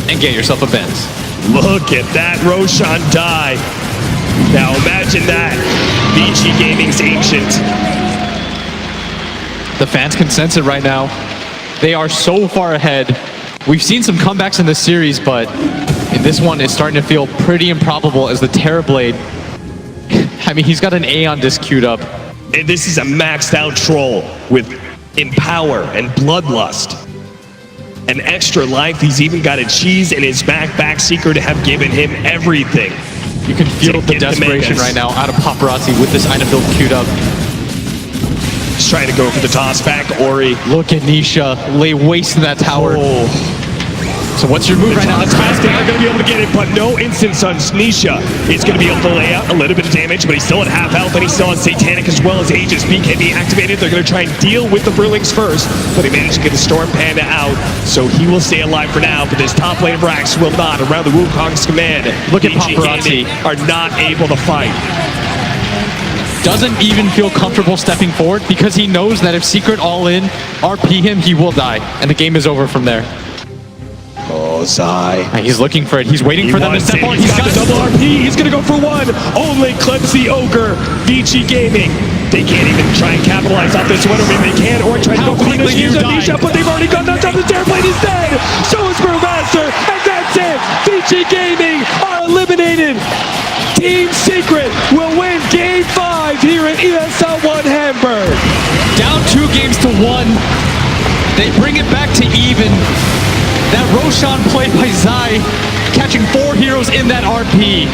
and get yourself a Benz. Look at that Roshan die. Now imagine that. VICIGaming's ancient. The fans can sense it right now. They are so far ahead. We've seen some comebacks in this series, but in this one, it's starting to feel pretty improbable as the Terrorblade. I mean, he's got an Aeon disc queued up. And this is a maxed out troll with Empower and Bloodlust. An extra life. He's even got a cheese in his back Secret to have given him everything. You can feel the desperation right now out of Paparazzi with this item build queued up. Axe trying to go for the toss back. Ori. Look at Nisha lay waste to that tower. So what's your move right now? Toss back, they are going to be able to get it, but no instance on Nisha. He's going to be able to lay out a little bit of damage, but he's still at half health, and he's still on Satanic as well as Aegis. BKB activated. They're going to try and deal with the Brewlings first, but they managed to get the Storm Panda out, so he will stay alive for now, but this top lane of Rax will not. Around the Wukong's command, Look at VG Paparazzi. Gaming are not able to fight. Doesn't even feel comfortable stepping forward because he knows that if Secret all in RP him, he will die, and the game is over from there. Oh, Zai. And he's looking for it. He's waiting for them to step on. He's got the double RP. He's going to go for one. Only clips the Ogre. Vici Gaming. They can't even try and capitalize off this one. Or maybe they can. Or try to go for the Nisha, but they've already gone nuts. The Terrorblade is dead. So is Brewmaster. And that's it. Vici Gaming are eliminated. Team Secret will win Game 5 here at ESL 1 Hamburg. Down 2 games to 1. They bring it back to even. That Roshan play by Zai, catching 4 heroes in that RP.